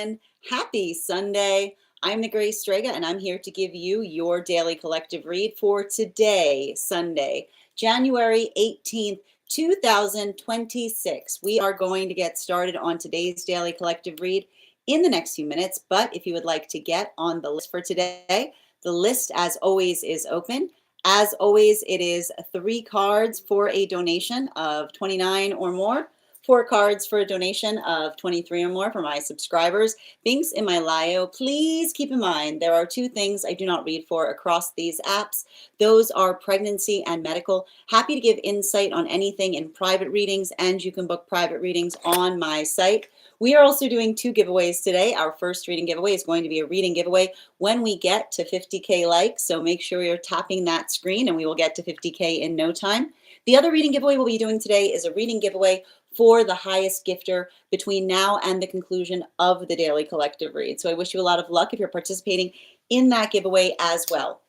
everyone. Happy Sunday. I'm the Grace Strega, and I'm here to give you your daily collective read for today, Sunday, January 18th, 2026. We are going to get started on today's daily collective read in the next few minutes, but if you would like to get on the list for today, the list, as always, is open. As always, it is 3 cards for a donation of $29 or more. 4 cards for a donation of $23 or more for my subscribers. Links in my bio. Please keep in mind there are 2 things I do not read for across these apps. Those are pregnancy and medical. Happy to give insight on anything in private readings, and you can book private readings on my site. We are also doing 2 giveaways today. Our first reading giveaway is going to be a reading giveaway when we get to 50K likes, so make sure you're tapping that screen and we will get to 50K in no time. The other reading giveaway we'll be doing today is a reading giveaway for the highest gifter between now and the conclusion of the daily collective read. So I wish you a lot of luck if you're participating in that giveaway as well.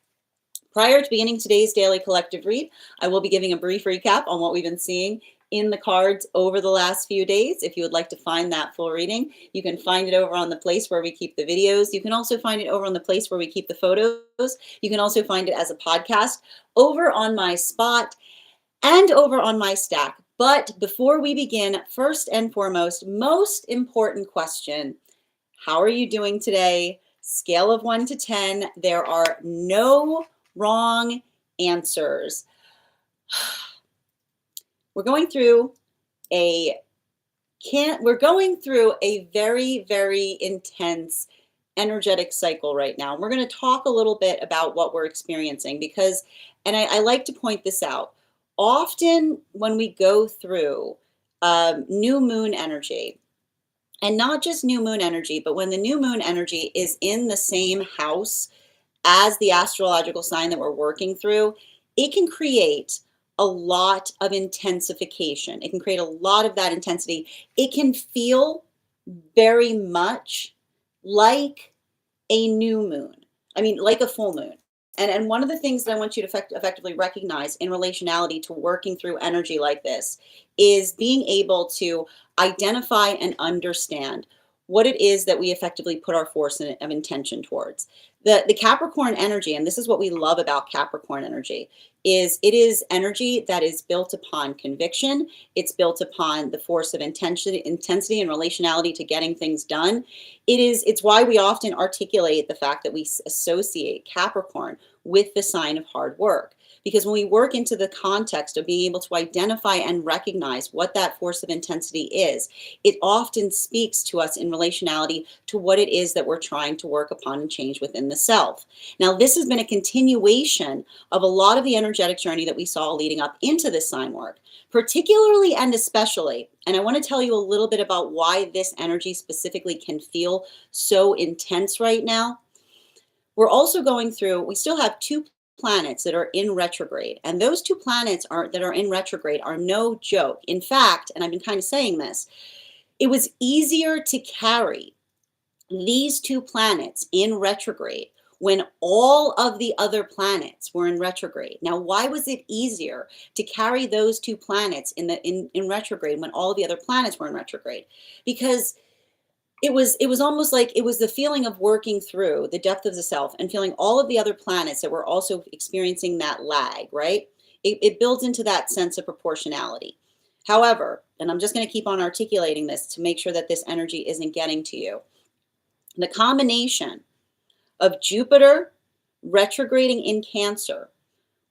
Prior to beginning today's daily collective read, I will be giving a brief recap on what we've been seeing in the cards over the last few days. If you would like to find that full reading, you can find it over on the place where we keep the videos. You can also find it over on the place where we keep the photos. You can also find it as a podcast over on my Spot and over on my Stack. But before we begin, first and foremost, most important question, how are you doing today? Scale of 1 to 10, there are no wrong answers. We're going through a very, very intense energetic cycle right now. We're going to talk a little bit about what we're experiencing because, and I like to point this out, often when we go through new moon energy, and not just new moon energy, but when the new moon energy is in the same house as the astrological sign that we're working through, it can create a lot of intensification. It can create a lot of that intensity. It can feel very much like a new moon. I mean, like a full moon. And one of the things that I want you to effectively recognize in relationality to working through energy like this is being able to identify and understand what it is that we effectively put our force of intention towards. The Capricorn energy, and this is what we love about Capricorn energy, is it is energy that is built upon conviction. It's built upon the force of intensity and relationality to getting things done. It's why we often articulate the fact that we associate Capricorn with the sign of hard work. Because when we work into the context of being able to identify and recognize what that force of intensity is, it often speaks to us in relationality to what it is that we're trying to work upon and change within the self. Now, this has been a continuation of a lot of the energetic journey that we saw leading up into this sign work, particularly and especially, and I want to tell you a little bit about why this energy specifically can feel so intense right now. We're also going through, we still have 2 planets that are in retrograde, and those 2 planets that are in retrograde are no joke. In fact, and I've been kind of saying this, it was easier to carry these 2 planets in retrograde when all of the other planets were in retrograde. Now, why was it easier to carry those 2 planets in retrograde when all of the other planets were in retrograde? Because it was almost like it was the feeling of working through the depth of the self and feeling all of the other planets that were also experiencing that lag, right? It builds into that sense of proportionality. However, and I'm just going to keep on articulating this to make sure that this energy isn't getting to you. The combination of Jupiter retrograding in Cancer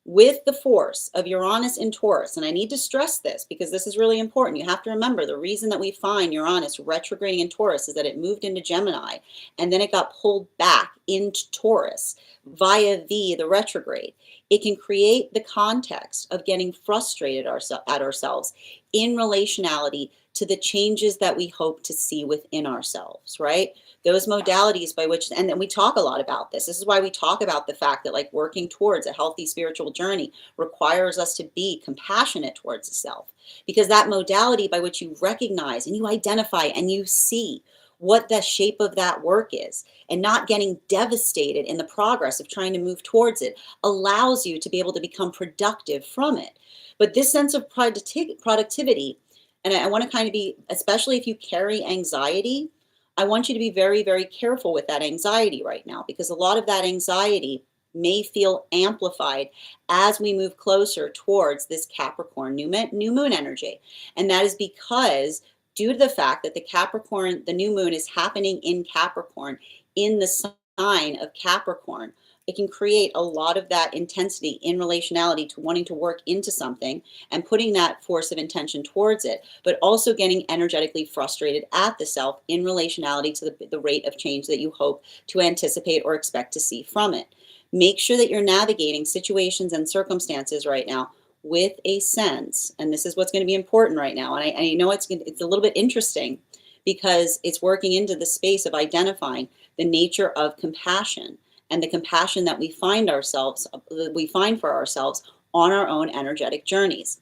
with the force of Uranus in Taurus, and I need to stress this because this is really important. You have to remember the reason that we find Uranus retrograding in Taurus is that it moved into Gemini and then it got pulled back into Taurus via the retrograde. It can create the context of getting frustrated at ourselves in relationality to the changes that we hope to see within ourselves, right? Those modalities by which, and then we talk a lot about this. This is why we talk about the fact that like working towards a healthy spiritual journey requires us to be compassionate towards the self, because that modality by which you recognize and you identify and you see what the shape of that work is and not getting devastated in the progress of trying to move towards it allows you to be able to become productive from it. But this sense of productivity, and I want to kind of be, especially if you carry anxiety, I want you to be very, very careful with that anxiety right now, because a lot of that anxiety may feel amplified as we move closer towards this Capricorn new moon energy. And that is because, due to the fact that the new moon is happening in Capricorn, in the sign of Capricorn, it can create a lot of that intensity in relationality to wanting to work into something and putting that force of intention towards it, but also getting energetically frustrated at the self in relationality to the rate of change that you hope to anticipate or expect to see from it. Make sure that you're navigating situations and circumstances right now with a sense, and this is what's going to be important right now. And I know it's a little bit interesting because it's working into the space of identifying the nature of compassion and the compassion that we find for ourselves on our own energetic journeys.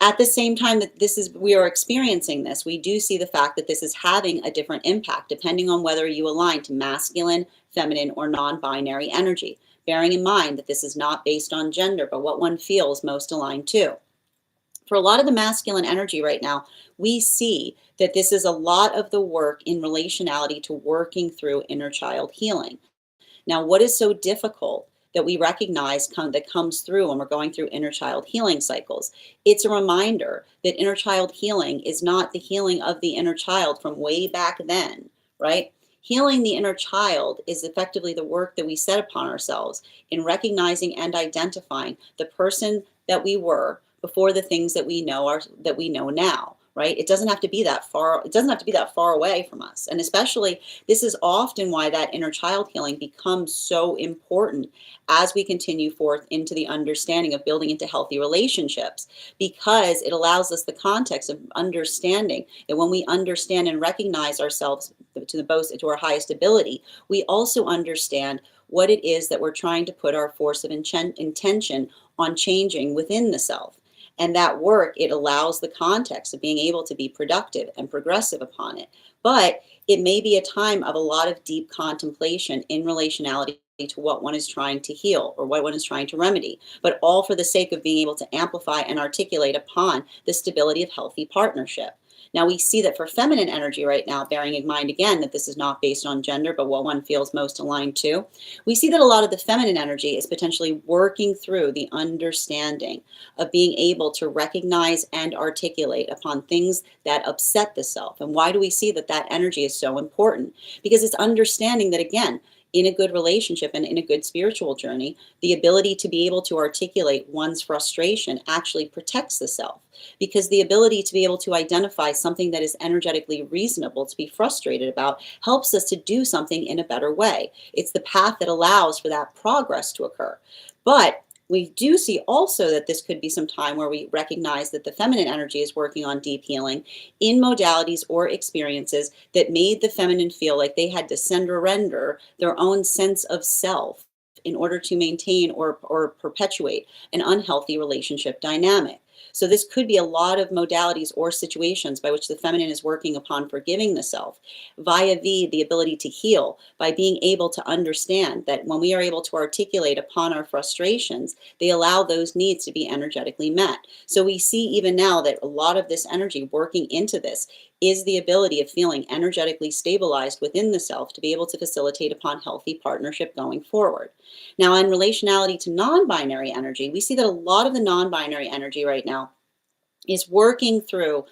At the same time that we are experiencing this, we do see the fact that this is having a different impact depending on whether you align to masculine, feminine, or non-binary energy, bearing in mind that this is not based on gender, but what one feels most aligned to. For a lot of the masculine energy right now, we see that this is a lot of the work in relationality to working through inner child healing. Now, what is so difficult that we recognize that comes through when we're going through inner child healing cycles? It's a reminder that inner child healing is not the healing of the inner child from way back then, right? Healing the inner child is effectively the work that we set upon ourselves in recognizing and identifying the person that we were before the things that we know now, right? It doesn't have to be that far. It doesn't have to be that far away from us. And especially, this is often why that inner child healing becomes so important as we continue forth into the understanding of building into healthy relationships, because it allows us the context of understanding that when we understand and recognize ourselves to our highest ability, we also understand what it is that we're trying to put our force of intention on changing within the self. And that work, it allows the context of being able to be productive and progressive upon it. But it may be a time of a lot of deep contemplation in relationality to what one is trying to heal or what one is trying to remedy, but all for the sake of being able to amplify and articulate upon the stability of healthy partnership. Now, we see that for feminine energy right now, bearing in mind again that this is not based on gender, but what one feels most aligned to, we see that a lot of the feminine energy is potentially working through the understanding of being able to recognize and articulate upon things that upset the self. And why do we see that that energy is so important? Because it's understanding that, again, in a good relationship and in a good spiritual journey, the ability to be able to articulate one's frustration actually protects the self. Because the ability to be able to identify something that is energetically reasonable to be frustrated about helps us to do something in a better way. It's the path that allows for that progress to occur. But we do see also that this could be some time where we recognize that the feminine energy is working on deep healing in modalities or experiences that made the feminine feel like they had to surrender their own sense of self in order to maintain or perpetuate an unhealthy relationship dynamic. So this could be a lot of modalities or situations by which the feminine is working upon forgiving the self via the ability to heal by being able to understand that when we are able to articulate upon our frustrations, they allow those needs to be energetically met. So we see even now that a lot of this energy working into this is the ability of feeling energetically stabilized within the self to be able to facilitate upon healthy partnership going forward. Now, in relationality to non-binary energy, we see that a lot of the non-binary energy right now is working through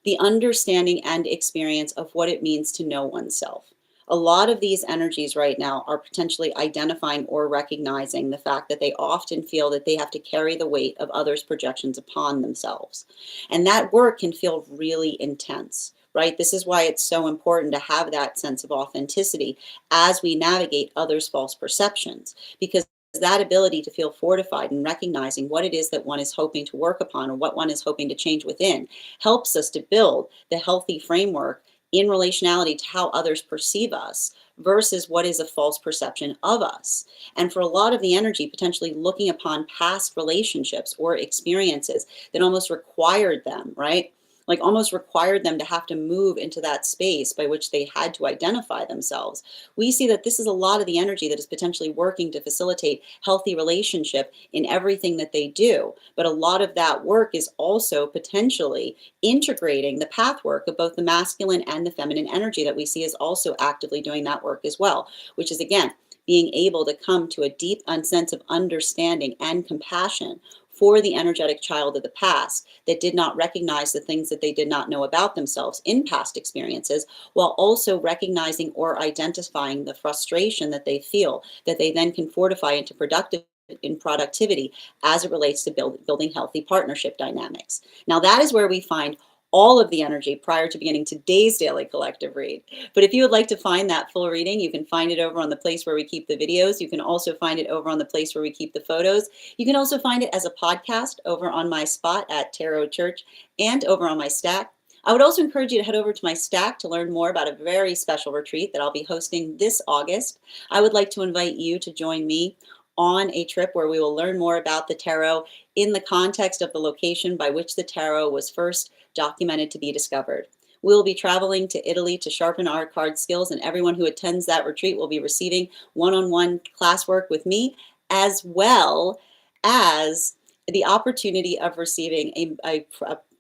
the understanding and experience of what it means to know oneself. A lot of these energies right now are potentially identifying or recognizing the fact that they often feel that they have to carry the weight of others' projections upon themselves. And that work can feel really intense, right? This is why it's so important to have that sense of authenticity as we navigate others' false perceptions, because that ability to feel fortified and recognizing what it is that one is hoping to work upon or what one is hoping to change within helps us to build the healthy framework in relationality to how others perceive us versus what is a false perception of us. And for a lot of the energy, potentially looking upon past relationships or experiences that almost required them, right, like almost required them to have to move into that space by which they had to identify themselves. We see that this is a lot of the energy that is potentially working to facilitate healthy relationship in everything that they do. But a lot of that work is also potentially integrating the path work of both the masculine and the feminine energy that we see is also actively doing that work as well, which is again, being able to come to a deep sense of understanding and compassion for the energetic child of the past that did not recognize the things that they did not know about themselves in past experiences, while also recognizing or identifying the frustration that they feel, that they then can fortify into productivity as it relates to building healthy partnership dynamics. Now, that is where we find all of the energy prior to beginning today's daily collective read. But if you would like to find that full reading, you can find it over on the place where we keep the videos. You can also find it over on the place where we keep the photos. You can also find it as a podcast over on my spot at Tarot Church and over on my Stack. I would also encourage you to head over to my Stack to learn more about a very special retreat that I'll be hosting this August. I would like to invite you to join me on a trip where we will learn more about the tarot in the context of the location by which the tarot was first documented to be discovered. We'll be traveling to Italy to sharpen our card skills, and everyone who attends that retreat will be receiving one-on-one classwork with me, as well as the opportunity of receiving a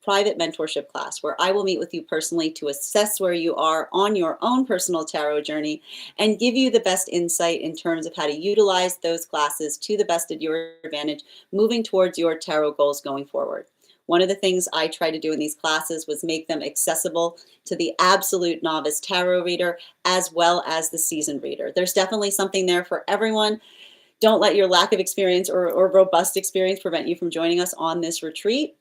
private mentorship class where I will meet with you personally to assess where you are on your own personal tarot journey and give you the best insight in terms of how to utilize those classes to the best of your advantage, moving towards your tarot goals going forward. One of the things I try to do in these classes was make them accessible to the absolute novice tarot reader as well as the seasoned reader. There's definitely something there for everyone. Don't let your lack of experience or robust experience prevent you from joining us on this retreat.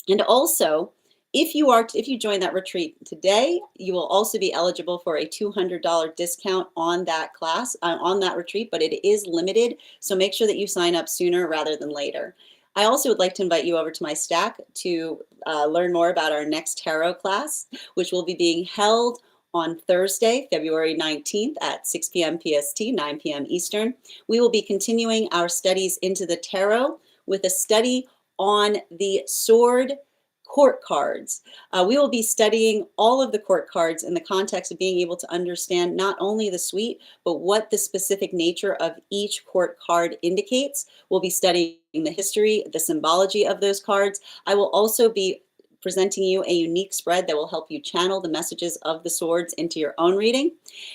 And also, if you join that retreat today, you will also be eligible for a $200 discount on that class, on that retreat, but it is limited. So make sure that you sign up sooner rather than later. I also would like to invite you over to my Stack to learn more about our next tarot class, which will be being held on Thursday, February 19th at 6 p.m. PST, 9 p.m. Eastern. We will be continuing our studies into the tarot with a study on the sword court cards. We will be studying all of the court cards in the context of being able to understand not only the suite, but what the specific nature of each court card indicates. We'll be studying the history, the symbology of those cards. I will also be presenting you a unique spread that will help you channel the messages of the swords into your own reading.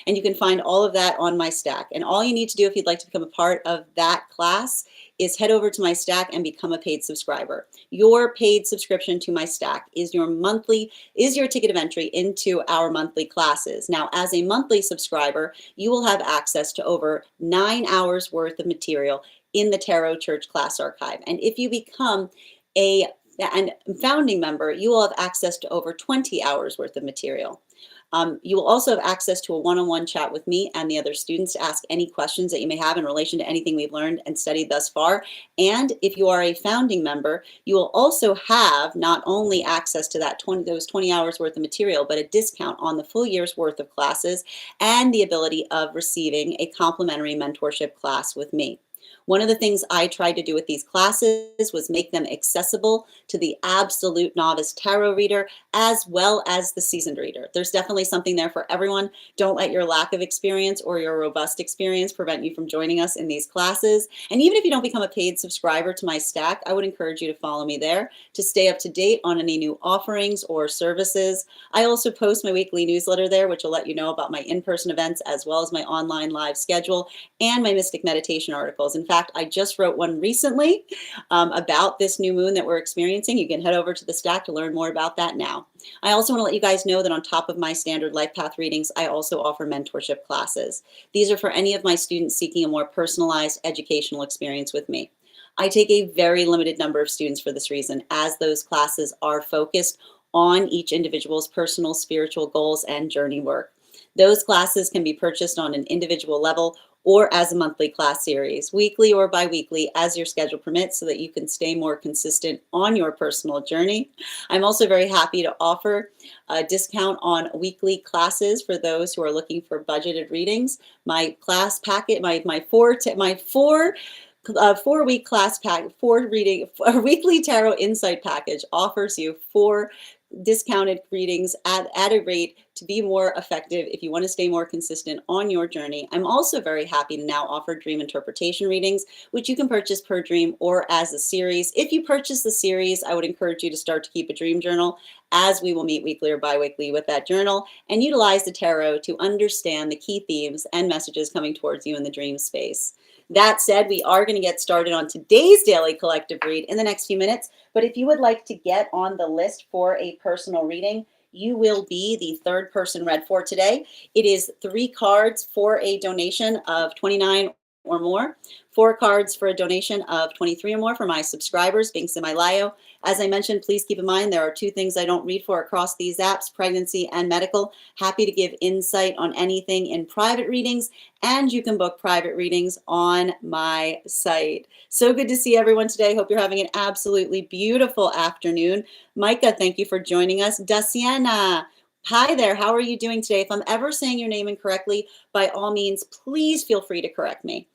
And you can find all of that on my Stack. And all you need to do if you'd like to become a part of that class is head over to my Stack and become a paid subscriber. Your paid subscription to my Stack is your ticket of entry into our monthly classes. Now, as a monthly subscriber, you will have access to over 9 hours worth of material in the Tarot Church class archive. And if you become a founding member, you will have access to over 20 hours worth of material. You will also have access to a one-on-one chat with me and the other students to ask any questions that you may have in relation to anything we've learned and studied thus far. And if you are a founding member, you will also have not only access to those 20 hours worth of material, but a discount on the full year's worth of classes and the ability of receiving a complimentary mentorship class with me. One of the things I tried to do with these classes was make them accessible to the absolute novice tarot reader as well as the seasoned reader. There's definitely something there for everyone. Don't let your lack of experience or your robust experience prevent you from joining us in these classes. And even if you don't become a paid subscriber to my Stack, I would encourage you to follow me there to stay up to date on any new offerings or services. I also post my weekly newsletter there, which will let you know about my in-person events as well as my online live schedule and my mystic meditation articles. In fact, I just wrote one recently about this new moon that we're experiencing. You can head over to the Stack to learn more about that now. I also want to let you guys know that on top of my standard life path readings, I also offer mentorship classes. These are for any of my students seeking a more personalized educational experience with me. I take a very limited number of students for this reason, as those classes are focused on each individual's personal spiritual goals and journey work. Those classes can be purchased on an individual level or as a monthly class series, weekly or bi-weekly, as your schedule permits, so that you can stay more consistent on your personal journey. I'm also very happy to offer a discount on weekly classes for those who are looking for budgeted readings. My class packet, my 4-week class pack, weekly tarot insight package offers you 4 discounted readings at a rate to be more effective if you want to stay more consistent on your journey. I'm also very happy to now offer dream interpretation readings, which you can purchase per dream or as a series. If you purchase the series, I would encourage you to start to keep a dream journal, as we will meet weekly or bi-weekly with that journal and utilize the tarot to understand the key themes and messages coming towards you in the dream space. That said, we are going to get started on today's daily collective read in the next few minutes. But if you would like to get on the list for a personal reading, you will be the third person read for today. It is 3 cards for a donation of $29 or more, 4 cards for a donation of $23 or more for my subscribers, being semi-lio. As I mentioned, please keep in mind there are 2 things I don't read for across these apps, pregnancy and medical. Happy to give insight on anything in private readings, and you can book private readings on my site. So good to see everyone today. Hope you're having an absolutely beautiful afternoon. Micah, thank you for joining us. Daciana, hi there. How are you doing today? If I'm ever saying your name incorrectly, by all means, please feel free to correct me.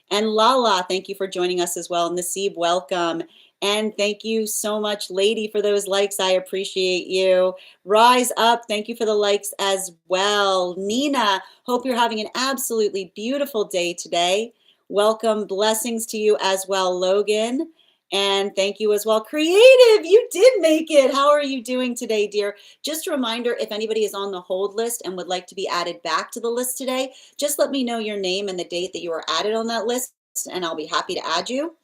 And Lala, thank you for joining us as well. Nasib, welcome. And thank you so much, Lady, for those likes. I appreciate you. Rise Up, thank you for the likes as well. Nina, hope you're having an absolutely beautiful day today. Welcome, blessings to you as well, Logan. And thank you as well. Creative, you did make it. How are you doing today, dear? Just a reminder, if anybody is on the hold list and would like to be added back to the list today, just let me know your name and the date that you were added on that list, and I'll be happy to add you.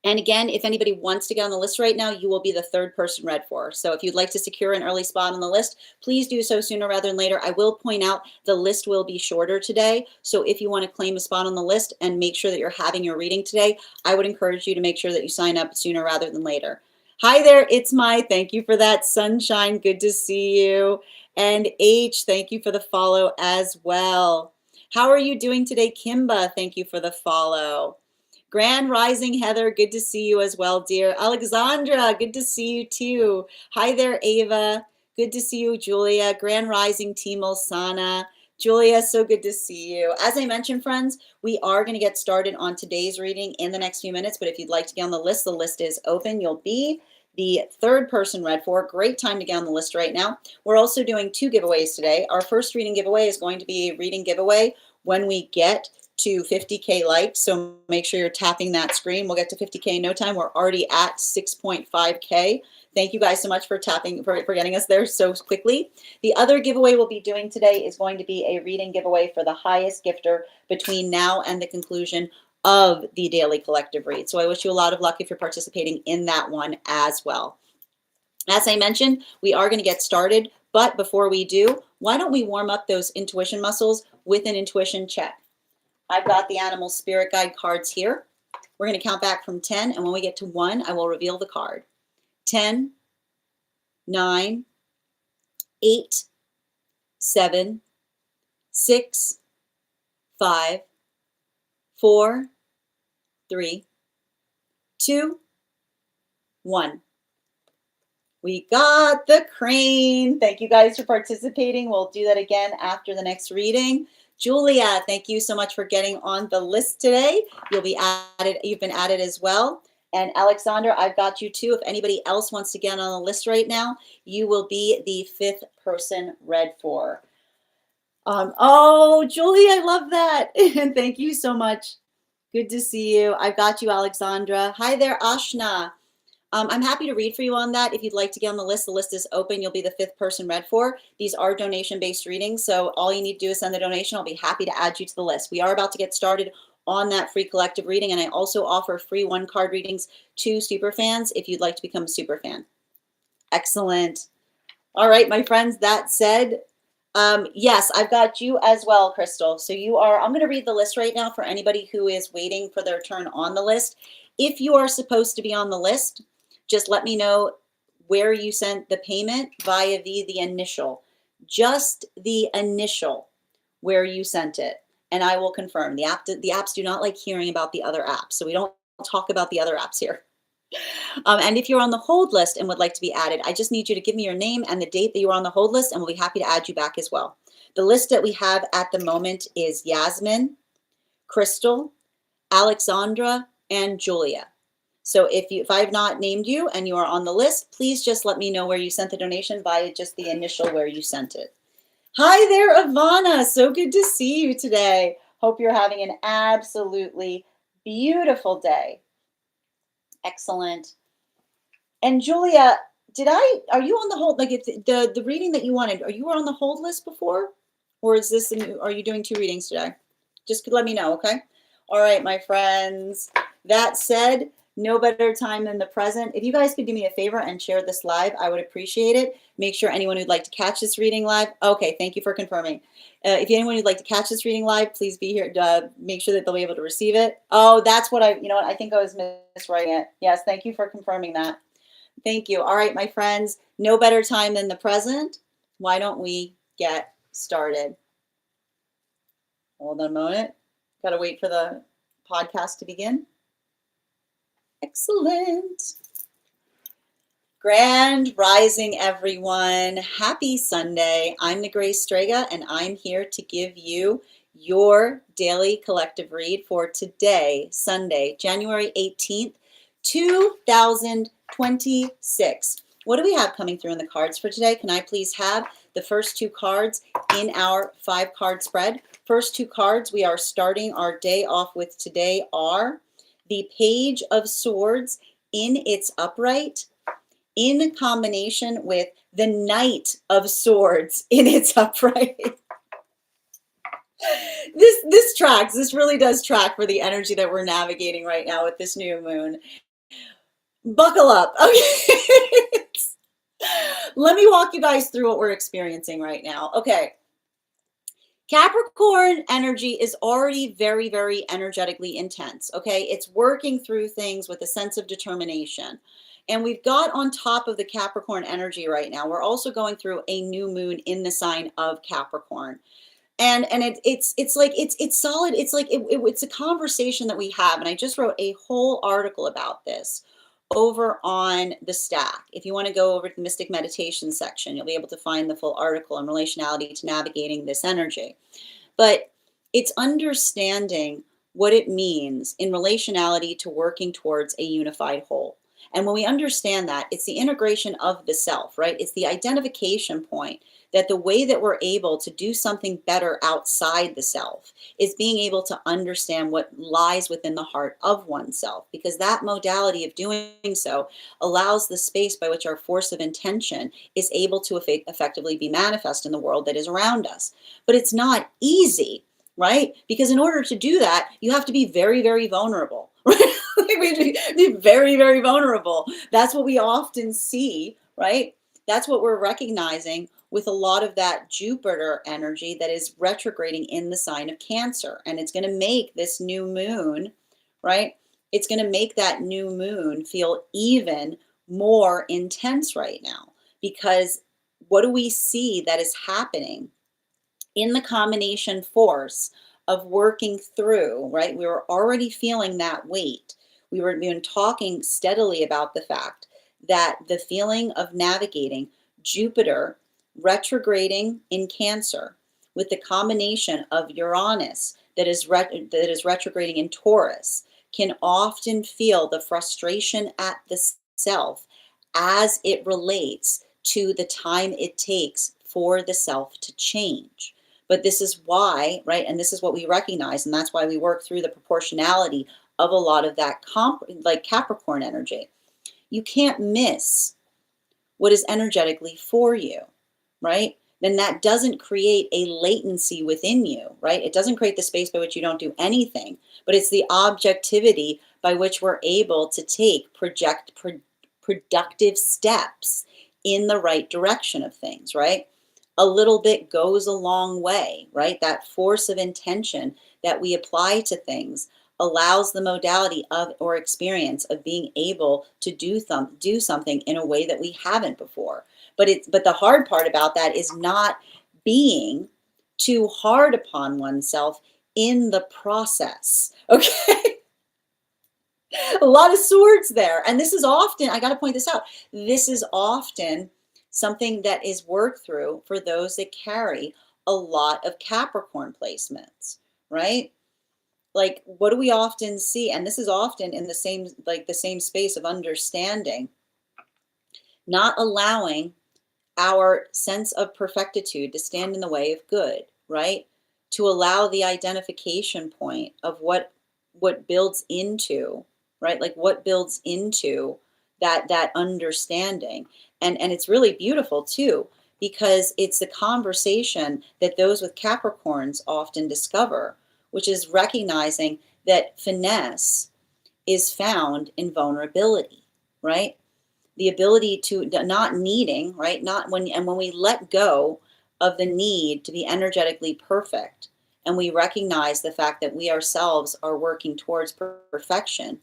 And again, if anybody wants to get on the list right now, you will be the third person read for. So if you'd like to secure an early spot on the list, please do so sooner rather than later. I will point out the list will be shorter today. So if you want to claim a spot on the list and make sure that you're having your reading today, I would encourage you to make sure that you sign up sooner rather than later. Hi there, it's Mai. Thank you for that. Sunshine, good to see you. And H, thank you for the follow as well. How are you doing today, Kimba? Thank you for the follow. Grand Rising, Heather, good to see you as well, dear. Alexandra, good to see you too. Hi there, Ava. Good to see you, Julia. Grand Rising, Timol, Sana. Julia, so good to see you. As I mentioned, friends, we are going to get started on today's reading in the next few minutes, but if you'd like to get on the list is open. You'll be the third person read for. Great time to get on the list right now. We're also doing 2 giveaways today. Our first reading giveaway is going to be a reading giveaway when we get to 50K likes, so make sure you're tapping that screen. We'll get to 50K in no time. We're already at 6.5K. Thank you guys so much for tapping, for getting us there so quickly. The other giveaway we'll be doing today is going to be a reading giveaway for the highest gifter between now and the conclusion of the daily collective read. So I wish you a lot of luck if you're participating in that one as well. As I mentioned, we are going to get started, but before we do, why don't we warm up those intuition muscles with an intuition check? I've got the animal spirit guide cards here. We're going to count back from 10, and when we get to 1, I will reveal the card. 10, 9, 8, 7, 6, 5, 4, 3, 2, 1. We got the crane. Thank you guys for participating. We'll do that again after the next reading. Julia, thank you so much for getting on the list today. You'll be added, you've been added as well. And Alexandra, I've got you too. If anybody else wants to get on the list right now, you will be the 5th person read for. Oh, Julie, I love that. And thank you so much. Good to see you. I've got you, Alexandra. Hi there, Ashna. I'm happy to read for you on that. If you'd like to get on the list is open. You'll be the 5th person read for. These are donation-based readings, so all you need to do is send the donation. I'll be happy to add you to the list. We are about to get started on that free collective reading, and I also offer free 1-card readings to super fans if you'd like to become a super fan. Excellent. All right, my friends, that said, yes, I've got you as well, Crystal. So you are, I'm going to read the list right now for anybody who is waiting for their turn on the list. If you are supposed to be on the list, just let me know where you sent the payment via the initial, just the initial where you sent it, and I will confirm. The apps do not like hearing about the other apps, so we don't talk about the other apps here. And if you're on the hold list and would like to be added, I just need you to give me your name and the date that you were on the hold list, and we'll be happy to add you back as well. The list that we have at the moment is Yasmin, Crystal, Alexandra, and Julia. So if I have not named you and you are on the list, please just let me know where you sent the donation via just the initial where you sent it. Hi there, Ivana. So good to see you today. Hope you're having an absolutely beautiful day. Excellent. And Julia, are you on the hold, like it's the reading that you wanted, are you on the hold list before? Or is this, are you doing 2 readings today? Just let me know, okay? All right, my friends. That said, no better time than the present. If you guys could do me a favor and share this live, I would appreciate it. Make sure anyone who'd like to catch this reading live, okay, thank you for confirming. If anyone who'd like to catch this reading live, please be here. Make sure that they'll be able to receive it. Oh, that's what you know what, I think I was miswriting it. Yes, thank you for confirming that. Thank you. All right, my friends, no better time than the present. Why don't we get started? Hold on a moment. Got to wait for the podcast to begin. Excellent. Grand rising, everyone. Happy Sunday. I'm the Grace Strega, and I'm here to give you your daily collective read for today, Sunday, January 18th, 2026. What do we have coming through in the cards for today? Can I please have the first 2 cards in our 5-card spread? First 2 cards we are starting our day off with today are the Page of Swords in its upright, in combination with the Knight of Swords in its upright. This tracks. This really does track for the energy that we're navigating right now with this new moon. Buckle up. Okay. Let me walk you guys through what we're experiencing right now. Okay. Capricorn energy is already very, very energetically intense. Okay. It's working through things with a sense of determination. And we've got on top of the Capricorn energy right now, we're also going through a new moon in the sign of Capricorn. And it's like it's solid. It's like it's a conversation that we have, and I just wrote a whole article about this over on the Stack. If you want to go over to the Mystic Meditation section, you'll be able to find the full article on relationality to navigating this energy. But it's understanding what it means in relationality to working towards a unified whole. And when we understand that, it's the integration of the self, right? It's the identification point that the way that we're able to do something better outside the self is being able to understand what lies within the heart of oneself, because that modality of doing so allows the space by which our force of intention is able to effectively be manifest in the world that is around us. But it's not easy, right? Because in order to do that, you have to be very, very vulnerable, right? We have to be very, very vulnerable. That's what we often see, right? That's what we're recognizing with a lot of that Jupiter energy that is retrograding in the sign of Cancer. And it's going to make this new moon, right? It's going to make that new moon feel even more intense right now. Because what do we see that is happening in the combination force of working through, right? We were already feeling that weight. We've been talking steadily about the fact that the feeling of navigating Jupiter retrograding in Cancer with the combination of Uranus that is retrograding in Taurus can often feel the frustration at the self as it relates to the time it takes for the self to change. But this is why, right, and this is what we recognize, and that's why we work through the proportionality of a lot of that like Capricorn energy. You can't miss what is energetically for you, right? Then that doesn't create a latency within you, right? It doesn't create the space by which you don't do anything, but it's the objectivity by which we're able to take productive steps in the right direction of things, right? A little bit goes a long way, right? That force of intention that we apply to things allows the modality of or experience of being able to do something in a way that we haven't before. But the hard part about that is not being too hard upon oneself in the process. Okay. A lot of swords there. And this is often, I got to point this out, this is often something that is worked through for those that carry a lot of Capricorn placements, right? Like, what do we often see? And this is often in the same space of understanding, not allowing our sense of perfectitude to stand in the way of good, right? To allow the identification point of what builds into, right? Like what builds into that understanding. And it's really beautiful too, because it's the conversation that those with Capricorns often discover, which is recognizing that finesse is found in vulnerability, right? The ability to not needing, right? Not when, and when we let go of the need to be energetically perfect, and we recognize the fact that we ourselves are working towards perfection,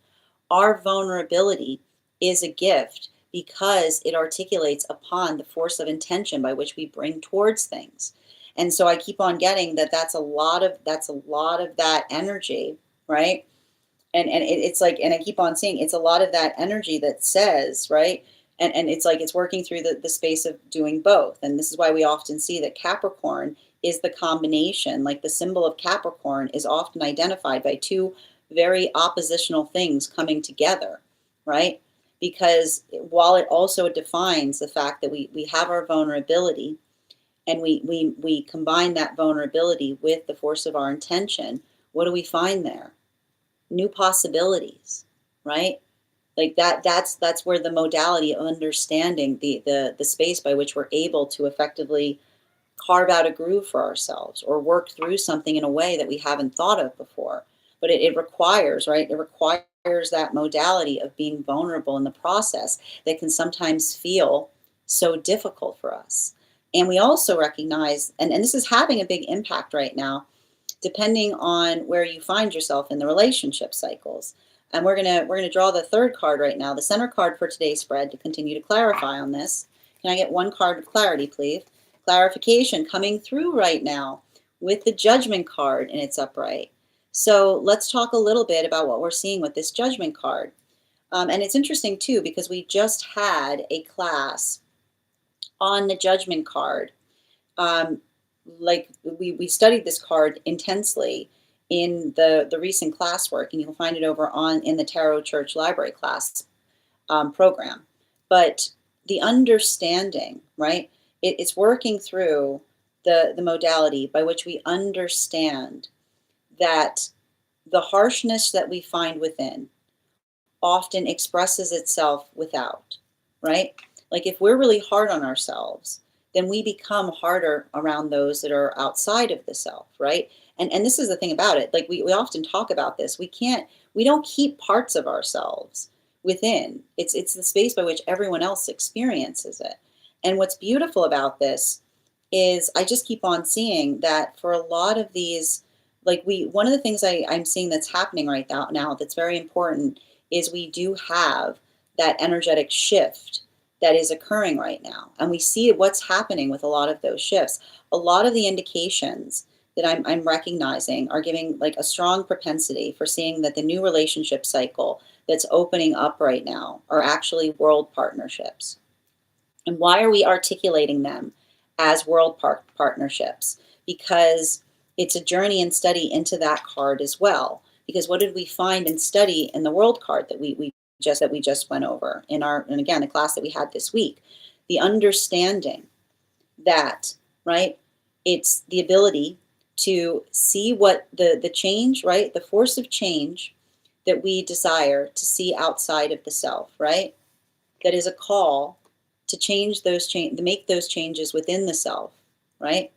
our vulnerability is a gift because it articulates upon the force of intention by which we bring towards things. And so I keep on getting that that's a lot of that energy, right? It's like, and I keep on seeing it's a lot of that energy that says, right, and it's like it's working through the space of doing both. And this is why we often see that Capricorn is the combination, like the symbol of Capricorn is often identified by two very oppositional things coming together, right? Because while it also defines the fact that we have our vulnerability, and we combine that vulnerability with the force of our intention, what do we find there? New possibilities, right? Like that's where the modality of understanding the space by which we're able to effectively carve out a groove for ourselves or work through something in a way that we haven't thought of before. But it requires, right? It requires that modality of being vulnerable in the process that can sometimes feel so difficult for us. And we also recognize, and this is having a big impact right now, depending on where you find yourself in the relationship cycles. And we're gonna draw the third card right now, the center card for today's spread, to continue to clarify on this. Can I get one card of clarity, please? Clarification coming through right now with the Judgment card in its upright. So let's talk a little bit about what we're seeing with this Judgment card. And it's interesting too, because we just had a class on the Judgment card. Like we studied this card intensely in the recent classwork, and you'll find it over on in the Tarot Church Library class program. But the understanding, right? It's working through the modality by which we understand that the harshness that we find within often expresses itself without, right? Like if we're really hard on ourselves, then we become harder around those that are outside of the self, right? And this is the thing about it. Like we often talk about this. We don't keep parts of ourselves within. It's the space by which everyone else experiences it. And what's beautiful about this is I just keep on seeing that for a lot of these, like one of the things I'm seeing that's happening right now that's very important is we do have that energetic shift that is occurring right now. And we see what's happening with a lot of those shifts. A lot of the indications that I'm recognizing are giving like a strong propensity for seeing that the new relationship cycle that's opening up right now are actually world partnerships. And why are we articulating them as world partnerships? Because it's a journey and study into that card as well. Because what did we find and study in the world card that we just went over in our, and again, the class that we had this week? The understanding that, right, it's the ability to see what the change, right, the force of change that we desire to see outside of the self, right? That is a call to to make those changes within the self, right?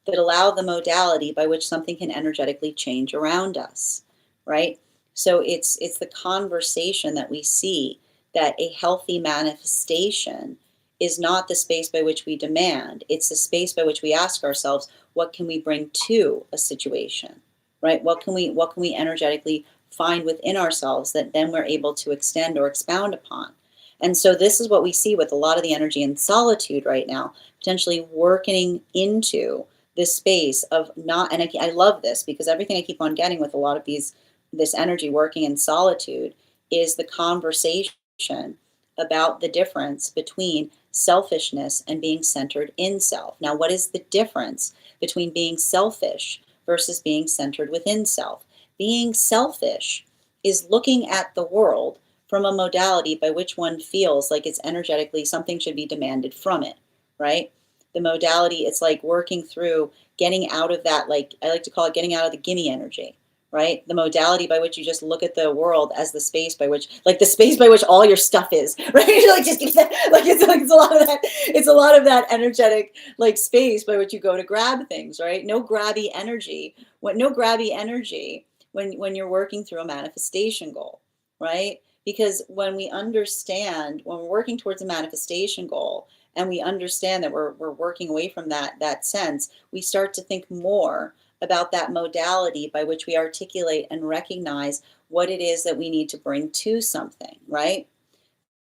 That allow the modality by which something can energetically change around us, right? So it's the conversation that we see that a healthy manifestation is not the space by which we demand. It's the space by which we ask ourselves, what can we bring to a situation, right? What can we energetically find within ourselves that then we're able to extend or expound upon? And so this is what we see with a lot of the energy in solitude right now, potentially working into this space of not, and I love this because everything I keep on getting with a lot of this energy working in solitude is the conversation about the difference between selfishness and being centered in self. Now, what is the difference between being selfish versus being centered within self? Being selfish is looking at the world from a modality by which one feels like it's energetically something should be demanded from it, right? The modality, it's like working through getting out of that, like I like to call it getting out of the gimme energy, right? The modality by which you just look at the world as the space by which, like the space by which all your stuff is, right? Like just like it's a lot of that. It's a lot of that energetic like space by which you go to grab things, right? No grabby energy. What no grabby energy when you're working through a manifestation goal, right? Because when we're working towards a manifestation goal and we understand that we're working away from that sense, we start to think more about that modality by which we articulate and recognize what it is that we need to bring to something, right?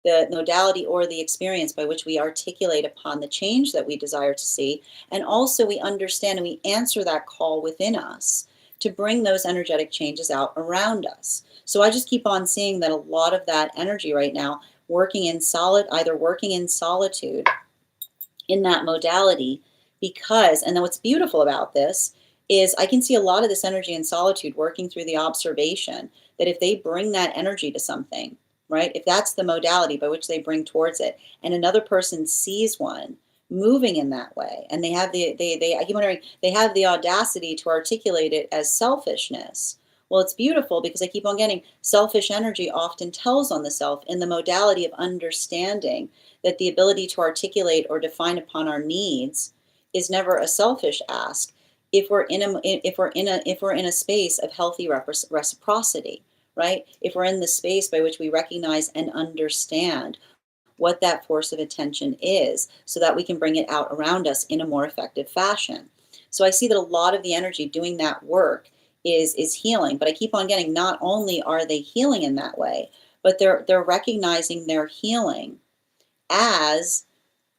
The modality or the experience by which we articulate upon the change that we desire to see. And also, we understand and we answer that call within us to bring those energetic changes out around us. So I just keep on seeing that a lot of that energy right now, either working in solitude in that modality, because, and then what's beautiful about this is I can see a lot of this energy in solitude working through the observation that if they bring that energy to something, right, if that's the modality by which they bring towards it, and another person sees one moving in that way, and they have I keep wondering, they have the audacity to articulate it as selfishness. Well, it's beautiful because I keep on getting selfish energy often tells on the self in the modality of understanding that the ability to articulate or define upon our needs is never a selfish ask if we're in a space of healthy reciprocity, right? If we're in the space by which we recognize and understand what that force of attention is so that we can bring it out around us in a more effective fashion. So I see that a lot of the energy doing that work is healing, but I keep on getting not only are they healing in that way, but they're recognizing their healing as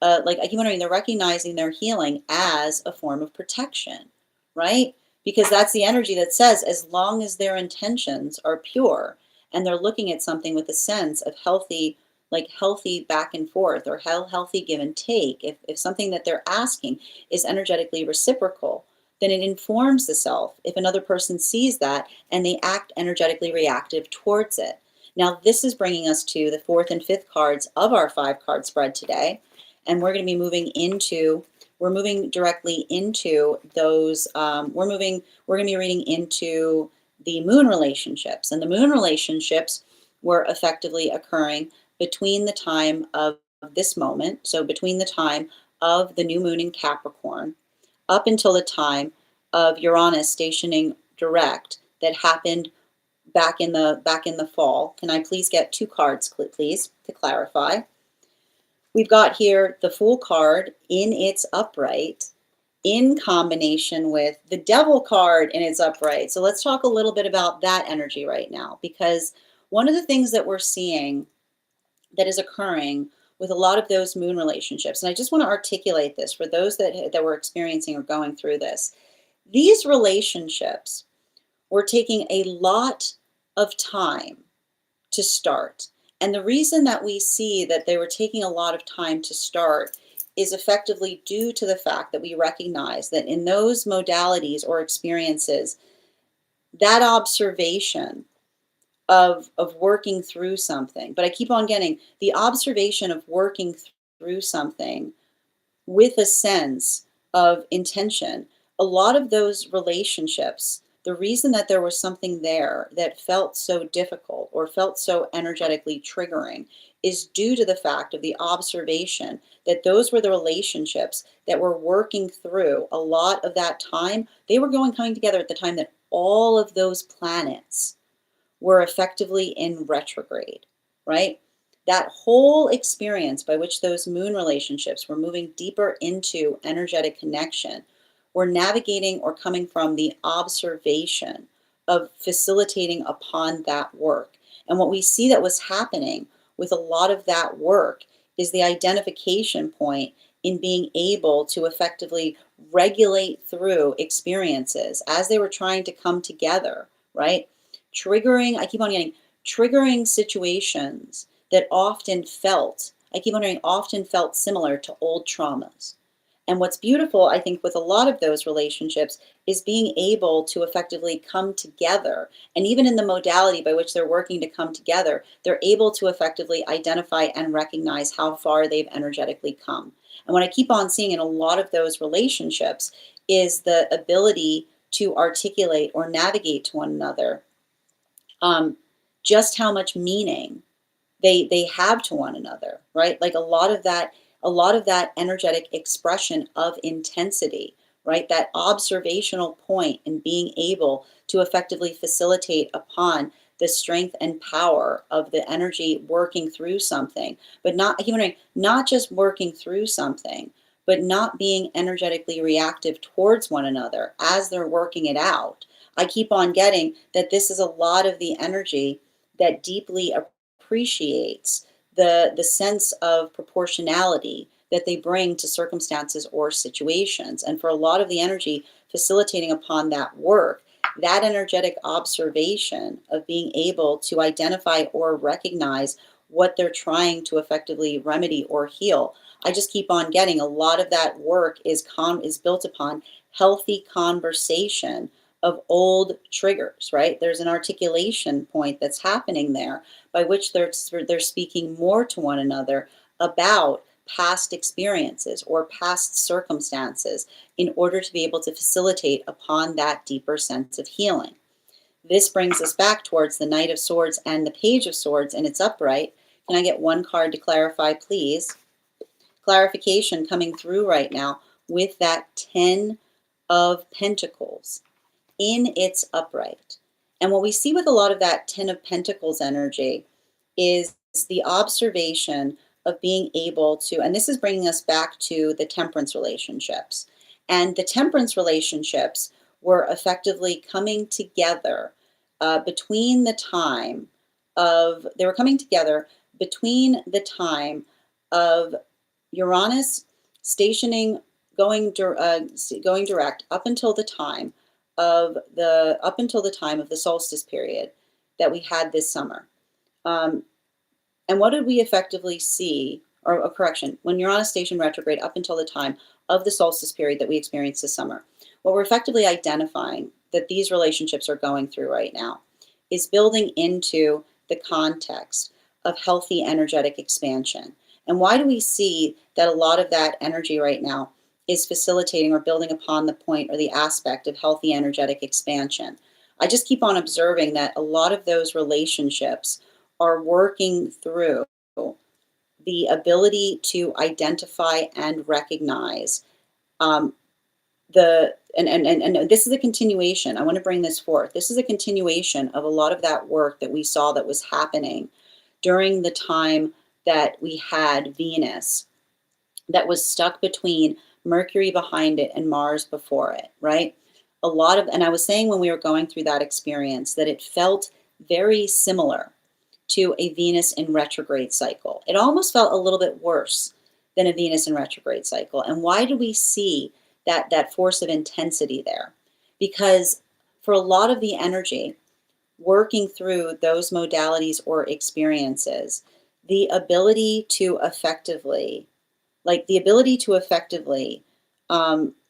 like I keep wondering, they're recognizing their healing as a form of protection, right? Because that's the energy that says as long as their intentions are pure and they're looking at something with a sense of healthy, like healthy back and forth or healthy give and take, if something that they're asking is energetically reciprocal, then it informs the self if another person sees that and they act energetically reactive towards it. Now, this is bringing us to the fourth and fifth cards of our 5-card spread today. And we're going to be we're moving directly into those, we're going to be reading into the moon relationships. And the moon relationships were effectively occurring between the time of this moment, so between the time of the new moon in Capricorn, up until the time of Uranus stationing direct that happened back in the fall. Can I please get 2 cards, please, to clarify? We've got here the Fool card in its upright in combination with the Devil card in its upright. So let's talk a little bit about that energy right now, because one of the things that we're seeing that is occurring with a lot of those moon relationships, and I just want to articulate this for those that were experiencing or going through this, these relationships were taking a lot of time to start. And the reason that we see that they were taking a lot of time to start is effectively due to the fact that we recognize that in those modalities or experiences, that observation of working through something, but I keep on getting the observation of working through something with a sense of intention. A lot of those relationships, the reason that there was something there that felt so difficult or felt so energetically triggering is due to the fact of the observation that those were the relationships that were working through a lot of that time. They were coming together at the time that all of those planets were effectively in retrograde, right? That whole experience by which those moon relationships were moving deeper into energetic connection were navigating or coming from the observation of facilitating upon that work. And what we see that was happening with a lot of that work is the identification point in being able to effectively regulate through experiences as they were trying to come together, right? I keep on getting triggering situations that often felt similar to old traumas. And what's beautiful, I think, with a lot of those relationships is being able to effectively come together. And even in the modality by which they're working to come together, they're able to effectively identify and recognize how far they've energetically come. And what I keep on seeing in a lot of those relationships is the ability to articulate or navigate to one another, um, just how much meaning they have to one another, right? Like a lot of that energetic expression of intensity, right? That observational point in being able to effectively facilitate upon the strength and power of the energy working through something, but not just working through something, but not being energetically reactive towards one another as they're working it out. I keep on getting that this is a lot of the energy that deeply appreciates the sense of proportionality that they bring to circumstances or situations. And for a lot of the energy facilitating upon that work, that energetic observation of being able to identify or recognize what they're trying to effectively remedy or heal. I just keep on getting a lot of that work is built upon healthy conversation of old triggers, right? There's an articulation point that's happening there by which they're speaking more to one another about past experiences or past circumstances in order to be able to facilitate upon that deeper sense of healing. This brings us back towards the Knight of Swords and the Page of Swords, and it's upright. Can I get one card to clarify, please? Clarification coming through right now with that Ten of Pentacles in its upright. And what we see with a lot of that Ten of Pentacles energy is the observation of being able to, and this is bringing us back to the temperance relationships. And the temperance relationships were effectively coming together between the time they were coming together between the time of Uranus stationing, going direct up until the time of the solstice period that we had this summer. And what did we effectively see, or correction, when Uranus stationed retrograde up until the time of the solstice period that we experienced this summer? What we're effectively identifying that these relationships are going through right now is building into the context of healthy energetic expansion. And why do we see that a lot of that energy right now is facilitating or building upon the point or the aspect of healthy energetic expansion? I just keep on observing that a lot of those relationships are working through the ability to identify and recognize and this is a continuation. I want to bring this forth. This is a continuation of a lot of that work that we saw that was happening during the time that we had Venus that was stuck between Mercury behind it and Mars before it, right? And I was saying when we were going through that experience that it felt very similar to a Venus in retrograde cycle. It almost felt a little bit worse than a Venus in retrograde cycle. And why do we see that force of intensity there? Because for a lot of the energy working through those modalities or experiences, the ability to effectively,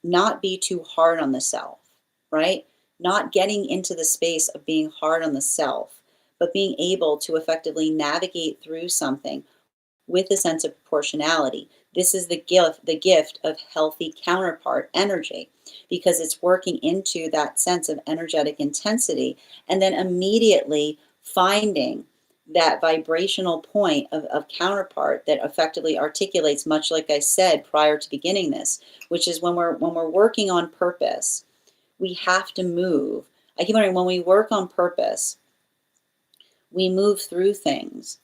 not be too hard on the self, right? Not getting into the space of being hard on the self, but being able to effectively navigate through something with a sense of proportionality. This is the gift of healthy counterpart energy, because it's working into that sense of energetic intensity and then immediately finding that vibrational point of counterpart that effectively articulates, much like I said prior to beginning this, which is when we're working on purpose, we have to move. I keep wondering, when we work on purpose, we move through things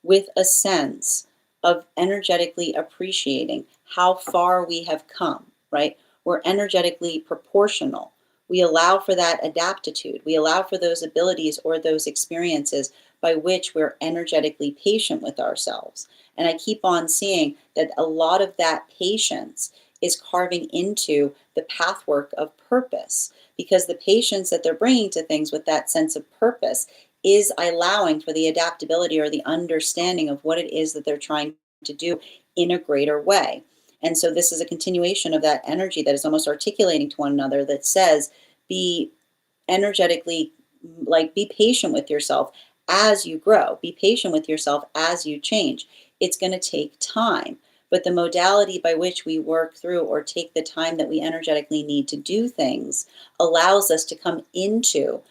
with a sense of energetically appreciating how far we have come, right? We're energetically proportional. We allow for that adaptitude. We allow for those abilities or those experiences by which we're energetically patient with ourselves. And I keep on seeing that a lot of that patience is carving into the pathwork of purpose, because the patience that they're bringing to things with that sense of purpose is allowing for the adaptability or the understanding of what it is that they're trying to do in a greater way. And so this is a continuation of that energy that is almost articulating to one another that says, be energetically, like, be patient with yourself as you grow, be patient with yourself as you change. It's going to take time, but the modality by which we work through or take the time that we energetically need to do things allows us to come into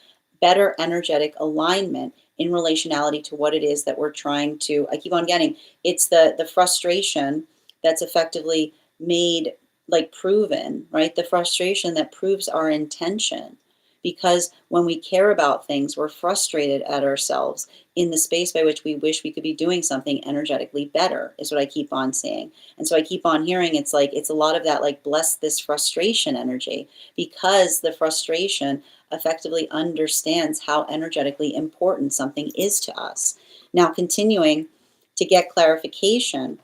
better energetic alignment in relationality to what it is that we're trying to, I keep on getting, it's the frustration that's effectively made, like, proven, right? The frustration that proves our intention, because when we care about things, we're frustrated at ourselves in the space by which we wish we could be doing something energetically better, is what I keep on saying. And so I keep on hearing, it's like, it's a lot of that, like, bless this frustration energy, because the frustration effectively understands how energetically important something is to us. Now, continuing to get clarification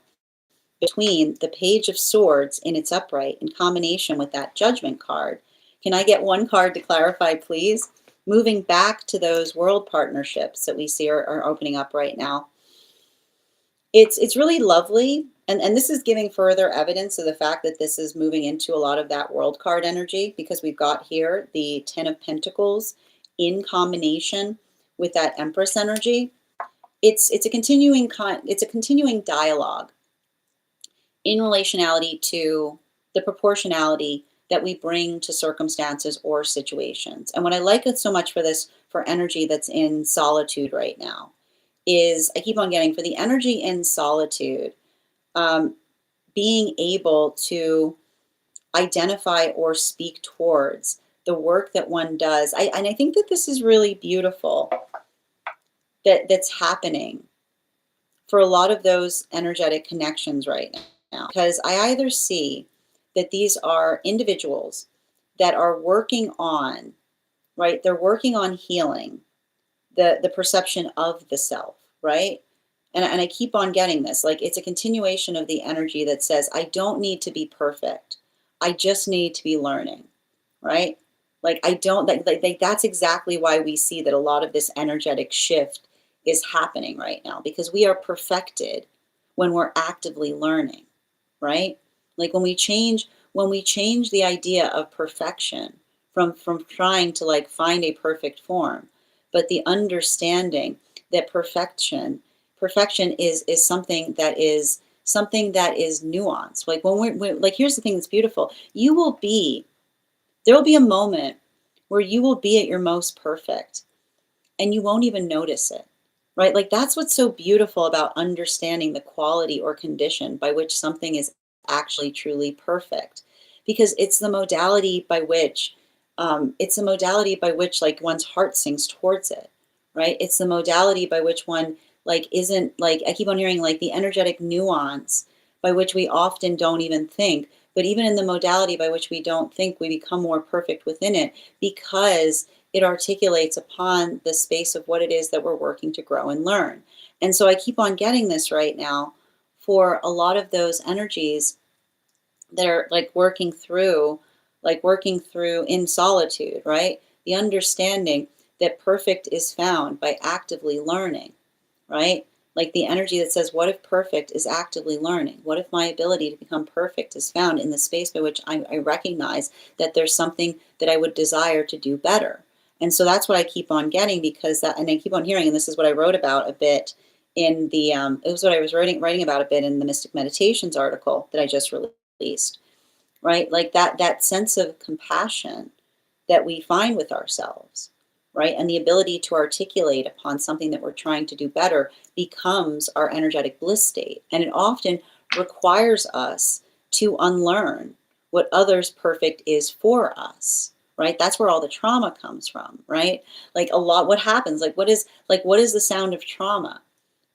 between the Page of Swords in its upright in combination with that Judgment card. Can I get one card to clarify, please? Moving back to those world partnerships that we see are opening up right now. It's really lovely. And this is giving further evidence of the fact that this is moving into a lot of that world card energy, because we've got here the Ten of Pentacles in combination with that Empress energy. It's a continuing dialogue in relationality to the proportionality that we bring to circumstances or situations. And what I like it so much for this, for energy that's in solitude right now, is I keep on getting, for the energy in solitude, being able to identify or speak towards the work that one does. And I think that this is really beautiful, that's happening for a lot of those energetic connections right now, because I either see that these are individuals that are working on, right? They're working on healing the perception of the self, right? And I keep on getting this, like, it's a continuation of the energy that says, I don't need to be perfect. I just need to be learning, right? Like, I don't, like that's exactly why we see that a lot of this energetic shift is happening right now, because we are perfected when we're actively learning, right? Like, when we change the idea of perfection from trying to, like, find a perfect form, but the understanding that perfection is something that is nuanced. Like, when like, here's the thing that's beautiful. There will be a moment where you will be at your most perfect and you won't even notice it, right? Like, that's what's so beautiful about understanding the quality or condition by which something is actually truly perfect, because it's the modality by which, like, one's heart sings towards it, right? It's the modality by which one, like, isn't, like, I keep on hearing, like, the energetic nuance by which we often don't even think, but even in the modality by which we don't think, we become more perfect within it, because it articulates upon the space of what it is that we're working to grow and learn. And so I keep on getting this right now for a lot of those energies that are, like, working through in solitude, right? The understanding that perfect is found by actively learning, right? Like, the energy that says, what if perfect is actively learning? What if my ability to become perfect is found in the space by which I recognize that there's something that I would desire to do better? And so that's what I keep on getting, because that, and I keep on hearing, and this is what I wrote about a bit in the, it was what I was writing about a bit in the Mystic Meditations article that I just released, right? Like, that sense of compassion that we find with ourselves, right? And the ability to articulate upon something that we're trying to do better becomes our energetic bliss state. And it often requires us to unlearn what others' perfect is for us, right? That's where all the trauma comes from, right? Like, what happens, what is the sound of trauma,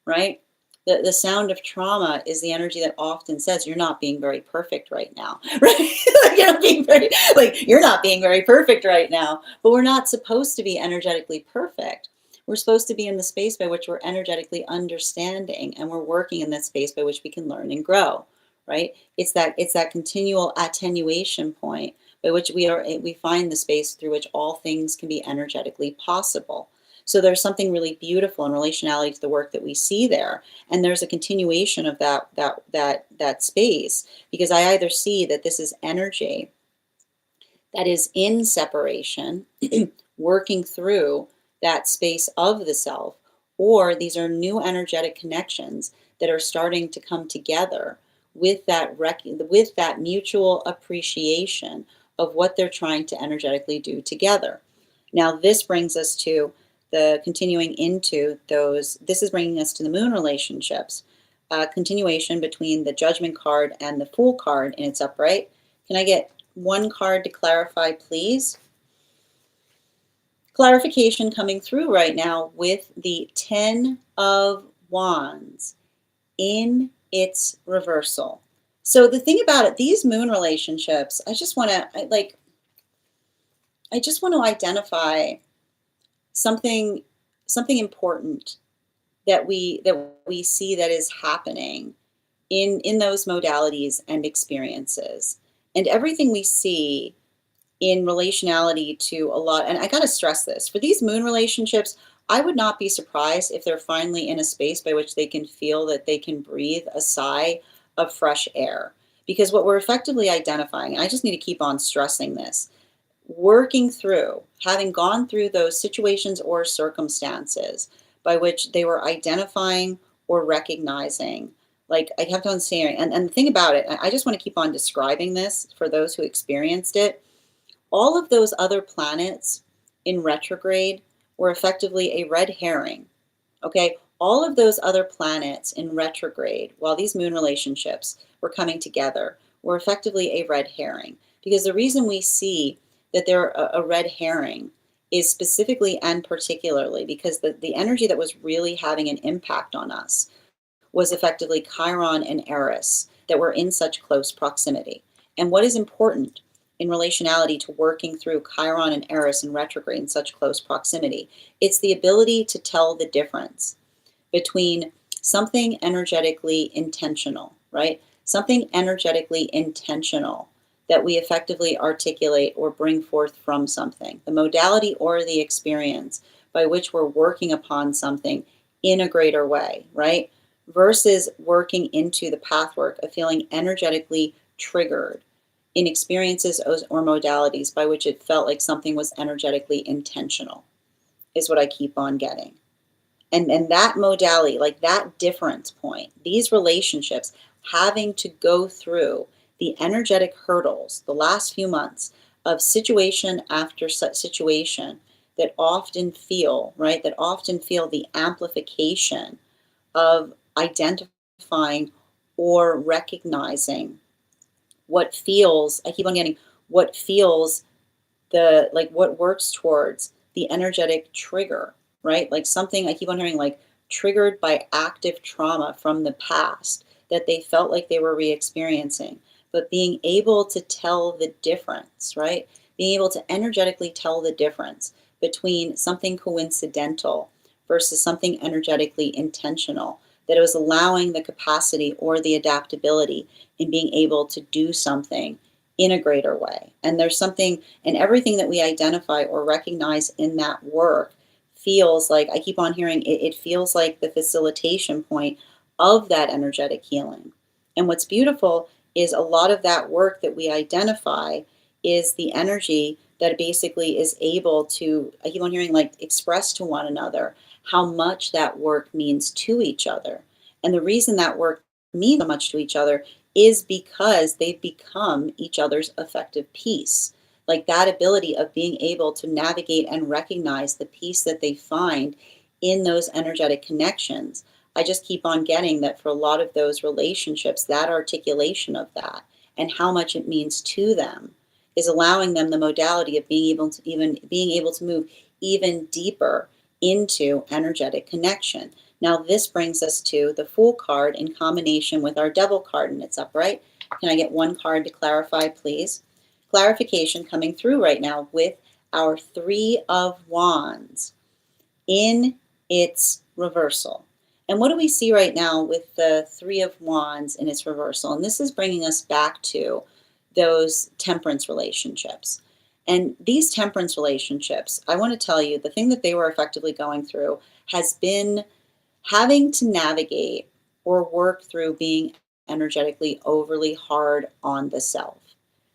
right? The sound of trauma is the energy that often says, you're not being very perfect right now, right? You're not being very perfect right now. But we're not supposed to be energetically perfect. We're supposed to be in the space by which we're energetically understanding, and we're working in that space by which we can learn and grow, right? It's that continual attenuation point by which we find the space through which all things can be energetically possible. So there's something really beautiful in relationality to the work that we see there. And there's a continuation of that space, because I either see that this is energy that is in separation, working through that space of the self, or these are new energetic connections that are starting to come together with with that mutual appreciation of what they're trying to energetically do together. Now, this brings us to the continuing into those. This is bringing us to the moon relationships, continuation between the Judgment card and the Fool card in its upright. Can I get one card to clarify, please? Clarification coming through right now with the Ten of Wands in its reversal. So the thing about it, these moon relationships, I just want to identify something important that we see that is happening in those modalities and experiences. And everything we see in relationality to a lot, and I got to stress this, for these moon relationships, I would not be surprised if they're finally in a space by which they can feel that they can breathe a sigh of fresh air. Because what we're effectively identifying, and I just need to keep on stressing this, working through, having gone through those situations or circumstances by which they were identifying or recognizing. Like, I kept on saying, and the thing about it, I just want to keep on describing this for those who experienced it. All of those other planets in retrograde were effectively a red herring. Okay, all of those other planets in retrograde, while these moon relationships were coming together, were effectively a red herring. Because the reason we see that they're a red herring is specifically and particularly because the energy that was really having an impact on us was effectively Chiron and Eris that were in such close proximity. And what is important in relationality to working through Chiron and Eris in retrograde in such close proximity, it's the ability to tell the difference between something energetically intentional, right? Something energetically intentional that we effectively articulate or bring forth from something, the modality or the experience by which we're working upon something in a greater way, right? Versus working into the pathwork of feeling energetically triggered in experiences or modalities by which it felt like something was energetically intentional, is what I keep on getting. And that modality, like that difference point, these relationships having to go through the energetic hurdles the last few months of situation after situation that often feel, right, that often feel the amplification of identifying or recognizing what feels, I keep on getting what feels like what works towards the energetic trigger, right? Like something I keep on hearing like triggered by active trauma from the past that they felt like they were re-experiencing, but being able to tell the difference, right? Being able to energetically tell the difference between something coincidental versus something energetically intentional, that it was allowing the capacity or the adaptability in being able to do something in a greater way. And there's something, and everything that we identify or recognize in that work feels like, I keep on hearing it feels like the facilitation point of that energetic healing. And what's beautiful is a lot of that work that we identify is the energy that basically is able to, I keep on hearing like express to one another how much that work means to each other. And the reason that work means so much to each other is because they've become each other's effective piece. Like that ability of being able to navigate and recognize the peace that they find in those energetic connections. I just keep on getting that for a lot of those relationships, that articulation of that and how much it means to them is allowing them the modality of being able to move even deeper into energetic connection. Now this brings us to the Fool card in combination with our Devil card in its upright. Can I get one card to clarify, please? Clarification coming through right now with our Three of Wands in its reversal. And what do we see right now with the Three of Wands in its reversal? And this is bringing us back to those temperance relationships. And these temperance relationships, I want to tell you, the thing that they were effectively going through has been having to navigate or work through being energetically overly hard on the self,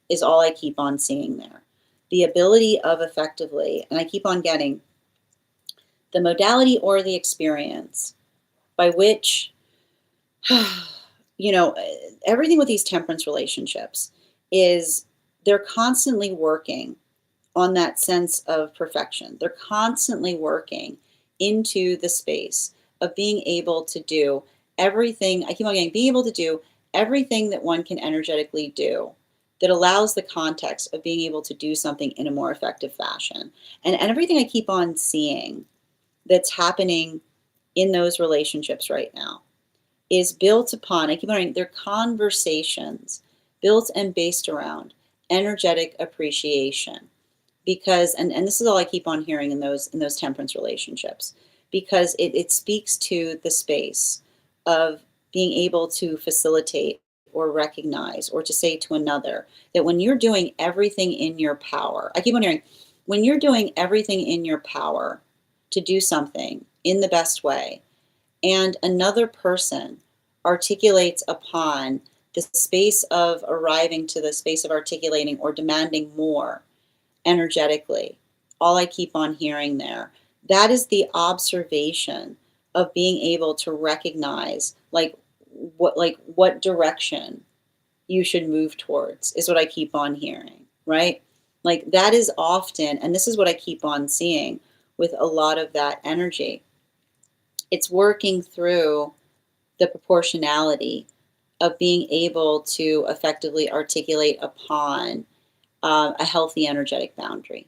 is all I keep on seeing there. The ability of effectively, and I keep on getting the modality or the experience by which, you know, everything with these temperance relationships is they're constantly working on that sense of perfection. They're constantly working into the space of being able to do everything. I keep on getting being able to do everything that one can energetically do that allows the context of being able to do something in a more effective fashion. And everything I keep on seeing that's happening in those relationships right now is built upon, I keep on, they're conversations built and based around energetic appreciation. Because and this is all I keep on hearing in those temperance relationships, because it speaks to the space of being able to facilitate or recognize or to say to another that when you're doing everything in your power, I keep on hearing, when you're doing everything in your power to do something in the best way, and another person articulates upon the space of arriving to the space of articulating or demanding more energetically, all I keep on hearing there, that is the observation of being able to recognize like what direction you should move towards is what I keep on hearing, right? Like that is often, and this is what I keep on seeing with a lot of that energy. It's working through the proportionality of being able to effectively articulate upon a healthy energetic boundary.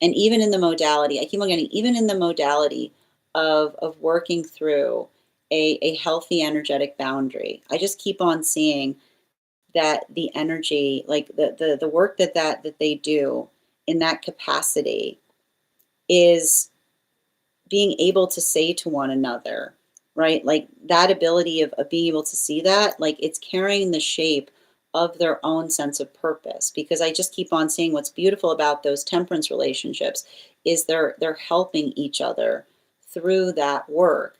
And even in the modality, I keep on getting, even in the modality of working through a healthy energetic boundary, I just keep on seeing that the energy, like the work that they do in that capacity is being able to say to one another, right? Like that ability of being able to see that, like it's carrying the shape of their own sense of purpose. Because I just keep on seeing what's beautiful about those temperance relationships is they're helping each other through that work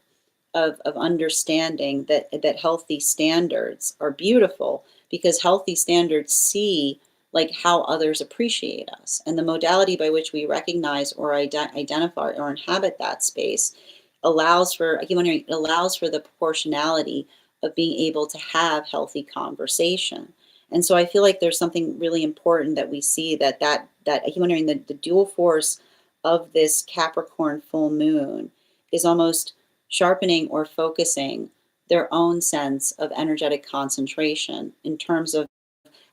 of understanding that healthy standards are beautiful, because healthy standards see like how others appreciate us, and the modality by which we recognize or identify or inhabit that space allows for, I keep wondering, it allows for the proportionality of being able to have healthy conversation. And so I feel like there's something really important that we see that I keep wondering, the dual force of this Capricorn full moon is almost sharpening or focusing their own sense of energetic concentration in terms of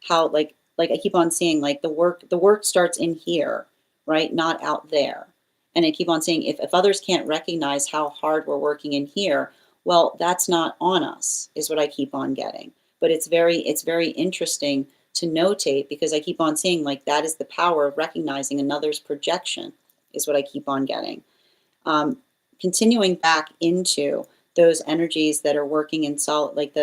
how like I keep on seeing like the work starts in here, right? Not out there. And I keep on saying if others can't recognize how hard we're working in here, well, that's not on us, is what I keep on getting. But it's very interesting to notate, because I keep on saying like that is the power of recognizing another's projection, is what I keep on getting. Um, Continuing back into those energies that are working in solid, like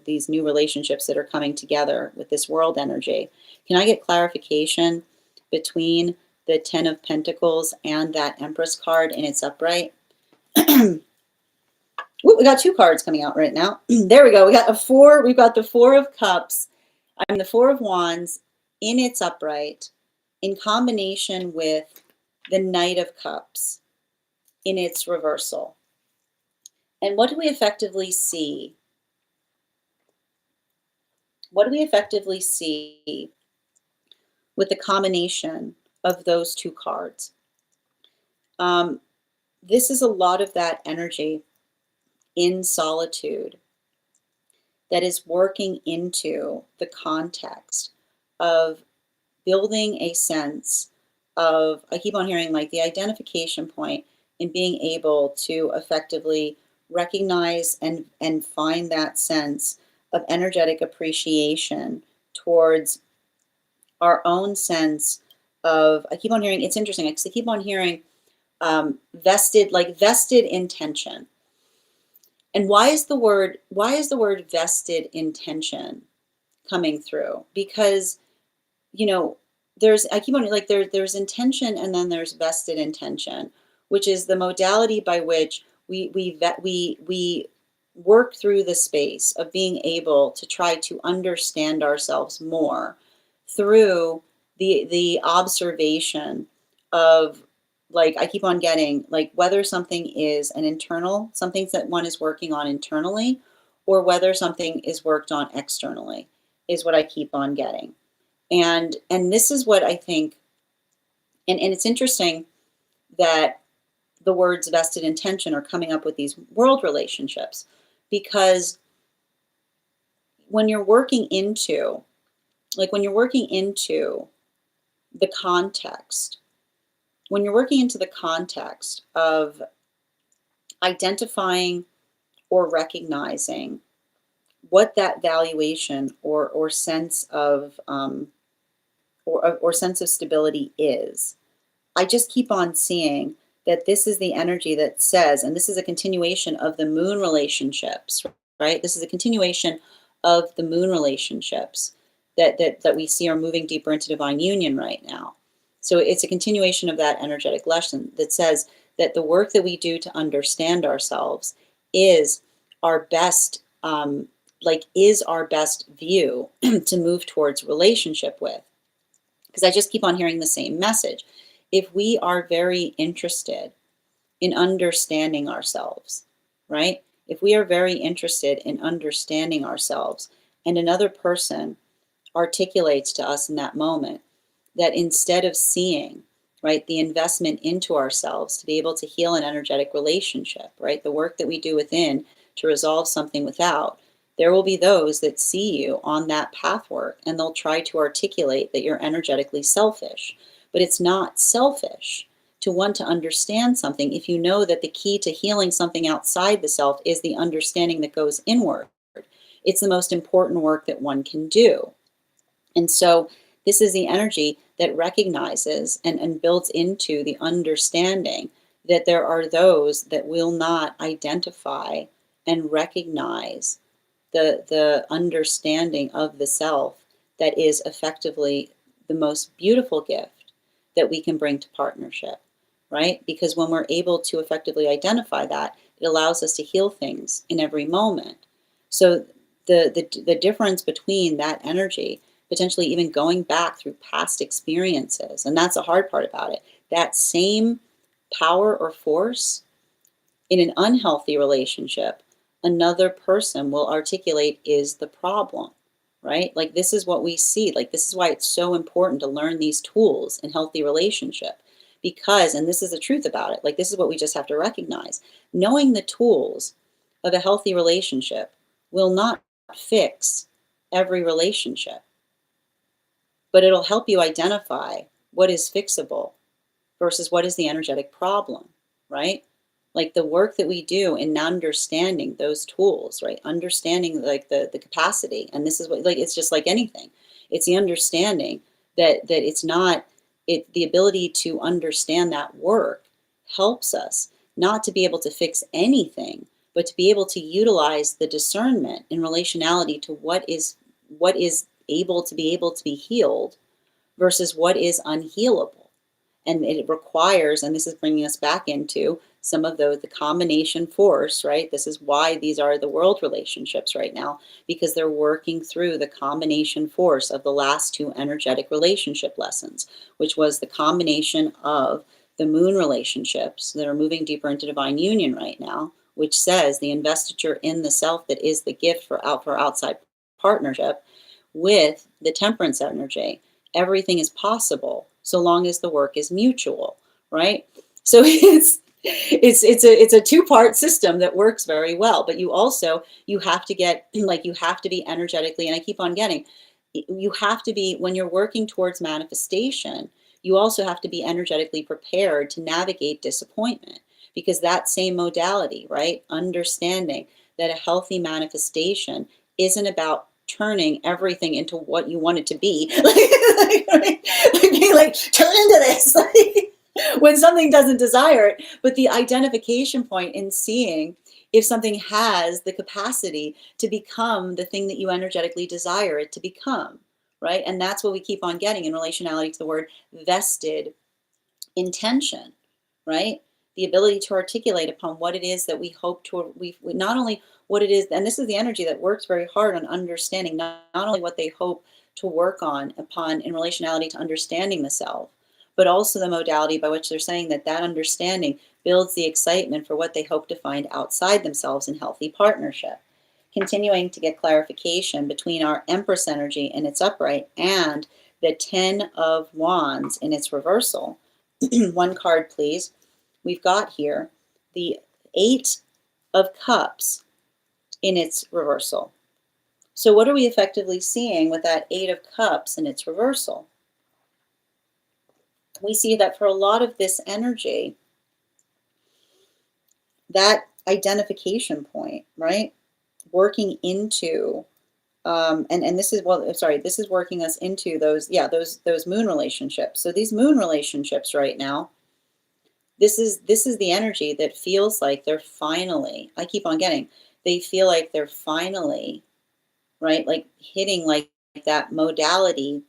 these new relationships that are coming together with this world energy. Can I get clarification between the Ten of Pentacles and that Empress card in its upright? Ooh, we got two cards coming out right now. There we go. We got a four. We've got the Four of Cups. I'm the Four of Wands in its upright, in combination with the Knight of Cups in its reversal. And what do we effectively see? What do we effectively see with the combination of those two cards? This is a lot of that energy in solitude that is working into the context of building a sense of, I keep on hearing like the identification point in being able to effectively recognize and find that sense of energetic appreciation towards our own sense of, I keep on hearing, it's interesting because I keep on hearing vested intention. And why is the word vested intention coming through? Because, you know, I keep on like there's intention, and then there's vested intention, which is the modality by which we work through the space of being able to try to understand ourselves more through the observation of, like, I keep on getting, like, whether something is an internal, something that one is working on internally, or whether something is worked on externally, is what I keep on getting. And this is what I think, and it's interesting that the words vested intention are coming up with these world relationships, because when you're working into, when you're working into the context, when you're working into the context of identifying or recognizing what that valuation or sense of or sense of stability is, I just keep on seeing that this is the energy that says, and this is a continuation of the moon relationships, right? This is a continuation of the moon relationships that we see are moving deeper into divine union right now. So it's a continuation of that energetic lesson that says that the work that we do to understand ourselves is our best, is our best view to move towards relationship with. Because I just keep on hearing the same message. If we are very interested in understanding ourselves, right? If we are very interested in understanding ourselves, and another person articulates to us in that moment that instead of seeing, right, the investment into ourselves to be able to heal an energetic relationship, right, the work that we do within to resolve something without, there will be those that see you on that pathwork, and they'll try to articulate that you're energetically selfish. But it's not selfish to want to understand something if you know that the key to healing something outside the self is the understanding that goes inward. It's the most important work that one can do. And so this is the energy that recognizes and builds into the understanding that there are those that will not identify and recognize the understanding of the self that is effectively the most beautiful gift that we can bring to partnership, right? Because when we're able to effectively identify that, it allows us to heal things in every moment. So the difference between that energy, potentially even going back through past experiences, and that's the hard part about it, that same power or force in an unhealthy relationship, another person will articulate is the problem, right? Like, this is what we see. Like, this is why it's so important to learn these tools in healthy relationship. Because, and this is the truth about it, like, this is what we just have to recognize. Knowing the tools of a healthy relationship will not fix every relationship, but it'll help you identify what is fixable versus what is the energetic problem, right? Like, the work that we do in understanding those tools, right? Understanding, like, the capacity. And this is what, like, it's just like anything. It's the understanding that it's not, the ability to understand that work helps us not to be able to fix anything, but to be able to utilize the discernment in relationality to what is able to be healed versus what is unhealable. And it requires, and this is bringing us back into some of the combination force, right? This is why these are the world relationships right now, because they're working through the combination force of the last two energetic relationship lessons, which was the combination of the moon relationships that are moving deeper into divine union right now, which says the investiture in the self that is the gift for outside partnership, with the temperance energy. Everything is possible so long as the work is mutual, right? So it's a two-part system that works very well. But you have to get, like, you have to be energetically, and I keep on getting, you have to be, when you're working towards manifestation, you also have to be energetically prepared to navigate disappointment, because that same modality, right? Understanding that a healthy manifestation isn't about turning everything into what you want it to be. Like, being like, turn into this, like, when something doesn't desire it. But the identification point in seeing if something has the capacity to become the thing that you energetically desire it to become, right? And that's what we keep on getting in relationality to the word vested intention, right? The ability to articulate upon what it is that we hope to, we not only what it is, and this is the energy that works very hard on understanding not only what they hope to work on upon in relationality to understanding the self, but also the modality by which they're saying that that understanding builds the excitement for what they hope to find outside themselves in healthy partnership. Continuing to get clarification between our Empress energy in its upright and the Ten of Wands in its reversal. One card, please. We've got here the Eight of Cups in its reversal. So what are we effectively seeing with that Eight of Cups in its reversal? We see that for a lot of this energy, that identification point, right? Working into, and this is, well, sorry, this is working us into those, yeah, those moon relationships. So these moon relationships right now, this is the energy that feels like they're finally, I keep on getting, they feel like they're finally, right, like hitting like that modality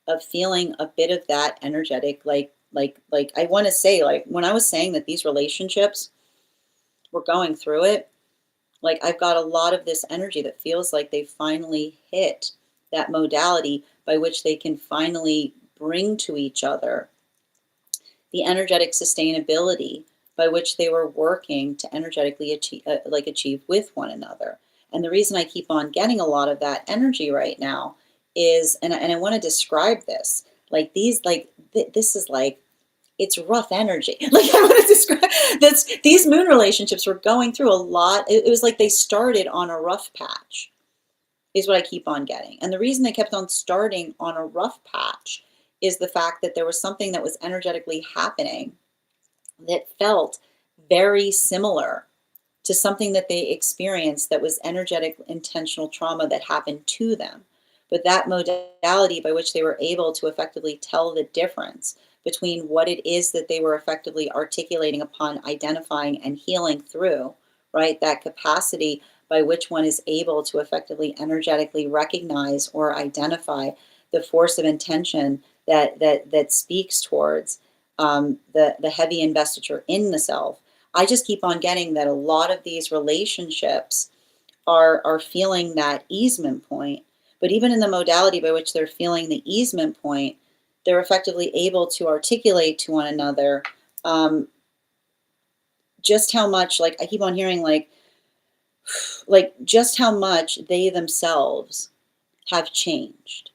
of feeling a bit of that energetic, like I want to say, like when I was saying that these relationships were going through it, like I've got a lot of this energy that feels like they finally hit that modality by which they can finally bring to each other the energetic sustainability by which they were working to energetically achieve with one another. And the reason I keep on getting a lot of that energy right now is, and I want to describe this, like these, like this is like, it's rough energy. Like I want to describe that's, these moon relationships were going through a lot. It was like they started on a rough patch, is what I keep on getting. And the reason they kept on starting on a rough patch is the fact that there was something that was energetically happening that felt very similar to something that they experienced that was energetic intentional trauma that happened to them. But that modality by which they were able to effectively tell the difference between what it is that they were effectively articulating upon identifying and healing through, right? That capacity by which one is able to effectively energetically recognize or identify the force of intention that speaks towards the heavy investiture in the self. I just keep on getting that a lot of these relationships are feeling that easement point. But even in the modality by which they're feeling the easement point, they're effectively able to articulate to one another just how much, like I keep on hearing, like just how much they themselves have changed.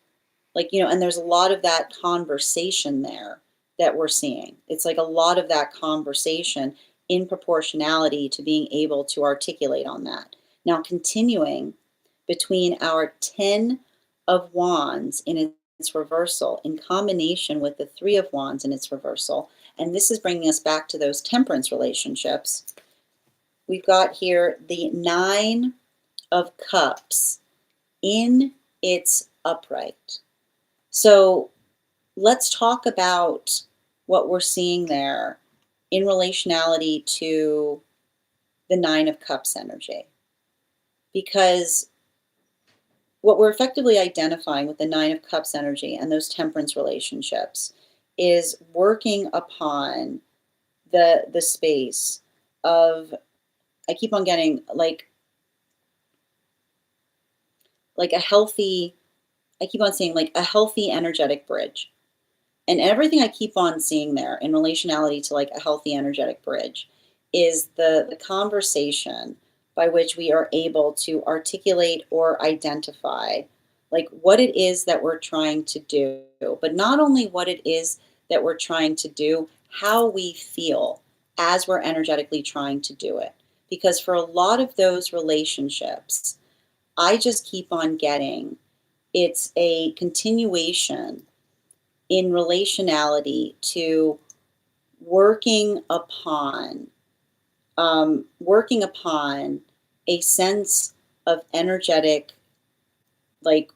Like, you know, and there's a lot of that conversation there that we're seeing. It's like a lot of that conversation in proportionality to being able to articulate on that. Now, continuing between our 10 of Wands in its reversal in combination with the 3 of Wands in its reversal, and this is bringing us back to those temperance relationships. We've got here the 9 of Cups in its upright. So let's talk about what we're seeing there in relationality to the 9 of Cups energy. Because what we're effectively identifying with the 9 of Cups energy and those temperance relationships is working upon the space of, I keep on getting like a healthy, I keep on seeing like a healthy energetic bridge. And everything I keep on seeing there in relationality to like a healthy energetic bridge is the conversation by which we are able to articulate or identify like what it is that we're trying to do, but not only what it is that we're trying to do, how we feel as we're energetically trying to do it. Because for a lot of those relationships, I just keep on getting it's a continuation in relationality to working upon a sense of energetic, like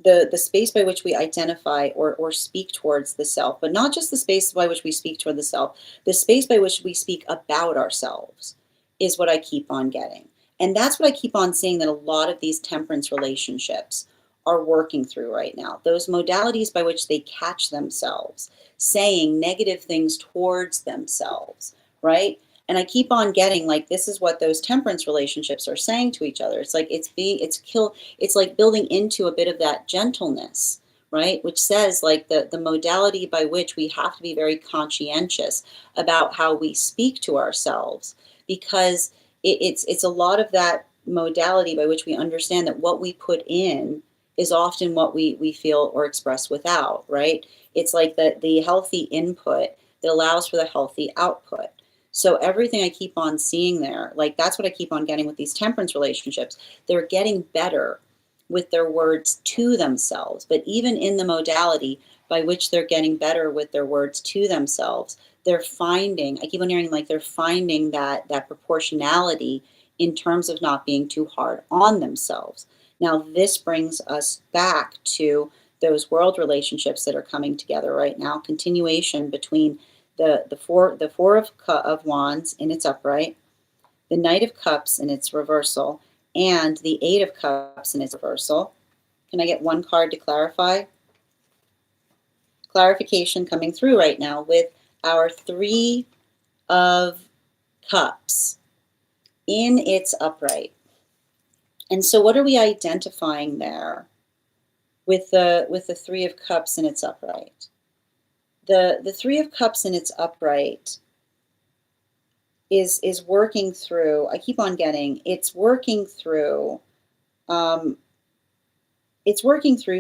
the space by which we identify or speak towards the self, but not just the space by which we speak toward the self, the space by which we speak about ourselves is what I keep on getting. And that's what I keep on seeing, that a lot of these temperance relationships are working through right now. Those modalities by which they catch themselves saying negative things towards themselves, right? And I keep on getting like this is what those temperance relationships are saying to each other. It's like it's like building into a bit of that gentleness, right? Which says like the modality by which we have to be very conscientious about how we speak to ourselves, because it's a lot of that modality by which we understand that what we put in is often what we feel or express without, right? It's like the healthy input that allows for the healthy output. So everything I keep on seeing there, like that's what I keep on getting with these temperance relationships. They're getting better with their words to themselves. But even in the modality by which they're getting better with their words to themselves, they're finding, I keep on hearing like they're finding that proportionality in terms of not being too hard on themselves. Now, this brings us back to those world relationships that are coming together right now, continuation between the four of wands in its upright, the Knight of Cups in its reversal, and the Eight of Cups in its reversal. Can I get one card to clarify? Clarification coming through right now with our Three of Cups in its upright. And so what are we identifying there with the Three of Cups in its upright? The Three of Cups in its upright is working through, I keep on getting, it's working through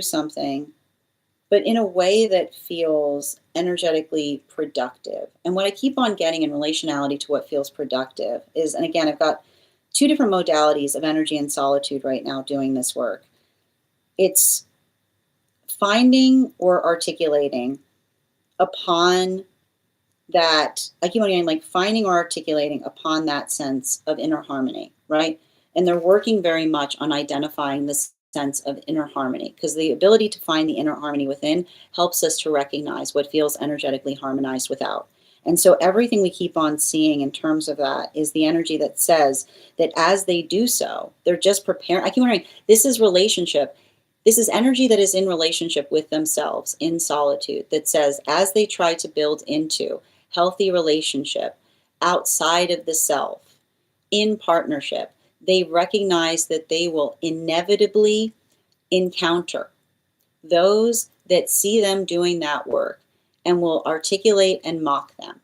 something, but in a way that feels energetically productive. And what I keep on getting in relationality to what feels productive is, and again, I've got two different modalities of energy and solitude right now doing this work. It's finding or articulating upon that, I keep on getting like finding or articulating upon that sense of inner harmony, right? And they're working very much on identifying this sense of inner harmony, because the ability to find the inner harmony within helps us to recognize what feels energetically harmonized without. And so everything we keep on seeing in terms of that is the energy that says that as they do so, they're just preparing. I keep wondering, this is relationship. This is energy that is in relationship with themselves in solitude that says as they try to build into healthy relationship outside of the self, in partnership, they recognize that they will inevitably encounter those that see them doing that work and will articulate and mock them,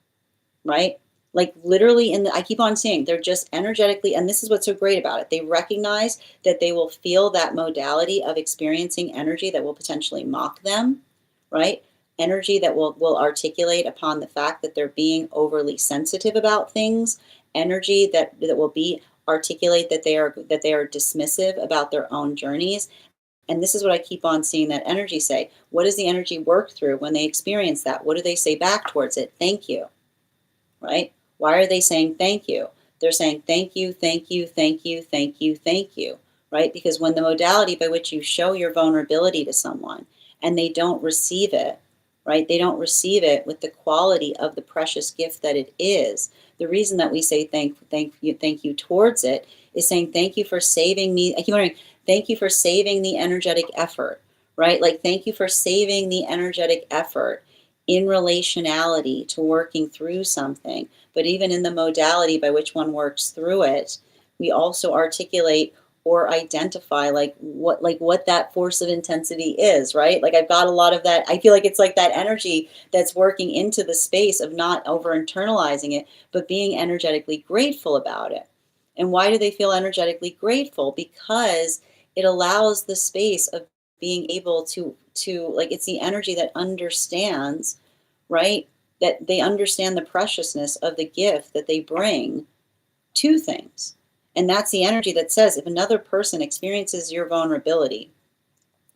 right? Like literally I keep on saying they're just energetically, and this is what's so great about it. They recognize that they will feel that modality of experiencing energy that will potentially mock them, right? Energy that will articulate upon the fact that they're being overly sensitive about things, energy that will be articulate that they are dismissive about their own journeys. And this is what I keep on seeing that energy say. What does the energy work through when they experience that? What do they say back towards it? Thank you, right? Why are they saying thank you? They're saying thank you, thank you, thank you, thank you, thank you, right? Because when the modality by which you show your vulnerability to someone and they don't receive it, right? They don't receive it with the quality of the precious gift that it is. The reason that we say thank you towards it is saying thank you for saving me. I keep wondering, thank you for saving the energetic effort, right? Like thank you for saving the energetic effort in relationality to working through something. But even in the modality by which one works through it, we also articulate or identify what that force of intensity is, right? Like I've got a lot of that. I feel like it's like that energy that's working into the space of not over internalizing it, but being energetically grateful about it. And why do they feel energetically grateful? Because it allows the space of being able to like, it's the energy that understands, right? That they understand the preciousness of the gift that they bring to things. And that's the energy that says if another person experiences your vulnerability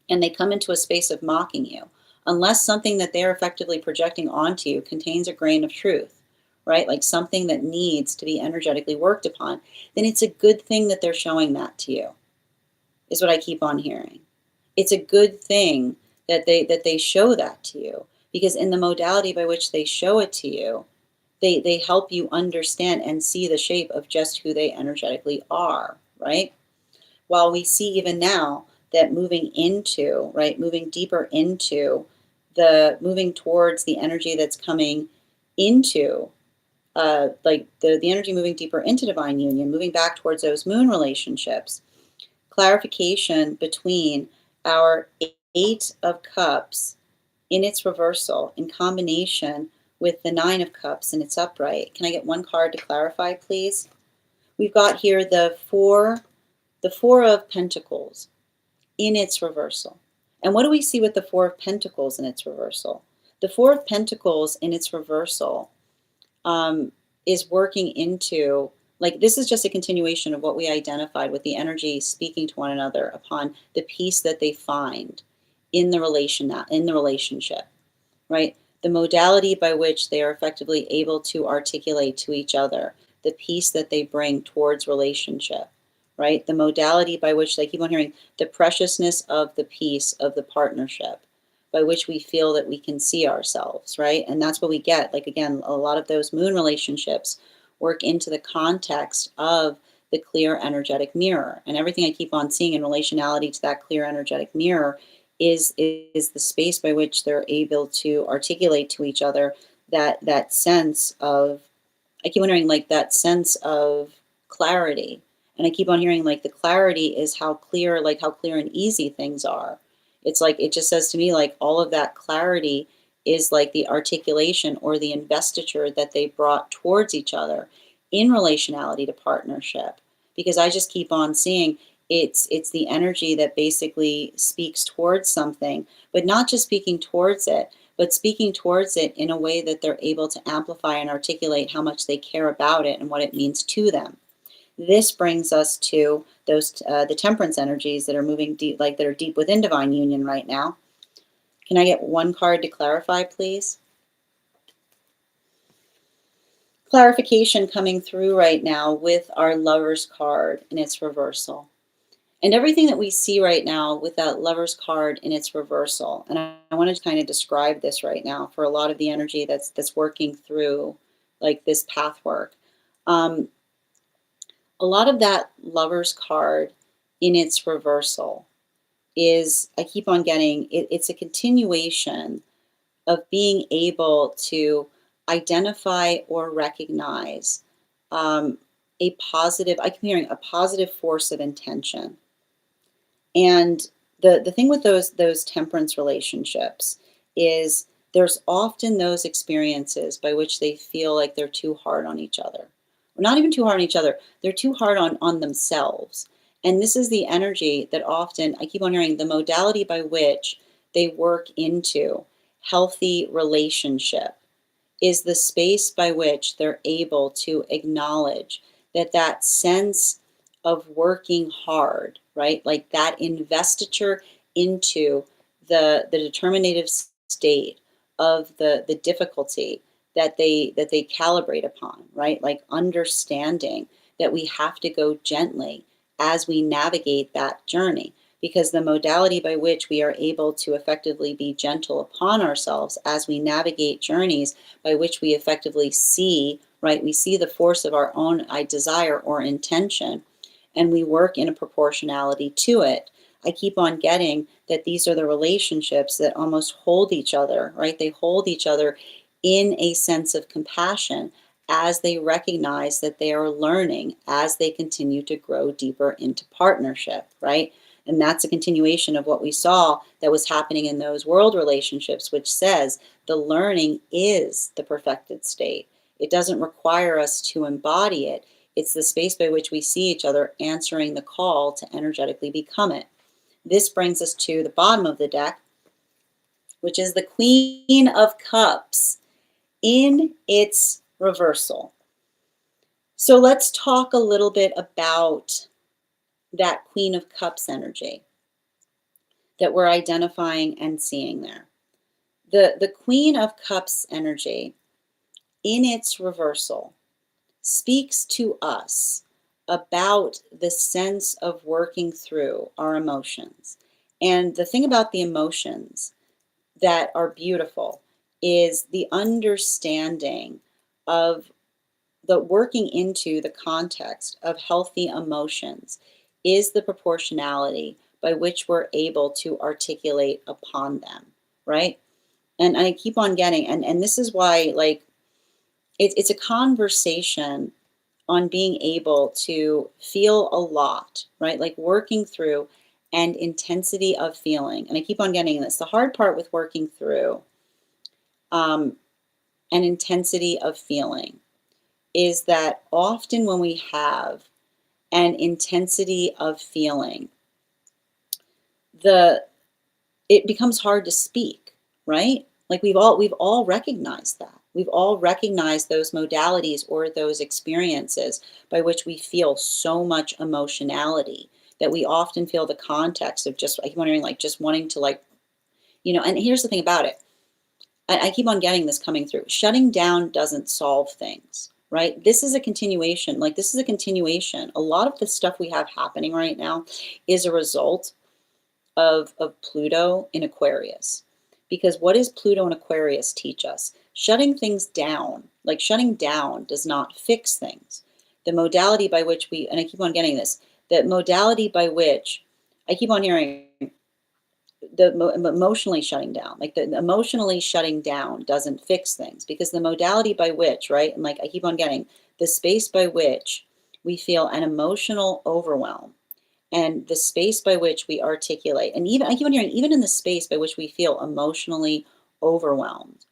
and they come into a space of mocking you, unless something that they're effectively projecting onto you contains a grain of truth, right? Like something that needs to be energetically worked upon, then it's a good thing that they're showing that to you, is what I keep on hearing. It's a good thing that they show that to you, because in the modality by which they show it to you, they help you understand and see the shape of just who they energetically are, right? While we see even now that moving into, right, moving deeper into moving towards the energy that's coming into, like the energy moving deeper into divine union, moving back towards those moon relationships, clarification between our Eight of Cups in its reversal in combination with the Nine of Cups in its upright. Can I get one card to clarify, please? We've got here the Four of Pentacles in its reversal. And what do we see with the Four of Pentacles in its reversal? The Four of Pentacles in its reversal is working into, like, this is just a continuation of what we identified with the energy speaking to one another upon the peace that they find in the relationship, right? The modality by which they are effectively able to articulate to each other the peace that they bring towards relationship, right? The modality by which they keep on hearing the preciousness of the peace of the partnership, by which we feel that we can see ourselves, right? And that's what we get. Like, again, a lot of those moon relationships work into the context of the clear energetic mirror. And everything I keep on seeing in relationality to that clear energetic mirror is the space by which they're able to articulate to each other that sense of, I keep wondering, like, that sense of clarity. And I keep on hearing, like, the clarity is how clear and easy things are. It's like, it just says to me, like, all of that clarity is like the articulation or the investiture that they brought towards each other in relationality to partnership. Because I just keep on seeing it's the energy that basically speaks towards something, but not just speaking towards it, but speaking towards it in a way that they're able to amplify and articulate how much they care about it and what it means to them. This brings us to those the temperance energies that are moving deep, like that are deep within divine union right now. Can I get one card to clarify, please? Clarification coming through right now with our Lover's card in its reversal. And everything that we see right now with that Lover's card in its reversal, and I want to kind of describe this right now for a lot of the energy that's working through, like, this path work. A lot of that Lover's card in its reversal is, I keep on getting, it's a continuation of being able to identify or recognize a positive, I keep hearing a positive force of intention. And the thing with those temperance relationships is there's often those experiences by which they feel like they're too hard on each other. Or not even too hard on each other, they're too hard on themselves. And this is the energy that often, I keep on hearing, the modality by which they work into healthy relationship is the space by which they're able to acknowledge that sense of working hard, right? Like that investiture into the determinative state of the difficulty that they calibrate upon, right? Like understanding that we have to go gently as we navigate that journey, because the modality by which we are able to effectively be gentle upon ourselves as we navigate journeys by which we effectively see, right? We see the force of our own desire or intention, and we work in a proportionality to it. I keep on getting that these are the relationships that almost hold each other, right? They hold each other in a sense of compassion as they recognize that they are learning as they continue to grow deeper into partnership, right? And that's a continuation of what we saw that was happening in those world relationships, which says the learning is the perfected state. It doesn't require us to embody it. It's the space by which we see each other answering the call to energetically become it. This brings us to the bottom of the deck, which is the Queen of Cups in its reversal. So let's talk a little bit about that Queen of Cups energy that we're identifying and seeing there. The Queen of Cups energy in its reversal speaks to us about the sense of working through our emotions. And the thing about the emotions that are beautiful is the understanding of the working into the context of healthy emotions is the proportionality by which we're able to articulate upon them, right? And I keep on getting, and this is why, like, it's a conversation on being able to feel a lot, right? Like working through and intensity of feeling. And I keep on getting this. The hard part with working through um, an intensity of feeling is that often when we have an intensity of feeling, the it becomes hard to speak, right? Like we've all recognized that. We've all recognized those modalities or those experiences by which we feel so much emotionality that we often feel the context of just like wondering, like just wanting to like, and here's the thing about it. I keep on getting this coming through. Shutting down doesn't solve things, right? This is a continuation. Like this is a continuation. A lot of the stuff we have happening right now is a result of Pluto in Aquarius. Because what does Pluto in Aquarius teach us? Shutting things down, like shutting down does not fix things. The modality by which and I keep on getting this, the modality by which I keep on hearing emotionally shutting down, like the emotionally shutting down doesn't fix things because the modality by which, right? And like I keep on getting the space by which we feel an emotional overwhelm and the space by which we articulate, and even I keep on hearing, even in the space by which we feel emotionally overwhelmed,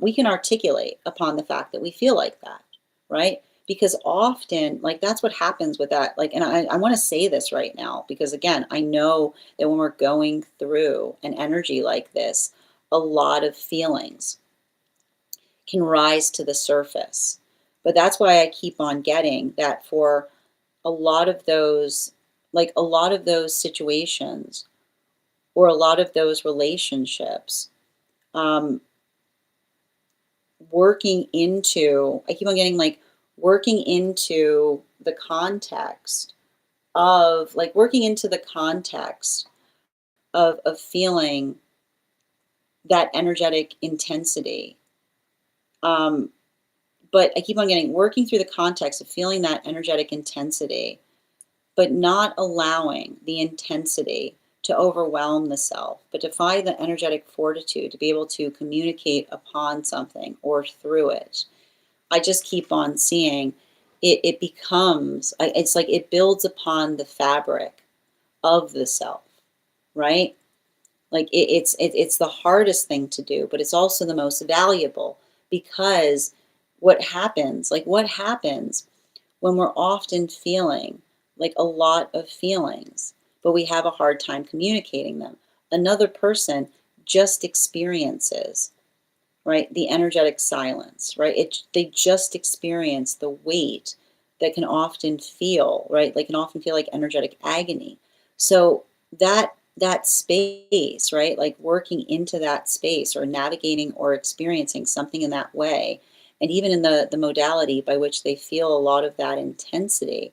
we can articulate upon the fact that we feel like that, right? Because often, like that's what happens with that. Like, and I want to say this right now because again, I know that when we're going through an energy like this, a lot of feelings can rise to the surface. But that's why I keep on getting that for a lot of those, like a lot of those situations or a lot of those relationships, um, working into, I keep on getting like working into the context of like working into the context of feeling that energetic intensity. Um, but I keep on getting working through the context of feeling that energetic intensity but not allowing the intensity to overwhelm the self, but to find the energetic fortitude to be able to communicate upon something or through it. I just keep on seeing it becomes, it's like it builds upon the fabric of the self, right? Like it's the hardest thing to do, but it's also the most valuable because what happens when we're often feeling like a lot of feelings, but we have a hard time communicating them. Another person just experiences, right, the energetic silence, right? They just experience the weight that can often feel, right? They can often feel like energetic agony. So that space, right? Like working into that space or navigating or experiencing something in that way, and even in the modality by which they feel a lot of that intensity,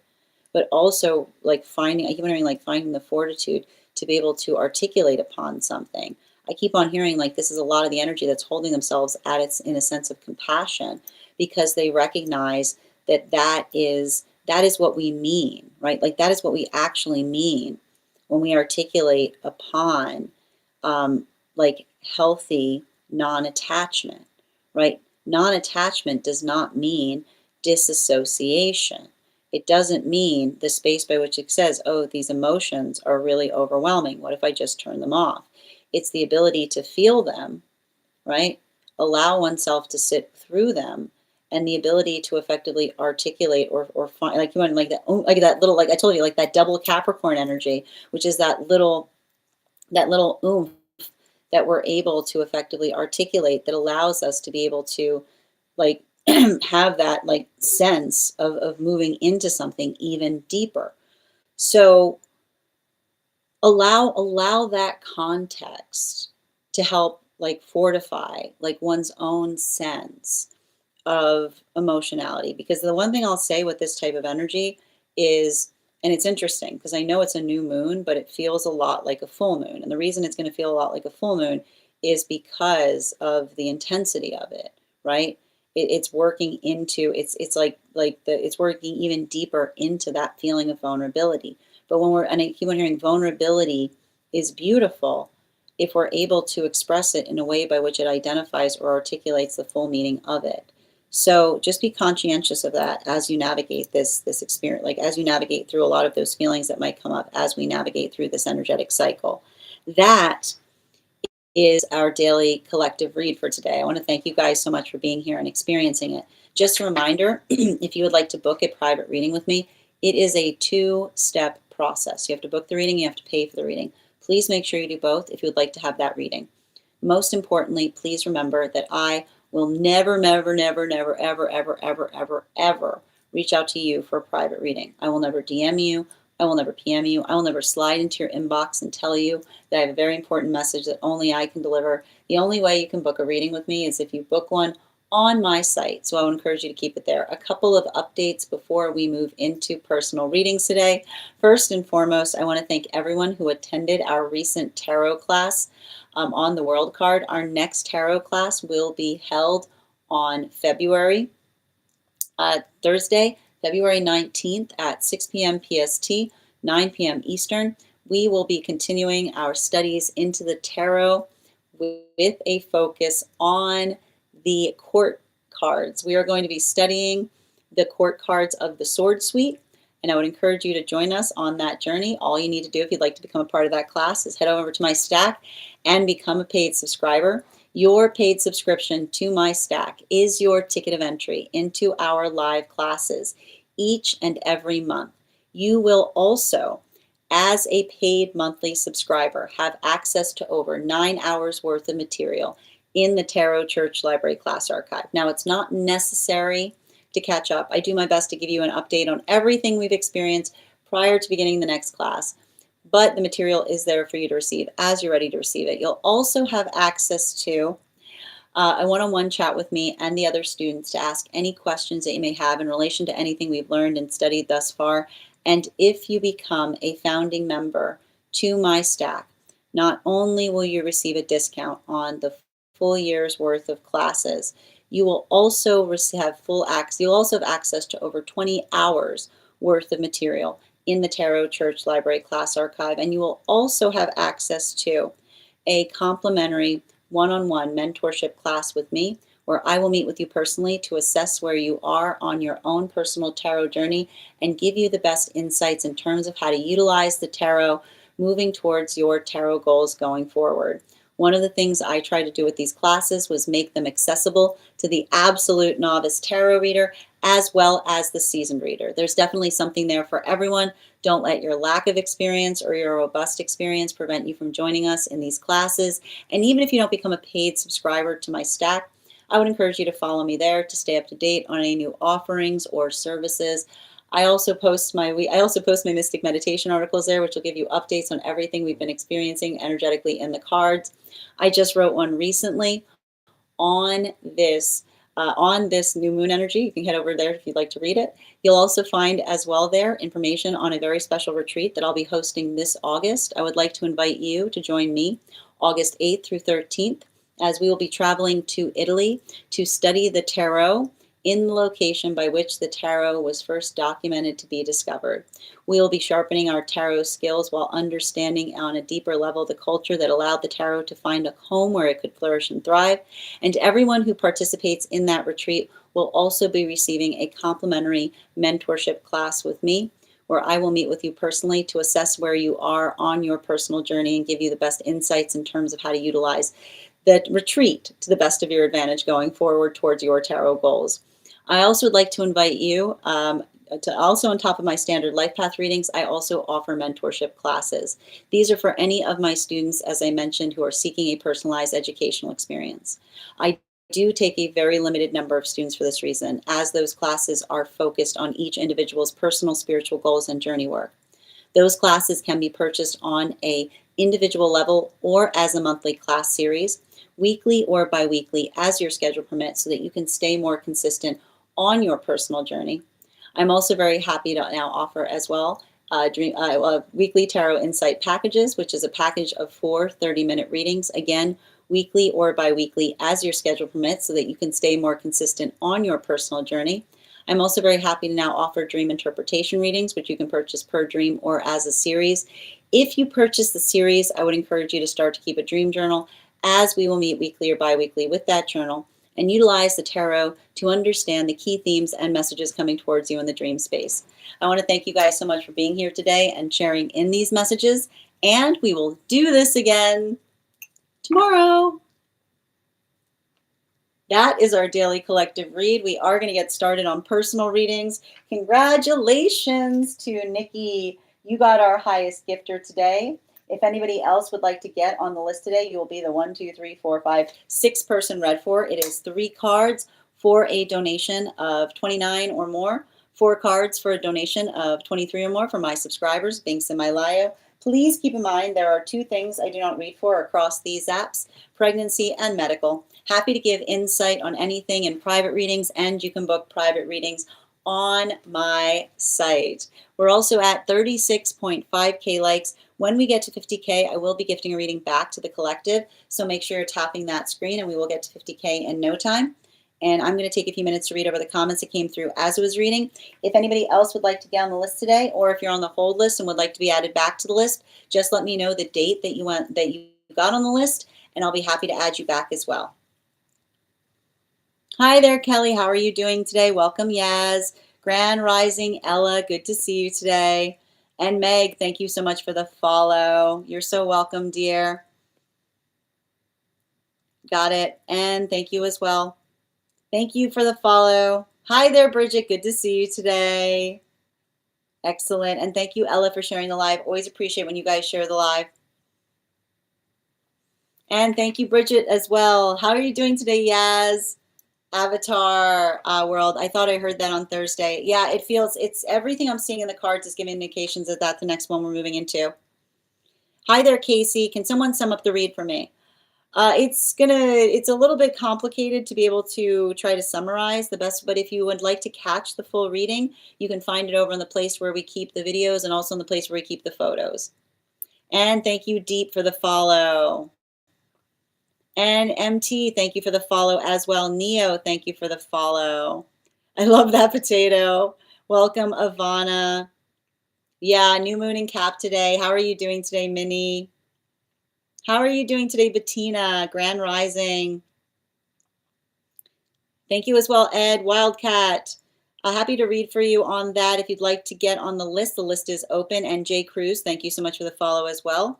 but also like finding, I keep wondering, like finding the fortitude to be able to articulate upon something. I keep on hearing like this is a lot of the energy that's holding themselves at its in a sense of compassion because they recognize that that is what we mean, right? Like that is what we actually mean when we articulate upon like healthy non-attachment, right? Non-attachment does not mean disassociation. It doesn't mean the space by which it says, oh, these emotions are really overwhelming. What if I just turn them off? It's the ability to feel them, right? Allow oneself to sit through them and the ability to effectively articulate or find like you want like that little, like I told you, like that double Capricorn energy, which is that little oomph that we're able to effectively articulate that allows us to be able to like have that like sense of moving into something even deeper. So allow that context to help like fortify like one's own sense of emotionality, because the one thing I'll say with this type of energy is, and it's interesting because I know it's a new moon but it feels a lot like a full moon, and the reason it's going to feel a lot like a full moon is because of the intensity of it, right? It's working into it's like the it's working even deeper into that feeling of vulnerability, But and I keep on hearing vulnerability is beautiful if we're able to express it in a way by which it identifies or articulates the full meaning of it. So just be conscientious of that as you navigate this experience, like as you navigate through a lot of those feelings that might come up as we navigate through this energetic cycle. That is our daily collective read for today. I want to thank you guys so much for being here and experiencing it. Just a reminder, if you would like to book a private reading with me, it is a two-step process. You have to book the reading, you have to pay for the reading. Please make sure you do both if you would like to have that reading. Most importantly, please remember that I will never, never, never, never, ever, ever, ever, ever, ever reach out to you for a private reading. I will never DM you. I will never PM you. I will never slide into your inbox and tell you that I have a very important message that only I can deliver. The only way you can book a reading with me is if you book one on my site. So I would encourage you to keep it there. A couple of updates before we move into personal readings today. First and foremost, I want to thank everyone who attended our recent tarot class on the World card. Our next tarot class will be held on Thursday, February 19th at 6 p.m. PST, 9 p.m. Eastern. We will be continuing our studies into the tarot with a focus on the court cards. We are going to be studying the court cards of the Sword Suite, and I would encourage you to join us on that journey. All you need to do if you'd like to become a part of that class is head over to my Stack and become a paid subscriber. Your paid subscription to my Stack is your ticket of entry into our live classes each and every month. You will also, as a paid monthly subscriber, have access to over 9 hours worth of material in the Tarot Church Library class archive. Now, it's not necessary to catch up. I do my best to give you an update on everything we've experienced prior to beginning the next class, but the material is there for you to receive as you're ready to receive it. You'll also have access to a one-on-one chat with me and the other students to ask any questions that you may have in relation to anything we've learned and studied thus far. And if you become a founding member to my Stack, not only will you receive a discount on the full year's worth of classes, you will also have full access. You'll also have access to over 20 hours worth of material in the Tarot Church Library class archive, and you will also have access to a complimentary one-on-one mentorship class with me, where I will meet with you personally to assess where you are on your own personal tarot journey and give you the best insights in terms of how to utilize the tarot moving towards your tarot goals going forward. One of the things I tried to do with these classes was make them accessible to the absolute novice tarot reader as well as the seasoned reader. There's definitely something there for everyone. Don't let your lack of experience or your robust experience prevent you from joining us in these classes. And even if you don't become a paid subscriber to my Stack, I would encourage you to follow me there to stay up to date on any new offerings or services. I also post my Mystic Meditation articles there, which will give you updates on everything we've been experiencing energetically in the cards. I just wrote one recently on this new moon energy. You can head over there if you'd like to read it. You'll also find as well there information on a very special retreat that I'll be hosting this August. I would like to invite you to join me August 8th through 13th, as we will be traveling to Italy to study the tarot in the location by which the tarot was first documented to be discovered. We will be sharpening our tarot skills while understanding on a deeper level the culture that allowed the tarot to find a home where it could flourish and thrive. And everyone who participates in that retreat will also be receiving a complimentary mentorship class with me, where I will meet with you personally to assess where you are on your personal journey and give you the best insights in terms of how to utilize the retreat to the best of your advantage going forward towards your tarot goals. I also would like to invite you to also, on top of my standard life path readings, I also offer mentorship classes. These are for any of my students, as I mentioned, who are seeking a personalized educational experience. I do take a very limited number of students for this reason, as those classes are focused on each individual's personal spiritual goals and journey work. Those classes can be purchased on an individual level or as a monthly class series, weekly or biweekly, as your schedule permits, so that you can stay more consistent on your personal journey. I'm also very happy to now offer as well weekly tarot insight packages, which is a package of 4 30-minute readings, again, weekly or biweekly as your schedule permits, so that you can stay more consistent on your personal journey. I'm also very happy to now offer dream interpretation readings, which you can purchase per dream or as a series. If you purchase the series, I would encourage you to start to keep a dream journal, as we will meet weekly or bi-weekly with that journal and utilize the tarot to understand the key themes and messages coming towards you in the dream space. I want to thank you guys so much for being here today and sharing in these messages, and we will do this again tomorrow. That is our daily collective read. We are going to get started on personal readings. Congratulations to Nikki. You got our highest gifter today. If anybody else would like to get on the list today, you will be the 1, 2, 3, 4, 5, 6 person read for. It is 3 cards for a donation of 29 or more, 4 cards for a donation of 23 or more for my subscribers, links in my bio. Please keep in mind there are 2 things I do not read for across these apps: pregnancy and medical. Happy to give insight on anything in private readings, and you can book private readings on my site. We're also at 36.5K likes. When we get to 50K, I will be gifting a reading back to the collective, so make sure you're tapping that screen and we will get to 50K in no time. And I'm going to take a few minutes to read over the comments that came through as I was reading. If anybody else would like to get on the list today, or if you're on the hold list and would like to be added back to the list, just let me know the date that you got on the list, and I'll be happy to add you back as well. Hi there, Kelly. How are you doing today? Welcome, Yaz. Grand Rising, Ella. Good to see you today. And Meg, thank you so much for the follow. You're so welcome, dear. Got it. And thank you as well. Thank you for the follow. Hi there, Bridget. Good to see you today. Excellent. And thank you, Ella, for sharing the live. Always appreciate when you guys share the live. And thank you, Bridget, as well. How are you doing today, Yaz? Avatar world. I thought I heard that on Thursday. Yeah, it's everything I'm seeing in the cards is giving indications that that's the next one we're moving into. Hi there, Casey. Can someone sum up the read for me? It's a little bit complicated to be able to try to summarize the best, but if you would like to catch the full reading, you can find it over in the place where we keep the videos and also in the place where we keep the photos. And thank you, Deep, for the follow. And MT, thank you for the follow as well. Neo, thank you for the follow. I love that potato. Welcome, Ivana. Yeah, new moon and cap today. How are you doing today, Minnie? How are you doing today, Bettina? Grand Rising. Thank you as well, Ed. Wildcat. Happy to read for you on that. If you'd like to get on the list is open. And Jay Cruz, thank you so much for the follow as well.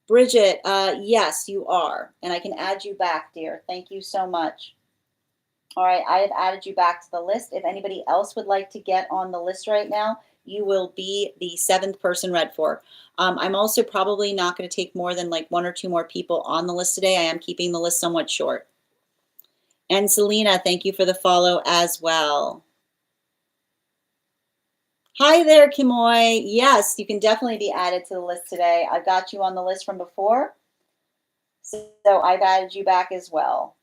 Bridget, yes, you are. And I can add you back, dear. Thank you so much. All right, I have added you back to the list. If anybody else would like to get on the list right now, you will be the 7th person read for. I'm also probably not going to take more than like 1 or 2 more people on the list today. I am keeping the list somewhat short. And Selena, thank you for the follow as well. Hi there, Kimoy. Yes, you can definitely be added to the list today. I've got you on the list from before, so I've added you back as well.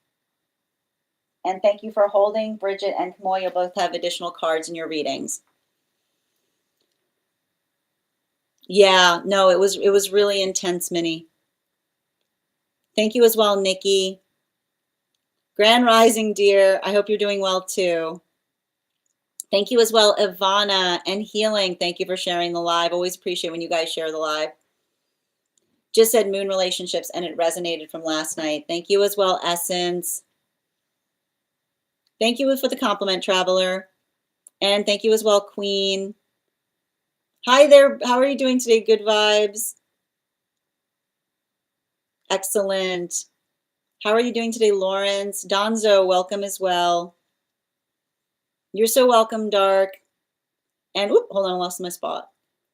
And thank you for holding. Bridget and Kimoy, you'll both have additional cards in your readings. Yeah, no, it was really intense, Minnie. Thank you as well, Nikki. Grand Rising, dear. I hope you're doing well too. Thank you as well, Ivana and Healing. Thank you for sharing the live. Always appreciate when you guys share the live. Just said moon relationships and it resonated from last night. Thank you as well, Essence. Thank you for the compliment, Traveler. And thank you as well, Queen. Hi there. How are you doing today? Good vibes. Excellent. How are you doing today, Lawrence? Donzo, welcome as well. You're so welcome, Dark. And whoop, hold on, I lost my spot.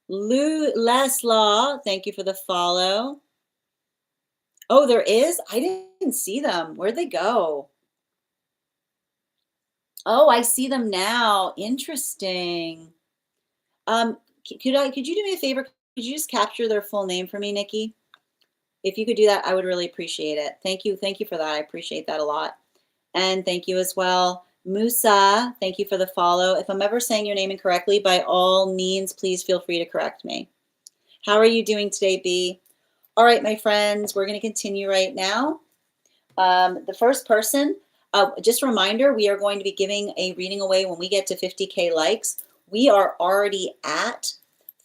Leslaw, thank you for the follow. Oh, there is? I didn't see them. Where'd they go? Oh, I see them now. Interesting. Could you do me a favor? Could you just capture their full name for me, Nikki? If you could do that, I would really appreciate it. Thank you for that. I appreciate that a lot. And thank you as well. Musa, thank you for the follow. If I'm ever saying your name incorrectly, by all means, please feel free to correct me. How are you doing today, B? All right, my friends, we're going to continue right now. The first person, Just a reminder, we are going to be giving a reading away when we get to 50K likes. We are already at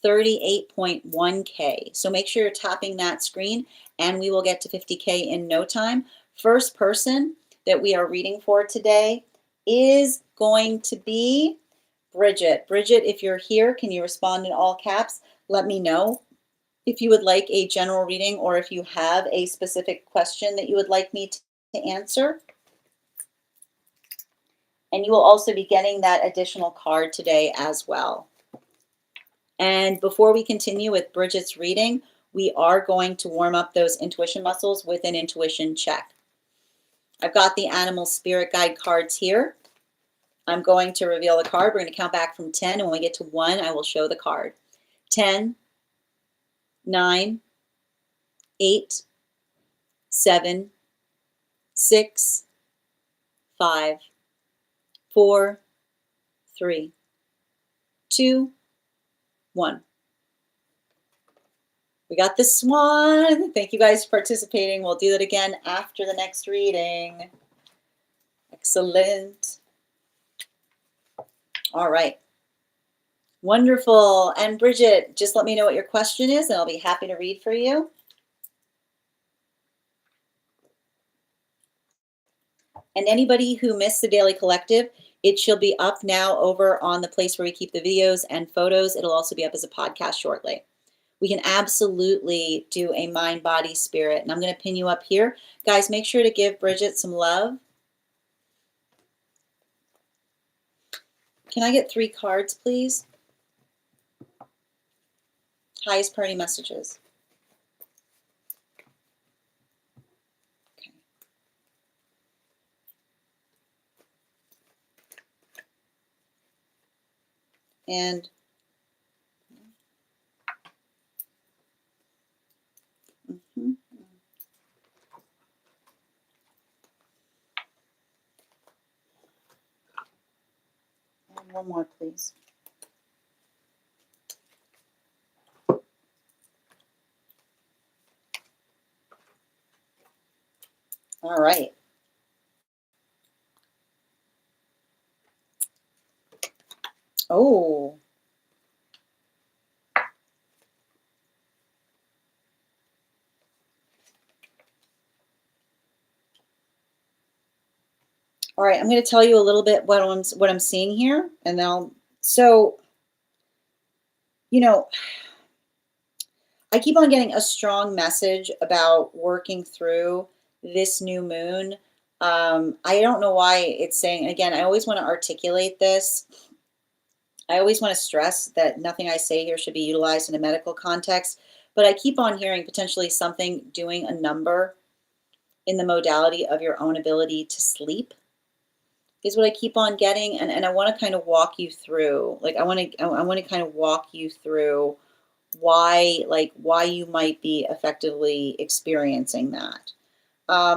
38.1K. So make sure you're tapping that screen and we will get to 50K in no time. First person that we are reading for today is going to be Bridget. Bridget, if you're here, can you respond in all caps? Let me know if you would like a general reading or if you have a specific question that you would like me to answer. And you will also be getting that additional card today as well. And before we continue with Bridget's reading, we are going to warm up those intuition muscles with an intuition check. I've got the animal spirit guide cards here. I'm going to reveal the card. We're going to count back from 10, and when we get to 1, I will show the card. 10, 9, 8, 7, 6, 5, 4, 3, 2, 1. We got the swan. Thank you guys for participating. We'll do that again after the next reading. Excellent. All right. Wonderful. And Bridget, just let me know what your question is, and I'll be happy to read for you. And anybody who missed the Daily Collective, it shall be up now over on the place where we keep the videos and photos. It'll also be up as a podcast shortly. We can absolutely do a mind, body, spirit. And I'm going to pin you up here. Guys, make sure to give Bridget some love. Can I get 3 cards, please? Highest priority messages. Okay. And one more, please. All right. Oh. All right, I'm going to tell you a little bit what I'm seeing here, and then I keep on getting a strong message about working through this new moon. I don't know why it's saying, again, I always want to articulate this. I always want to stress that nothing I say here should be utilized in a medical context, but I keep on hearing potentially something doing a number in the modality of your own ability to sleep is what I keep on getting. And I want to kind of walk you through, like, I want to kind of walk you through why you might be effectively experiencing that. I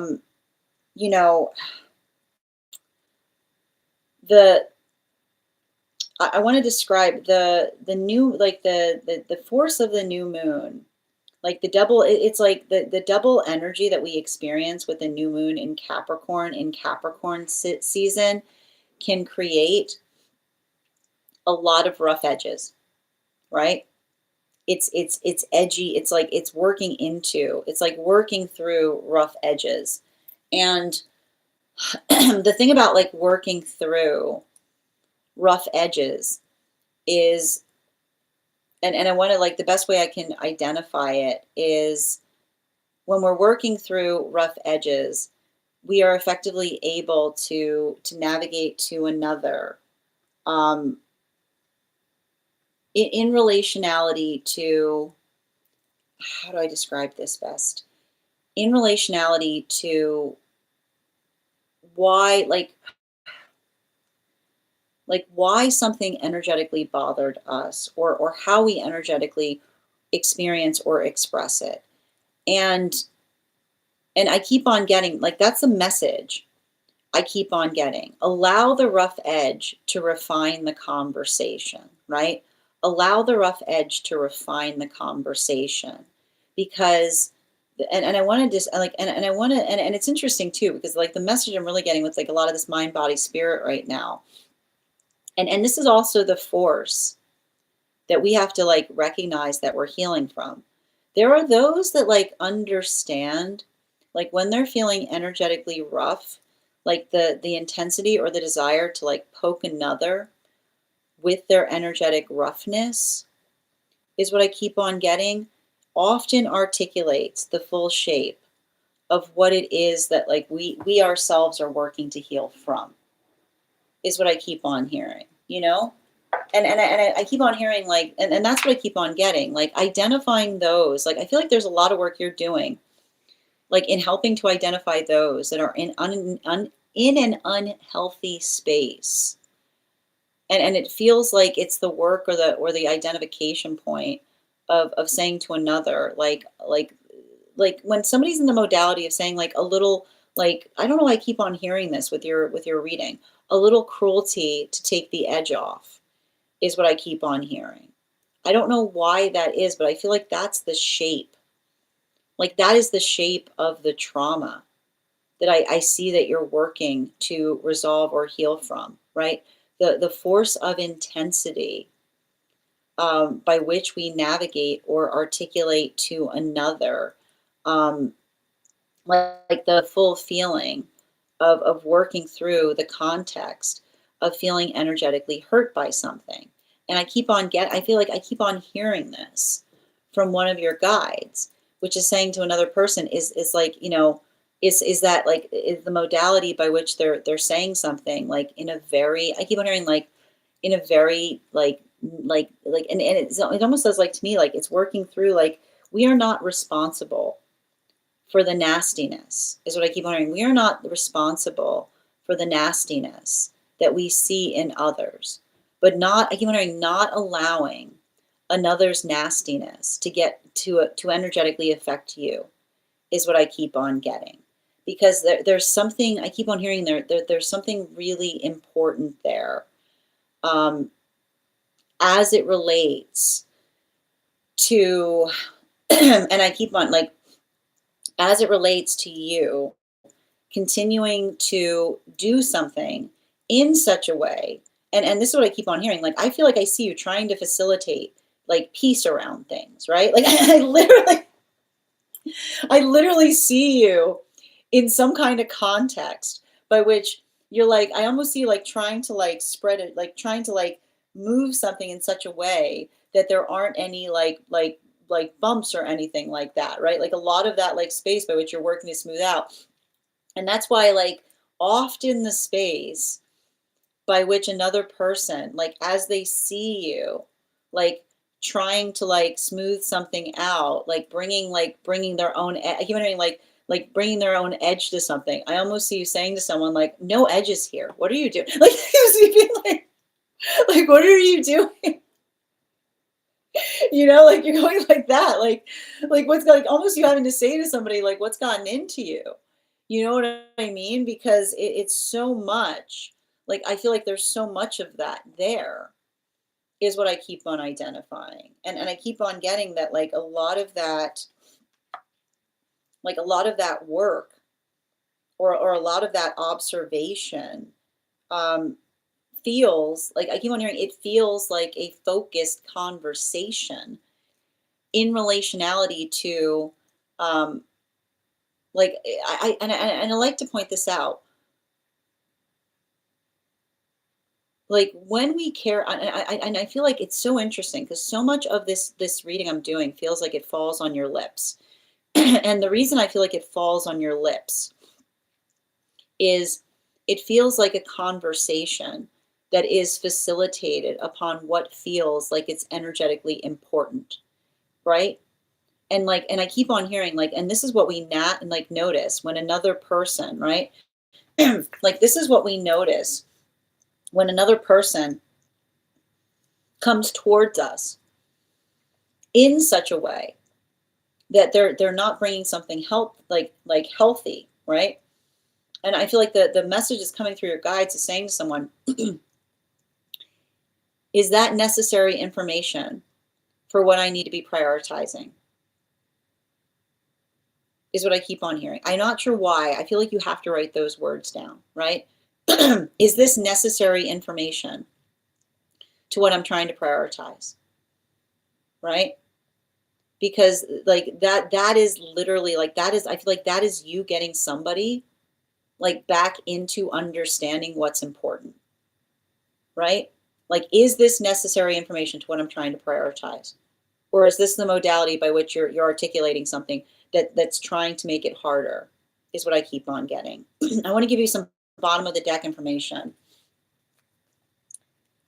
want to describe the new, like the force of the new moon, like the double, it's like the double energy that we experience with the new moon in Capricorn season can create a lot of rough edges, right? It's edgy. It's like it's working through rough edges. And the thing about like working through rough edges is, and I want to, like, the best way I can identify it is when we're working through rough edges, we are effectively able to navigate to another, in relationality to, how do I describe this best? In relationality to why, like why something energetically bothered us, or how we energetically experience or express it. And I keep on getting, like, that's the message I keep on getting. Allow the rough edge to refine the conversation, right? Allow the rough edge to refine the conversation, because and I want to just like and I want to and it's interesting too, because like the message I'm really getting with like a lot of this mind body spirit right now, and this is also the force that we have to like recognize that we're healing from. There are those that like understand, like when they're feeling energetically rough, like the intensity or the desire to like poke another with their energetic roughness is what I keep on getting, often articulates the full shape of what it is that like we ourselves are working to heal from, is what I keep on hearing, you know? And I keep on hearing like and that's what I keep on getting, like identifying those. Like I feel like there's a lot of work you're doing, like in helping to identify those that are in an unhealthy space. And it feels like it's the work or the identification point of saying to another, like when somebody's in the modality of saying like a little, like I don't know why I keep on hearing this with your reading, a little cruelty to take the edge off is what I keep on hearing. I don't know why that is, but I feel like that's the shape. Like that is the shape of the trauma that I see that you're working to resolve or heal from, right? The force of intensity, by which we navigate or articulate to another, um, like the full feeling of working through the context of feeling energetically hurt by something. And I feel like I keep on hearing this from one of your guides, which is saying to another person is like, you know, is that like is the modality by which they're saying something like in a very, I keep on hearing like in a very and it almost says like to me like it's working through like we are not responsible for the nastiness, is what I keep hearing. We are not responsible for the nastiness that we see in others, but not, I keep wondering, not allowing another's nastiness to get to energetically affect you is what I keep on getting. Because there's something, I keep on hearing there's something really important there, um, as it relates to, and I keep on like, as it relates to you continuing to do something in such a way, and this is what I keep on hearing, like I feel like I see you trying to facilitate like peace around things, right? Like I literally see you in some kind of context by which you're like, I almost see you like trying to like spread it, like trying to like move something in such a way that there aren't any like bumps or anything like that, right? Like a lot of that like space by which you're working to smooth out. And that's why like often the space by which another person, like as they see you, like trying to like smooth something out, like bringing their own, I keep wondering, like bringing their own edge to something. I almost see you saying to someone like, "No edges here. What are you doing?" Like, you see being like, "What are you doing?" You know, like you're going like that, like what's like almost you having to say to somebody like, "What's gotten into you?" You know what I mean? Because it's so much. Like I feel like there's so much of that there is what I keep on identifying. And I keep on getting that like a lot of that, like a lot of that work or a lot of that observation, um, feels like I keep on hearing it feels like a focused conversation in relationality to, um, like and I like to point this out. Like when we care, and I feel like it's so interesting because so much of this reading I'm doing feels like it falls on your lips. And the reason I feel like it falls on your lips is it feels like a conversation that is facilitated upon what feels like it's energetically important, right? And like, and I keep on hearing like, and this is what we nat and like notice when another person, right? Like this is what we notice when another person comes towards us in such a way that they're not bringing something like healthy, right? And I feel like the message is coming through your guides is saying to someone, is that necessary information for what I need to be prioritizing? is what I keep on hearing. I'm not sure why. I feel like you have to write those words down, right? Is this necessary information to what I'm trying to prioritize, right? Because like that is literally like that is, I feel like that is you getting somebody like back into understanding what's important, right? Like, is this necessary information to what I'm trying to prioritize? Or is this the modality by which you're articulating something that's trying to make it harder, is what I keep on getting. I want to give you some bottom of the deck information.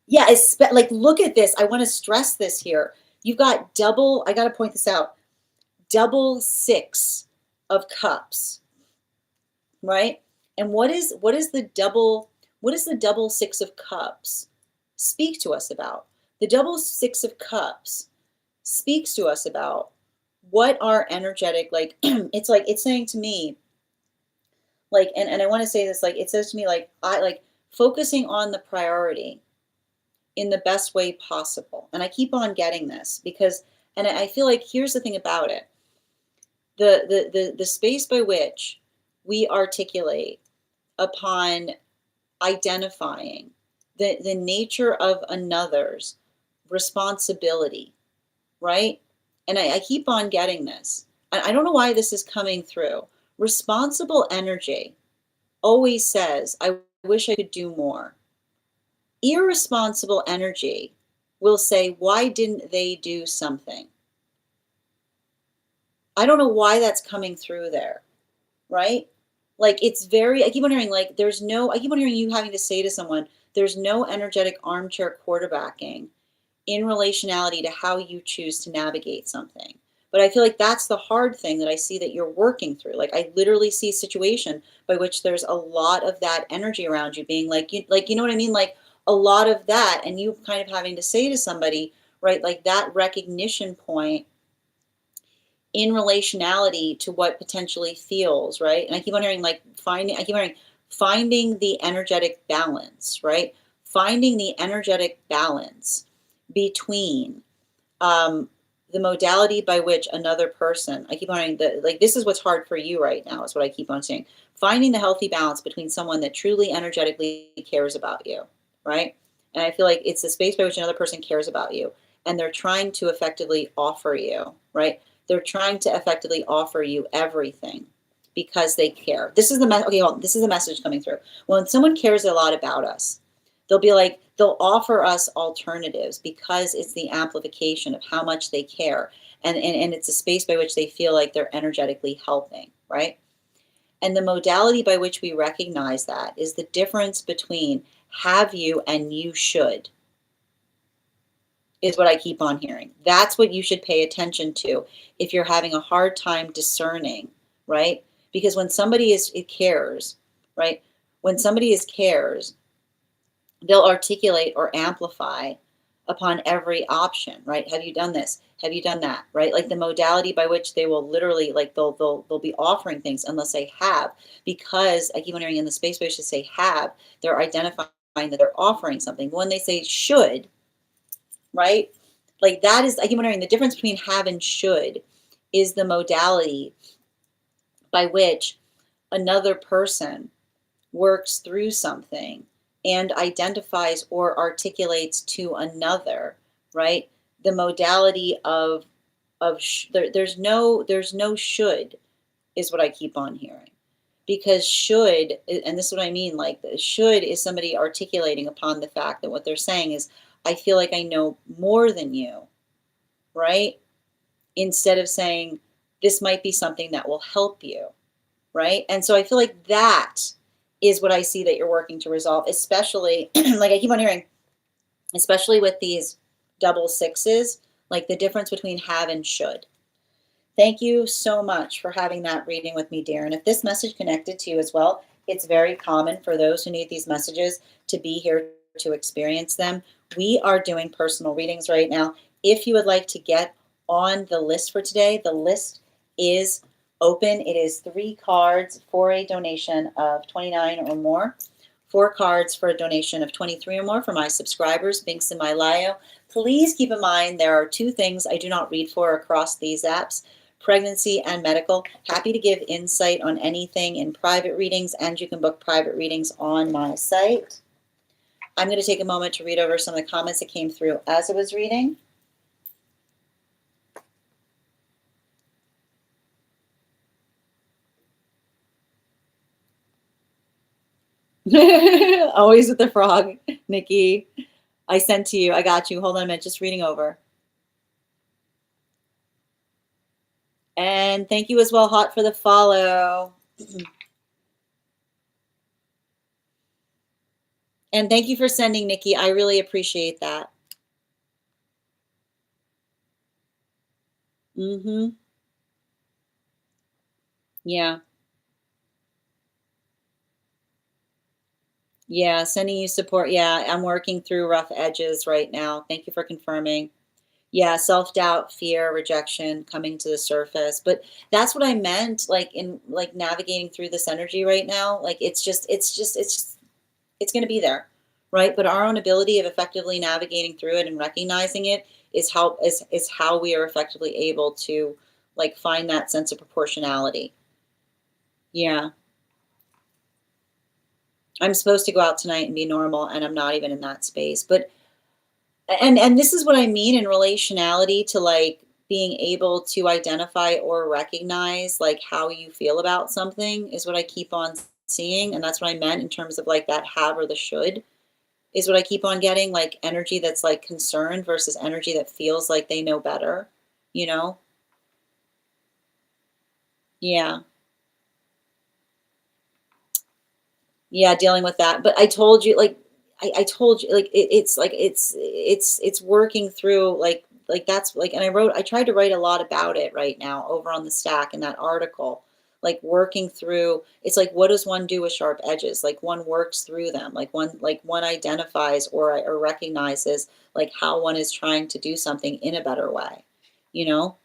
Yeah, like, look at this. I want to stress this here. You've got double, I got to point this out, double six of cups, right? And what is the double six of cups speak to us about? The double six of cups speaks to us about what our energetic, like, it's like, it's saying to me, like, and I want to say this, like, it says to me, like, I like focusing on the priority in the best way possible. And I keep on getting this because, and I feel like here's the thing about it. The space by which we articulate upon identifying the nature of another's responsibility, right? And I keep on getting this. I don't know why this is coming through. Responsible energy always says, I wish I could do more. Irresponsible energy will say, why didn't they do something? I don't know why that's coming through there, right? Like, it's very, I keep on hearing, like, I keep on hearing you having to say to someone, there's no energetic armchair quarterbacking in relationality to how you choose to navigate something. But I feel like that's the hard thing that I see that you're working through. Like, I literally see a situation by which there's a lot of that energy around you being like, you know what I mean? Like, a lot of that, and you kind of having to say to somebody, right, like that recognition point in relationality to what potentially feels, right? And I keep on hearing, like, finding the energetic balance, right? Finding the energetic balance between the modality by which another person, I keep on hearing that, like, this is what's hard for you right now, is what I keep on saying. Finding the healthy balance between someone that truly energetically cares about you, right? And I feel like it's the space by which another person cares about you, and they're trying to effectively offer you, right? They're trying to effectively offer you everything because they care. This is the okay, hold on. This is the message coming through. When someone cares a lot about us, they'll offer us alternatives because it's the amplification of how much they care. And it's a space by which they feel like they're energetically helping, right? And the modality by which we recognize that is the difference between have you and you should, is what I keep on hearing. That's what you should pay attention to if you're having a hard time discerning, right? Because when somebody cares, right? When somebody cares, they'll articulate or amplify upon every option, right? Have you done this? Have you done that? Right? Like the modality by which they will literally, like, they'll be offering things unless they have, because I keep wondering, in the space where they say have, they're identifying that they're offering something. When they say should, right? Like, that is, I keep wondering, the difference between have and should is the modality by which another person works through something and identifies or articulates to another, right? The modality of there's no should, is what I keep on hearing. Because should, and this is what I mean, like, the should is somebody articulating upon the fact that what they're saying is, I feel like I know more than you, right? Instead of saying, this might be something that will help you, right? And so I feel like that is what I see that you're working to resolve, especially, like I keep on hearing, especially with these double sixes, like the difference between have and should. Thank you so much for having that reading with me, dear. And if this message connected to you as well, it's very common for those who need these messages to be here to experience them. We are doing personal readings right now. If you would like to get on the list for today, the list is open. It is 3 cards for a donation of $29 or more, 4 cards for a donation of $23 or more for my subscribers. Links in my bio. Please keep in mind there are 2 things I do not read for across these apps: pregnancy, and medical. Happy to give insight on anything in private readings, and you can book private readings on my site. I'm going to take a moment to read over some of the comments that came through as I was reading. Always with the frog, Nikki. I sent to you. I got you. Hold on a minute. Just reading over. And thank you as well, Hot, for the follow. And thank you for sending, Nikki. I really appreciate that. Mm-hmm. Yeah. Yeah, sending you support. Yeah, I'm working through rough edges right now. Thank you for confirming. Yeah, self-doubt, fear, rejection coming to the surface. But that's what I meant, like in like navigating through this energy right now. Like it's going to be there, right? But our own ability of effectively navigating through it and recognizing it is how we are effectively able to like find that sense of proportionality. Yeah. I'm supposed to go out tonight and be normal, and I'm not even in that space. But and this is what I mean in relationality to like being able to identify or recognize like how you feel about something is what I keep on seeing, and that's what I meant in terms of like that have or the should is what I keep on getting, like energy that's like concerned versus energy that feels like they know better, you know? Yeah. Yeah, dealing with that. But I told you, like, I told you, like, it's like it's working through, like that's like, and I tried to write a lot about it right now over on the stack in that article, like working through. It's like, what does one do with sharp edges? Like one works through them, like one identifies or recognizes like how one is trying to do something in a better way, you know?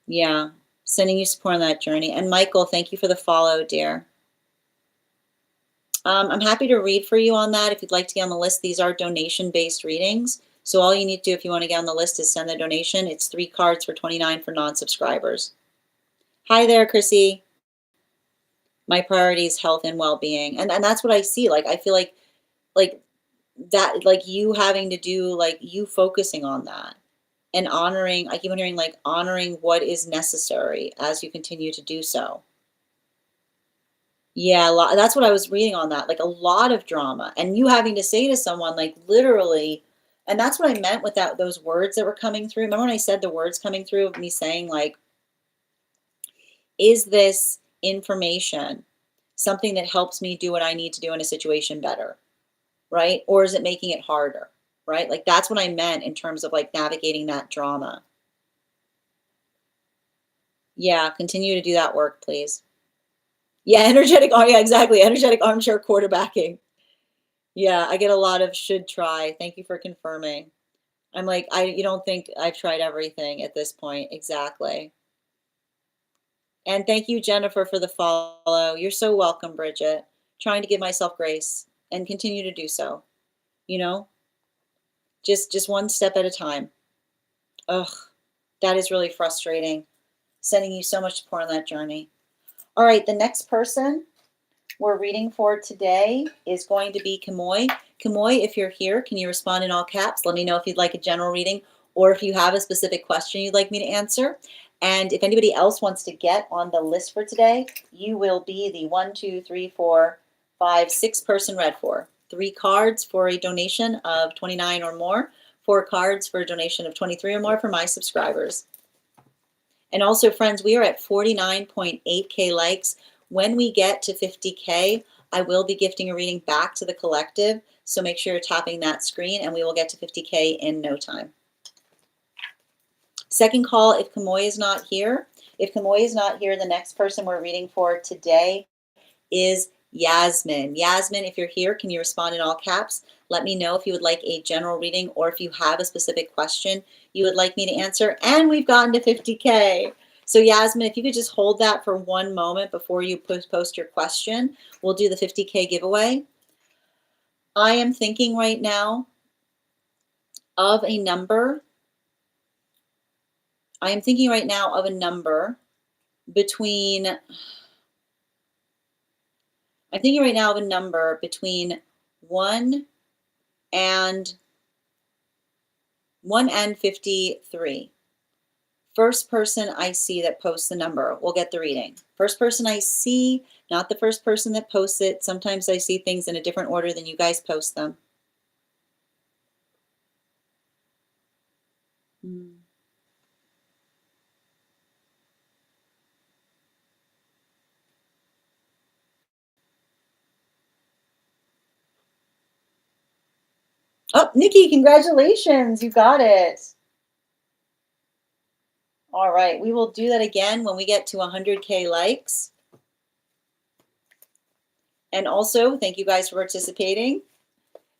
Yeah, sending you support on that journey. And Michael, thank you for the follow, dear. I'm happy to read for you on that if you'd like to get on the list. These are donation-based readings. So all you need to do if you want to get on the list is send the donation. It's 3 cards for $29 for non-subscribers. Hi there, Chrissy. My priority is health and well-being. And that's what I see. Like I feel like that, like you having to do, like you focusing on that and honoring, I keep on hearing like honoring what is necessary as you continue to do so. Yeah, a lot, that's what I was reading on that, like a lot of drama, and you having to say to someone, like literally, and that's what I meant with that, those words that were coming through. Remember when I said the words coming through of me saying, like, is this information something that helps me do what I need to do in a situation better, right? Or is it making it harder, right? Like that's what I meant in terms of like navigating that drama. Yeah, continue to do that work, please. Yeah, energetic. Oh, yeah, exactly. Energetic armchair quarterbacking. Yeah, I get a lot of should try. Thank you for confirming. I'm like, you don't think I've tried everything at this point. Exactly. And thank you, Jennifer, for the follow. You're so welcome, Bridget. Trying to give myself grace and continue to do so. You know, just one step at a time. Ugh, that is really frustrating. Sending you so much support on that journey. All right, the next person we're reading for today is going to be Kamoy. Kamoy, if you're here, can you respond in all caps? Let me know if you'd like a general reading or if you have a specific question you'd like me to answer. And if anybody else wants to get on the list for today, you will be the 1, 2, 3, 4, 5, 6 person read for. 3 cards for a donation of 29 or more, 4 cards for a donation of 23 or more for my subscribers. And also, friends, we are at 49.8K likes. When we get to 50K, I will be gifting a reading back to the collective. So make sure you're tapping that screen and we will get to 50K in no time. Second call if Kamoy is not here. If Kamoy is not here, the next person we're reading for today is Yasmin. Yasmin, if you're here, can you respond in all caps? Let me know if you would like a general reading or if you have a specific question you would like me to answer. And we've gotten to 50K. So Yasmin, if you could just hold that for one moment before you post your question, we'll do the 50K giveaway. I am thinking right now of a number I am thinking right now of a number between, I'm thinking right now of a number between 1 and 1 and 53. First person I see that posts the number will get the reading. First person I see, not the first person that posts it. Sometimes I see things in a different order than you guys post them. Mm. Oh, Nikki, congratulations. You got it. All right, we will do that again when we get to 100K likes. And also, thank you guys for participating.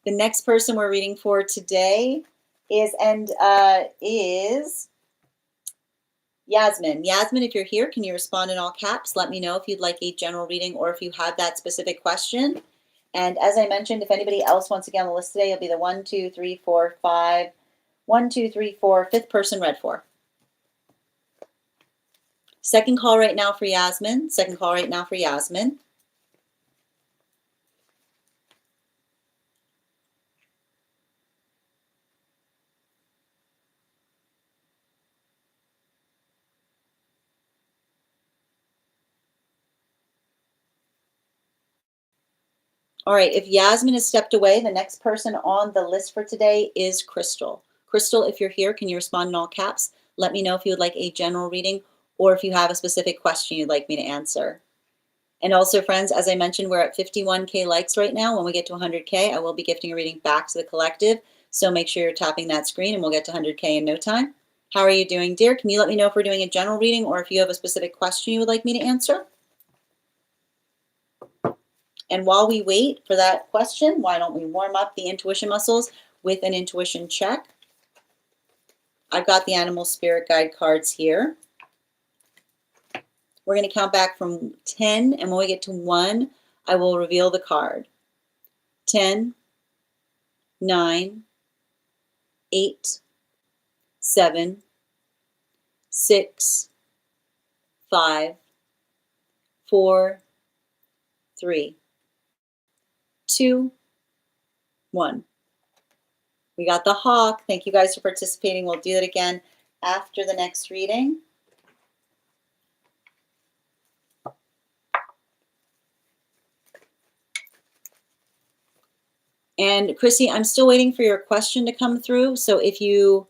The next person we're reading for today is Yasmin. Yasmin, if you're here, can you respond in all caps? Let me know if you'd like a general reading or if you have that specific question. And as I mentioned, if anybody else wants to get on the list today, you'll be the 1, 2, 3, 4, 5, 1, 2, 3, 4, fifth person read for. Second call right now for Yasmin. Second call right now for Yasmin. All right, if Yasmin has stepped away, the next person on the list for today is Crystal. Crystal, if you're here, can you respond in all caps? Let me know if you would like a general reading or if you have a specific question you'd like me to answer. And also, friends, as I mentioned, we're at 51K likes right now. When we get to 100K, I will be gifting a reading back to the collective. So make sure you're tapping that screen and we'll get to 100K in no time. How are you doing, dear? Can you let me know if we're doing a general reading or if you have a specific question you would like me to answer? And while we wait for that question, why don't we warm up the intuition muscles with an intuition check? I've got the animal spirit guide cards here. We're going to count back from 10, and when we get to 1, I will reveal the card. 10, 9, 8, 7, 6, 5, 4, 3, 2, 1. We got the hawk. Thank you guys for participating. We'll do that again after the next reading. And Chrissy, I'm still waiting for your question to come through. So if you,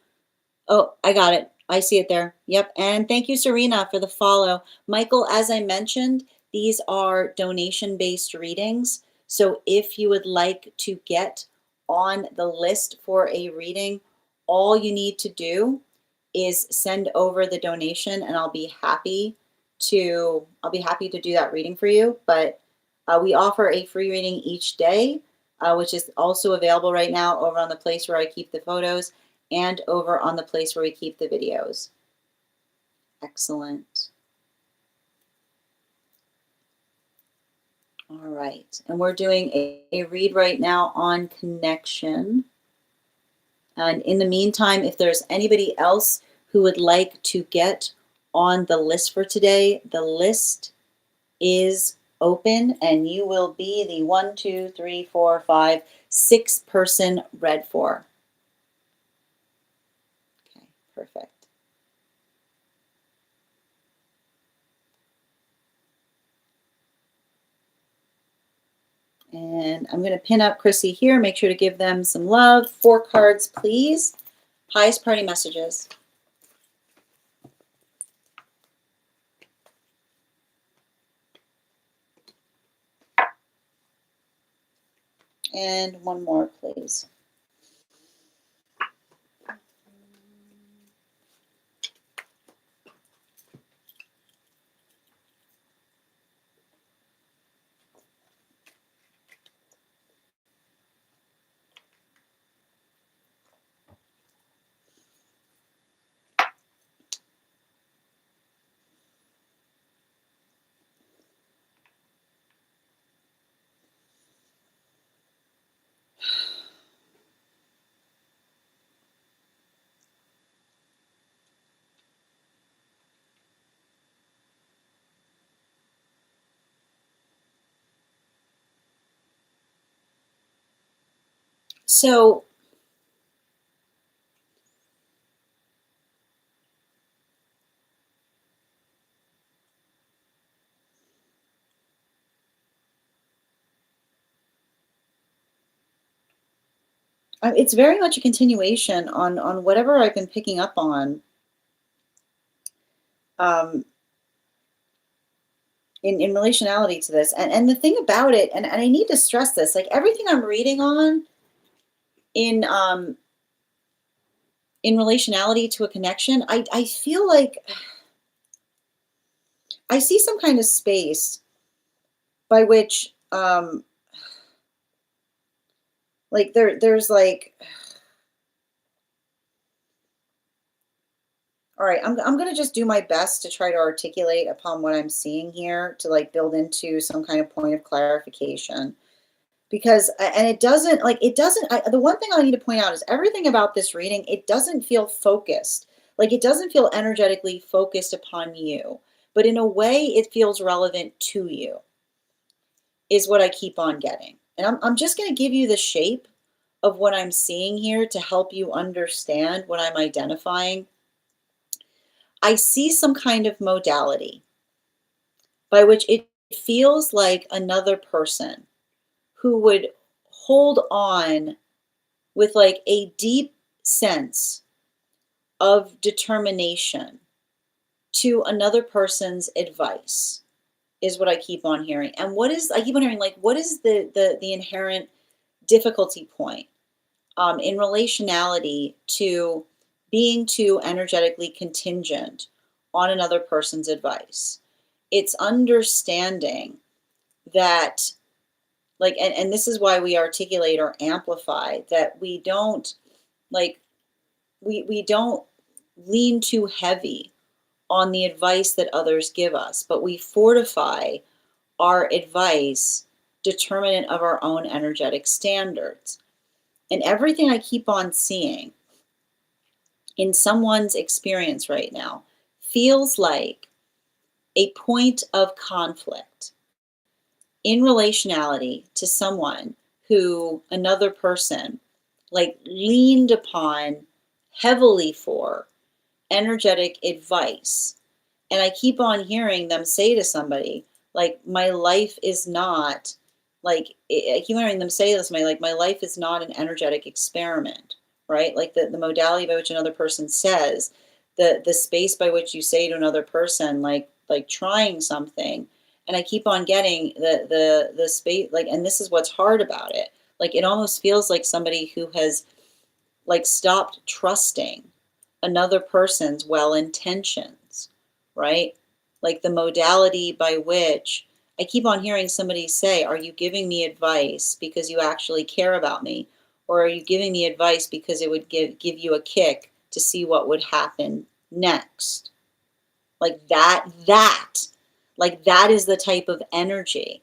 oh, I got it. I see it there. Yep. And thank you, Serena, for the follow. Michael, as I mentioned, these are donation-based readings. So if you would like to get on the list for a reading, all you need to do is send over the donation and I'll be happy to do that reading for you. But we offer a free reading each day, which is also available right now over on the place where I keep the photos and over on the place where we keep the videos. Excellent. All right, and we're doing a read right now on connection. And in the meantime, if there's anybody else who would like to get on the list for today, the list is open and you will be the 1, 2, 3, 4, 5, 6 person read for. Okay, perfect. And I'm going to pin up Chrissy here. Make sure to give them some love. 4 cards, please. Highest party messages. And 1 more, please. So it's very much a continuation on whatever I've been picking up on um, in relationality to this. And the thing about it, and I need to stress this, like everything I'm reading on in in relationality to a connection, I feel like I see some kind of space by which like there's like, all right, I'm gonna just do my best to try to articulate upon what I'm seeing here to like build into some kind of point of clarification. Because and it doesn't like it doesn't the one thing I need to point out is everything about this reading, it doesn't feel focused. Like it doesn't feel energetically focused upon you, but in a way it feels relevant to you, is what I keep on getting. And I'm just going to give you the shape of what I'm seeing here to help you understand what I'm identifying. I see some kind of modality by which it feels like another person who would hold on with like a deep sense of determination to another person's advice, is what I keep on hearing. And what is, I keep on hearing like, what is the inherent difficulty point in relationality to being too energetically contingent on another person's advice? It's understanding that, like, and this is why we articulate or amplify that we don't like we don't lean too heavy on the advice that others give us, but we fortify our advice determinant of our own energetic standards. And everything I keep on seeing in someone's experience right now feels like a point of conflict in relationality to someone who another person like leaned upon heavily for energetic advice. And I keep on hearing them say to somebody, like, my life is not, like, I keep hearing them say to somebody, like, my life is not an energetic experiment, right? Like the modality by which another person says, the space by which you say to another person, like trying something. And I keep on getting the space, like, and this is what's hard about it. Like, it almost feels like somebody who has like stopped trusting another person's well intentions, right? Like the modality by which I keep on hearing somebody say, are you giving me advice because you actually care about me? Or are you giving me advice because it would give you a kick to see what would happen next? Like that is the type of energy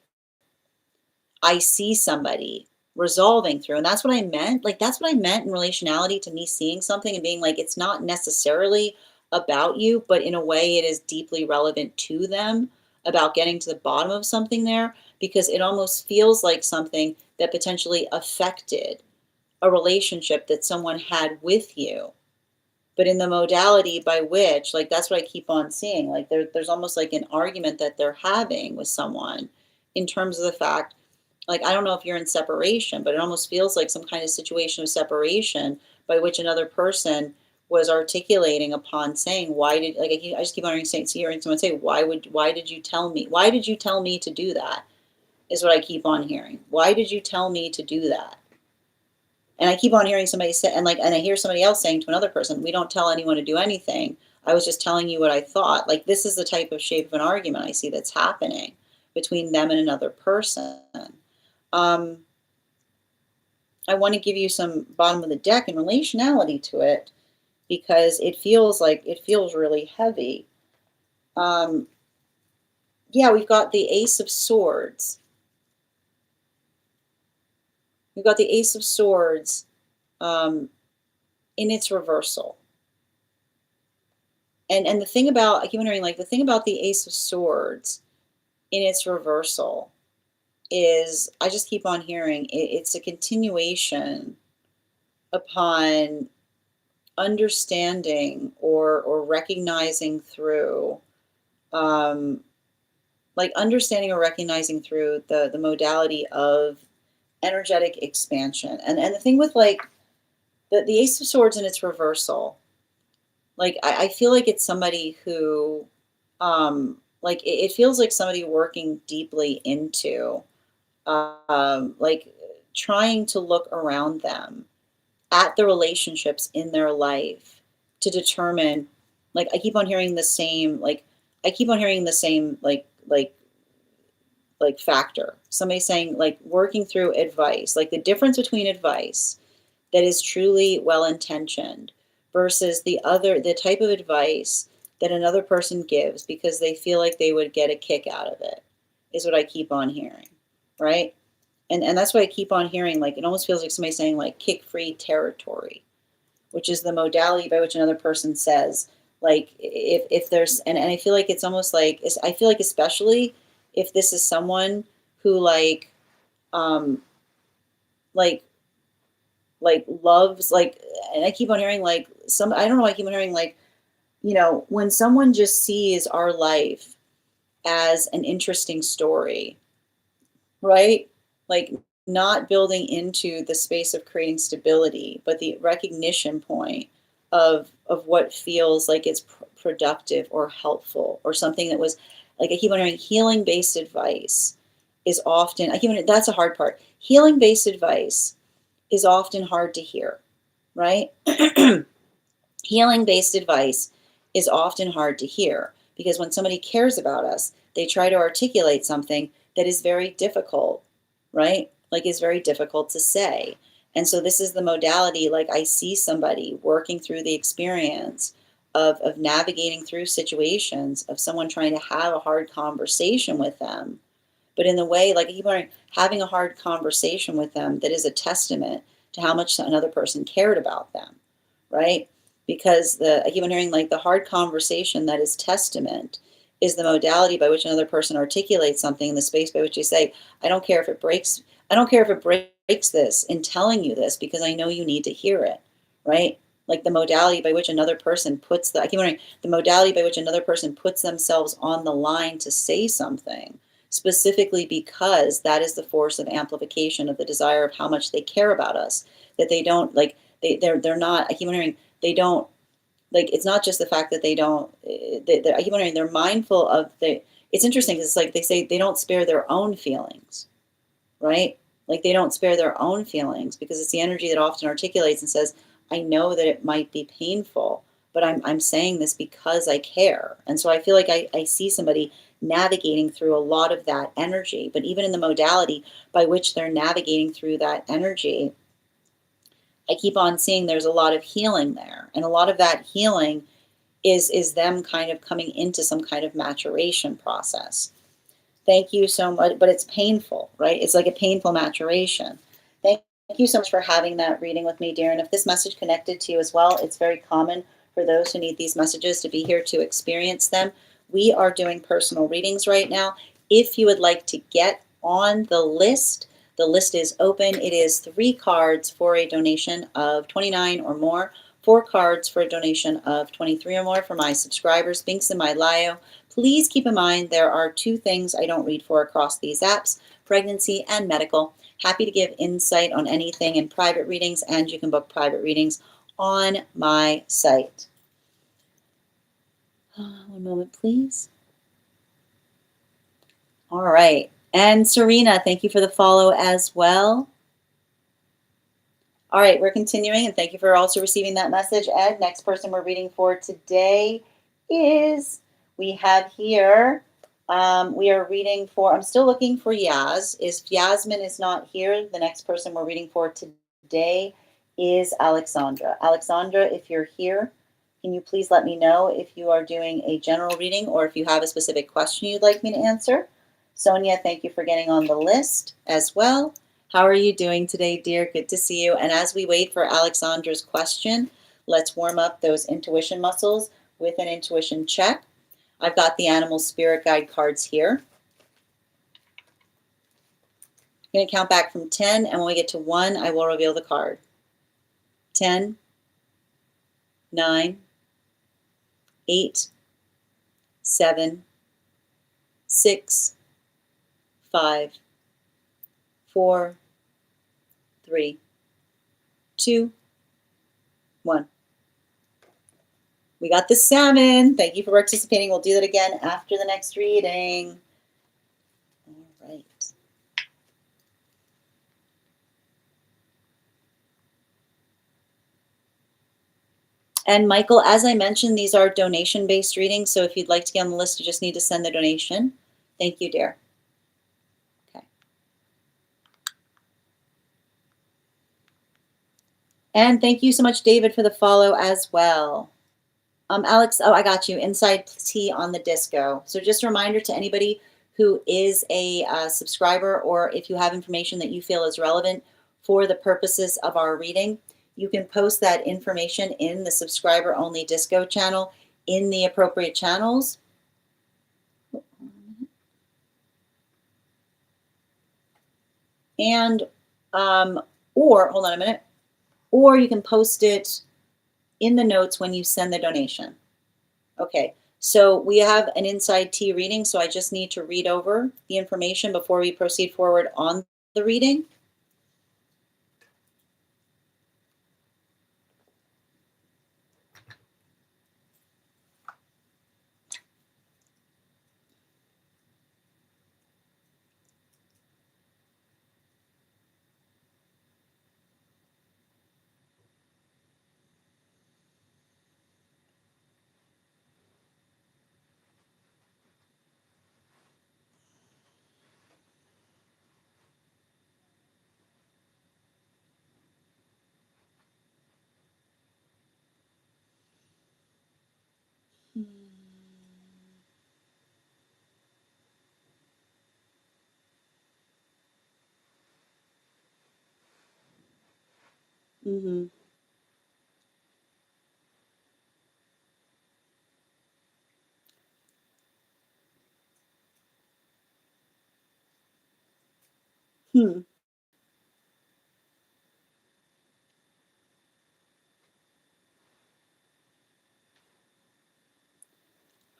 I see somebody resolving through. And that's what I meant. Like, that's what I meant in relationality to me seeing something and being like, it's not necessarily about you, but in a way it is deeply relevant to them about getting to the bottom of something there, because it almost feels like something that potentially affected a relationship that someone had with you. But in the modality by which, like, that's what I keep on seeing. Like, there's almost like an argument that they're having with someone in terms of the fact, like, I don't know if you're in separation, but it almost feels like some kind of situation of separation by which another person was articulating upon saying, why did, like, I just keep on hearing someone say, why did you tell me? Why did you tell me to do that? Is what I keep on hearing. Why did you tell me to do that? And I keep on hearing somebody say, and I hear somebody else saying to another person, we don't tell anyone to do anything. I was just telling you what I thought. Like, this is the type of shape of an argument I see that's happening between them and another person. Um, I want to give you some bottom of the deck and relationality to it because it feels like it feels really heavy. Um, yeah, we've got the Ace of Swords. We've got the Ace of Swords um, in its reversal. And the thing about, I keep wondering, like, the thing about the Ace of Swords in its reversal is I just keep on hearing it's a continuation upon understanding or recognizing through, like understanding or recognizing through the modality of energetic expansion. And the thing with like the Ace of Swords in its reversal, like I feel like it's somebody who, like it feels like somebody working deeply into, like trying to look around them at the relationships in their life to determine, like I keep on hearing the same, like I keep on hearing the same, like factor. Somebody saying like working through advice, like the difference between advice that is truly well intentioned versus the type of advice that another person gives because they feel like they would get a kick out of it, is what I keep on hearing, right? And that's why I keep on hearing, like it almost feels like somebody saying like kick free territory, which is the modality by which another person says, like if there's, and I feel like it's almost like I feel like especially if this is someone who um like loves, like, and I keep on hearing like some, I don't know, I keep on hearing like, when someone just sees our life as an interesting story, right? Like not building into the space of creating stability, but the recognition point of what feels like it's productive or helpful or something that was, like I keep on hearing healing based advice is often, I keep on, that's a hard part. Healing based advice is often hard to hear, right? Healing based advice is often hard to hear because when somebody cares about us, they try to articulate something that is very difficult, right? Like is very difficult to say. And so this is the modality, like I see somebody working through the experience of navigating through situations of someone trying to have a hard conversation with them, but in the way, like you are having a hard conversation with them that is a testament to how much another person cared about them, right? Because I keep on hearing like the hard conversation that is testament is the modality by which another person articulates something in the space by which you say, I don't care if it breaks, I don't care if it breaks this in telling you this because I know you need to hear it, right? Like the modality by which another person puts I keep wondering, the modality by which another person puts themselves on the line to say something specifically because that is the force of amplification of the desire of how much they care about us, that they don't like they're not, I keep wondering, they don't, like it's not just the fact that they don't I keep wondering, they're mindful of the, it's interesting because it's like they say they don't spare their own feelings, right? Like they don't spare their own feelings because it's the energy that often articulates and says, I know that it might be painful, but I'm saying this because I care. And so I feel like I see somebody navigating through a lot of that energy, but even in the modality by which they're navigating through that energy, I keep on seeing there's a lot of healing there. And a lot of that healing is them kind of coming into some kind of maturation process. Thank you so much, but it's painful, right? It's like a painful maturation. Thank you so much for having that reading with me, dear. And if this message connected to you as well, it's very common for those who need these messages to be here to experience them. We are doing personal readings right now. If you would like to get on the list is open. It is 3 cards for a donation of $29 or more, 4 cards for a donation of $23 or more for my subscribers. Binks in my Lio. Please keep in mind there are 2 things I don't read for across these apps, pregnancy and medical. Happy to give insight on anything in private readings, and you can book private readings on my site. One moment, please. All right. And Serena, thank you for the follow as well. All right, we're continuing, and thank you for also receiving that message. Ed, next person we're reading for today is, we have here, we are reading for, I'm still looking for Yaz. If Yasmin is not here, the next person we're reading for today is Alexandra. Alexandra, if you're here, can you please let me know if you are doing a general reading or if you have a specific question you'd like me to answer? Sonia, thank you for getting on the list as well. How are you doing today, dear? Good to see you. And as we wait for Alexandra's question, let's warm up those intuition muscles with an intuition check. I've got the animal spirit guide cards here. I'm going to count back from 10, and when we get to 1, I will reveal the card. 10, 9, 8, 7, 6, 5, 4, 3, 2, 1. We got the salmon. Thank you for participating. We'll do that again after the next reading. All right. And Michael, as I mentioned, these are donation-based readings, so if you'd like to get on the list, you just need to send the donation. Thank you, dear. Okay. And thank you so much, David, for the follow as well. Alex, oh, I got you. Inside tea on the disco. So just a reminder to anybody who is a subscriber, or if you have information that you feel is relevant for the purposes of our reading, you can post that information in the subscriber only disco channel in the appropriate channels. And, or hold on a minute, or you can post it in the notes when you send the donation. Okay, so we have an inside tea reading, so I just need to read over the information before we proceed forward on the reading. Mm-hmm. Hmm.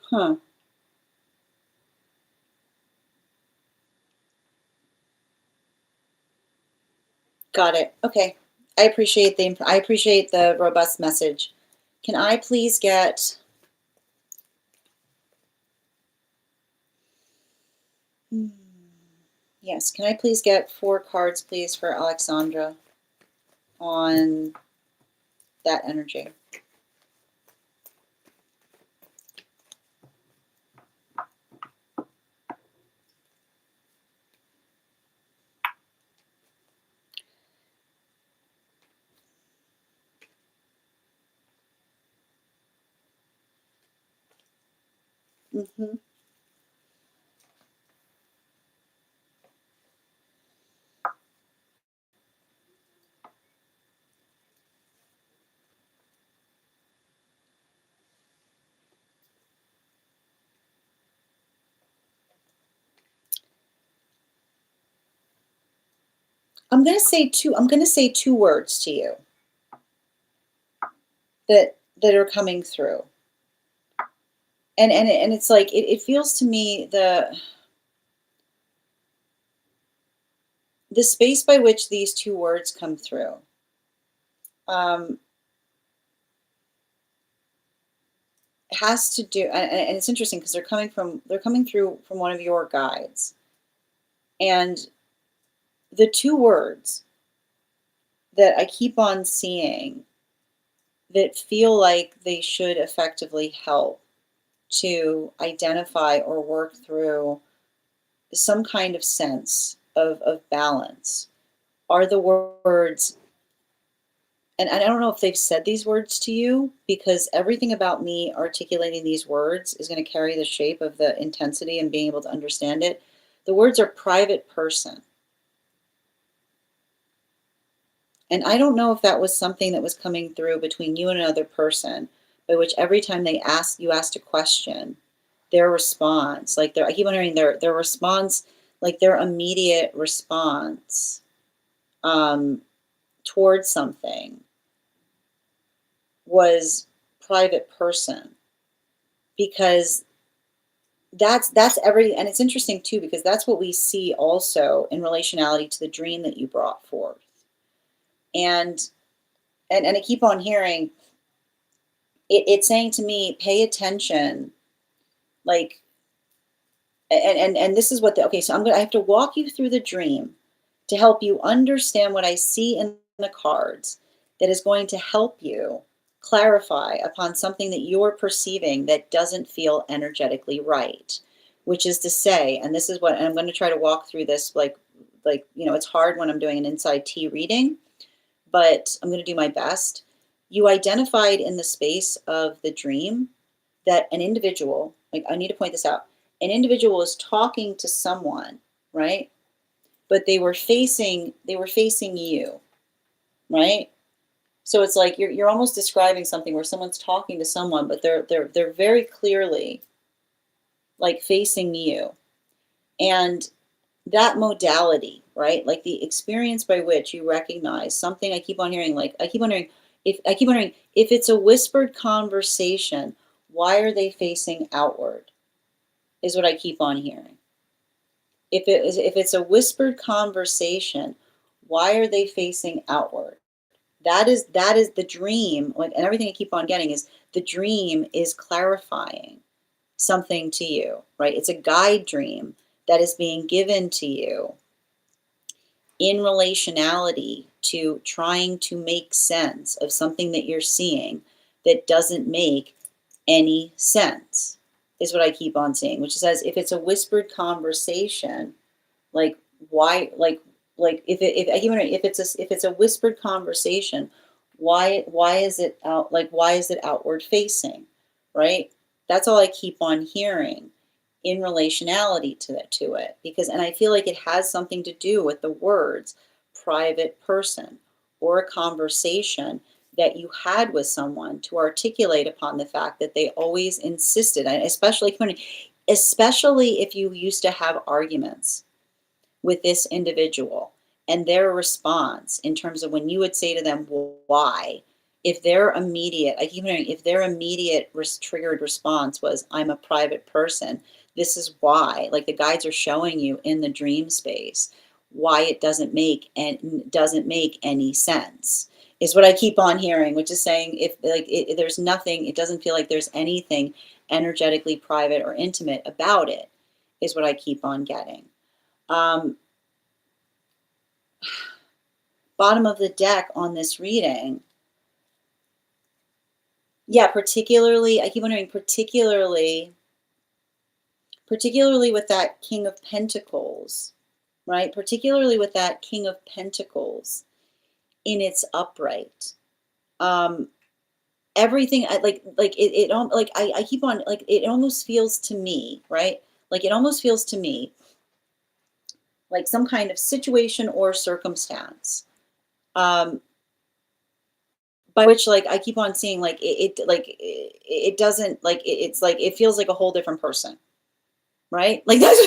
Huh. Got it. Okay. I appreciate the robust message. Can I please get Hmm. Yes, can I please get 4 cards, please, for Alexandra on that energy? Mm-hmm. I'm gonna say two words to you that are coming through. And it's like it feels to me the space by which these two words come through um, has to do, and it's interesting because they're coming through from one of your guides, and the two words that I keep on seeing that feel like they should effectively help to identify or work through some kind of sense of balance are the words, and I don't know if they've said these words to you, because everything about me articulating these words is going to carry the shape of the intensity and being able to understand it. The words are private person. And I don't know if that was something that was coming through between you and another person, by which every time you asked a question, their response, like I keep on hearing their response, like their immediate response towards something was private person, because that's every, and it's interesting too, because that's what we see also in relationality to the dream that you brought forth. And and I keep on hearing it's saying to me, pay attention, like, and this is what the, okay, so I have to walk you through the dream to help you understand what I see in the cards that is going to help you clarify upon something that you're perceiving that doesn't feel energetically right. Which is to say, and this is what, and I'm going to try to walk through this, like, it's hard when I'm doing an inside tea reading, but I'm going to do my best. You identified in the space of the dream that an individual, like, I need to point this out, an individual was talking to someone, right? But they were facing you, right? So it's like you're almost describing something where someone's talking to someone, but they're very clearly like facing you. And that modality, right? Like the experience by which you recognize something, I keep on hearing, if it's a whispered conversation, why are they facing outward? Is what I keep on hearing. If it's a whispered conversation, why are they facing outward? That is the dream, like, and everything I keep on getting is the dream is clarifying something to you, right? It's a guide dream that is being given to you in relationality to trying to make sense of something that you're seeing that doesn't make any sense, is what I keep on seeing, which says if it's a whispered conversation, like, why, like if I keep wondering, if it's a whispered conversation, why is it out, like, why is it outward facing, right? That's all I keep on hearing in relationality to it, because, and I feel like it has something to do with the words private person, or a conversation that you had with someone to articulate upon the fact that they always insisted, and especially if you used to have arguments with this individual, and their response in terms of when you would say to them why, if their immediate, I keep hearing, if their immediate triggered response was, I'm a private person, this is why, like the guides are showing you in the dream space why it doesn't make any sense, is what I keep on hearing, which is saying, if like there's nothing, it doesn't feel like there's anything energetically private or intimate about it, is what I keep on getting. um, Bottom of the deck on this reading, yeah, particularly, I keep wondering, particularly with that King of Pentacles, right? Particularly with that King of Pentacles in its upright. Um, Everything, I keep on, like, it almost feels to me, right? Like, it almost feels to me like some kind of situation or circumstance, um, by which, like, I keep on seeing, like, it doesn't, like, it's like it feels like a whole different person, right? Like, that's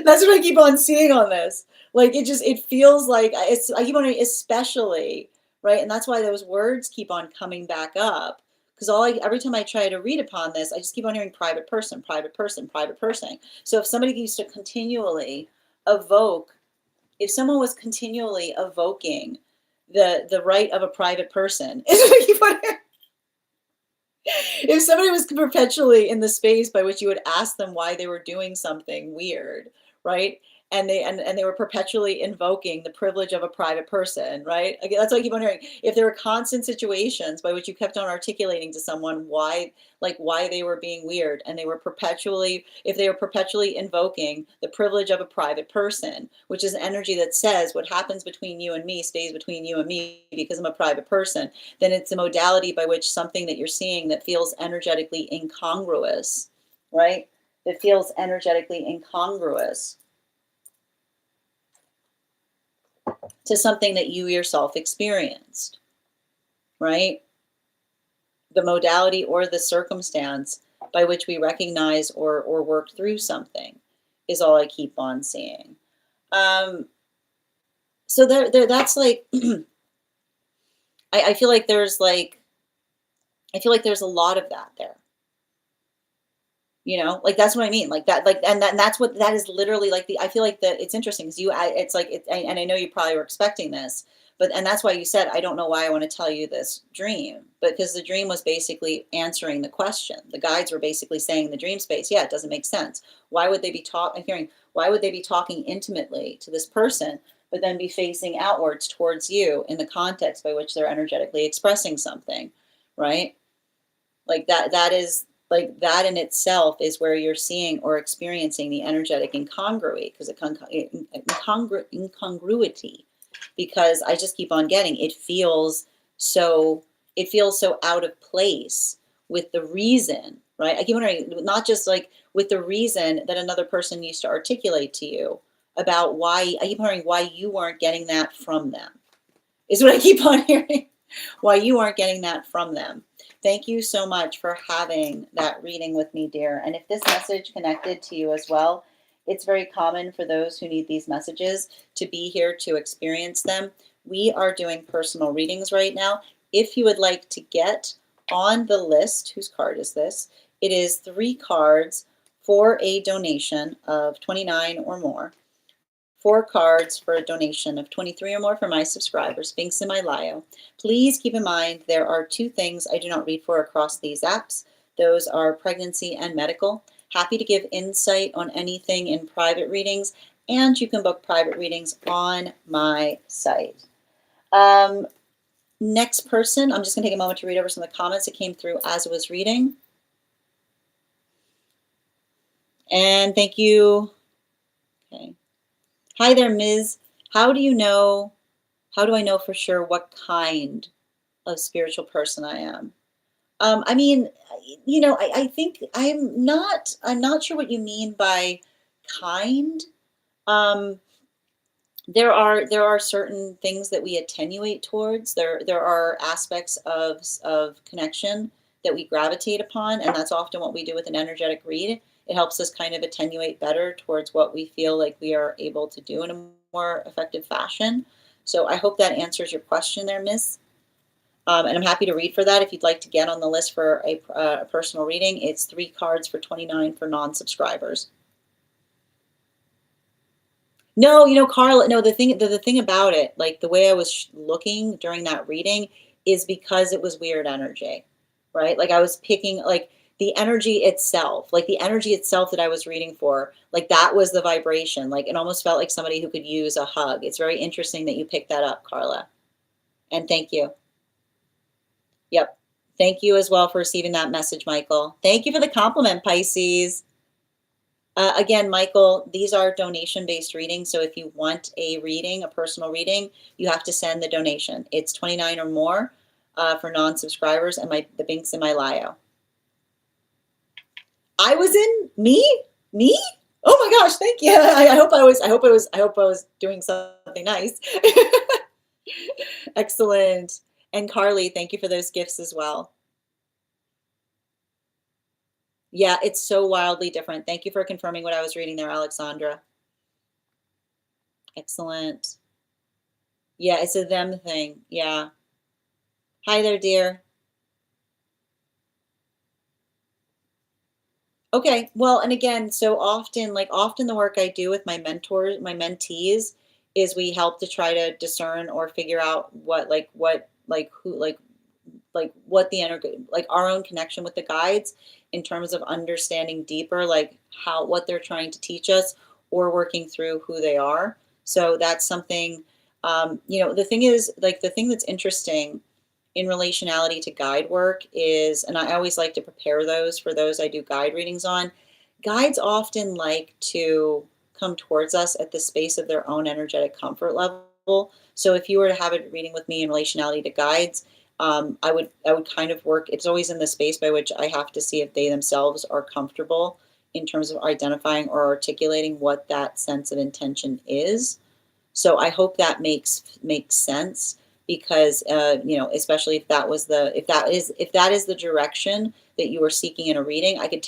what I keep on seeing on this. Like, it feels like it's, I keep on, especially, right? And that's why those words keep on coming back up, because every time I try to read upon this, I just keep on hearing private person, private person, private person. So if somebody used to continually evoke, if someone was continually evoking the right of a private person, is what I keep on hearing. If somebody was perpetually in the space by which you would ask them why they were doing something weird, right? And they were perpetually invoking the privilege of a private person, right? Again, that's what I keep on hearing. If there were constant situations by which you kept on articulating to someone why they were being weird, and if they were perpetually invoking the privilege of a private person, which is energy that says what happens between you and me stays between you and me because I'm a private person, then it's a modality by which something that you're seeing that feels energetically incongruous, right? That feels energetically incongruous to something that you yourself experienced, right? The modality or the circumstance by which we recognize or work through something is all I keep on seeing. So that's like, I feel like there's like, I feel like there's a lot of that there. You know, like that's what I mean. Like that, like, and that's what that is literally like. I feel like that it's interesting because it's like, and I know you probably were expecting this, but, and that's why you said, I don't know why I want to tell you this dream, but because the dream was basically answering the question. The guides were basically saying in the dream space, yeah, it doesn't make sense. Why would they be talking, hearing, why would they be talking intimately to this person, but then be facing outwards towards you in the context by which they're energetically expressing something, right? Like that is like that in itself is where you're seeing or experiencing the energetic incongruity, because incongruity, because I just keep on getting, it feels so, it feels so out of place with the reason, right? I keep wondering, not just like with the reason that another person used to articulate to you about why, I keep wondering why you weren't getting that from them, is what I keep on hearing. Why you aren't getting that from them. Thank you so much for having that reading with me, dear. And if this message connected to you as well, it's very common for those who need these messages to be here to experience them. We are doing personal readings right now. If you would like to get on the list, whose card is this? It is 3 cards for a donation of 29 or more. 4 cards for a donation of 23 or more for my subscribers, links in my bio. Please keep in mind there are 2 things I do not read for across these apps. Those are pregnancy and medical. Happy to give insight on anything in private readings, and you can book private readings on my site. Next person, I'm just going to take a moment to read over some of the comments that came through as I was reading. And thank you. Okay. Hi there, Ms. How do I know for sure what kind of spiritual person I am? I mean, you know, I think I'm not sure what you mean by kind. Um, there are certain things that we attenuate towards. There are aspects of connection that we gravitate upon, and that's often what we do with an energetic read. It helps us kind of attenuate better towards what we feel like we are able to do in a more effective fashion. So I hope that answers your question there, Miss. And I'm happy to read for that. If you'd like to get on the list for a personal reading, it's 3 cards for 29 for non-subscribers. No, you know, Carla, no, the thing about it, like the way I was looking during that reading is because it was weird energy, right? Like I was picking like the energy itself, like the energy itself that I was reading for, like that was the vibration. Like it almost felt like somebody who could use a hug. It's very interesting that you picked that up, Carla. And thank you. Yep. Thank you as well for receiving that message, Michael. Thank you for the compliment, Pisces. Again, Michael, these are donation-based readings. So if you want a reading, a personal reading, you have to send the donation. It's 29 or more for non-subscribers, and the link's in my bio. I was in me. Oh my gosh, thank you. I hope I was doing something nice. Excellent. And Carly, thank you for those gifts as well. Yeah, it's so wildly different. Thank you for confirming what I was reading there, Alexandra. Excellent. Yeah, it's a them thing. Yeah. Hi there, dear. Okay, well, and again, so often, like often the work I do with my mentors, my mentees, is we help to try to discern or figure out what the energy, like our own connection with the guides in terms of understanding deeper, like how, what they're trying to teach us or working through who they are. So that's something, you know, the thing is, like the thing that's interesting in relationality to guide work is, and I always like to prepare those for those I do guide readings on, guides often like to come towards us at the space of their own energetic comfort level. So if you were to have a reading with me in relationality to guides, I would kind of work. It's always in the space by which I have to see if they themselves are comfortable in terms of identifying or articulating what that sense of intention is. So I hope that makes sense, because you know, especially if that was if that is the direction that you are seeking in a reading, I could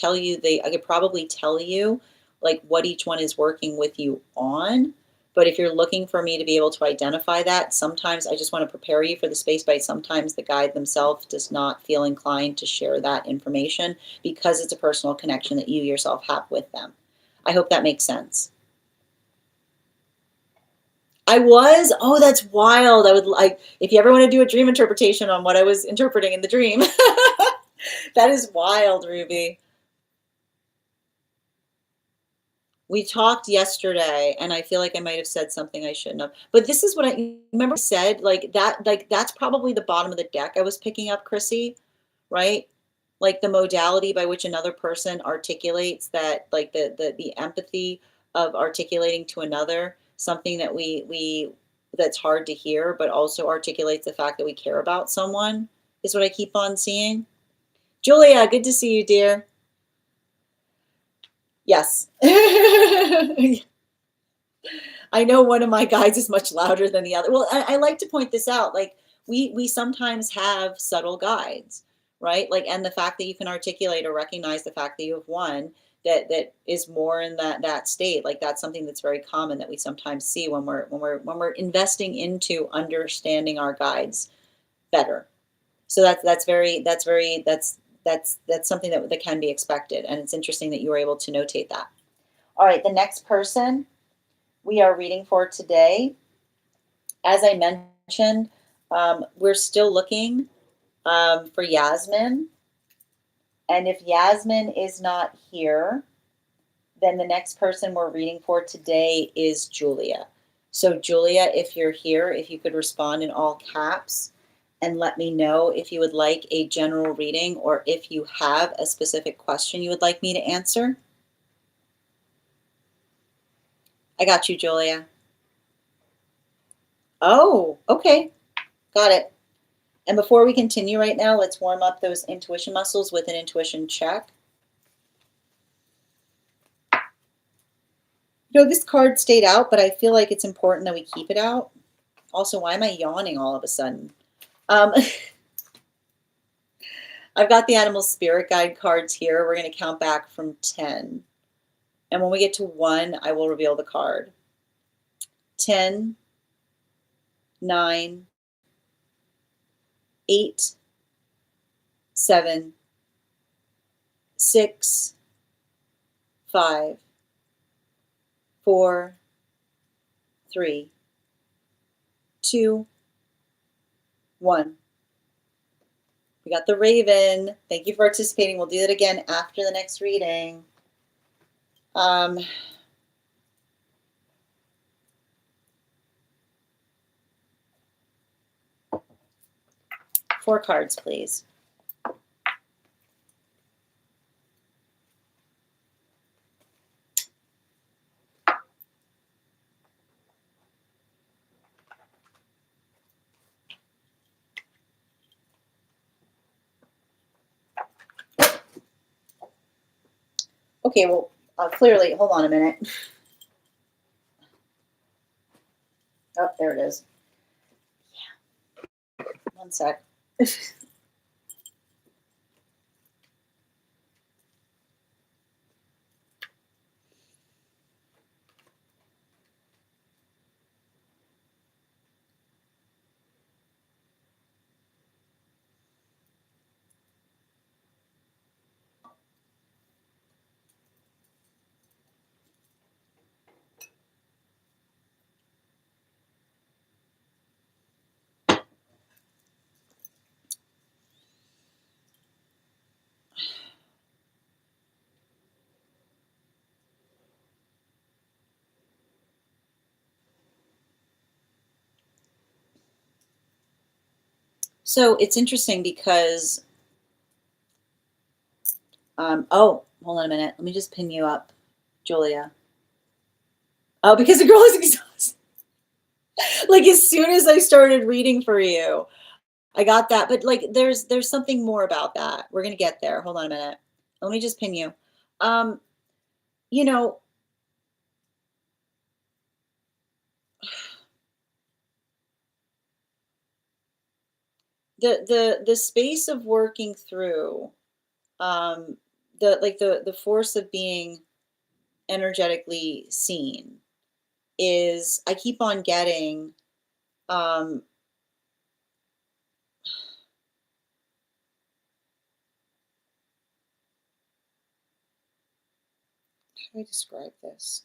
probably tell you like what each one is working with you on, But if you're looking for me to be able to identify that, sometimes I just want to prepare you for the space bite. Sometimes the guide themselves does not feel inclined to share that information because it's a personal connection that you yourself have with them. I hope that makes sense. I was? Oh, that's wild. I would like, if you ever want to do a dream interpretation on what I was interpreting in the dream. That is wild, Ruby. We talked yesterday, and I feel like I might have said something I shouldn't have. But this is what I remember I said, like that's probably the bottom of the deck I was picking up, Chrissy, right? Like the modality by which another person articulates that, like the empathy of articulating to another something that we that's hard to hear, but also articulates the fact that we care about someone is what I keep on seeing. Julia, good to see you, dear. Yes. I know one of my guides is much louder than the other. Well, I like to point this out. Like we sometimes have subtle guides, right? Like, and the fact that you can articulate or recognize the fact that you have one that is more in that state, like that's something that's very common that we sometimes see when we're investing into understanding our guides better. So that's something that can be expected, and it's interesting that you were able to notate that. All right, the next person we are reading for today, as I mentioned, we're still looking for Yasmin. And if Yasmin is not here, then the next person we're reading for today is Julia. So Julia, if you're here, if you could respond in all caps and let me know if you would like a general reading or if you have a specific question you would like me to answer. I got you, Julia. Oh, okay. Got it. And before we continue right now, let's warm up those intuition muscles with an intuition check. You know, this card stayed out, but I feel like it's important that we keep it out. Also, why am I yawning all of a sudden? I've got the animal spirit guide cards here. We're going to count back from 10. And when we get to 1, I will reveal the card. 10, 9, 8, 7, 6, 5, 4, 3, 2, 1. We got the Raven. Thank you for participating. We'll do that again after the next reading. 4 cards, please. Okay, well, clearly, hold on a minute. Oh, there it is. Yeah. 1 sec. So it's interesting because, oh, hold on a minute. Let me just pin you up, Julia. Oh, because the girl is exhausted. Like as soon as I started reading for you, I got that. But like, there's something more about that. We're gonna get there. Hold on a minute. Let me just pin you. Um, you know, the space of working through um, the force of being energetically seen is I keep on getting, um, how do I describe this?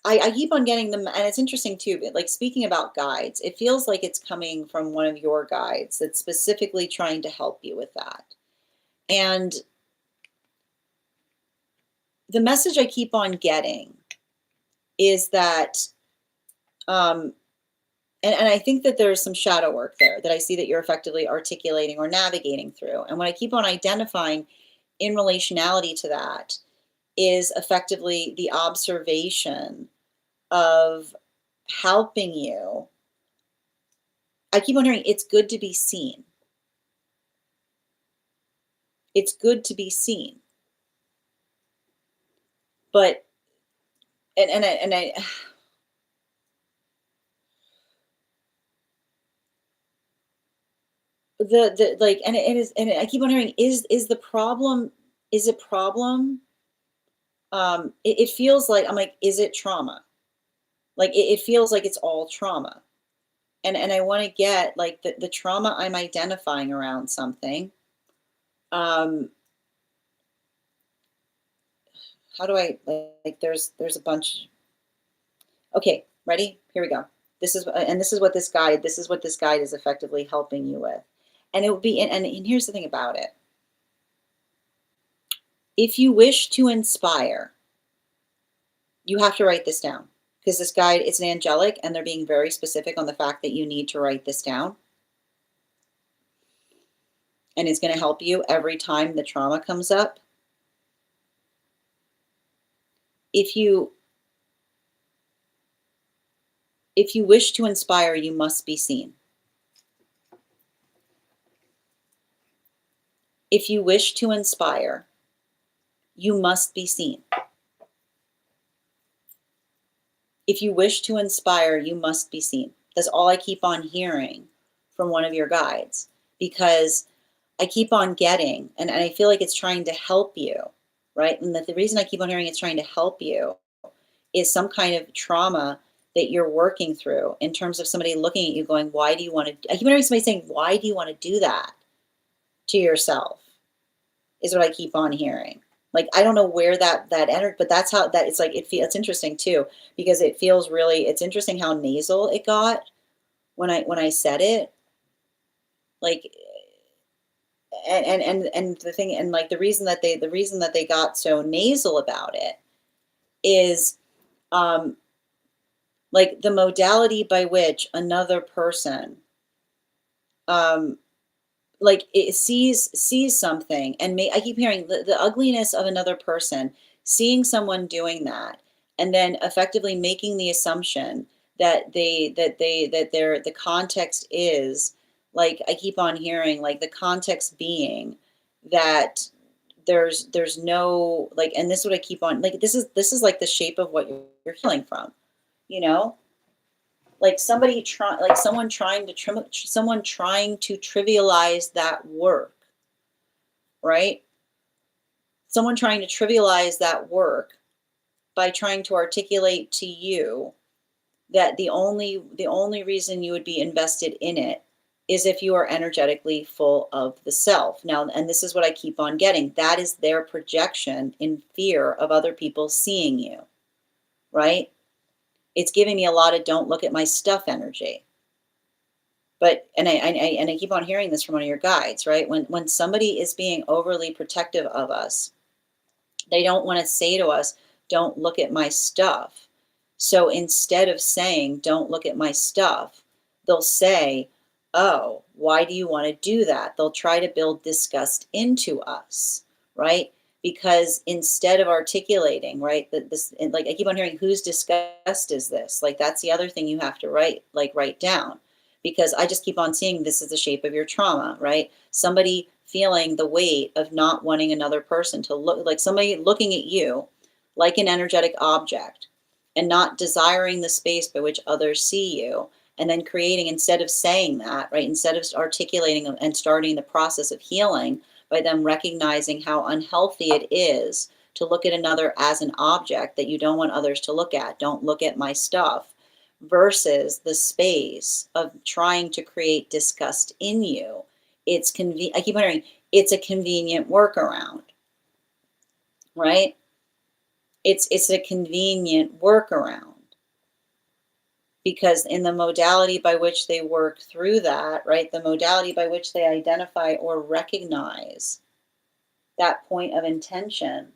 I keep on getting them, and it's interesting too, but like speaking about guides, it feels like it's coming from one of your guides that's specifically trying to help you with that. And the message I keep on getting is that, um, and I think that there's some shadow work there that I see that you're effectively articulating or navigating through. And what I keep on identifying in relationality to that is effectively the observation of helping you. I keep on hearing it's good to be seen. It's good to be seen. But and I the like and it is and I keep on hearing is the problem, is it problem? It feels like I'm like, is it trauma? Like it feels like it's all trauma. And I want to get like the trauma I'm identifying around something. Um, how do I like there's a bunch. Okay, ready? Here we go. This is what this guide is effectively helping you with. And it will be and here's the thing about it. If you wish to inspire, you have to write this down because this guide, it's an angelic and they're being very specific on the fact that you need to write this down. And it's going to help you every time the trauma comes up. If you wish to inspire, you must be seen. If you wish to inspire, you must be seen. If you wish to inspire, you must be seen. That's all I keep on hearing from one of your guides because I keep on getting, and I feel like it's trying to help you, right? And that the reason I keep on hearing it's trying to help you is some kind of trauma that you're working through in terms of somebody looking at you going, why do you want to, I keep hearing somebody saying, why do you want to do that to yourself? Is what I keep on hearing. Like I don't know where that entered, but that's how that it's like it feels. It's interesting too because it feels really. It's interesting how nasal it got when I said it. Like and the thing and like the reason that they got so nasal about it is um like the modality by which another person um like it sees something and I keep hearing the ugliness of another person seeing someone doing that and then effectively making the assumption that their the context is like I keep on hearing like the context being that there's no like and this is what I keep on like this is like the shape of what you're healing from, you know, like someone trying to trivialize that work, right? Someone trying to trivialize that work by trying to articulate to you that the only reason you would be invested in it is if you are energetically full of the self. Now, and this is what I keep on getting. That is their projection in fear of other people seeing you, right? It's giving me a lot of don't look at my stuff energy. But and I keep on hearing this from one of your guides, right? When somebody is being overly protective of us, they don't want to say to us, "Don't look at my stuff." So instead of saying, "Don't look at my stuff," they'll say, "Oh, why do you want to do that?" They'll try to build disgust into us, right? Because instead of articulating, right, that this, and like I keep on hearing, whose disgust is this? Like that's the other thing you have to write down because I just keep on seeing this is the shape of your trauma, right? Somebody feeling the weight of not wanting another person to look like somebody looking at you like an energetic object and not desiring the space by which others see you. And then creating, instead of saying that, right, instead of articulating and starting the process of healing by them recognizing how unhealthy it is to look at another as an object that you don't want others to look at. Don't look at my stuff, versus the space of trying to create disgust in you. I keep wondering, it's a convenient workaround, right? It's a convenient workaround, because in the modality by which they work through that, right, the modality by which they identify or recognize that point of intention,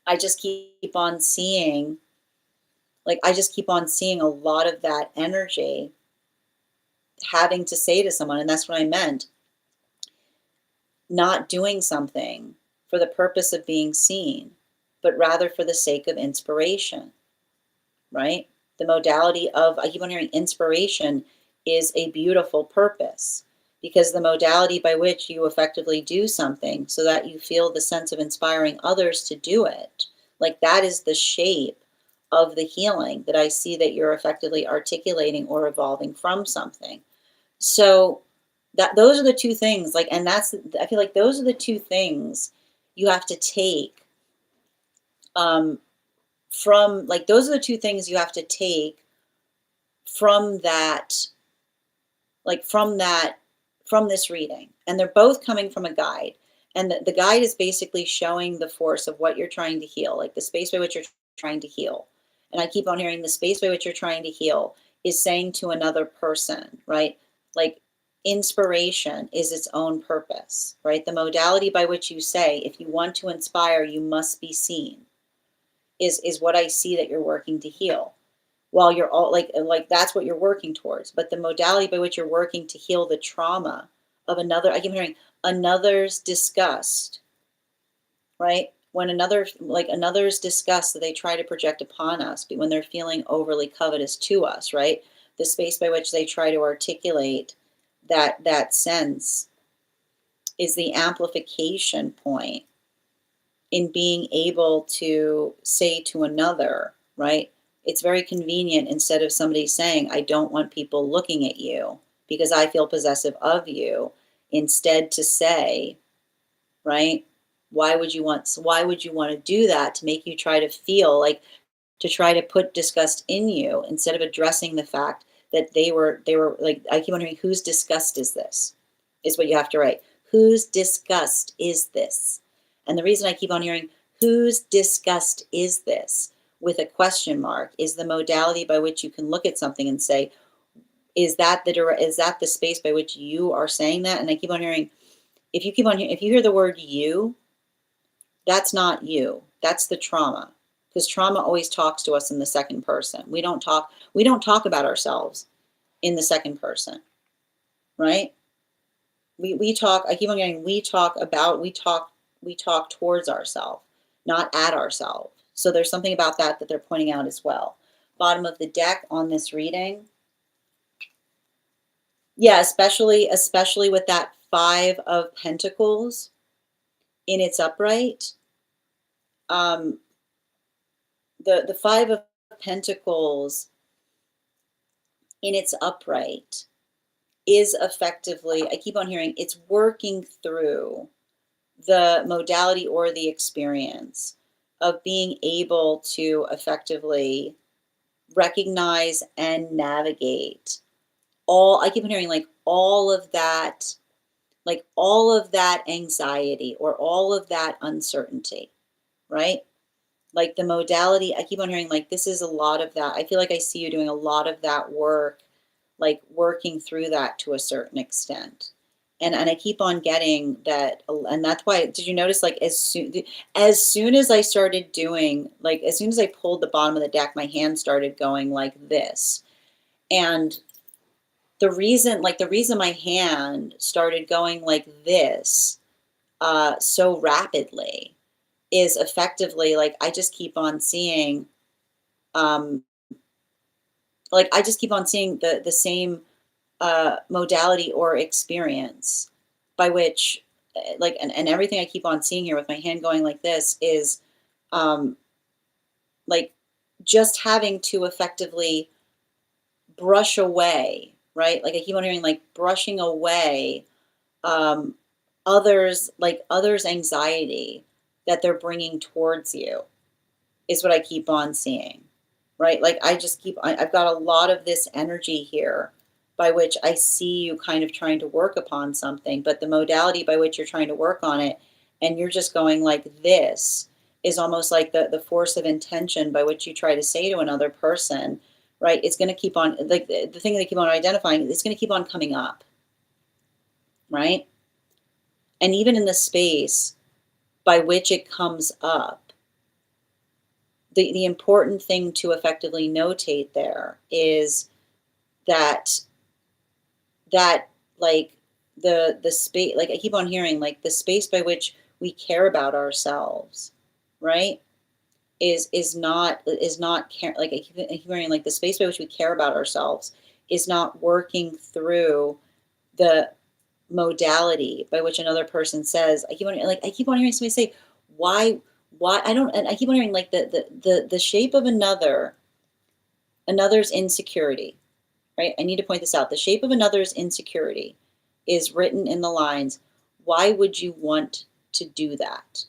I just keep on seeing, a lot of that energy having to say to someone, and that's what I meant, not doing something for the purpose of being seen, but rather for the sake of inspiration, right? The modality of, I keep on hearing, inspiration is a beautiful purpose, because the modality by which you effectively do something so that you feel the sense of inspiring others to do it, like that is the shape of the healing that I see that you're effectively articulating or evolving from something. So that those are the two things, like, and that's, I feel like those are the two things you have to take um, from, like, those are the two things you have to take from that, like, from this reading. And they're both coming from a guide. And the guide is basically showing the force of what you're trying to heal, like the space by which you're trying to heal. And I keep on hearing the space by which you're trying to heal is saying to another person, right? Like, inspiration is its own purpose, right? The modality by which you say, if you want to inspire, you must be seen, is what I see that you're working to heal. While you're all like that's what you're working towards. But the modality by which you're working to heal the trauma of another, I keep hearing another's disgust, right? When another's disgust that they try to project upon us, when they're feeling overly covetous to us, right? The space by which they try to articulate that sense is the amplification point in being able to say to another, right? It's very convenient, instead of somebody saying, I don't want people looking at you because I feel possessive of you, instead to say, right? Why would you want to do that, to make you try to feel like, to try to put disgust in you, instead of addressing the fact that they were like, I keep wondering, whose disgust is this? Is what you have to write. Whose disgust is this? And the reason I keep on hearing whose disgust is this with a question mark is the modality by which you can look at something and say, is that the space by which you are saying that? And I keep on hearing, if you hear the word you, that's not you. That's the trauma. Because trauma always talks to us in the second person. We don't talk about ourselves in the second person, right? We talk, I keep on getting, we talk towards ourselves, not at ourselves. So there's something about that they're pointing out as well. Bottom of the deck on this reading. Yeah, especially with that 5 of Pentacles in its upright. The 5 of Pentacles in its upright is effectively, I keep on hearing, it's working through the modality or the experience of being able to effectively recognize and navigate I keep on hearing, like, all of that anxiety or all of that uncertainty, right? Like the modality, I keep on hearing, like, this is a lot of that. I feel like I see you doing a lot of that work, like working through that to a certain extent. And I keep on getting that, and that's why, did you notice, like, as soon as I started doing, like, as soon as I pulled the bottom of the deck, my hand started going like this. And the reason my hand started going like this so rapidly is effectively, like, I just keep on seeing, the same modality or experience by which, like, and everything I keep on seeing here with my hand going like this is, um, like, just having to effectively brush away, right? Like, I keep on hearing, like, brushing away, um, others' anxiety that they're bringing towards you is what I keep on seeing, right? Like I've got a lot of this energy here by which I see you kind of trying to work upon something, but the modality by which you're trying to work on it, and you're just going like this, is almost like the force of intention by which you try to say to another person, right? It's going to keep on, like the thing they keep on identifying, it's going to keep on coming up, right? And even in the space by which it comes up, the important thing to effectively notate there is that that like the space, like I keep on hearing, like the space by which we care about ourselves, right, is not care, like I keep hearing like the space by which we care about ourselves is not working through the modality by which another person says. I keep on hearing somebody say, why I don't, and I keep on hearing like the shape of another's insecurity, right? I need to point this out. The shape of another's insecurity is written in the lines, why would you want to do that?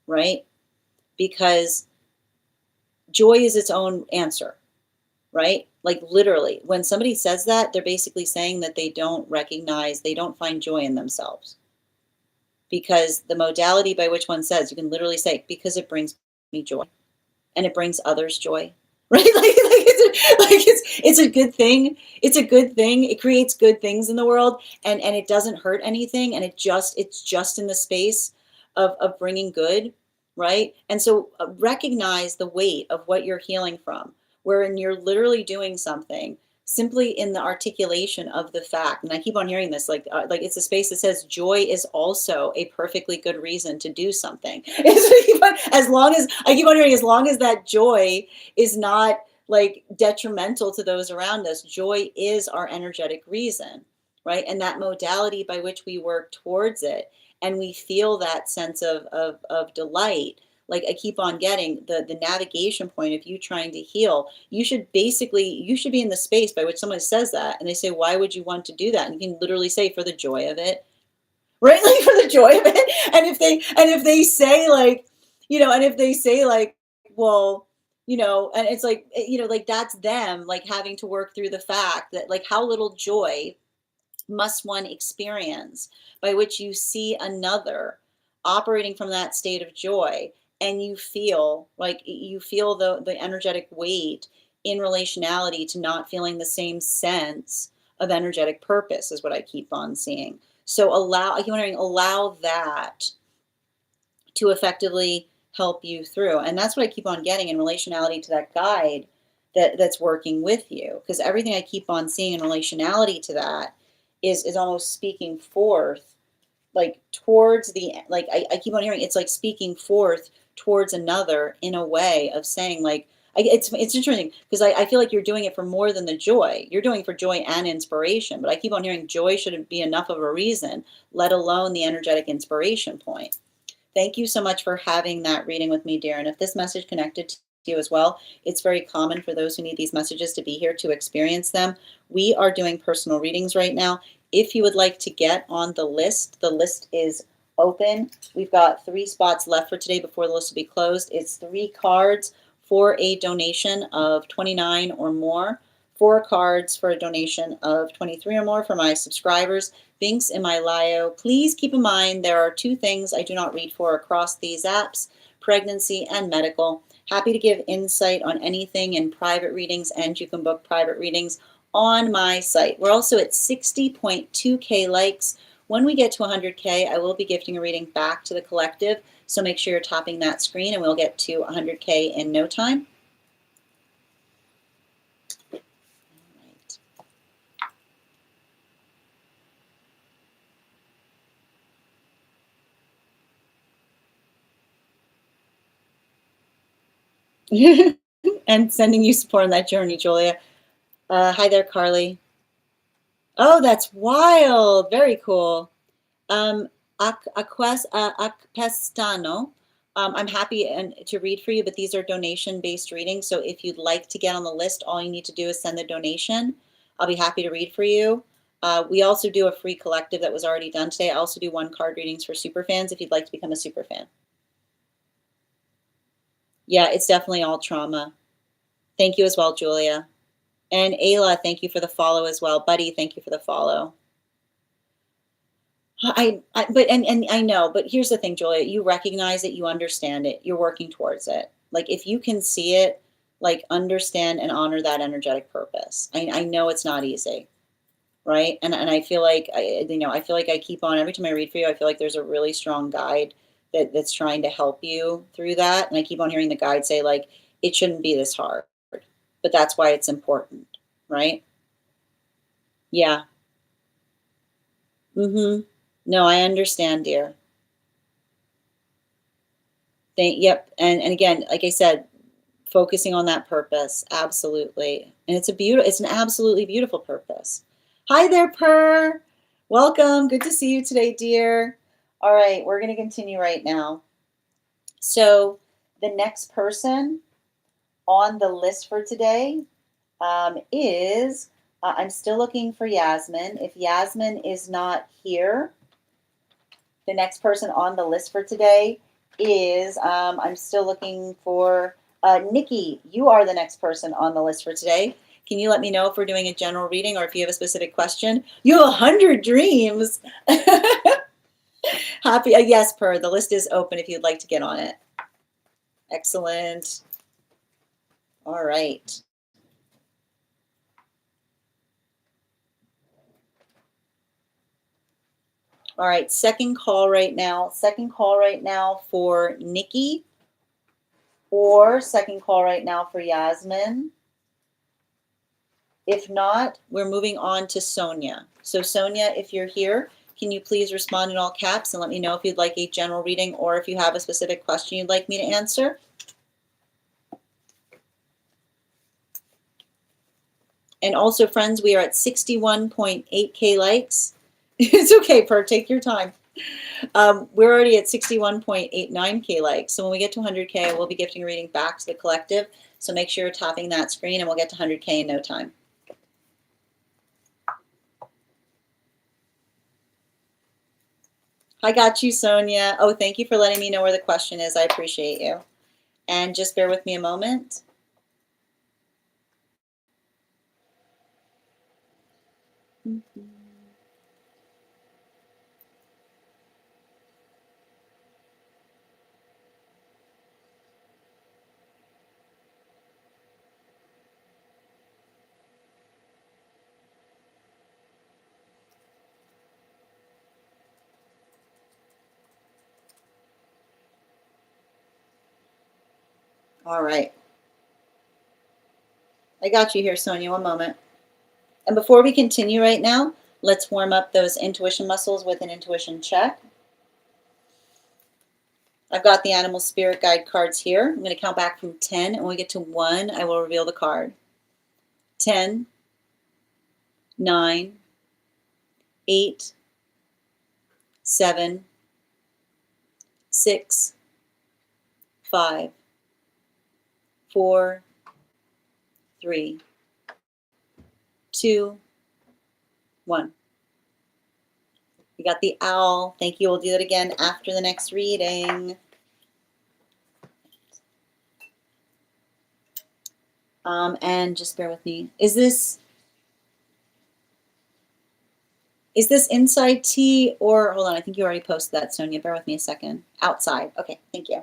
Right? Because joy is its own answer, right? Like literally, when somebody says that, they're basically saying that they don't find joy in themselves. Because the modality by which one says, you can literally say, because it brings me joy and it brings others joy, right? It's a good thing. It's a good thing. It creates good things in the world, and it doesn't hurt anything, and it's just in the space of bringing good, right? And so recognize the weight of what you're healing from, wherein you're literally doing something simply in the articulation of the fact. And I keep on hearing this, like it's a space that says joy is also a perfectly good reason to do something. As long as I keep on hearing, as long as that joy is not like detrimental to those around us, joy is our energetic reason, right? And that modality by which we work towards it, and we feel that sense of delight. Like I keep on getting the navigation point of you trying to heal. You should be in the space by which someone says that and they say, why would you want to do that? And you can literally say, for the joy of it, right? Like for the joy of it. And if they say like, and if they say like, well, and it's like, like that's them like having to work through the fact that like how little joy must one experience by which you see another operating from that state of joy, and you feel the energetic weight in relationality to not feeling the same sense of energetic purpose is what I keep on seeing. So I keep wondering, allow that to effectively help you through. And that's what I keep on getting in relationality to that guide that's working with you. Because everything I keep on seeing in relationality to that is almost speaking forth, like towards I keep on hearing it's like speaking forth towards another in a way of saying like, it's interesting because I feel like you're doing it for more than the joy. You're doing it for joy and inspiration, but I keep on hearing joy shouldn't be enough of a reason, let alone the energetic inspiration point. Thank you so much for having that reading with me, dear. And if this message connected to you as well, it's very common for those who need these messages to be here to experience them. We are doing personal readings right now. If you would like to get on the list is open. We've got 3 spots left for today before the list will be closed. It's 3 cards for a donation of $29 or more. 4 cards for a donation of $23 or more for my subscribers. Links in my bio. Please keep in mind there are 2 things I do not read for across these apps: pregnancy and medical. Happy to give insight on anything in private readings, and you can book private readings on my site. We're also at 60.2K likes. When we get to 100K, I will be gifting a reading back to the collective, so make sure you're tapping that screen and we'll get to 100K in no time. And sending you support on that journey, Julia. Hi there, Carly. Oh, that's wild. Very cool. Acpestano. I'm happy to read for you, but these are donation-based readings. So if you'd like to get on the list, all you need to do is send the donation. I'll be happy to read for you. We also do a free collective that was already done today. I also do 1 card readings for super fans if you'd like to become a super fan. Yeah, it's definitely all trauma. Thank you as well, Julia. And Ayla, thank you for the follow as well. Buddy, thank you for the follow. But I know, but here's the thing, Julia, you recognize it, you understand it, you're working towards it. Like if you can see it, like understand and honor that energetic purpose. I know it's not easy, right? And I feel like I feel like I keep on every time I read for you, I feel like there's a really strong guide that's trying to help you through that. And I keep on hearing the guide say like it shouldn't be this hard, but that's why it's important, right? Yeah. Mm-hmm. No, I understand, dear. Yep. And again, like I said, focusing on that purpose. Absolutely. And it's an absolutely beautiful purpose. Hi there, Purr. Welcome. Good to see you today, dear. All right, we're going to continue right now. So the next person on the list for today is, I'm still looking for Yasmin. If Yasmin is not here, the next person on the list for today is, I'm still looking for Nikki. You are the next person on the list for today. Can you let me know if we're doing a general reading or if you have a specific question? You have 100 dreams. Happy, yes, Per, the list is open if you'd like to get on it. Excellent. All right. All right, second call right now. Second call right now for Nikki, or second call right now for Yasmin. If not, we're moving on to Sonia. So Sonia, if you're here, can you please respond in all caps and let me know if you'd like a general reading or if you have a specific question you'd like me to answer? And also, friends, we are at 61.8K likes. It's okay, Per, take your time. We're already at 61.89K likes. So when we get to 100K, we'll be gifting a reading back to the collective. So make sure you're tapping that screen and we'll get to 100K in no time. I got you, Sonia. Oh, thank you for letting me know where the question is. I appreciate you. And just bear with me a moment. All right. I got you here, Sonia. One moment. And before we continue right now, let's warm up those intuition muscles with an intuition check. I've got the animal spirit guide cards here. I'm going to count back from 10, and when we get to 1, I will reveal the card. 10, 9, 8, 7, 6, 5, 4, 3, 2, 1. We got the owl. Thank you. We'll do that again after the next reading. And just bear with me. Is this inside tea or, hold on, I think you already posted that, Sonia. Bear with me a second. Outside. Okay, thank you.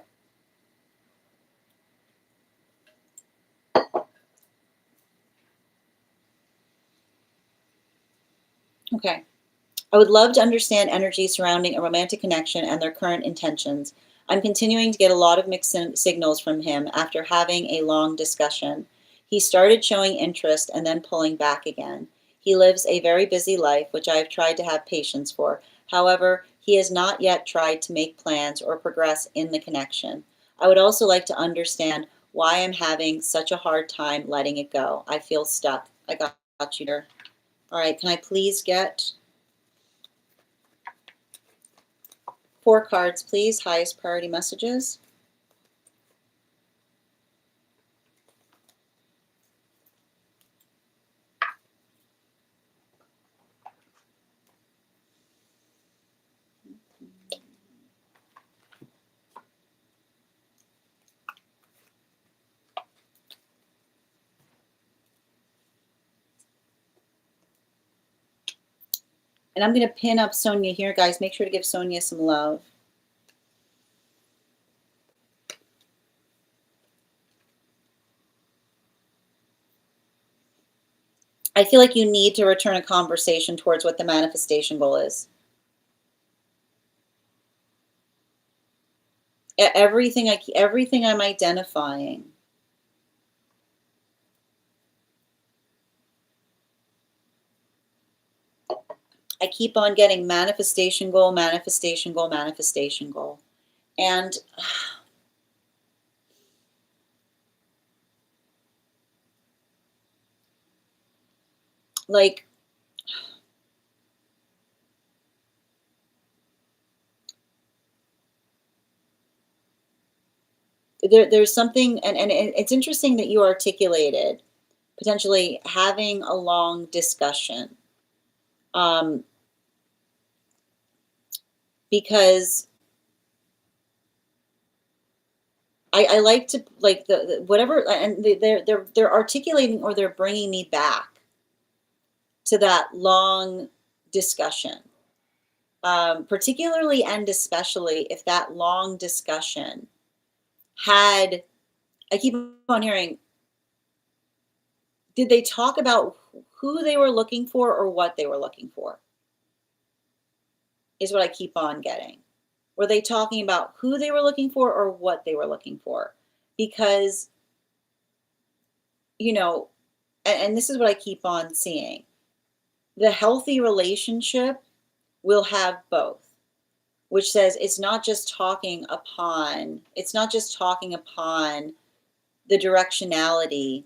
Okay. I would love to understand energy surrounding a romantic connection and their current intentions. I'm continuing to get a lot of mixed signals from him after having a long discussion. He started showing interest and then pulling back again. He lives a very busy life, which I have tried to have patience for. However, he has not yet tried to make plans or progress in the connection. I would also like to understand why I'm having such a hard time letting it go. I feel stuck. I got you there. All right, can I please get 4 cards, please? Highest priority messages. And I'm going to pin up Sonia here, guys. Make sure to give Sonia some love. I feel like you need to return a conversation towards what the manifestation goal is. Everything I'm identifying. I keep on getting manifestation goal, manifestation goal, manifestation goal. And like, there's something, and it's interesting that you articulated potentially having a long discussion, because I like to, like, the whatever, and they're articulating, or they're bringing me back to that long discussion, particularly and especially if that long discussion had, I keep on hearing, did they talk about who they were looking for or what they were looking for? Is what I keep on getting. Were they talking about who they were looking for or what they were looking for? Because, you know, and this is what I keep on seeing. The healthy relationship will have both, which says it's not just talking upon the directionality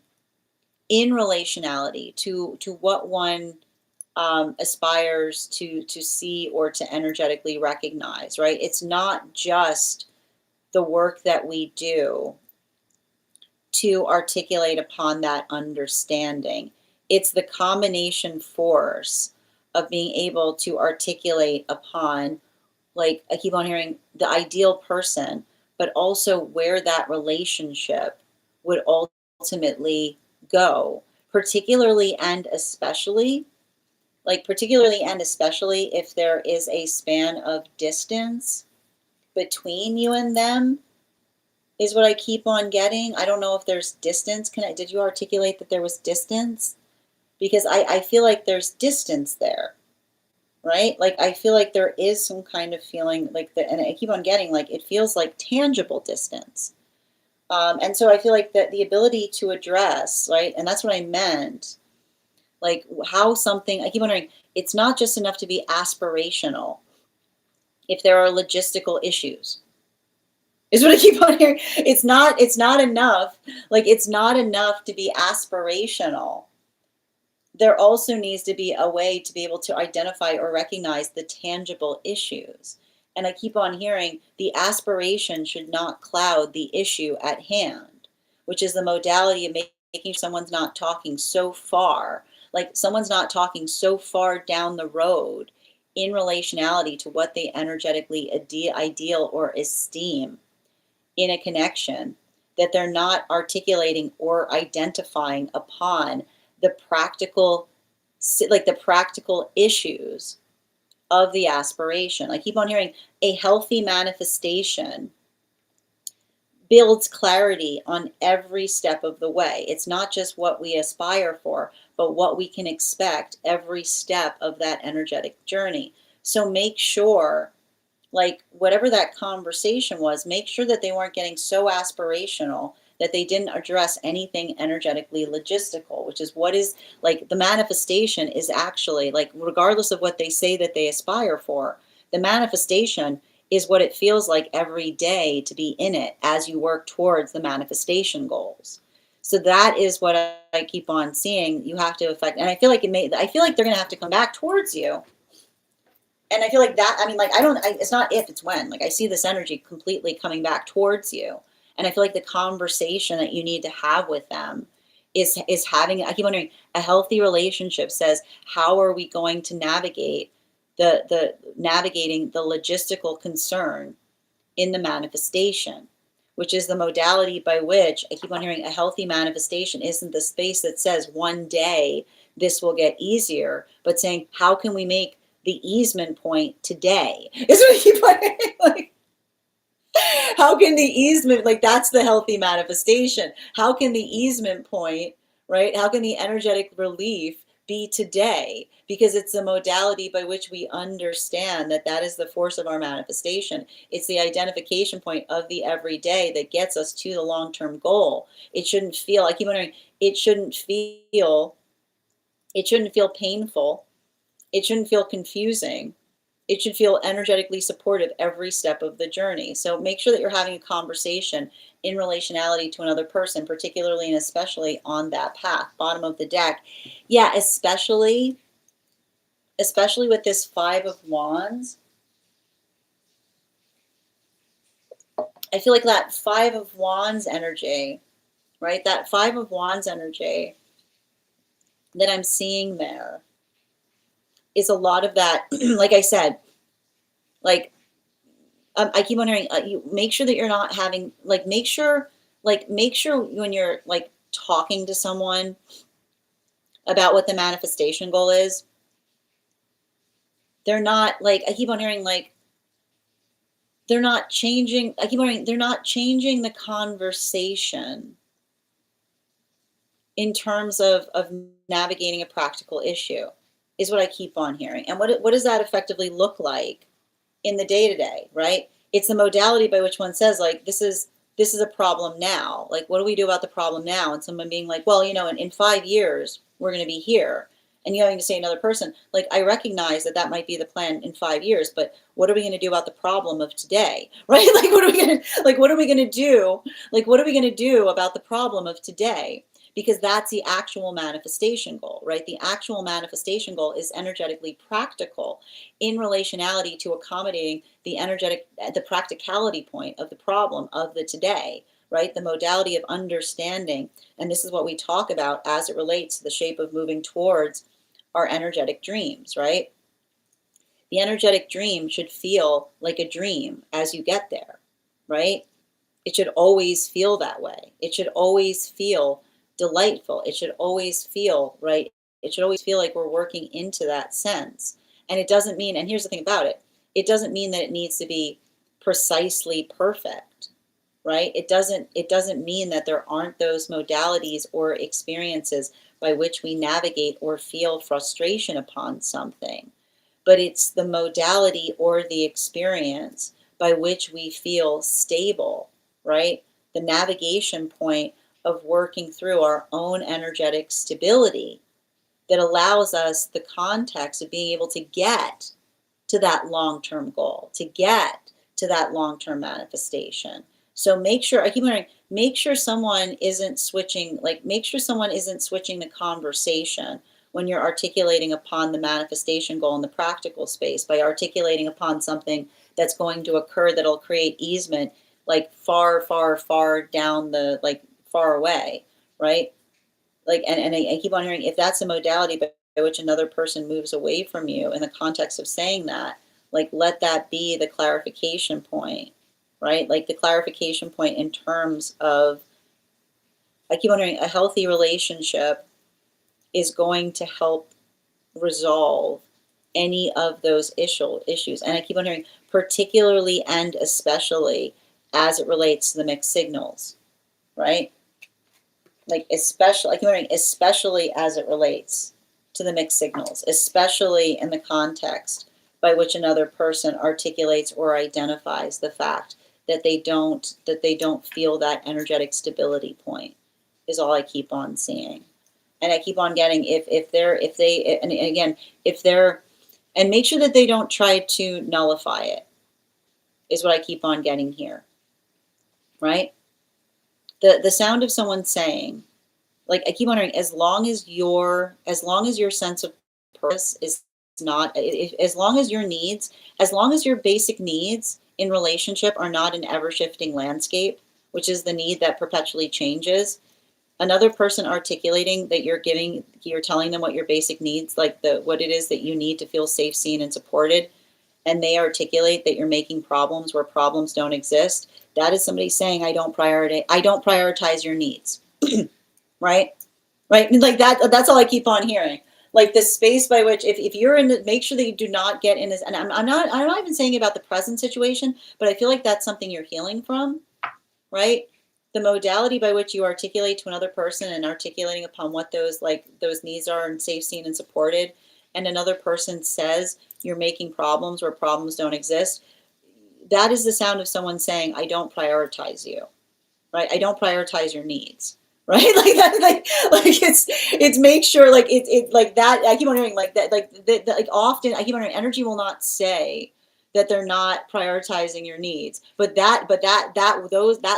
in relationality to what one aspires to see or to energetically recognize, right? It's not just the work that we do to articulate upon that understanding. It's the combination force of being able to articulate upon, like I keep on hearing, the ideal person, but also where that relationship would ultimately go, particularly and especially if there is a span of distance between you and them, is what I keep on getting. I don't know if there's distance. Did you articulate that there was distance? Because I feel like there's distance there, right? Like I feel like there is some kind of feeling like that, and I keep on getting, like, it feels like tangible distance. And so I feel like that the ability to address, right? And that's what I meant. Like how something, I keep wondering, it's not just enough to be aspirational if there are logistical issues. Is what I keep on hearing. It's not enough. Like it's not enough to be aspirational. There also needs to be a way to be able to identify or recognize the tangible issues. And I keep on hearing the aspiration should not cloud the issue at hand, which is the modality of making sure someone's not talking so far, like someone's not talking so far down the road in relationality to what they energetically ideal or esteem in a connection, that they're not articulating or identifying upon the practical, like the practical issues of the aspiration. I keep on hearing a healthy manifestation builds clarity on every step of the way. It's not just what we aspire for, but what we can expect every step of that energetic journey. So make sure, like whatever that conversation was, make sure that they weren't getting so aspirational that they didn't address anything energetically logistical, which is what is, like, the manifestation is actually, like, regardless of what they say that they aspire for, the manifestation is what it feels like every day to be in it as you work towards the manifestation goals. So that is what I keep on seeing you have to affect. And I feel like I feel like they're going to have to come back towards you. And I feel like that, I mean, like, it's not if, it's when. Like, I see this energy completely coming back towards you. And I feel like the conversation that you need to have with them is having, I keep wondering, a healthy relationship says, how are we going to navigate navigating the logistical concern in the manifestation, which is the modality by which I keep on hearing a healthy manifestation isn't the space that says one day this will get easier, but saying, how can we make the easement point today? Is what I keep on like, how can the easement, like that's the healthy manifestation. How can the easement point, right? How can the energetic relief be today? Because it's the modality by which we understand that that is the force of our manifestation. It's the identification point of the everyday that gets us to the long-term goal. It shouldn't feel, I keep wondering, it shouldn't feel, it shouldn't feel painful. It shouldn't feel confusing. It should feel energetically supportive every step of the journey. So make sure that you're having a conversation in relationality to another person, particularly and especially on that path. Bottom of the deck. Yeah, especially with this Five of Wands. I feel like that Five of Wands energy, right? That Five of Wands energy that I'm seeing there is a lot of that, like I said, like I keep wondering, you make sure that you're not having, like, make sure when you're like talking to someone about what the manifestation goal is, they're not like, I keep on hearing like, they're not changing, I keep wondering, they're not changing the conversation in terms of navigating a practical issue, is what I keep on hearing. And what does that effectively look like in the day to day, right? It's the modality by which one says like, this is a problem now. Like, what do we do about the problem now? And someone being like, well, you know, in 5 years, we're going to be here. And you having to say to another person, like, I recognize that that might be the plan in 5 years, but what are we going to do about the problem of today? Right? Like, what are we going to do? Like, what are we going to do about the problem of today? Because that's the actual manifestation goal, right? The actual manifestation goal is energetically practical in relationality to accommodating the practicality point of the problem of the today, right? The modality of understanding. And this is what we talk about as it relates to the shape of moving towards our energetic dreams, right? The energetic dream should feel like a dream as you get there, right? It should always feel that way. It should always feel delightful. It should always feel, right? It should always feel like we're working into that sense. And it doesn't mean, and here's the thing about it, it doesn't mean that it needs to be precisely perfect, right? It doesn't mean that there aren't those modalities or experiences by which we navigate or feel frustration upon something. But it's the modality or the experience by which we feel stable, right? The navigation point of working through our own energetic stability that allows us the context of being able to get to that long-term goal, to get to that long-term manifestation. So make sure, I keep wondering, make sure someone isn't switching, the conversation when you're articulating upon the manifestation goal in the practical space by articulating upon something that's going to occur that'll create easement like far, far, far down the, like far away, right? Like, and I keep on hearing, if that's a modality by which another person moves away from you in the context of saying that, like, let that be the clarification point, right? Like the clarification point in terms of, I keep wondering, a healthy relationship is going to help resolve any of those issues. And I keep on hearing, particularly and especially as it relates to the mixed signals, right? Like especially, I keep wondering, especially as it relates to the mixed signals, especially in the context by which another person articulates or identifies the fact that they don't feel that energetic stability point, is all I keep on seeing. And I keep on getting, and again, if they're, and make sure that they don't try to nullify it, is what I keep on getting here, right? The sound of someone saying, like, I keep wondering, as long as your sense of purpose is not, as long as your basic needs in relationship are not an ever shifting landscape, which is the need that perpetually changes, another person articulating that you're telling them what your basic needs, like what it is that you need to feel safe, seen, and supported, and they articulate that you're making problems where problems don't exist, that is somebody saying, I don't prioritize your needs. Right? Right? Like that's all I keep on hearing. Like the space by which, if you're in the, make sure that you do not get in this, and I'm not even saying about the present situation, but I feel like that's something you're healing from, right? The modality by which you articulate to another person and articulating upon what those needs are and safe, seen, and supported, and another person says you're making problems where problems don't exist, that is the sound of someone saying, I don't prioritize you, right? I don't prioritize your needs, right? Like that, like it's make sure, like it like that. I keep on hearing like that, like often I keep on hearing energy will not say that they're not prioritizing your needs, but that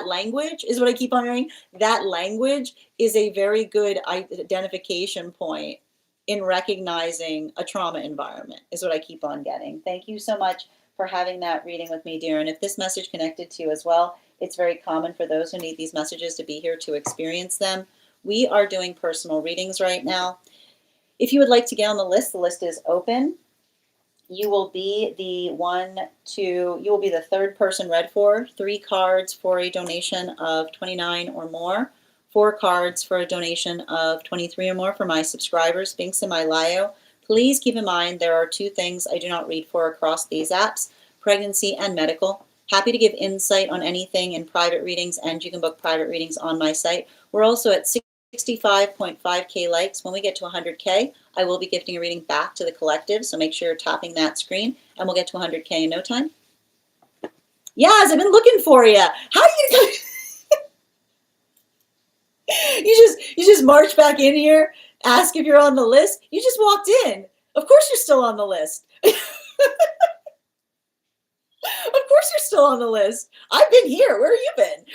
language is what I keep on hearing. That language is a very good identification point in recognizing a trauma environment, is what I keep on getting. Thank you so much for having that reading with me, dear. And if this message connected to you as well, it's very common for those who need these messages to be here to experience them. We are doing personal readings right now. If you would like to get on the list is open. You will be you will be the third person read for. 3 cards for a donation of $29 or more. 4 cards for a donation of $23 or more for my subscribers, Binks and Mylayo. Please keep in mind there are 2 things I do not read for across these apps, pregnancy and medical. Happy to give insight on anything in private readings, and you can book private readings on my site. We're also at 65.5K likes. When we get to 100K, I will be gifting a reading back to the collective, so make sure you're tapping that screen, and we'll get to 100K in no time. Yes, I've been looking for you. How do you you just march back in here, ask if you're on the list? You just walked in. Of course you're still on the list. Of course you're still on the list. I've been here. Where have you been?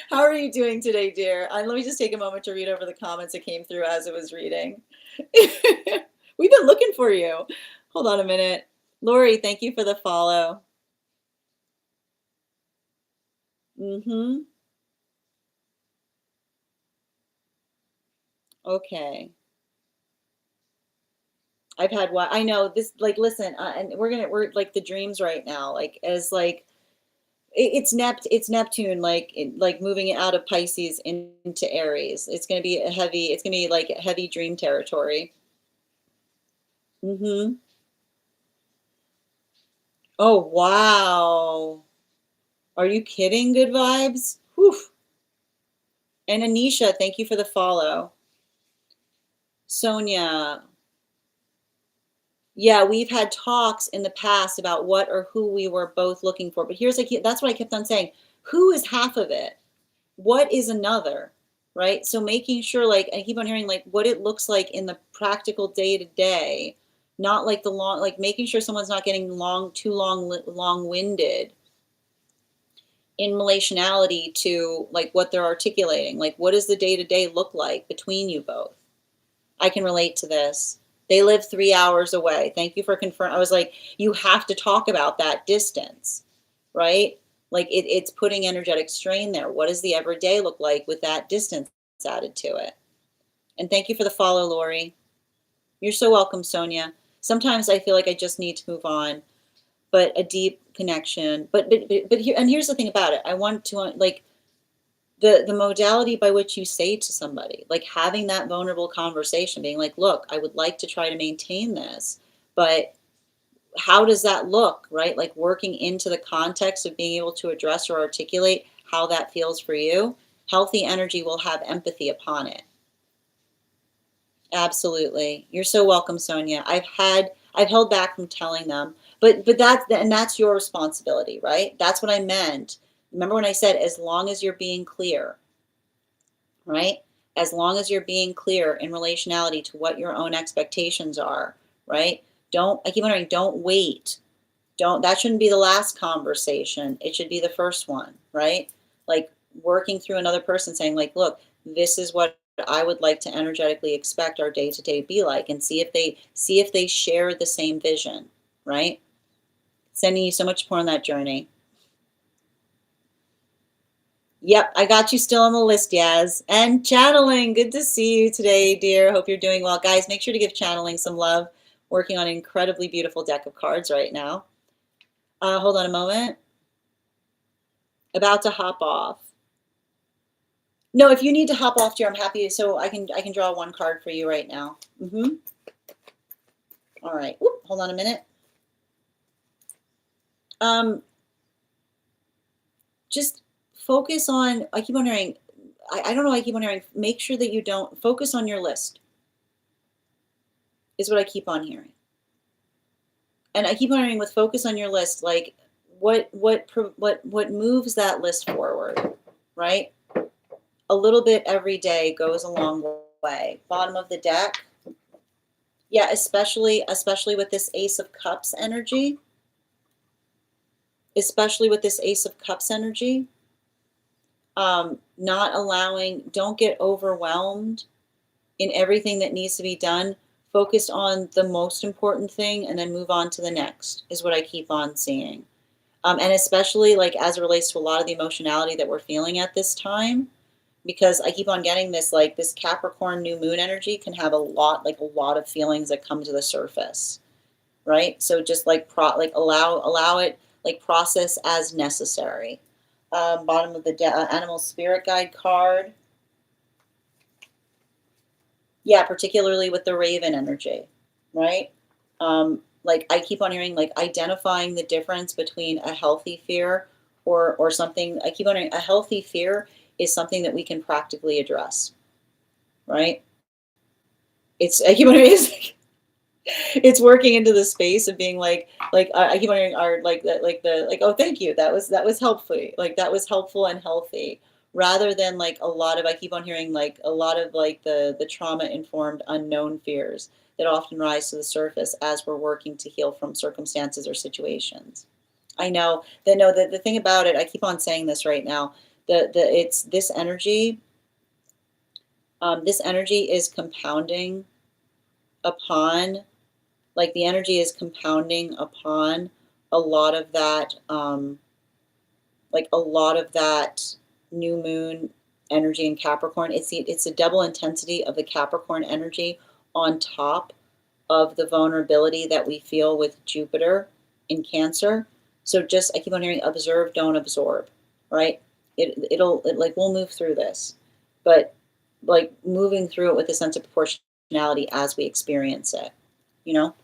How are you doing today, dear? Let me just take a moment to read over the comments that came through as it was reading. We've been looking for you. Hold on a minute. Lori, thank you for the follow. Okay. I've had what I know this, like, listen, and we're like the dreams right now, like as like it's Neptune, like moving it out of Pisces into Aries. It's gonna be it's gonna be like heavy dream territory. Oh wow. Are you kidding? Good vibes. Whew. And Anisha, thank you for the follow. Sonia. Yeah, we've had talks in the past about what or who we were both looking for. But that's what I kept on saying. Who is half of it? What is another? Right? So making sure, like, I keep on hearing like what it looks like in the practical day to day, not like the long, like making sure someone's not getting long-winded in relationality to like what they're articulating. Like, what does the day to day look like between you both? I can relate to this. They live 3 hours away. Thank you for confirming. I was like, you have to talk about that distance, right? Like it's putting energetic strain there. What does the everyday look like with that distance added to it? And thank you for the follow, Lori. You're so welcome, Sonia. Sometimes I feel like I just need to move on, but a deep connection. But here's the thing about it. I want to like the modality by which you say to somebody, like having that vulnerable conversation, being like, look, I would like to try to maintain this, but how does that look, right? Like working into the context of being able to address or articulate how that feels for you. Healthy energy will have empathy upon it. Absolutely. You're so welcome, Sonia. I've held back from telling them, but that's your responsibility, right? That's what I meant. Remember when I said, as long as you're being clear, right? As long as you're being clear in relationality to what your own expectations are, right? I keep wondering, don't wait. That shouldn't be the last conversation. It should be the first one, right? Like working through another person saying like, look, this is what I would like to energetically expect our day to day be like, and see if they share the same vision, right? Sending you so much more on that journey. Yep, I got you still on the list, Yaz. And channeling, good to see you today, dear. Hope you're doing well. Guys, make sure to give channeling some love. Working on an incredibly beautiful deck of cards right now. Hold on a moment. About to hop off. No, if you need to hop off, dear, I'm happy. So I can draw one card for you right now. All right. Whoop, hold on a minute. Just focus on. I keep on hearing. I don't know. I keep on hearing. Make sure that you don't focus on your list. Is what I keep on hearing. And I keep on hearing with focus on your list, like what moves that list forward, right? A little bit every day goes a long way. Bottom of the deck. Yeah, especially with this Ace of Cups energy. Especially with this Ace of Cups energy. Not allowing, don't get overwhelmed in everything that needs to be done. Focus on the most important thing and then move on to the next, is what I keep on seeing. And especially like as it relates to a lot of the emotionality that we're feeling at this time, because I keep on getting this, like this Capricorn new moon energy can have a lot of feelings that come to the surface, right? So just like allow it, like process as necessary. Bottom of the animal spirit guide card. Yeah, particularly with the Raven energy, right? Like I keep on hearing, like identifying the difference between a healthy fear or something. I keep on hearing a healthy fear is something that we can practically address, right? I keep on hearing it's working into the space of being like I keep on hearing our like oh thank you, that was helpful, like that was helpful and healthy, rather than like a lot of, I keep on hearing like a lot of like the trauma informed unknown fears that often rise to the surface as we're working to heal from circumstances or situations. I know that, no, the thing about it, I keep on saying this right now, the it's this energy is compounding upon, like the energy is compounding upon a lot of that, like a lot of that new moon energy in Capricorn. It's a double intensity of the Capricorn energy on top of the vulnerability that we feel with Jupiter in Cancer. So just, I keep on hearing observe, don't absorb, right? Like we'll move through this, but like moving through it with a sense of proportionality as we experience it, you know?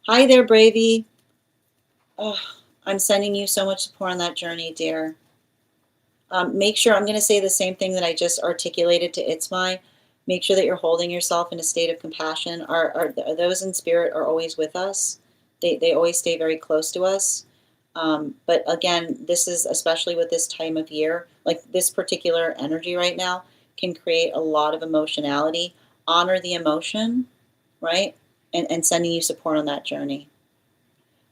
Hi there, Bravey. Oh, I'm sending you so much support on that journey, dear. Make sure, I'm going to say the same thing that I just articulated to Itzmai. Make sure that you're holding yourself in a state of compassion. Those in spirit are always with us. They always stay very close to us. But again, this is especially with this time of year, like this particular energy right now can create a lot of emotionality. Honor the emotion, right? And sending you support on that journey.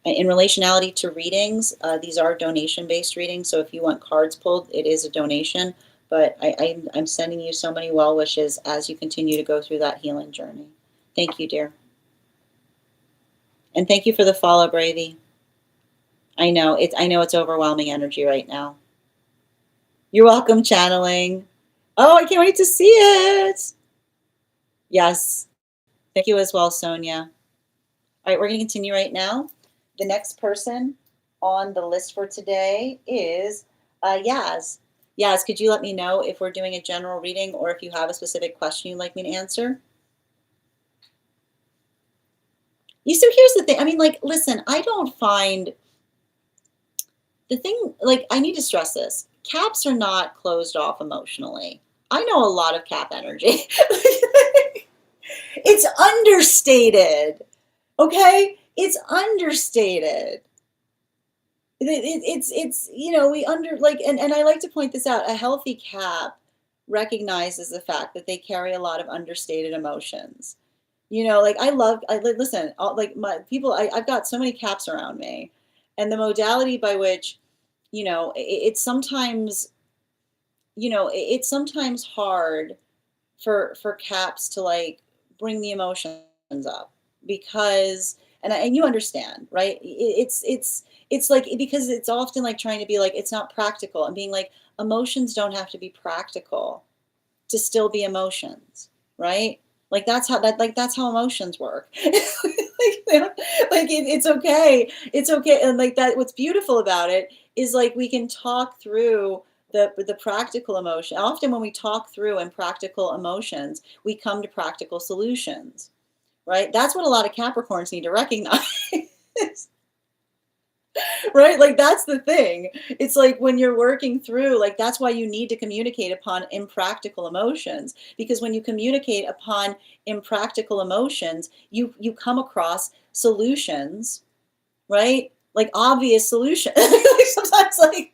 In relationality to readings, these are donation-based readings, so if you want cards pulled, it is a donation, but I'm sending you so many well wishes as you continue to go through that healing journey. Thank you, dear. And thank you for the follow, Bravey. I know it's overwhelming energy right now. You're welcome, channeling. Oh, I can't wait to see it. Yes. Thank you as well, Sonia. All right, we're going to continue right now. The next person on the list for today is Yaz. Yaz, could you let me know if we're doing a general reading or if you have a specific question you'd like me to answer? So here's the thing. I mean, like, listen, I don't find the thing, like, I need to stress this. Caps are not closed off emotionally. I know a lot of cap energy. It's understated. Okay? It's understated. It's we under like and I like to point this out. A healthy cap recognizes the fact that they carry a lot of understated emotions. Like listen, like my people, I've got so many caps around me, and the modality by which it's sometimes it's sometimes hard for caps to like bring the emotions up, because and you understand, right? It's like, because it's often like trying to be like, it's not practical, and being like, emotions don't have to be practical to still be emotions, right? Like that's how emotions work. It's okay, and like that, what's beautiful about it is like we can talk through the practical emotion. Often when we talk through and practical emotions, we come to practical solutions, right? That's what a lot of Capricorns need to recognize. Right? Like that's the thing. It's like when you're working through, like that's why you need to communicate upon impractical emotions. Because when you communicate upon impractical emotions, you come across solutions, right? Like obvious solutions. Like sometimes like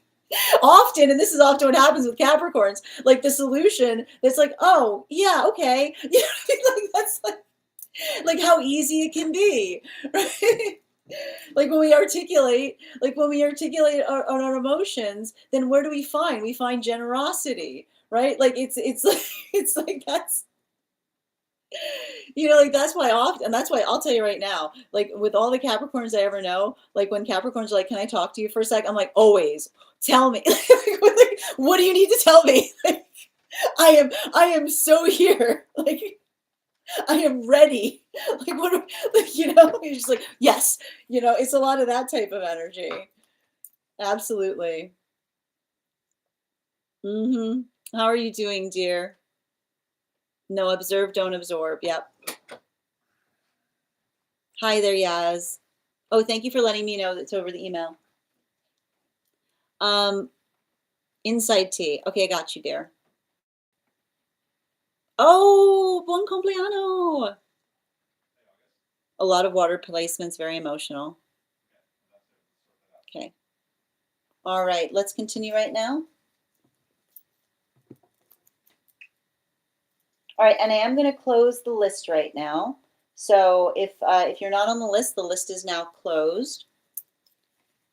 often, and this is often what happens with Capricorns, like the solution that's like, oh yeah, okay. You know, what I mean? Like that's like how easy it can be, right? Like when we articulate our emotions, then where do we find? We find generosity, right? Like it's like it's like that's like that's why often, and that's why I'll tell you right now, like with all the Capricorns I ever know, like when Capricorns are like, "Can I talk to you for a sec?" I'm like, "Always, tell me." Like, what do you need to tell me? Like, I am so here. Like I am ready. Like what? Like, you're just like yes. It's a lot of that type of energy. Absolutely. How are you doing, dear? No, observe, don't absorb. Yep. Hi there, Yaz. Oh, thank you for letting me know that's over the email. Um, inside tea. Okay, I got you, dear. Oh, buon compleanno. A lot of water placements, very emotional. Okay. All right, let's continue right now. All right, and I am going to close the list right now. So if you're not on the list is now closed.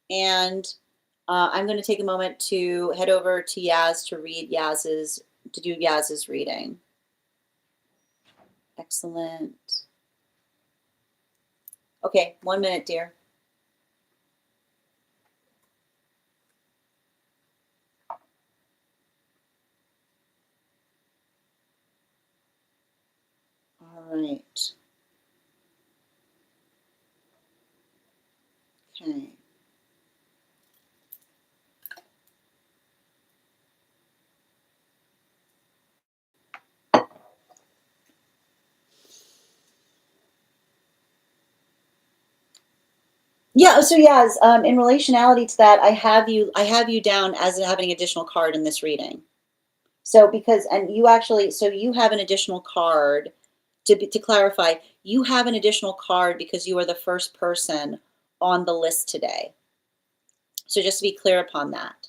And I'm going to take a moment to head over to Yaz to do Yaz's reading. Excellent. Okay, 1 minute, dear. All right. Okay. Yeah, so Yaz, in relationality to that, I have you down as having an additional card in this reading. So you have an additional card to clarify, you have an additional card because you are the first person on the list today. So just to be clear upon that.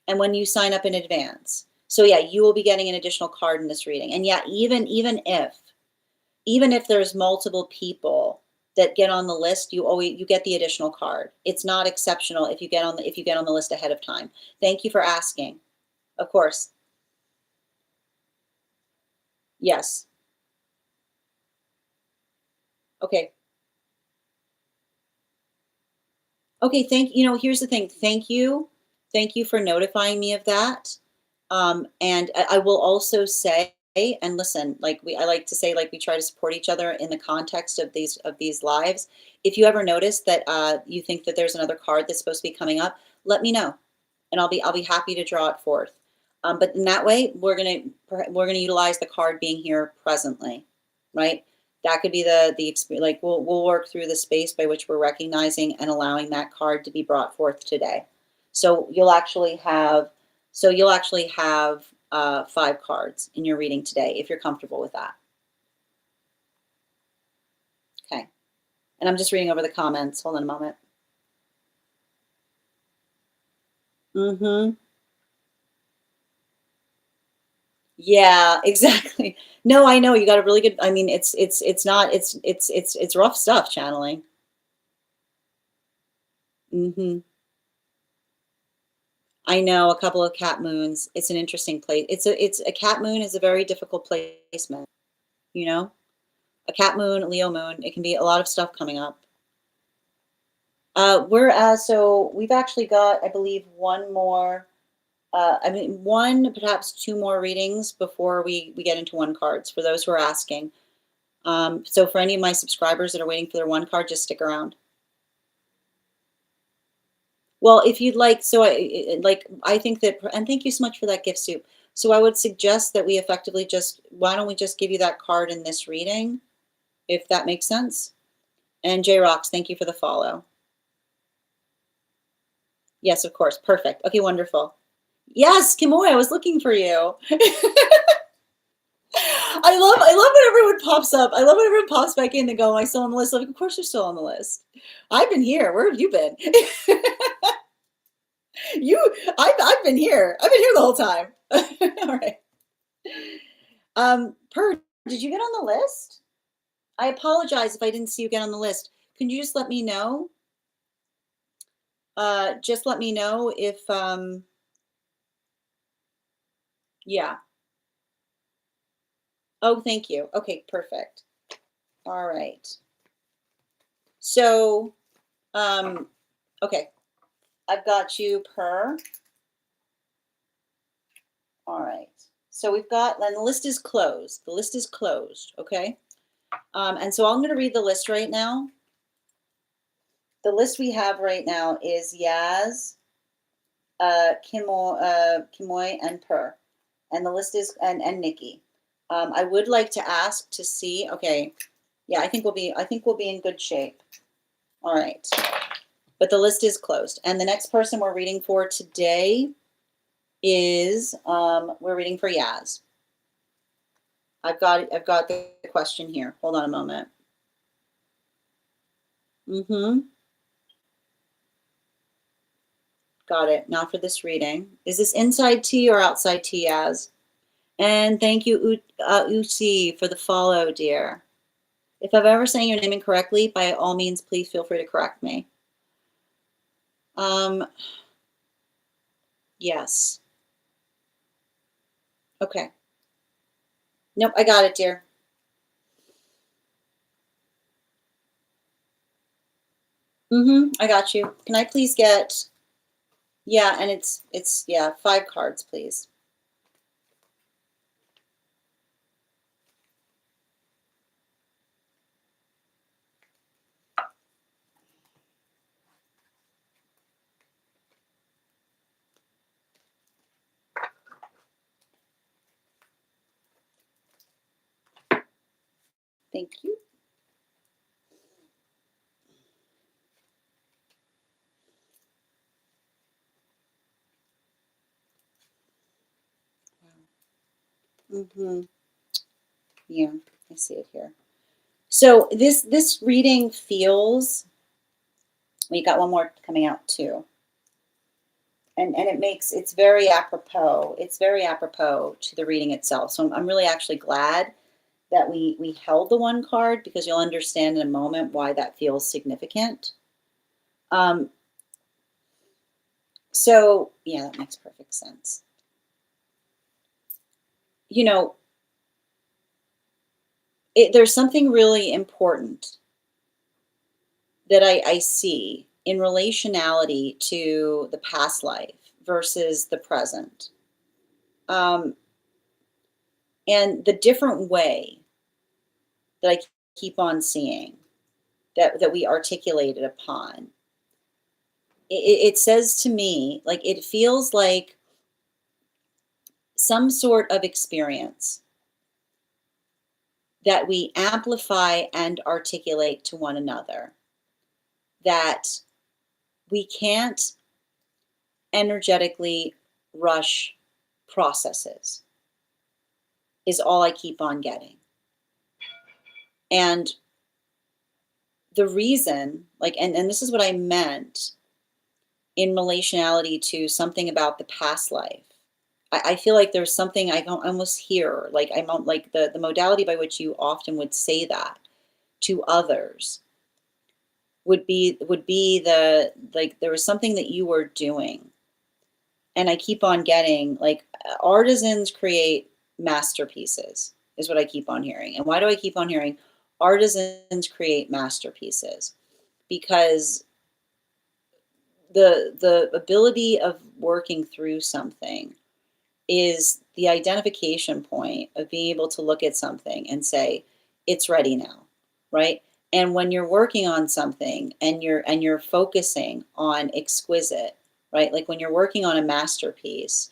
And when you sign up in advance. So yeah, you will be getting an additional card in this reading. And yeah, even if there's multiple people that get on the list, you get the additional card. It's not exceptional if you get on the list ahead of time. Thank you for asking. Of course. Yes. Okay. Okay, here's the thing. Thank you for notifying me of that. And I will also say, and listen, I like to say, like we try to support each other in the context of these lives. If you ever notice that you think that there's another card that's supposed to be coming up, let me know, and I'll be happy to draw it forth. But in that way, we're gonna utilize the card being here presently, right? That could be the experience. Like we'll work through the space by which we're recognizing and allowing that card to be brought forth today. So you'll actually have 5 cards in your reading today if you're comfortable with that. Okay. And I'm just reading over the comments. Hold on a moment. Mm-hmm. Yeah, exactly. No, I know you got a really good. I mean, it's not it's rough stuff channeling. Hmm. I know a couple of cat moons. It's an interesting place. It's a cat moon is a very difficult placement. You know, a cat moon, a Leo moon. It can be a lot of stuff coming up. So we've actually got, I believe, one more. I mean, one perhaps 2 more readings before we get into one cards for those who are asking. So for any of my subscribers that are waiting for their one card, just stick around. Well, if you'd like, so I think that, and thank you so much for that gift soup. So I would suggest that we effectively just, why don't we just give you that card in this reading, if that makes sense? And J Rocks, thank you for the follow. Yes, of course. Perfect. Okay, wonderful. Yes, Kimoy, I was looking for you. I love when everyone pops up. I love when everyone pops back in and go, "Am I still on the list?" Like, of course you're still on the list. I've been here. Where have you been? you, I've been here. I've been here the whole time. All right. Per, did you get on the list? I apologize if I didn't see you get on the list. Can you just let me know? Just let me know if yeah. Oh, thank you. Okay, perfect. All right. So, um, okay, I've got you per. All right. So we've got, and the list is closed. The list is closed. Okay. And so I'm going to read the list right now. The list we have right now is Yaz, Kimoy, and Per. And the list is, and Nikki. I would like to ask to see, okay. Yeah, I think we'll be in good shape. All right. But the list is closed. And the next person we're reading for today is, we're reading for Yaz. I've got the question here. Hold on a moment. Got it. Now for this reading. Is this inside tea or outside tea, Yaz? And thank you, Uchi, for the follow, dear. If I've ever saying your name incorrectly, by all means, please feel free to correct me. Yes. Okay. Nope, I got it, dear. I got you. Can I please get, yeah, and it's yeah, 5 cards, please. Thank you. Yeah, I see it here. So this reading feels, we got one more coming out too. And it's very apropos. It's very apropos to the reading itself. So I'm really actually glad that we held the one card, because you'll understand in a moment why that feels significant. So yeah, that makes perfect sense. You know, there's something really important that I see in relationality to the past life versus the present. And the different way that I keep on seeing that we articulated upon. It says to me, like, it feels like some sort of experience that we amplify and articulate to one another, that we can't energetically rush processes, is all I keep on getting. And the reason, like, and this is what I meant in relationality to something about the past life. I feel like there's something I don't almost hear, like I'm on, like the modality by which you often would say that to others would be the, like, there was something that you were doing. And I keep on getting, like, artisans create masterpieces, is what I keep on hearing. And why do I keep on hearing artisans create masterpieces? Because the ability of working through something is the identification point of being able to look at something and say, it's ready now, right? And when you're working on something and you're focusing on exquisite, right? Like when you're working on a masterpiece,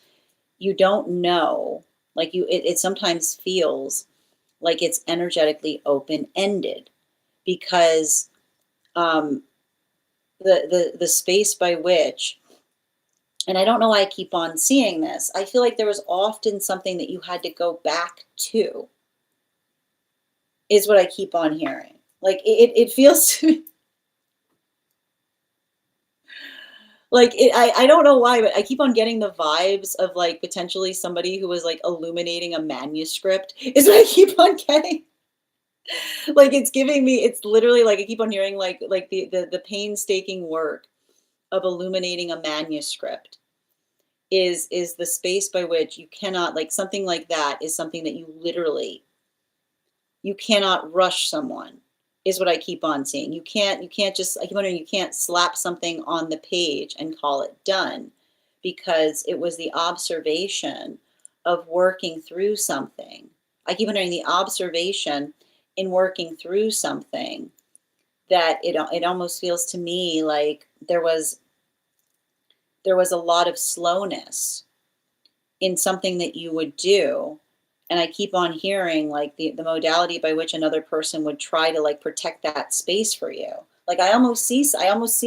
you don't know, like it sometimes feels like it's energetically open-ended because um, the space by which, and I don't know why I keep on seeing this, I feel like there was often something that you had to go back to, is what I keep on hearing. Like it feels to me like I don't know why, but I keep on getting the vibes of like potentially somebody who was like illuminating a manuscript is what I keep on getting. Like it's giving me, it's literally like I keep on hearing like the painstaking work of illuminating a manuscript is the space by which you cannot, like something like that is something that you literally, you cannot rush someone, is what I keep on seeing. You can't just, I keep wondering, you can't slap something on the page and call it done, because it was the observation of working through something. I keep wondering the observation in working through something, that it almost feels to me like there was a lot of slowness in something that you would do. And I keep on hearing like the modality by which another person would try to like protect that space for you. Like I almost see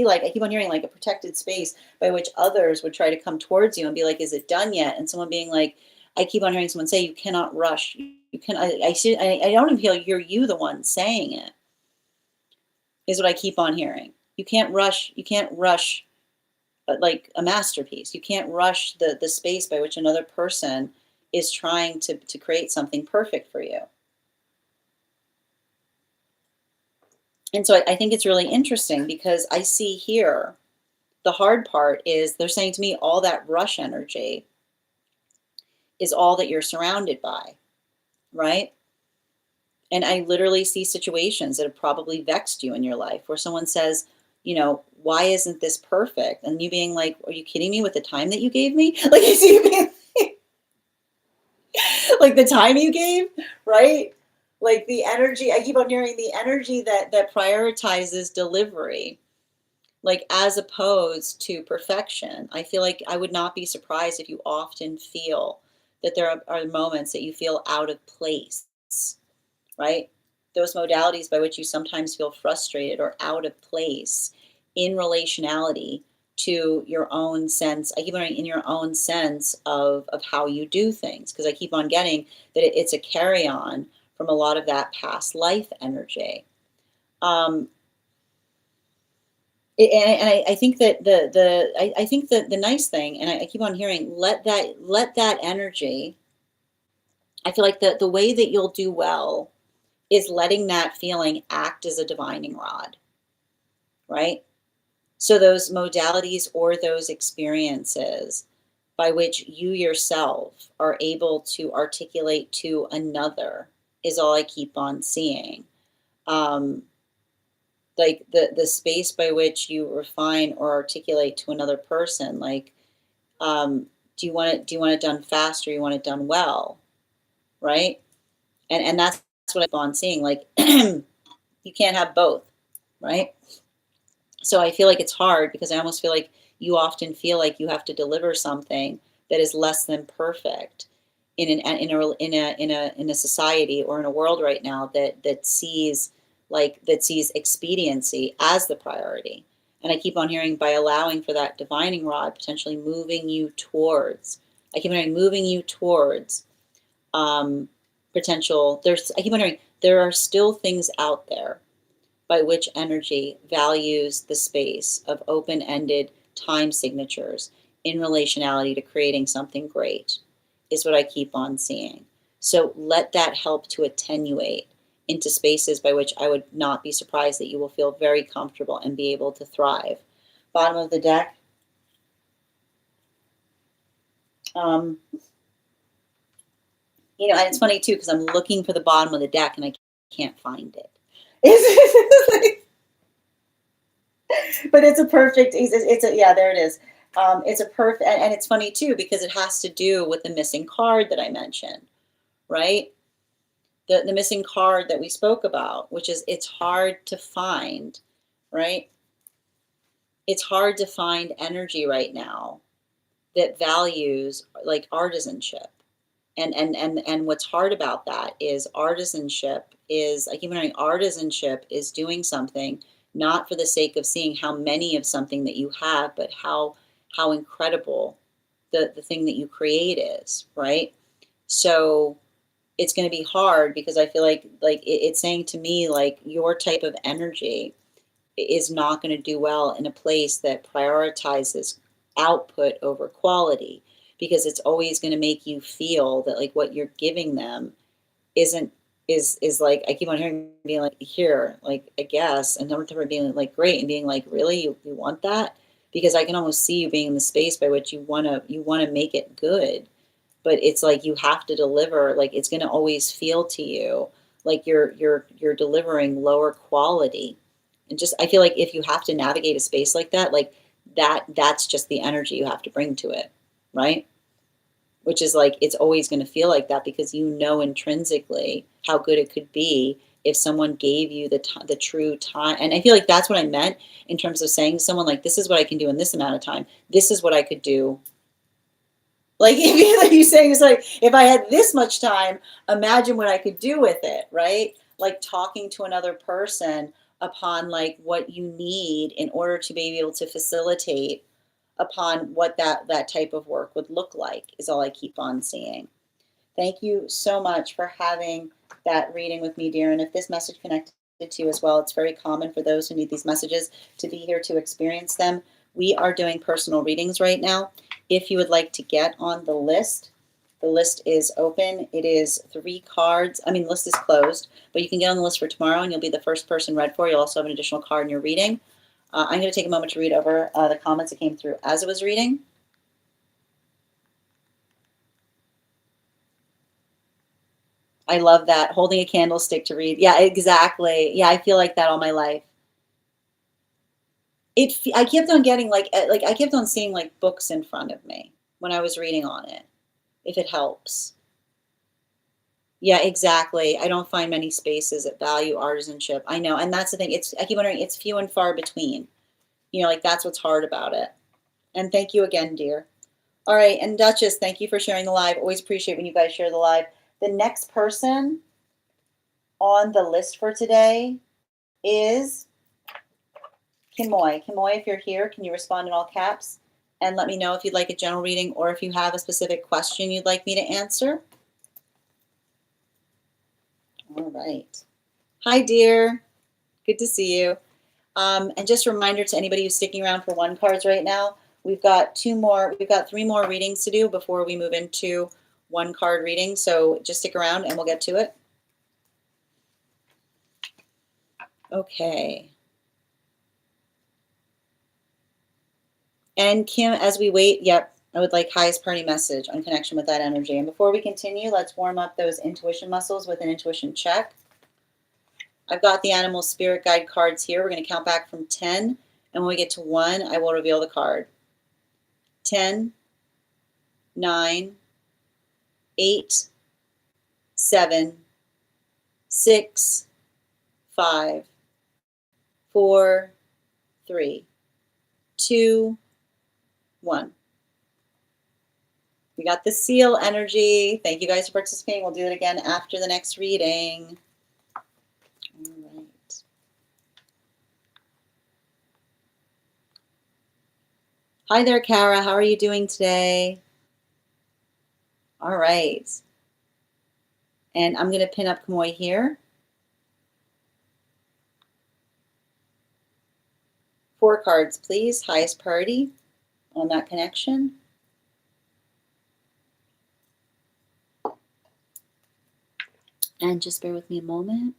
like I keep on hearing like a protected space by which others would try to come towards you and be like, is it done yet? And someone being like, I keep on hearing someone say, you cannot rush. You can, I don't even feel you're you the one saying it, is what I keep on hearing. You can't rush like a masterpiece. You can't rush the space by which another person is trying to create something perfect for you. And so I think it's really interesting because I see here the hard part is they're saying to me all that rush energy is all that you're surrounded by, right? And I literally see situations that have probably vexed you in your life where someone says, why isn't this perfect? And you being like, are you kidding me with the time that you gave me? Like, I see you being like the time you gave, right? Like the energy, I keep on hearing the energy that prioritizes delivery, like as opposed to perfection. I feel like I would not be surprised if you often feel that there are moments that you feel out of place, right? Those modalities by which you sometimes feel frustrated or out of place in relationality to your own sense. I keep on in your own sense of how you do things, because I keep on getting that it's a carry on from a lot of that past life energy. Um, and I think that I think that the nice thing, and I keep on hearing, let that energy. I feel like the way that you'll do well is letting that feeling act as a divining rod, right? So those modalities or those experiences by which you yourself are able to articulate to another is all I keep on seeing. Um, like the space by which you refine or articulate to another person, like, do you want it done fast or you want it done well, right? And that's what I keep on seeing. Like you can't have both, right? So I feel like it's hard because I almost feel like you often feel like you have to deliver something that is less than perfect in a society or in a world right now that sees expediency as the priority. And I keep on hearing, by allowing for that divining rod potentially moving you towards, I keep on hearing moving you towards potential. I keep on hearing there are still things out there by which energy values the space of open-ended time signatures in relationality to creating something great, is what I keep on seeing. So let that help to attenuate into spaces by which I would not be surprised that you will feel very comfortable and be able to thrive. Bottom of the deck. Um, and it's funny too, because I'm looking for the bottom of the deck and I can't find it. But it's a perfect, yeah, there it is. It's a perfect, and it's funny too, because it has to do with the missing card that I mentioned, right? the missing card that we spoke about, which is it's hard to find, right? It's hard to find energy right now that values like artisanship. And what's hard about that is artisanship is, I keep hearing, artisanship is doing something not for the sake of seeing how many of something that you have, but how incredible the thing that you create is, right? So it's going to be hard because I feel like it's saying to me like your type of energy is not going to do well in a place that prioritizes output over quality, because it's always going to make you feel that like what you're giving them isn't is like, I keep on hearing being like, here, like, I guess, and then being like great and being like, really, you want that? Because I can almost see you being in the space by which you want to make it good, but it's like you have to deliver, like it's going to always feel to you like you're delivering lower quality. And just, I feel like if you have to navigate a space like that, like that's just the energy you have to bring to it, right? Which is like, it's always going to feel like that because you know intrinsically how good it could be if someone gave you the true time. And I feel like that's what I meant in terms of saying to someone like, this is what I can do in this amount of time, this is what I could do. Like, if you saying it's like, if I had this much time, imagine what I could do with it, right? Like talking to another person upon like what you need in order to be able to facilitate upon what that type of work would look like is all I keep on seeing. Thank you so much for having that reading with me, dear. And if this message connected to you as well, it's very common for those who need these messages to be here to experience them. We are doing personal readings right now. If you would like to get on the list is open. It is 3 cards. I mean, the list is closed, but you can get on the list for tomorrow and you'll be the first person read for. You'll also have an additional card in your reading. I'm going to take a moment to read over the comments that came through as I was reading. I love that. Holding a candlestick to read. Yeah, exactly. Yeah, I feel like that all my life. I kept on getting like I kept on seeing like books in front of me when I was reading on it, if it helps. Yeah, exactly. I don't find many spaces that value artisanship. I know, and that's the thing. I keep wondering, it's few and far between. Like that's what's hard about it. And thank you again, dear. All right, and Duchess, thank you for sharing the live. Always appreciate when you guys share the live. The next person on the list for today is Kimoy. Kimoy, if you're here, can you respond in all caps and let me know if you'd like a general reading or if you have a specific question you'd like me to answer? All right. Hi, dear. Good to see you. And just a reminder to anybody who's sticking around for 1 cards right now, we've got 3 more readings to do before we move into 1 card reading. So just stick around and we'll get to it. Okay. And Kim, as we wait, yep, I would like highest party message on connection with that energy. And before we continue, let's warm up those intuition muscles with an intuition check. I've got the animal spirit guide cards here. We're going to count back from 10. And when we get to 1, I will reveal the card. 10, 9, 8, 7, 6, 5, 4, 3, 2, 1. We got the seal energy. Thank you guys for participating. We'll do it again after the next reading. All right. Hi there, Kara. How are you doing today? All right. And I'm going to pin up Kamoy here. 4 cards, please. Highest priority on that connection. And just bear with me a moment.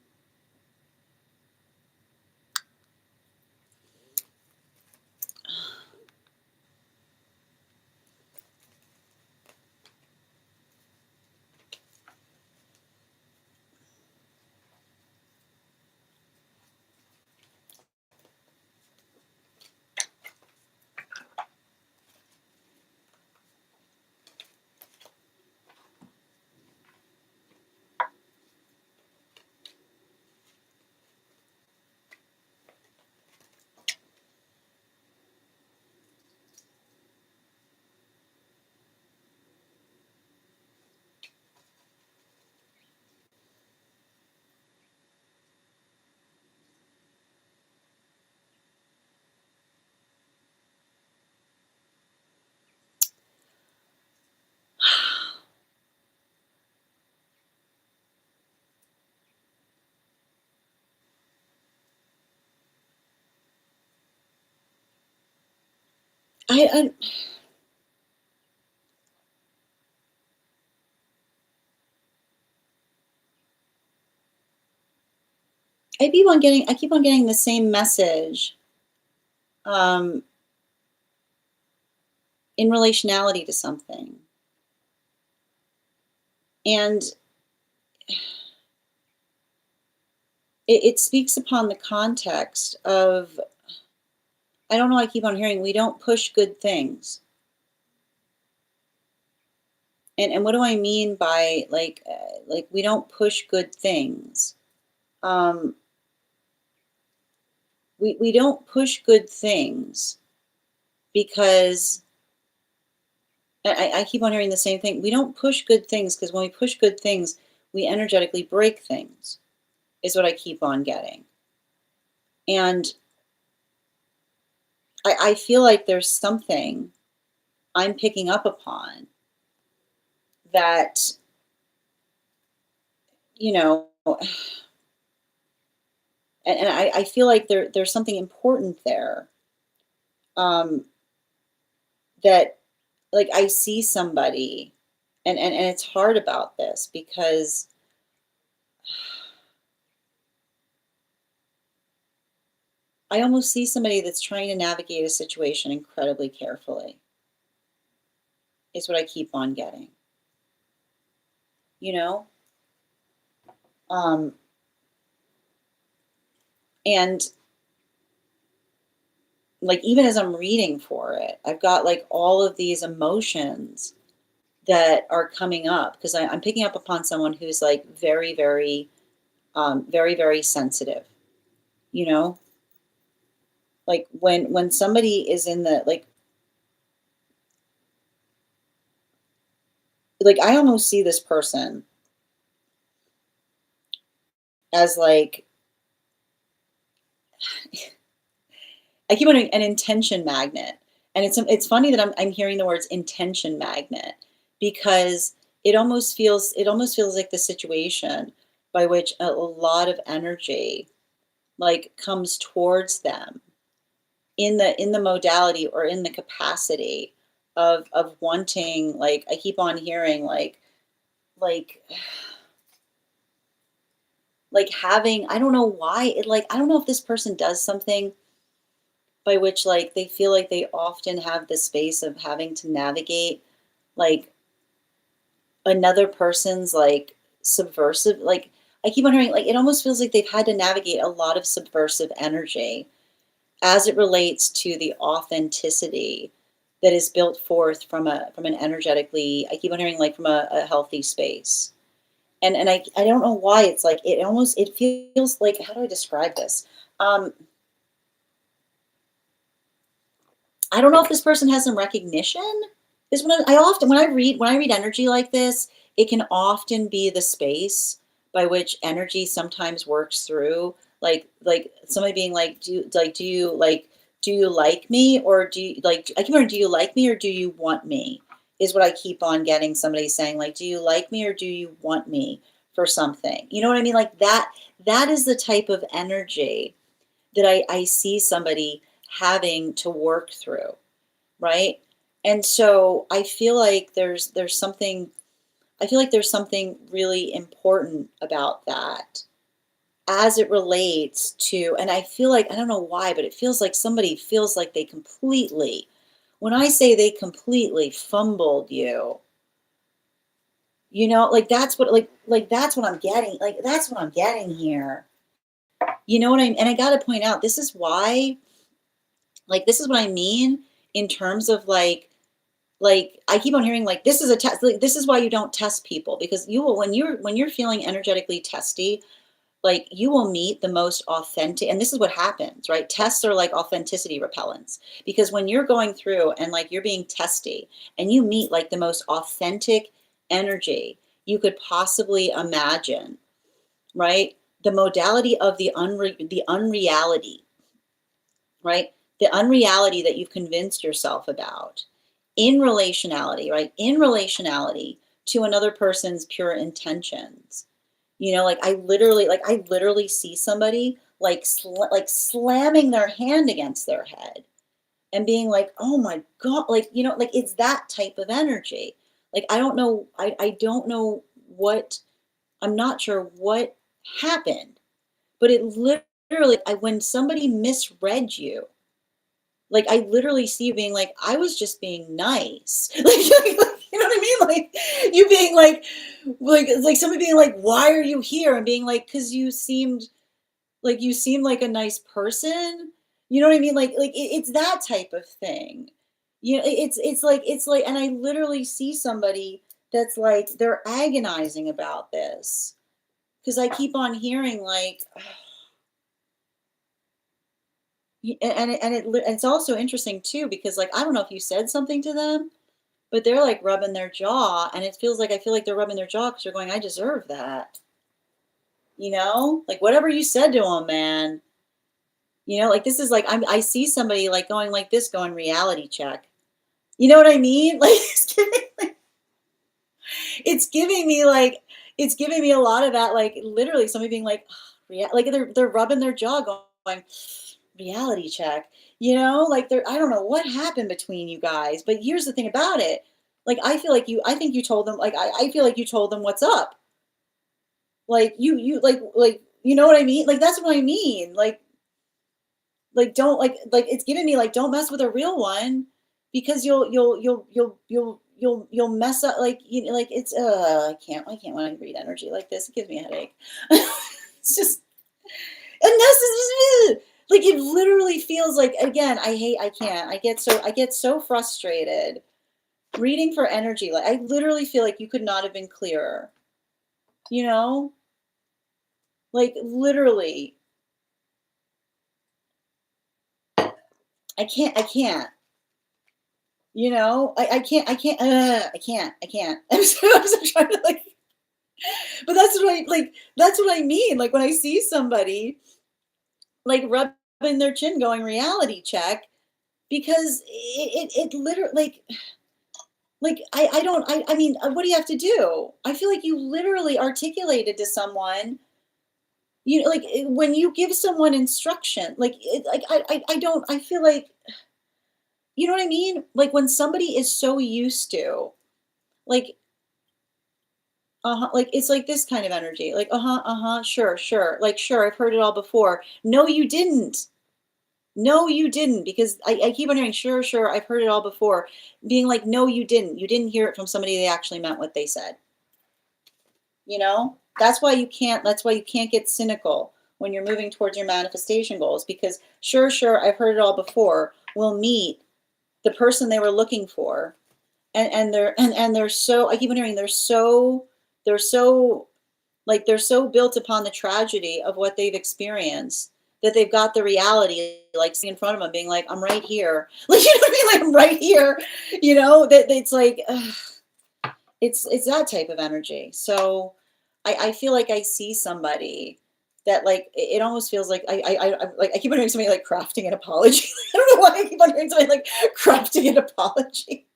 I I keep on getting the same message, um, in relationality to something. And it speaks upon the context of, I don't know, I keep on hearing, we don't push good things. And what do I mean by like we don't push good things? Um, we don't push good things because I keep on hearing the same thing. We don't push good things because when we push good things, we energetically break things, is what I keep on getting. And I feel like there's something I'm picking up upon that, you know, and I feel like there's something important there, um, that like I see somebody, and it's hard about this because I almost see somebody that's trying to navigate a situation incredibly carefully, is what I keep on getting, you know? Um, and like even as I'm reading for it, I've got like all of these emotions that are coming up because I'm picking up upon someone who's like very, very, very, very sensitive, you know? Like when somebody is in the like I almost see this person as like I keep on an intention magnet, and it's funny that I'm hearing the words intention magnet because it almost feels like the situation by which a lot of energy like comes towards them in the modality or in the capacity of wanting, like I keep on hearing like like having, I don't know why it, like I don't know if this person does something by which like they feel like they often have the space of having to navigate like another person's like subversive, like I keep wondering, like it almost feels like they've had to navigate a lot of subversive energy as it relates to the authenticity that is built forth from an energetically, I keep on hearing like from a healthy space. And I don't know why it's like it almost it feels like, how do I describe this? Um, I don't know if this person has some recognition. Is when I often when I read energy like this, it can often be the space by which energy sometimes works through. Like somebody being like, do you like me or do you like I keep wondering, do you like me or do you want me? Is what I keep on getting somebody saying, like, do you like me or do you want me for something? You know what I mean? Like that is the type of energy that I see somebody having to work through, right? And so there's something, I feel like there's something really important about that as it relates to, and I feel like I don't know why, but it feels like somebody feels like they completely, when I say they completely fumbled you, you know, like that's what like that's what I'm getting. Like that's what I'm getting here. You know what I mean? And I got to point out, this is why, like this is what I mean in terms of like I keep on hearing like this is a test, like, this is why you don't test people, because you will when you're feeling energetically testy, like you will meet the most authentic, and this is what happens, right? Tests are like authenticity repellents, because when you're going through and like you're being testy and you meet like the most authentic energy you could possibly imagine, right? The modality of the unreality, right? The unreality that you've convinced yourself about in relationality, right? In relationality to another person's pure intentions. You know, like I literally see somebody like like slamming their hand against their head and being like, oh my God, like, like it's that type of energy. Like, I don't know, I don't know what, I'm not sure what happened, but it literally, when somebody misread you, like, I literally see you being like, I was just being nice. You know what I mean? Like, you being like somebody being like, why are you here? And being like, because you seemed like a nice person. You know what I mean? It's that type of thing. It's like, and I literally see somebody that's like, they're agonizing about this because I keep on hearing like, it's also interesting too because like I don't know if you said something to them, but they're like rubbing their jaw, and it feels like I feel like they're rubbing their jaw because they're going, I deserve that. Like whatever you said to them, man. Like this is like I see somebody like going like this, going reality check. You know what I mean? Like it's giving me like it's giving me a lot of that, like literally somebody being like, like they're rubbing their jaw, going reality check. Like they're I don't know what happened between you guys, but here's the thing about it. Like I think you told them like I feel like you told them what's up. Like you like you know what I mean? Like that's what I mean. Like don't like it's giving me like don't mess with a real one because you'll mess up like like it's I can't when I read energy like this. It gives me a headache. It's just and this is like it literally feels like again I get so frustrated reading for energy. Like I literally feel like you could not have been clearer. You know? Like literally I can't. I can't. I'm so trying to like, but that's what I mean. Like when I see somebody like rubbing their chin going reality check, because it literally like, I don't, I mean, what do you have to do? I feel like you literally articulated to someone, like when you give someone instruction, like, I don't, I feel like, you know what I mean? Like when somebody is so used to, like, like it's like this kind of energy, like, sure, sure, like, sure, I've heard it all before. No, you didn't. No, you didn't, because I keep on hearing, sure, sure, I've heard it all before. Being like, no, you didn't. You didn't hear it from somebody that actually meant what they said. That's why you can't get cynical when you're moving towards your manifestation goals, because sure, sure, I've heard it all before will meet the person they were looking for. And they're so, I keep on hearing they're so like they're so built upon the tragedy of what they've experienced that they've got the reality like sitting in front of them being like, I'm right here. Like, you know what I mean? Like, I'm right here. That it's like it's that type of energy. So I feel like I see somebody that like it almost feels like I keep on hearing somebody like crafting an apology. I don't know why I keep on hearing somebody like crafting an apology.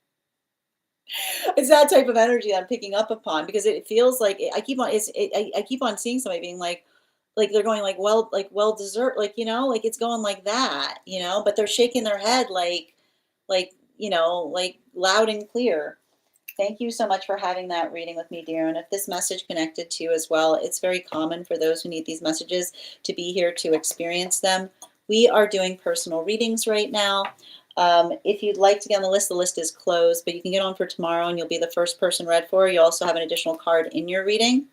It's that type of energy I'm picking up upon because it feels like I keep on I keep on seeing somebody being like they're going like well deserved, like like it's going like that, but they're shaking their head like like loud and clear. Thank you so much for having that reading with me, dear. And if this message connected to you as well, it's very common for those who need these messages to be here to experience them. We are doing personal readings right now. If you'd like to get on the list is closed, but you can get on for tomorrow and you'll be the first person read for. You also have an additional card in your reading.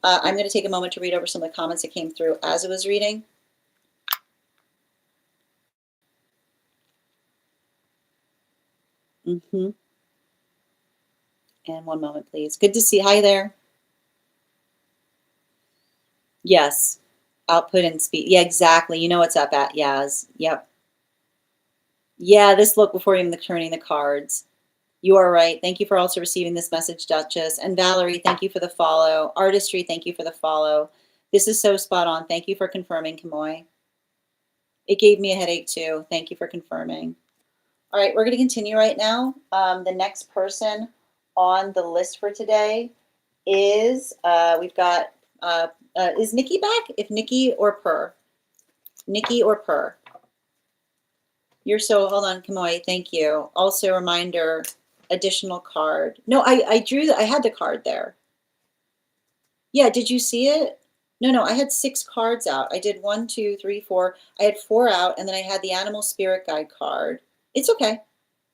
I'm going to take a moment to read over some of the comments that came through as it was reading. And one moment, please. Good to see. Hi there. Yes. Output and speed. Yeah, exactly. You know what's up at Yaz. Yep. Yeah, this look before even turning the cards. You are right. Thank you for also receiving this message, Duchess. And Valerie, thank you for the follow. Artistry, thank you for the follow. This is so spot on. Thank you for confirming, Kamoy. It gave me a headache too. Thank you for confirming. All right, we're going to continue right now. The next person on the list for today is, we've got, is Nikki back? If Nikki or Purr. Nikki or Purr. You're so, hold on, Kamoy, thank you. Also reminder, additional card. No, I drew, I had the card there. Yeah, did you see it? No, no, I had 6 cards out. I did 1, 2, 3, 4. I had 4 out, and then I had the animal spirit guide card. It's okay.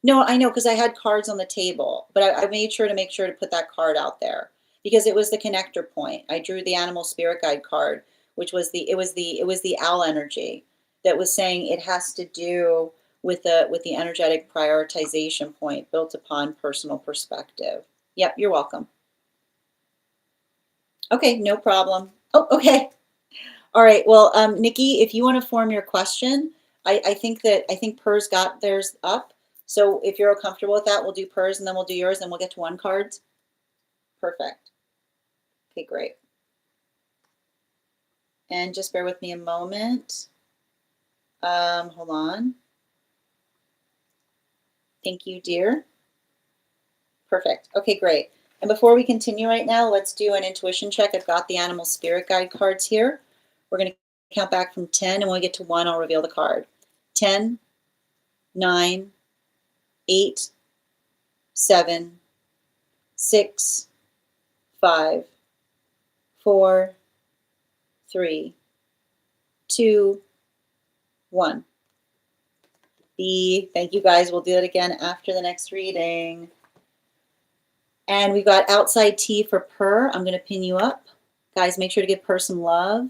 No, I know, because I had cards on the table, but I made sure to put that card out there because it was the connector point. I drew the animal spirit guide card, which was the owl energy that was saying it has to do with the energetic prioritization point built upon personal perspective. Yep, you're welcome. Okay, no problem. Oh, okay. All right. Well, Nikki, if you want to form your question, I think Purr's got theirs up. So if you're comfortable with that, we'll do Purr's and then we'll do yours and we'll get to 1 cards. Perfect. Okay, great. And just bear with me a moment. Hold on. Thank you, dear. Perfect. Okay, great. And before we continue right now, let's do an intuition check. I've got the animal spirit guide cards here. We're going to count back from 10, and when we get to 1, I'll reveal the card. 10, 9, 8, 7, 6, 5, 4, 3, 2, 1. B. Thank you, guys. We'll do it again after the next reading. And we've got outside T for Purr. I'm going to pin you up. Guys, make sure to give Purr some love.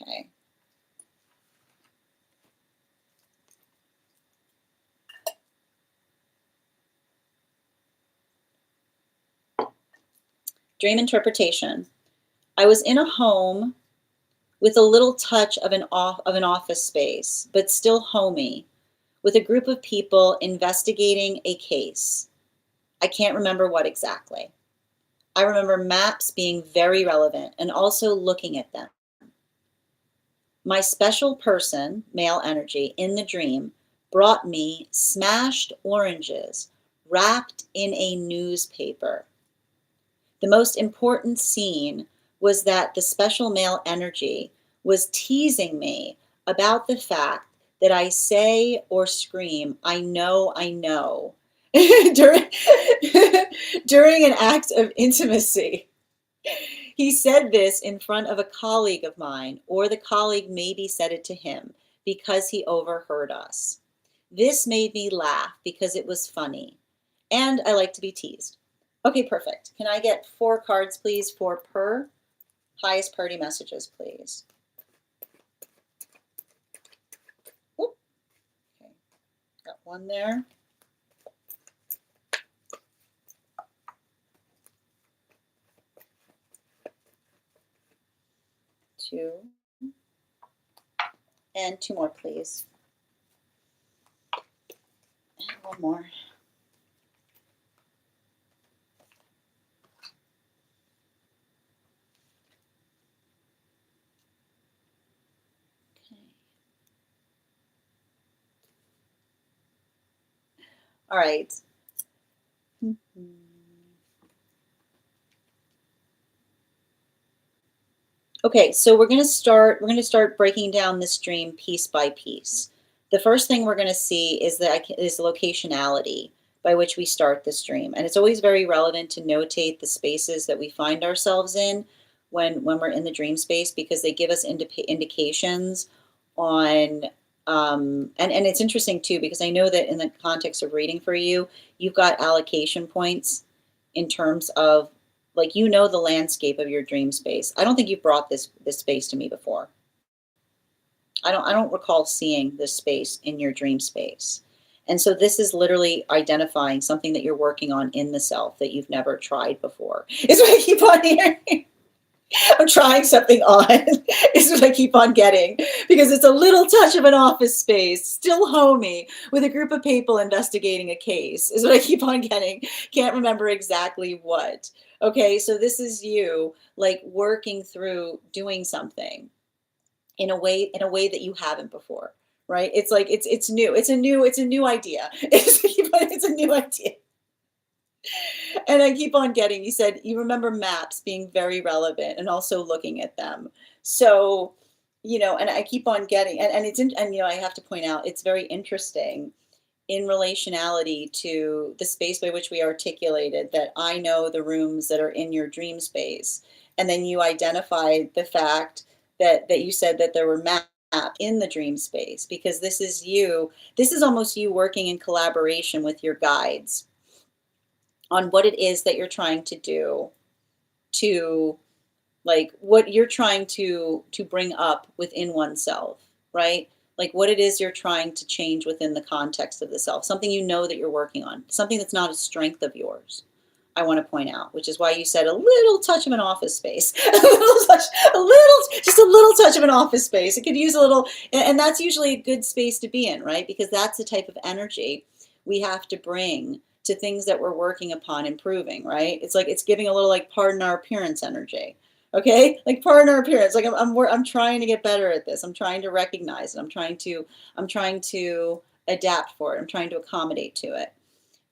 Okay. Dream interpretation. I was in a home with a little touch of an office space, but still homey, with a group of people investigating a case. I can't remember what exactly. I remember maps being very relevant and also looking at them. My special person, male energy, in the dream brought me smashed oranges wrapped in a newspaper. The most important scene was that the special male energy was teasing me about the fact that I say or scream, I know, during, during an act of intimacy. He said this in front of a colleague of mine, or the colleague maybe said it to him because he overheard us. This made me laugh because it was funny, and I like to be teased. Okay, perfect. Can I get 4 cards, please, for Purr? Highest priority messages, please. Whoop. Okay, got 1 there. 2. And 2 more, please. And 1 more. Okay. All right. Okay, so we're going to start breaking down this dream piece by piece. The first thing we're going to see is the locationality by which we start this dream. And it's always very relevant to notate the spaces that we find ourselves in when we're in the dream space, because they give us indications on and it's interesting too, because I know that in the context of reading for you, you've got allocation points in terms of, like, you know, the landscape of your dream space. I don't think you've brought this space to me before. I don't recall seeing this space in your dream space. And so this is literally identifying something that you're working on in the self that you've never tried before. Is what I keep on hearing. I'm trying something on, is what I keep on getting, because it's a little touch of an office space, still homey, with a group of people investigating a case, is what I keep on getting. Can't remember exactly what. Okay, so this is you, like, working through doing something in a way that you haven't before, right? It's like it's new. It's a new idea. It's a new idea. And I keep on getting, you said you remember maps being very relevant and also looking at them. So and I keep on getting, and and I have to point out, it's very interesting in relationality to the space by which we articulated that I know the rooms that are in your dream space. And then you identified the fact that you said that there were maps in the dream space, because this is almost you working in collaboration with your guides on what it is that you're trying to do, to like what you're trying to bring up within oneself, right? Like what it is you're trying to change within the context of the self, something that you're working on, something that's not a strength of yours. I want to point out, which is why you said a little touch of an office space, just a little touch of an office space. It could use a little, and that's usually a good space to be in, right? Because that's the type of energy we have to bring to things that we're working upon improving, right? It's like it's giving a little like pardon our appearance energy. Okay, like pardon our appearance. Like I'm trying to get better at this. I'm trying to recognize it. I'm trying to adapt for it. I'm trying to accommodate to it.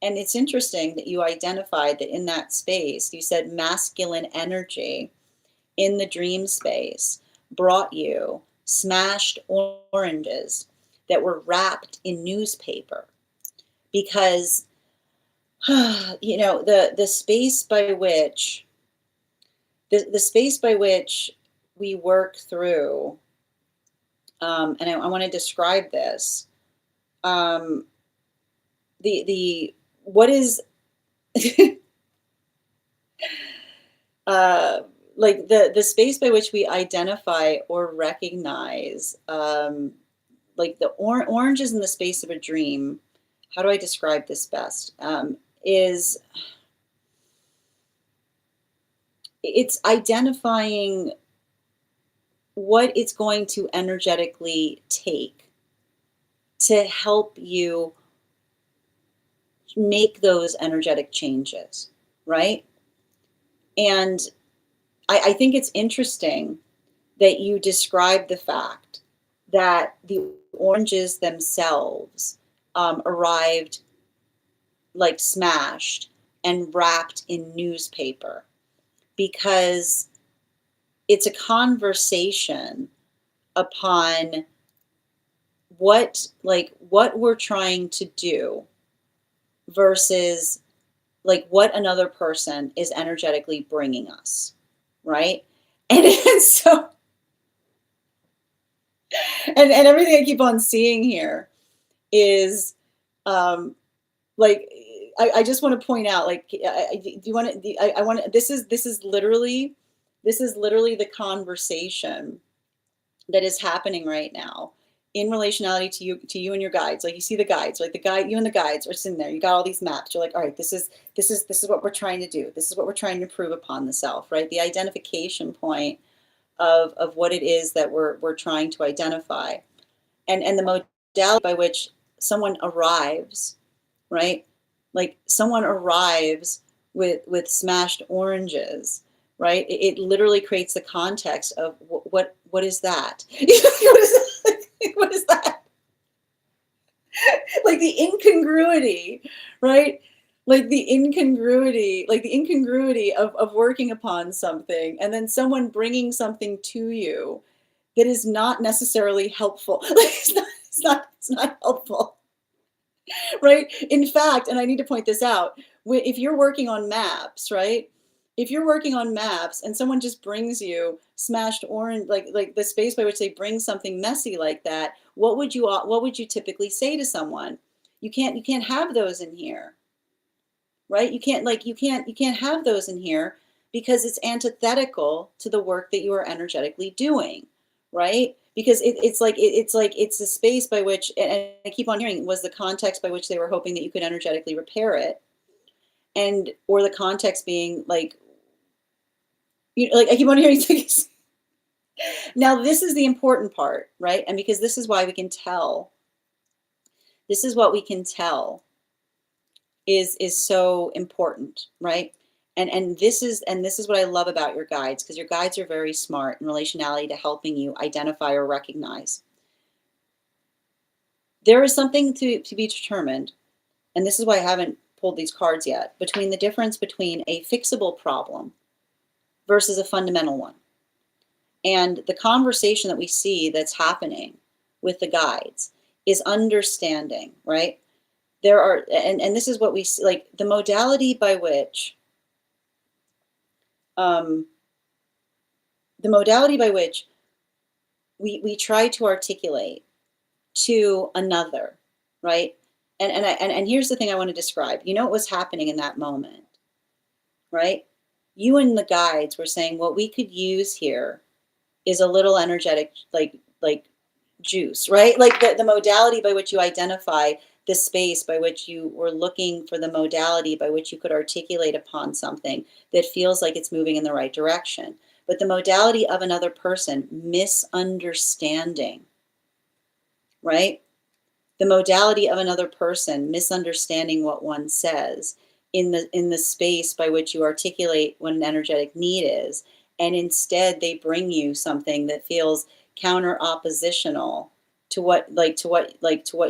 And it's interesting that you identified that in that space, you said masculine energy in the dream space brought you smashed oranges that were wrapped in newspaper. Because, the space by which the space by which we work through, and I want to describe this. The what is uh, like the space by which we identify or recognize, like the orange is in the space of a dream. How do I describe this best? Is it's identifying what it's going to energetically take to help you make those energetic changes, right? And I think it's interesting that you describe the fact that the oranges themselves arrived like smashed and wrapped in newspaper, because it's a conversation upon what we're trying to do versus like what another person is energetically bringing us, right? And, and so and everything I keep on seeing here is um like I just want to point out, like do you want to I want to this is literally the conversation that is happening right now in relationality to you and your guides. Like you see the guides, like the guide, you and the guides are sitting there, you got all these maps, you're like, all right, this is what we're trying to do, this is what we're trying to improve upon the self, right? The identification point of what it is that we're trying to identify, and the modality by which someone arrives, right? Like someone arrives with smashed oranges, right? It literally creates the context of what is that? What is that? Like the incongruity, right? Like the incongruity of working upon something and then someone bringing something to you that is not necessarily helpful. Like it's not helpful, right? In fact, and I need to point this out, if you're working on maps, right? If you're working on maps and someone just brings you smashed orange, like the space by which they bring something messy like that, what would you typically say to someone? You can't have those in here, right? You can't have those in here because it's antithetical to the work that you are energetically doing, right? Because it's the space by which, and I keep on hearing, was the context by which they were hoping that you could energetically repair it, and or the context being like, like I keep on hearing things. Now this is the important part, right? And because this is why we can tell, this is what we can tell is so important, right? And this is what I love about your guides, because your guides are very smart in relationality to helping you identify or recognize. There is something to be determined, and this is why I haven't pulled these cards yet, between the difference between a fixable problem versus a fundamental one. And the conversation that we see that's happening with the guides is understanding, right? There are, and this is what we see, like the modality by which, um, the modality by which we try to articulate to another, right? And here's the thing I want to describe. You know what was happening in that moment, right? You and the guides were saying what we could use here is a little energetic, like juice, right? Like the modality by which you identify the space by which you were looking for the modality by which you could articulate upon something that feels like it's moving in the right direction. But the modality of another person misunderstanding, right? The modality of another person misunderstanding what one says in the space by which you articulate what an energetic need is, and instead they bring you something that feels counter oppositional to what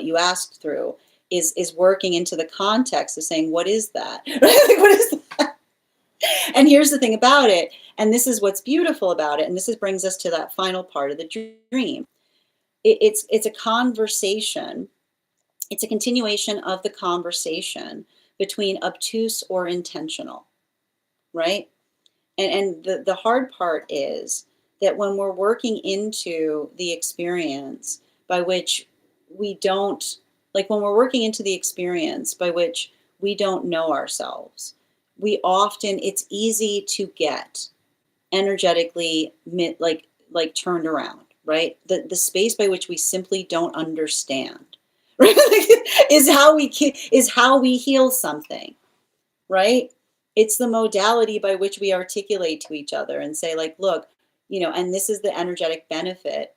you asked through, is working into the context of saying, what is that? Right? Like, what is that? And here's the thing about it, and this is what's beautiful about it, and brings us to that final part of the dream. It's a conversation. It's a continuation of the conversation between obtuse or intentional, right? And the hard part is that when we're working into the experience by which we don't, like when we're working into the experience by which we don't know ourselves, we often, it's easy to get energetically like turned around, right? The space by which we simply don't understand, right? Is how we heal something, right? It's the modality by which we articulate to each other and say, like, look, and this is the energetic benefit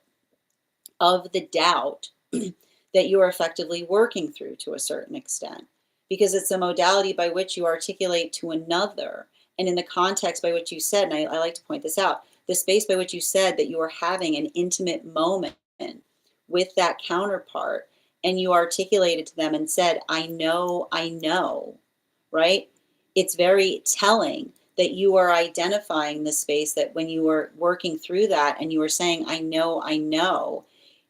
of the doubt that you are effectively working through to a certain extent, because it's a modality by which you articulate to another. And in the context by which you said, and I like to point this out, the space by which you said that you are having an intimate moment with that counterpart, and you articulated to them and said, I know, right? It's very telling that you are identifying the space that when you were working through that and you were saying, I know,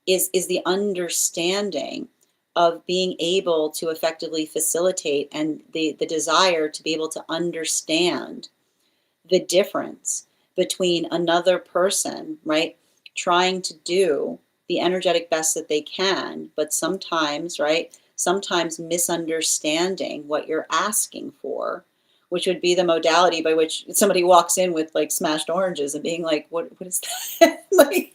is the understanding of being able to effectively facilitate, and the desire to be able to understand the difference between another person, right, trying to do the energetic best that they can, but sometimes, right, sometimes misunderstanding what you're asking for, which would be the modality by which somebody walks in with like smashed oranges and being like, what is that? Like,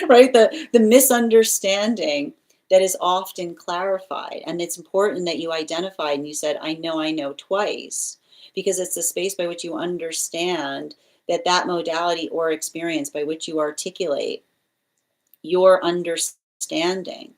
right, the misunderstanding that is often clarified. And it's important that you identified and you said, I know twice, because it's the space by which you understand that that modality or experience by which you articulate your understanding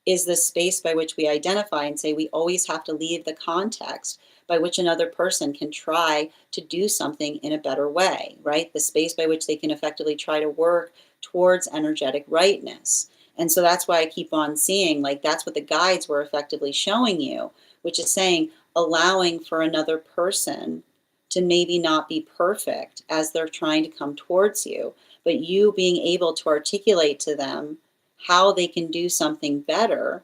is the space by which we identify and say we always have to leave the context by which another person can try to do something in a better way, right? The space by which they can effectively try to work towards energetic rightness. And so that's why I keep on seeing, like, that's what the guides were effectively showing you, which is saying, allowing for another person to maybe not be perfect as they're trying to come towards you, but you being able to articulate to them how they can do something better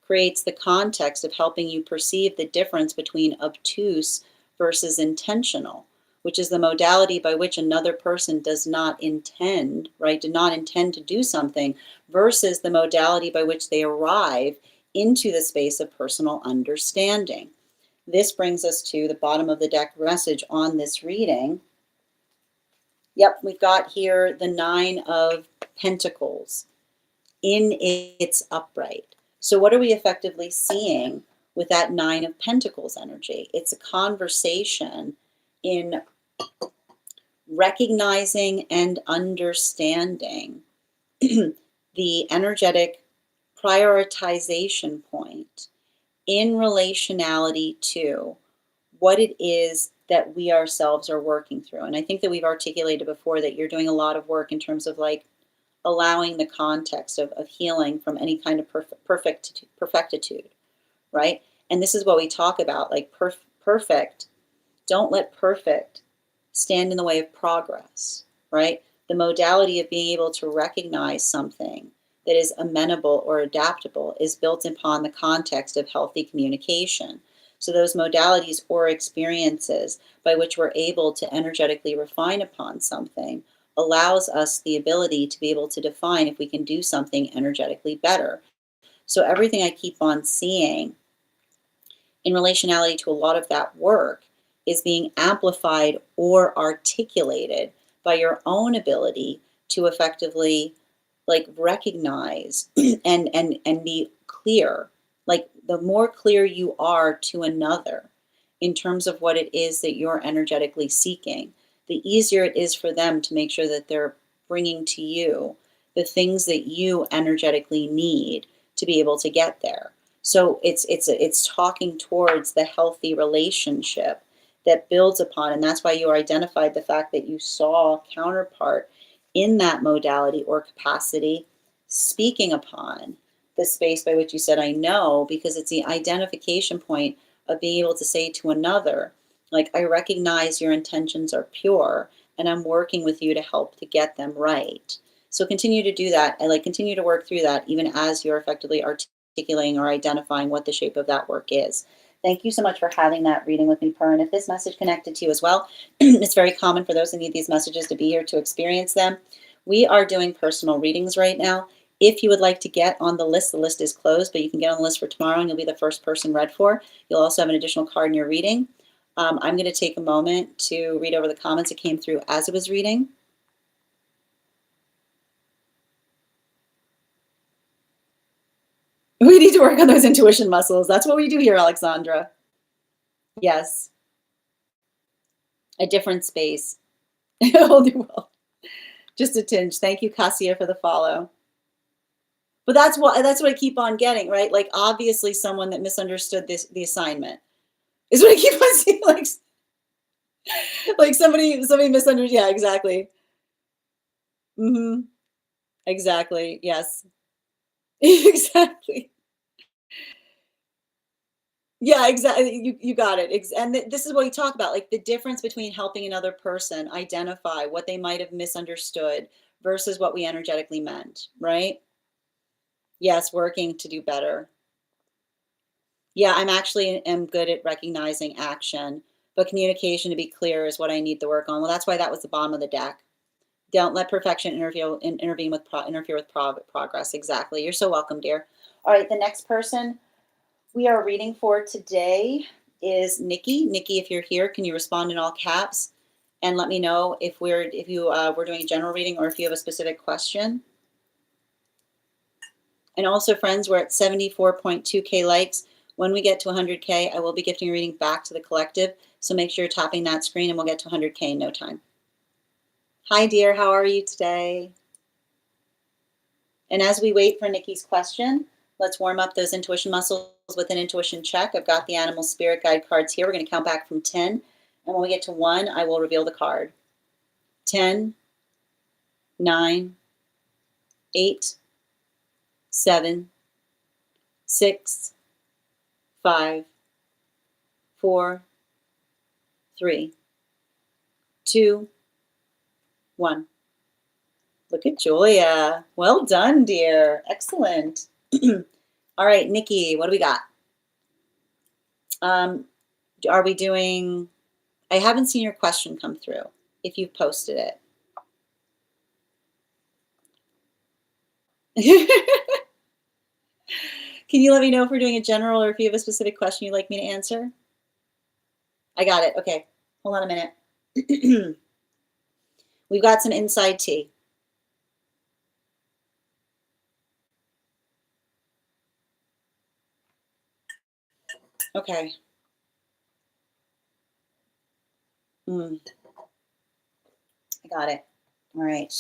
creates the context of helping you perceive the difference between obtuse versus intentional, which is the modality by which another person does not intend, right, did not intend to do something, versus the modality by which they arrive into the space of personal understanding. This brings us to the bottom of the deck message on this reading. Yep, we've got here the Nine of Pentacles in its upright. So what are we effectively seeing with that Nine of Pentacles energy? It's a conversation in recognizing and understanding the energetic prioritization point in relationality to what it is that we ourselves are working through. And I think that we've articulated before that you're doing a lot of work in terms of like allowing the context of healing from any kind of perfectitude, right? And this is what we talk about, like perfect. Don't let perfect stand in the way of progress, right? The modality of being able to recognize something that is amenable or adaptable is built upon the context of healthy communication. So those modalities or experiences by which we're able to energetically refine upon something allows us the ability to be able to define if we can do something energetically better. So everything I keep on seeing in relationality to a lot of that work is being amplified or articulated by your own ability to effectively like recognize and be clear. Like the more clear you are to another in terms of what it is that you're energetically seeking, the easier it is for them to make sure that they're bringing to you the things that you energetically need to be able to get there. So it's talking towards the healthy relationship that builds upon, and that's why you identified the fact that you saw counterpart in that modality or capacity speaking upon the space by which you said I know, because it's the identification point of being able to say to another, like, I recognize your intentions are pure and I'm working with you to help to get them right. So continue to do that and like continue to work through that even as you're effectively articulating or identifying what the shape of that work is. Thank you so much for having that reading with me, Per. And if this message connected to you as well, it's very common for those that need these messages to be here to experience them. We are doing personal readings right now. If you would like to get on the list is closed, but you can get on the list for tomorrow and you'll be the first person read for. You'll also have an additional card in your reading. I'm going to take a moment to read over the comments that came through as it was reading. We need to work on those intuition muscles. That's what we do here, Alexandra. Yes. A different space. A whole new world. Just a tinge. Thank you, Cassia, for the follow. But that's what I keep on getting, right? Like obviously someone that misunderstood the assignment is what I keep on seeing. Like somebody misunderstood. Yeah, exactly. Mm-hmm. Exactly. Yes. Exactly. Yeah, exactly. You got it. And this is what we talk about, like the difference between helping another person identify what they might have misunderstood versus what we energetically meant, right? Yes, working to do better. Yeah, I'm actually am good at recognizing action, but communication to be clear is what I need to work on. Well, that's why that was the bottom of the deck. Don't let perfection interfere with progress. Exactly. You're so welcome, dear. All right, the next person we are reading for today is Nikki. Nikki, if you're here, can you respond in all caps and let me know if we're doing a general reading or if you have a specific question? And also, friends, we're at 74.2K likes. When we get to 100K, I will be gifting a reading back to the collective. So make sure you're tapping that screen and we'll get to 100K in no time. Hi, dear. How are you today? And as we wait for Nikki's question, let's warm up those intuition muscles with an intuition check. I've got the animal spirit guide cards here. We're going to count back from 10. And when we get to 1, I will reveal the card. 10, 9, 8, 7, 6, 5, 4, 3, 2, 1. Look at Julia. Well done, dear. Excellent. All right, Nikki, what do we got? Are we doing... I haven't seen your question come through, if you've posted it. Can you let me know if we're doing a general or if you have a specific question you'd like me to answer? I got it. Okay. Hold on a minute. We've got some inside tea. Okay. I got it. All right.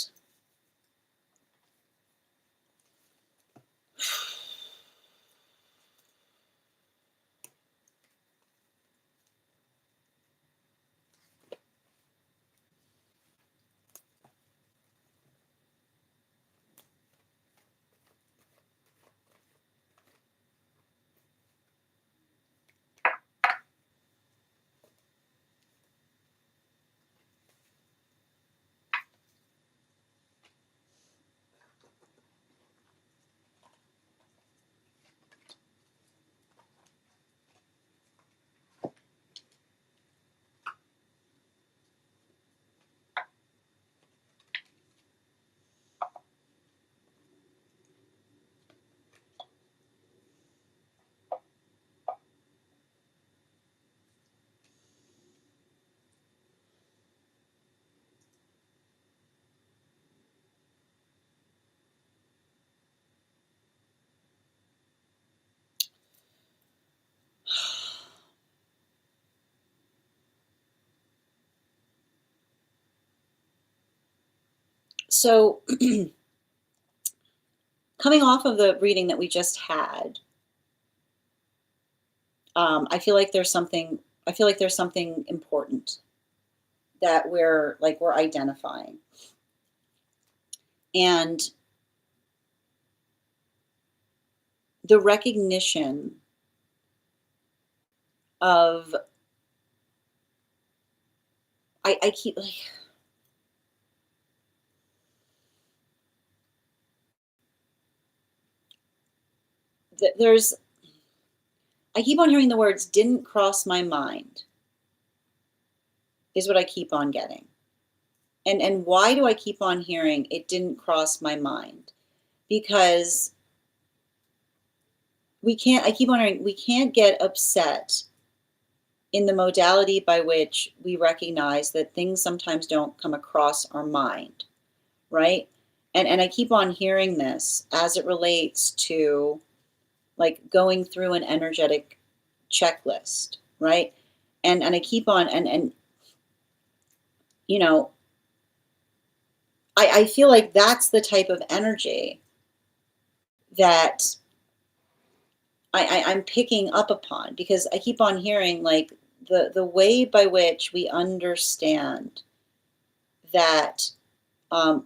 So coming off of the reading that we just had, I feel like there's something. I feel like there's something important that we're identifying, and the recognition of I keep like there's I keep on hearing the words "didn't cross my mind" is what I keep on getting. And why do I keep on hearing it didn't cross my mind? Because I keep on hearing we can't get upset in the modality by which we recognize that things sometimes don't come across our mind, right? And I keep on hearing this as it relates to like going through an energetic checklist, right? And I keep on and you know, I feel like that's the type of energy that I'm picking up upon because I keep on hearing like the way by which we understand that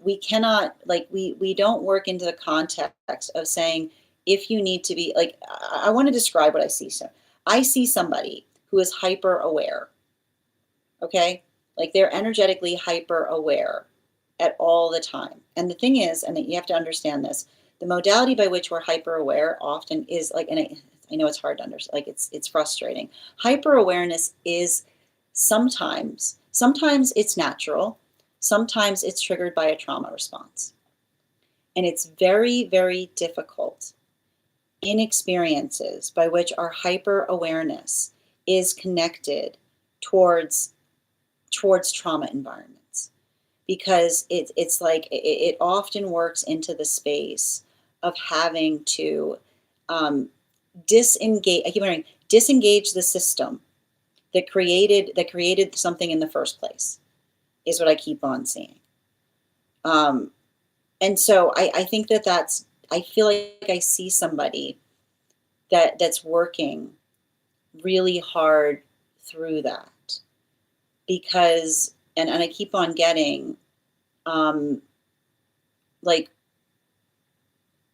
we cannot like we don't work into the context of saying if you need to be like I want to describe what I see. So I see somebody who is hyper aware. Okay, like they're energetically hyper aware at all the time. And the thing is, and you have to understand this, the modality by which we're hyper aware often is like, and I know it's hard to understand, like it's frustrating. Hyper awareness is sometimes it's natural, sometimes it's triggered by a trauma response. And it's very, very difficult in experiences by which our hyper awareness is connected towards trauma environments because it's like it often works into the space of having to disengage. I keep hearing disengage the system that created something in the first place is what I keep on seeing. Um, and so I think that's I feel like I see somebody that's working really hard through that because and I keep on getting um, like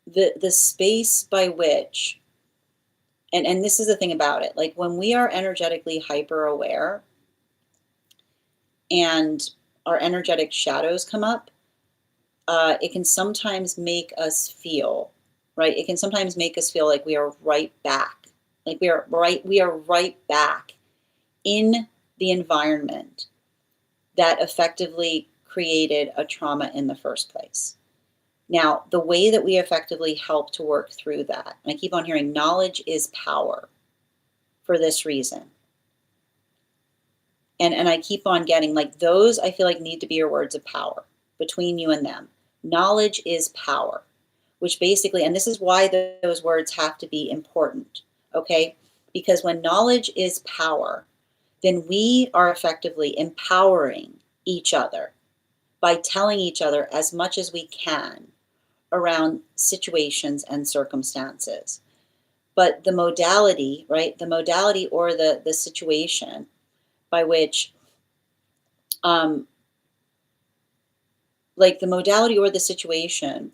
the space by which and this is the thing about it like when we are energetically hyper aware and our energetic shadows come up it can sometimes make us feel right it can sometimes make us feel like we are right back like we are right back in the environment that effectively created a trauma in the first place. Now, the way that we effectively help to work through that, and I keep on hearing knowledge is power for this reason. And I keep on getting like those I feel like need to be your words of power between you and them. Knowledge is power, which basically, and this is why those words have to be important, okay? Because when knowledge is power, then we are effectively empowering each other by telling each other as much as we can around situations and circumstances. But the modality, right, the modality or the situation by which, um, like the modality or the situation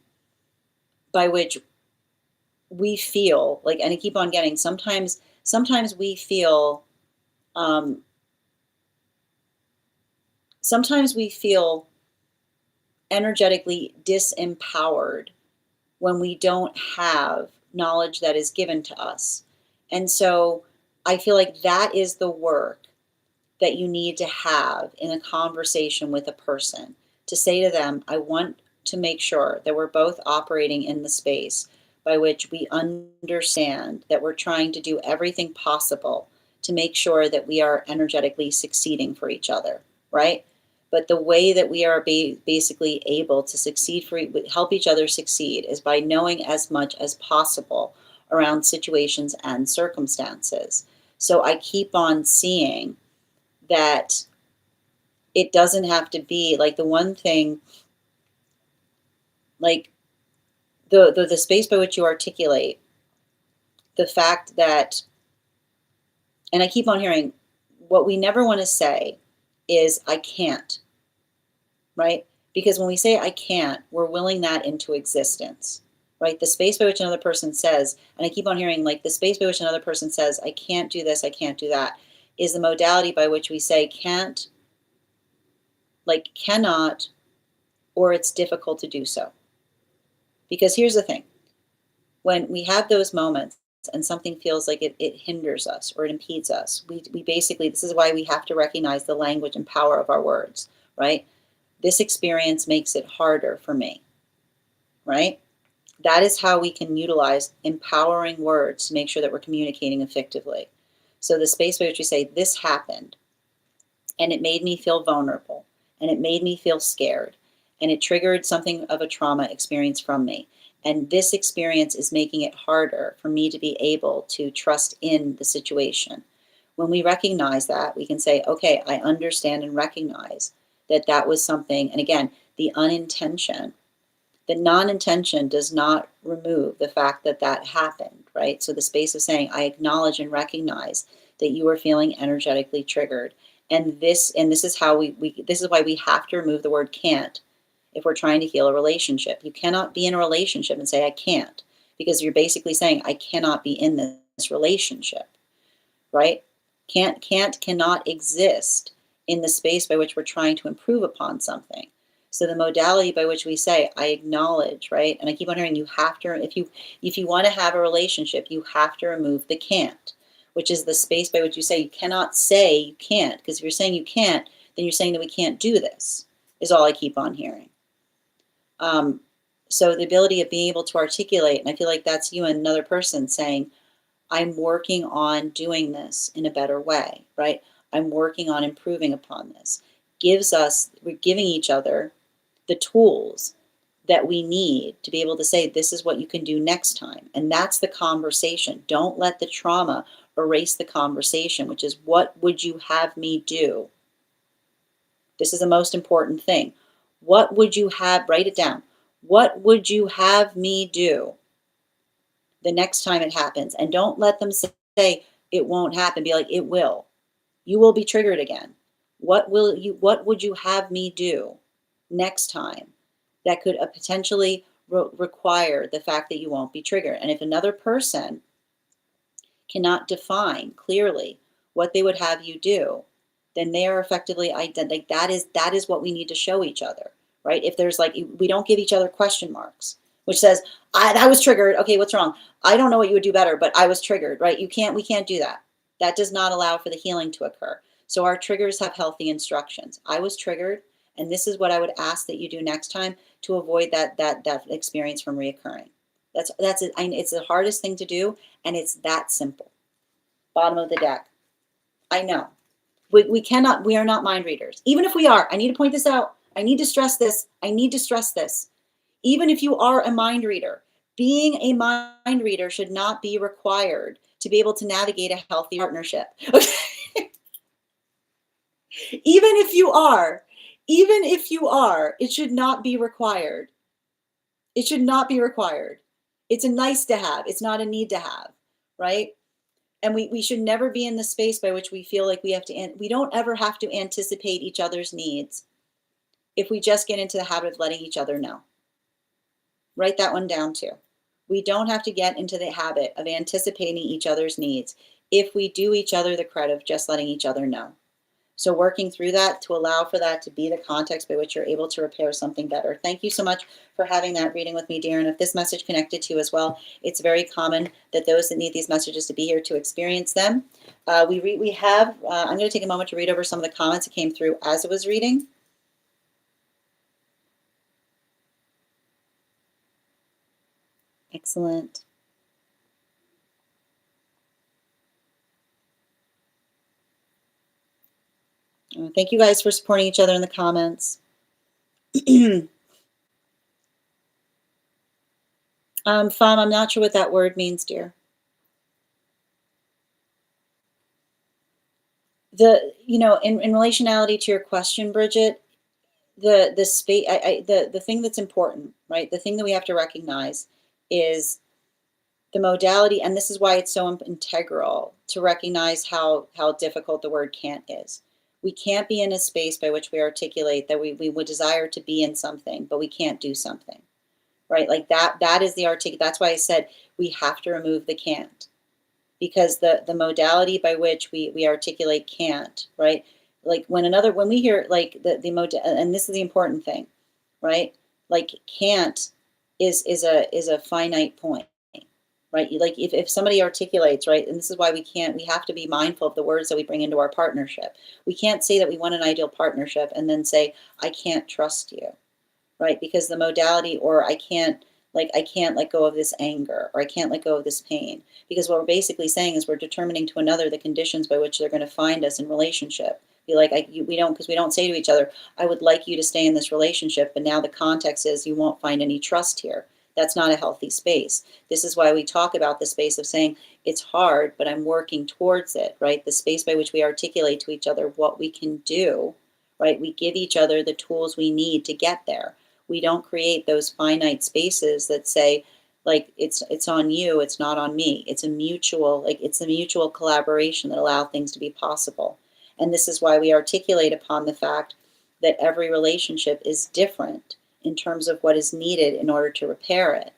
by which we feel like, and I keep on getting, sometimes we feel, um, sometimes we feel energetically disempowered when we don't have knowledge that is given to us. And so I feel like that is the work that you need to have in a conversation with a person to say to them, I want to make sure that we're both operating in the space by which we understand that we're trying to do everything possible to make sure that we are energetically succeeding for each other, right? But the way that we are basically able to succeed help each other succeed is by knowing as much as possible around situations and circumstances. So I keep on seeing that it doesn't have to be like the one thing like the space by which you articulate the fact that, and I keep on hearing, what we never want to say is I can't, right? Because when we say I can't, we're willing that into existence, right? The space by which another person says, and I keep on hearing like the space by which another person says, I can't do this, I can't do that, is the modality by which we say can't, like cannot, or it's difficult to do so. Because here's the thing, when we have those moments and something feels like it hinders us or it impedes us, we basically, this is why we have to recognize the language and power of our words, right? This experience makes it harder for me, right? That is how we can utilize empowering words to make sure that we're communicating effectively. So the space by which we say, this happened, and it made me feel vulnerable, and it made me feel scared, and it triggered something of a trauma experience from me. And this experience is making it harder for me to be able to trust in the situation. When we recognize that, we can say, okay, I understand and recognize that that was something. And again, the unintention, the non-intention does not remove the fact that that happened, right? So the space of saying, I acknowledge and recognize that you are feeling energetically triggered. And this is how this is why we have to remove the word can't if we're trying to heal a relationship. You cannot be in a relationship and say, I can't, because you're basically saying, I cannot be in this relationship, right? Cannot exist in the space by which we're trying to improve upon something. So the modality by which we say, I acknowledge, right? And I keep on hearing, you have to, if you want to have a relationship, you have to remove the can't, which is the space by which you say, you cannot say you can't, because if you're saying you can't, then you're saying that we can't do this, is all I keep on hearing. So the ability of being able to articulate, and I feel like that's you and another person saying, I'm working on doing this in a better way, right? I'm working on improving upon this. We're giving each other the tools that we need to be able to say, this is what you can do next time. And that's the conversation. Don't let the trauma erase the conversation, which is, what would you have me do? This is the most important thing. What would you have, write it down. What would you have me do the next time it happens? And don't let them say it won't happen. Be like, it will. You will be triggered again. What would you have me do next time that could potentially require the fact that you won't be triggered? And if another person cannot define clearly what they would have you do, then they are effectively like that is what we need to show each other, right? If there's like, we don't give each other question marks, which says, I was triggered. Okay, what's wrong? I don't know what you would do better, but I was triggered, right? We can't do that. That does not allow for the healing to occur. So our triggers have healthy instructions. I was triggered, and this is what I would ask that you do next time to avoid that experience from reoccurring. That's it. It's the hardest thing to do, and it's that simple. Bottom of the deck. I know. We are not mind readers. Even if we are, I need to point this out. I need to stress this. I need to stress this. Even if you are a mind reader, being a mind reader should not be required to be able to navigate a healthy partnership. Okay? Even if you are, it should not be required. It should not be required. It's a nice to have. It's not a need to have, right? And we should never be in the space by which we feel like we don't ever have to anticipate each other's needs if we just get into the habit of letting each other know. Write that one down too. We don't have to get into the habit of anticipating each other's needs if we do each other the credit of just letting each other know. So working through that to allow for that to be the context by which you're able to repair something better. Thank you so much for having that reading with me, dear. And if this message connected to you as well, it's very common that those that need these messages to be here to experience them. I'm going to take a moment to read over some of the comments that came through as I was reading. Excellent. Thank you guys for supporting each other in the comments. Fam, I'm not sure what that word means, dear. In relationality to your question, Bridget, the space, the thing that's important, right? The thing that we have to recognize is the modality, and this is why it's so integral to recognize how difficult the word can't is. We can't be in a space by which we articulate that we would desire to be in something, but we can't do something, right? Like that is the that's why I said we have to remove the can't, because the modality by which we articulate can't, right? Like when we hear like the mod, and this is the important thing, right? Like can't is a finite point, right? Like if somebody articulates, right, and this is why we have to be mindful of the words that we bring into our partnership. We can't say that we want an ideal partnership and then say, I can't trust you, right? Because the modality, or I can't let go of this anger, or I can't let go of this pain. Because what we're basically saying is we're determining to another the conditions by which they're going to find us in relationship. Be like, we don't, because we don't say to each other, I would like you to stay in this relationship, but now the context is you won't find any trust here. That's not a healthy space. This is why we talk about the space of saying it's hard, but I'm working towards it, right? The space by which we articulate to each other what we can do, right? We give each other the tools we need to get there. We don't create those finite spaces that say, like, it's on you, it's not on me. It's a mutual collaboration that allow things to be possible. And this is why we articulate upon the fact that every relationship is different in terms of what is needed in order to repair it.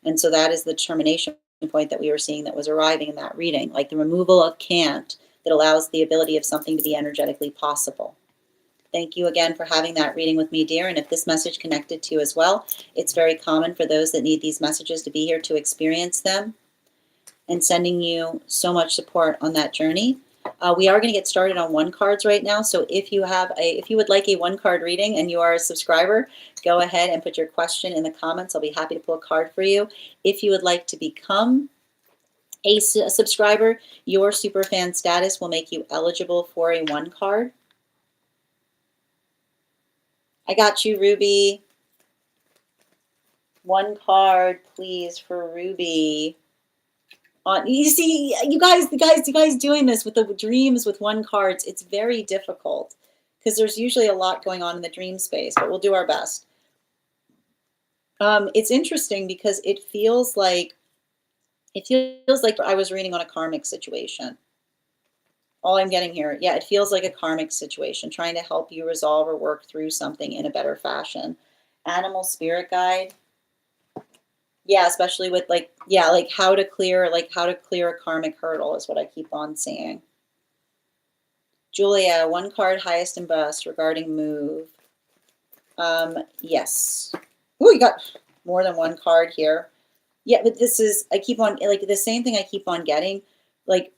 And so that is the determination point that we were seeing that was arriving in that reading, like the removal of can't that allows the ability of something to be energetically possible. Thank you again for having that reading with me, dear. And if this message connected to you as well, it's very common for those that need these messages to be here to experience them, and sending you so much support on that journey. We are going to get started on one cards right now. So if you would like a one card reading and you are a subscriber, go ahead and put your question in the comments. I'll be happy to pull a card for you. If you would like to become a subscriber, your superfan status will make you eligible for a one card. I got you, Ruby. One card, please, for Ruby. You see, you guys doing this with the dreams with one cards, it's very difficult because there's usually a lot going on in the dream space, but we'll do our best. It's interesting because it feels like I was reading on a karmic situation. All I'm getting here, yeah, it feels like a karmic situation, trying to help you resolve or work through something in a better fashion. Animal spirit guide. Yeah, especially with like how to clear a karmic hurdle is what I keep on seeing. Julia, one card, highest and best regarding move. Yes. Oh, you got more than one card here. Yeah, but this is, I keep on, like, the same thing I keep on getting, like,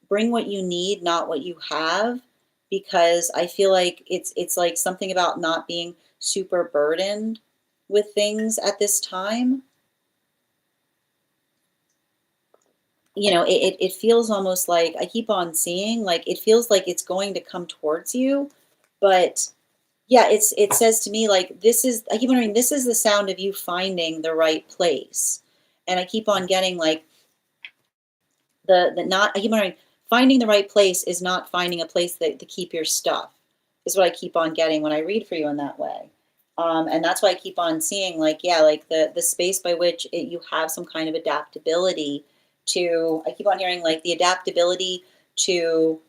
bring what you need, not what you have, because I feel like it's like something about not being super burdened with things at this time. You know, it feels almost like I keep on seeing, like, it feels like it's going to come towards you, but yeah, it says to me, like, I keep wondering, this is the sound of you finding the right place. And I keep on getting like I keep wondering, finding the right place is not finding a place to keep your stuff, is what I keep on getting when I read for you in that way. And that's why I keep on seeing, like, yeah, like the space by which you have some kind of adaptability to, I keep on hearing like the adaptability to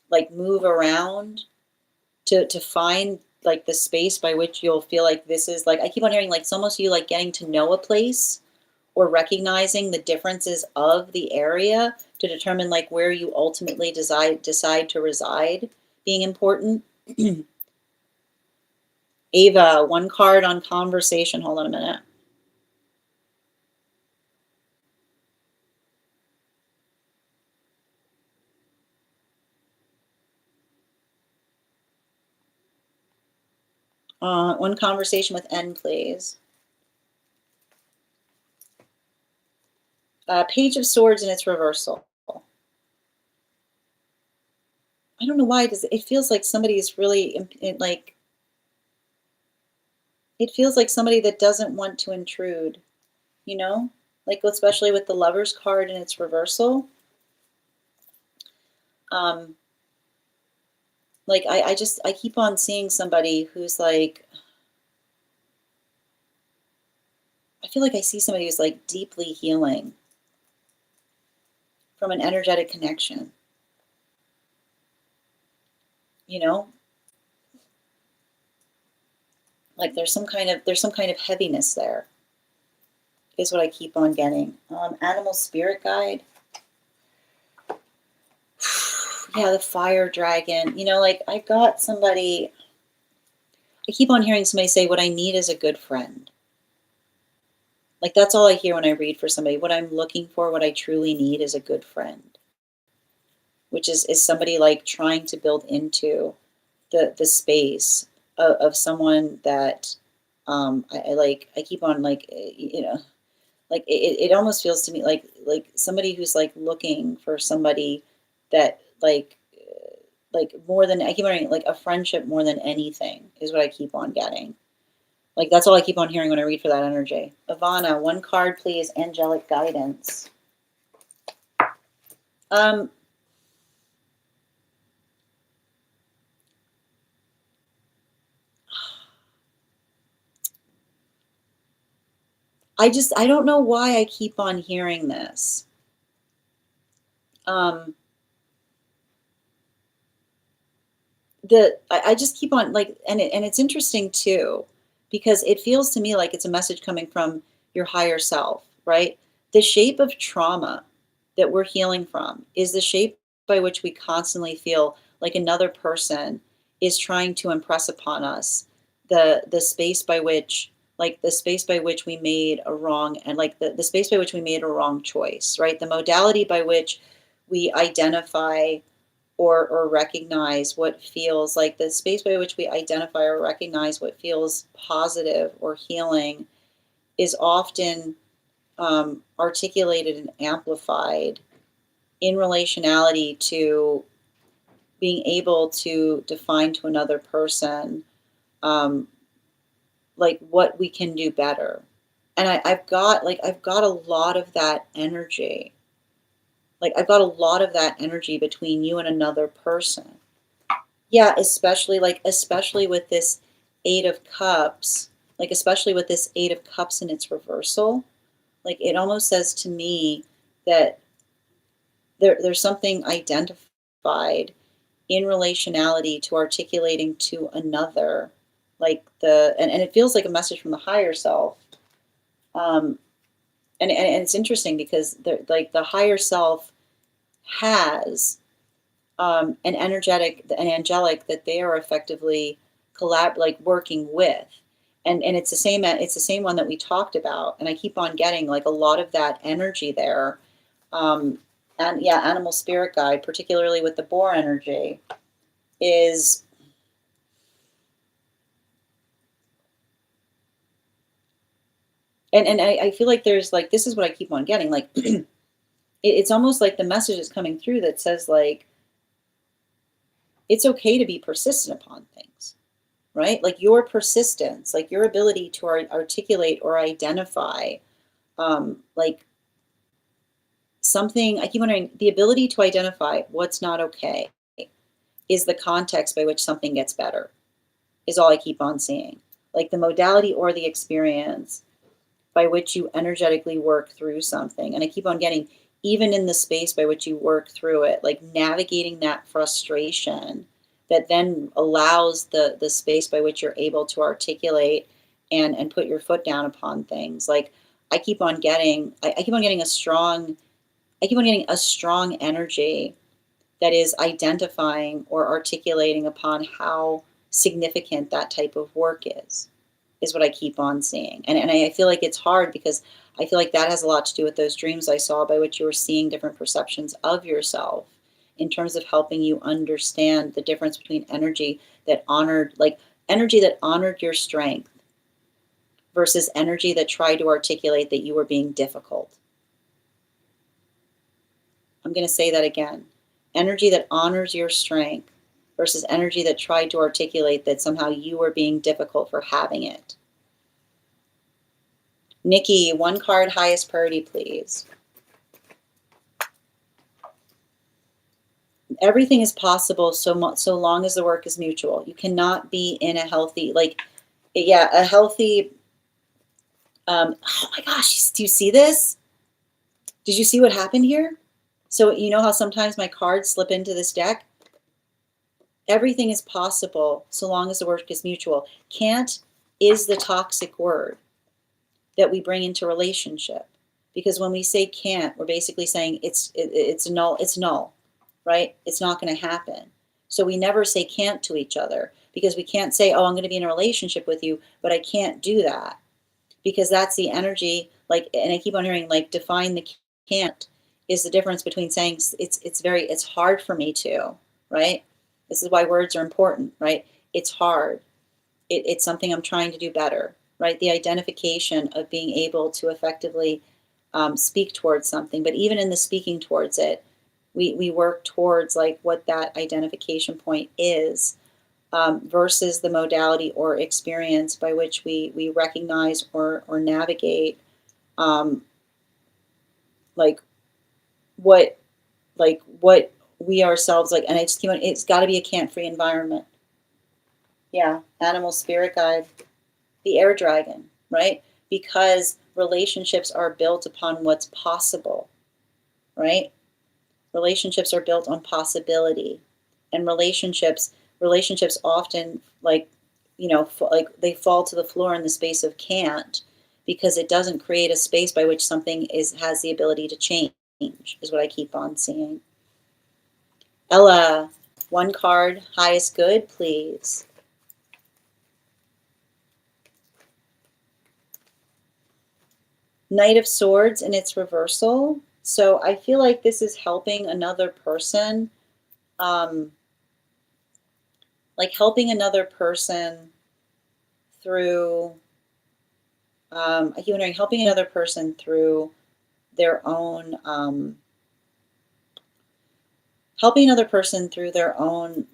like move around, to find like the space by which you'll feel like this is like, I keep on hearing like it's almost you like getting to know a place or recognizing the differences of the area to determine like where you ultimately decide to reside being important. Ava, one card on conversation. Hold on a minute. One conversation with N, please. Page of Swords in its reversal. I don't know why. It feels like somebody is really like. It feels like somebody that doesn't want to intrude. You know, like especially with the Lovers card in its reversal. Like I keep on seeing somebody who's like, I feel like I see somebody who's like deeply healing from an energetic connection, you know? Like there's some kind of heaviness there, is what I keep on getting. Animal spirit guide. Yeah, the fire dragon. You know, like I got somebody, I keep on hearing somebody say, what I need is a good friend. Like that's all I hear when I read for somebody. What I'm looking for, what I truly need is a good friend, which is somebody like trying to build into the space of someone that I like. I keep on like, you know, like it almost feels to me like somebody who's like looking for somebody that like more than, I keep on hearing like a friendship more than anything is what I keep on getting. Like that's all I keep on hearing when I read for that energy. Ivana, one card, please. Angelic guidance. Um, I don't know why I keep on hearing this. Um, I just keep on like, and it's interesting too, because it feels to me like it's a message coming from your higher self, right? The shape of trauma that we're healing from is the shape by which we constantly feel like another person is trying to impress upon us the space by which, like the space by which we made a wrong, and like the space by which we made a wrong choice, right? The modality by which we identify or recognize what feels like, the space by which we identify or recognize what feels positive or healing is often articulated and amplified in relationality to being able to define to another person um, like what we can do better. And I've got a lot of that energy. Like I've got a lot of that energy between you and another person. Yeah, especially with this 8 of Cups, like, especially with this 8 of Cups in its reversal, like, it almost says to me that there's something identified in relationality to articulating to another, like, and it feels like a message from the higher self, um, and it's interesting because the higher self has an angelic that they are effectively like working with, and it's the same one that we talked about, and I keep on getting like a lot of that energy there, um, and yeah, animal spirit guide, particularly with the boar energy, is and I feel like there's like this is what I keep on getting like it's almost like the message is coming through that says like it's okay to be persistent upon things, right? Like your persistence, like your ability to articulate or identify, like something. I keep wondering, the ability to identify what's not okay is the context by which something gets better, is all I keep on seeing. Like the modality or the experience by which you energetically work through something. And I keep on getting, even in the space by which you work through it, like navigating that frustration that then allows the space by which you're able to articulate and put your foot down upon things. Like I keep on getting, I keep on getting a strong, I keep on getting a strong energy that is identifying or articulating upon how significant that type of work is what I keep on seeing. And I feel like it's hard because I feel like that has a lot to do with those dreams I saw by which you were seeing different perceptions of yourself in terms of helping you understand the difference between energy that honored your strength versus energy that tried to articulate that you were being difficult. I'm going to say that again. Energy that honors your strength versus energy that tried to articulate that somehow you were being difficult for having it. Nikki, one card, highest priority, please. Everything is possible so long as the work is mutual. You cannot be in a healthy, like, yeah, a healthy, oh my gosh, do you see this? Did you see what happened here? So you know how sometimes my cards slip into this deck? Everything is possible so long as the work is mutual. Can't is the toxic word that we bring into relationship. Because when we say can't, we're basically saying it's null, right? It's not going to happen. So we never say can't to each other, because we can't say, oh, I'm going to be in a relationship with you, but I can't do that, because that's the energy. Like, and I keep on hearing, like, define the can't is the difference between saying it's hard for me to, right? This is why words are important, right? It's hard. It's something I'm trying to do better, right? The identification of being able to effectively speak towards something. But even in the speaking towards it, we work towards, like, what that identification point is, versus the modality or experience by which we recognize or navigate, um, like what what we ourselves like. And I just keep on, it's got to be a can't-free environment. Yeah, animal spirit guide, the air dragon, right? Because relationships are built upon what's possible, right? Relationships are built on possibility, and relationships often, like, like, they fall to the floor in the space of can't, because it doesn't create a space by which something has the ability to change, is what I keep on seeing. Ella, one card, highest good, please. Knight of Swords in its reversal. So I feel like this is helping another person, like helping another person through, I keep wondering, helping another person through their own, helping another person through their own,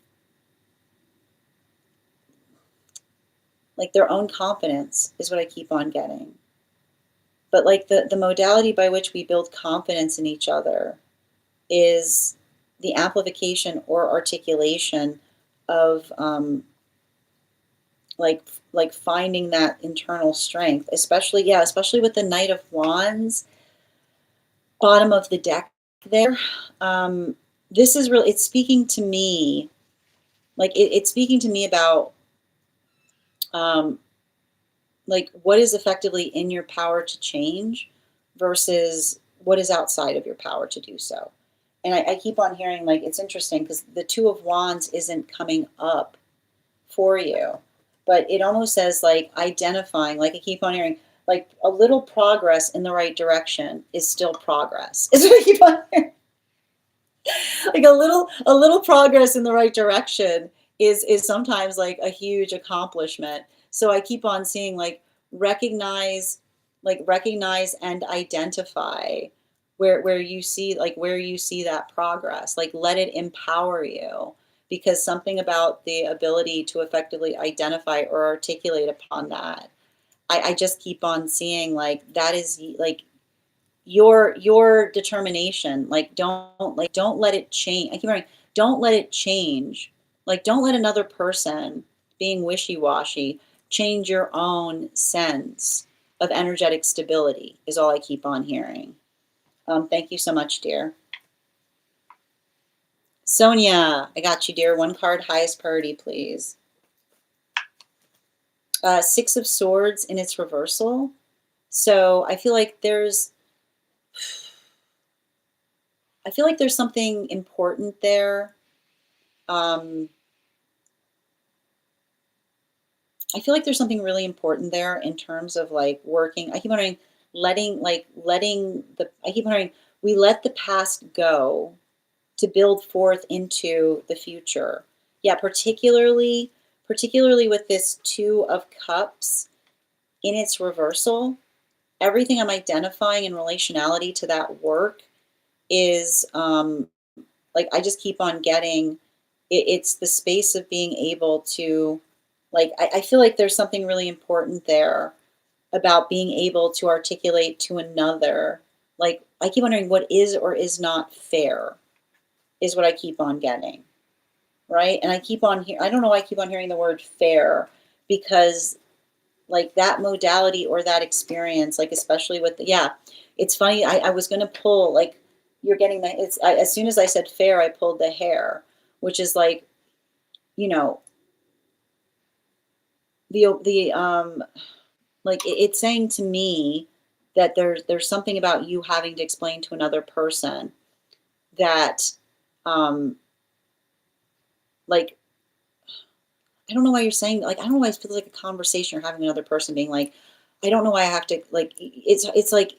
like, their own confidence is what I keep on getting. But, like, the modality by which we build confidence in each other is the amplification or articulation of, like finding that internal strength, especially, yeah, especially with the Knight of Wands, bottom of the deck there. This is really, it's speaking to me, like, it's speaking to me about, um, like, what is effectively in your power to change versus what is outside of your power to do so. And I keep on hearing, like, it's interesting because the Two of Wands isn't coming up for you, but it almost says, like, identifying, like, I keep on hearing, like, a little progress in the right direction is still progress. Is what I keep on hearing. Like, a little progress in the right direction is sometimes, like, a huge accomplishment. So I keep on seeing, like, recognize, recognize and identify where you see, like, where you see that progress, like, let it empower you, because something about the ability to effectively identify or articulate upon that, I just keep on seeing, like, that is, like, your determination. Like, don't let it change. I keep hearing, don't let it change. Like, don't let another person being wishy-washy change your own sense of energetic stability, is all I keep on hearing. Thank you so much, dear. Sonia, I got you, dear. One card, highest priority, please. Six of Swords in its reversal. So I feel like there's something important there. I feel like there's something really important there in terms of, like, working. I keep wondering, I keep wondering, we let the past go to build forth into the future. Yeah, particularly with this Two of Cups in its reversal, everything I'm identifying in relationality to that work is, like, I just keep on getting it's the space of being able to, like, I feel like there's something really important there about being able to articulate to another, like, I keep wondering what is or is not fair. is what I keep on getting, right? And I don't know why I keep on hearing the word fair, because like that modality or that experience, like especially with yeah, it's funny. I was gonna pull like you're getting the as soon as I said fair, I pulled the hair, which is like, you know, the like it's saying to me that there's something about you having to explain to another person that um like I don't know why you're saying like I don't know why it feels like a conversation you're having with another person being like, I don't know why I have to like it's like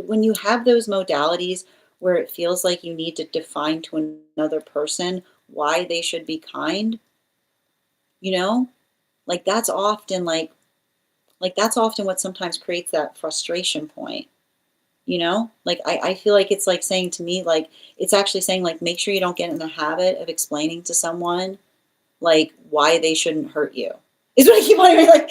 when you have those modalities where it feels like you need to define to another person why they should be kind, you know? Like that's often like that's often what sometimes creates that frustration point, you know? Like I feel like it's like saying to me, like it's actually saying like make sure you don't get in the habit of explaining to someone like why they shouldn't hurt you. Is what I keep on hearing. Like,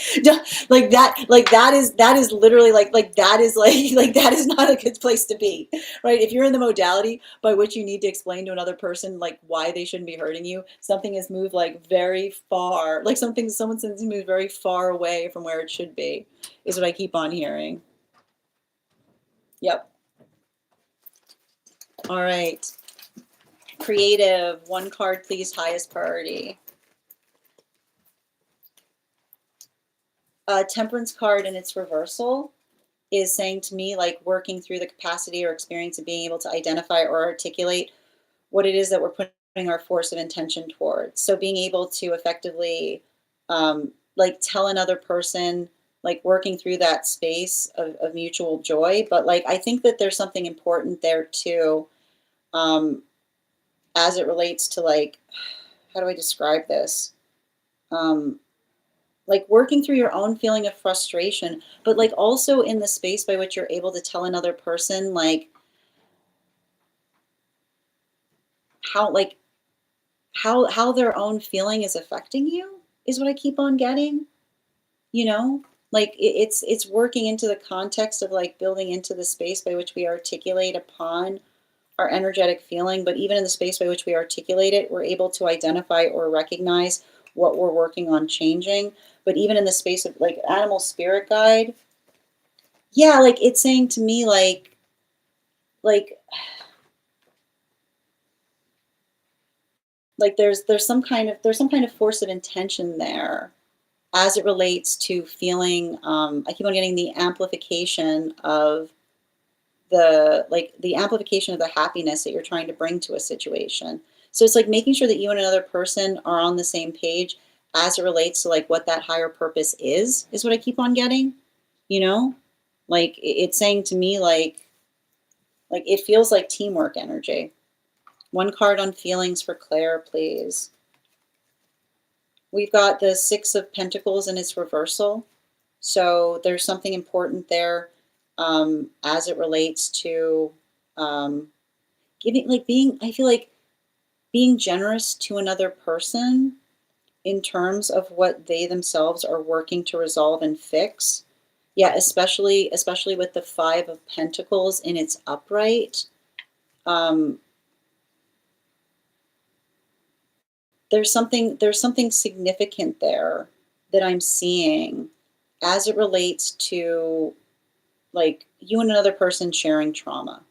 like that is literally like that is like that is not a good place to be, right? If you're in the modality by which you need to explain to another person like why they shouldn't be hurting you, something has moved like very far, like someone has moved very far away from where it should be. Is what I keep on hearing. Yep. All right. Creative. One card, please. Highest priority. Temperance card in its reversal is saying to me like working through the capacity or experience of being able to identify or articulate what it is that we're putting our force of intention towards. So being able to effectively like tell another person, like working through that space of mutual joy. But like I think that there's something important there too, um, as it relates to like how do I describe this? Um, like working through your own feeling of frustration, but like also in the space by which you're able to tell another person like how like how their own feeling is affecting you is what I keep on getting, you know? Like it's working into the context of like building into the space by which we articulate upon our energetic feeling, but even in the space by which we articulate it, we're able to identify or recognize what we're working on changing. But even in the space of like animal spirit guide, yeah, like it's saying to me like like there's some kind of force of intention there as it relates to feeling I keep on getting the amplification of the amplification of the happiness that you're trying to bring to a situation. So it's like making sure that you and another person are on the same page as it relates to like what that higher purpose is what I keep on getting, you know? Like it's saying to me like it feels like teamwork energy. One card on feelings for Claire, please. We've got the Six of Pentacles in its reversal. So there's something important there as it relates to um, giving, like being, I feel like being generous to another person in terms of what they themselves are working to resolve and fix. Yeah, especially with the Five of Pentacles in its upright. Um, there's something significant there that I'm seeing as it relates to like you and another person sharing trauma.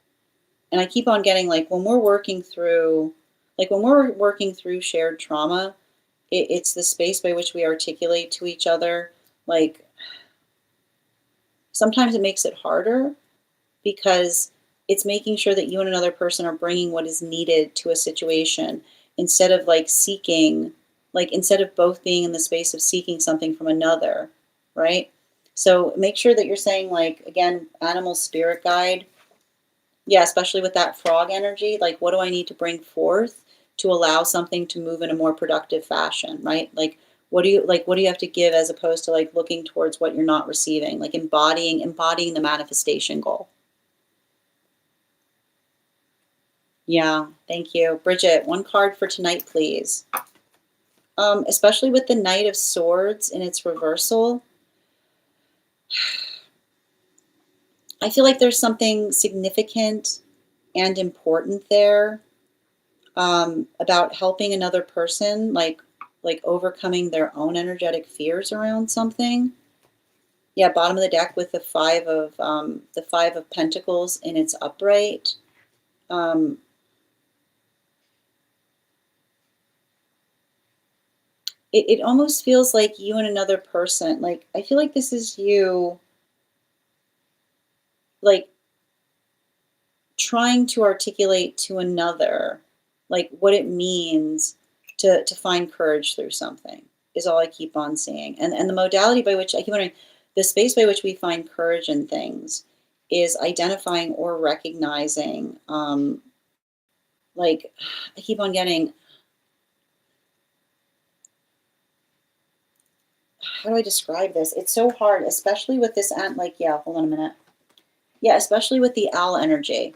And I keep on getting like when we're working through shared trauma, it's the space by which we articulate to each other. Like sometimes it makes it harder because it's making sure that you and another person are bringing what is needed to a situation instead of like seeking, like instead of both being in the space of seeking something from another, right? So make sure that you're saying like again, animal spirit guide. Yeah, especially with that frog energy, like what do I need to bring forth to allow something to move in a more productive fashion, right? Like what do you have to give as opposed to like looking towards what you're not receiving, like embodying the manifestation goal. Yeah, thank you. Bridget, one card for tonight, please. Especially with the Knight of Swords in its reversal, I feel like there's something significant and important there about helping another person, like overcoming their own energetic fears around something. Yeah, bottom of the deck with the 5 of Pentacles in its upright. It almost feels like you and another person. Like, I feel like this is you, like, trying to articulate to another, like, what it means to find courage through something, is all I keep on seeing. And the modality by which I keep wondering, the space by which we find courage in things is identifying or recognizing, like, I keep on getting, how do I describe this? It's so hard, especially with this, like, yeah, hold on a minute. Yeah, especially with the owl energy.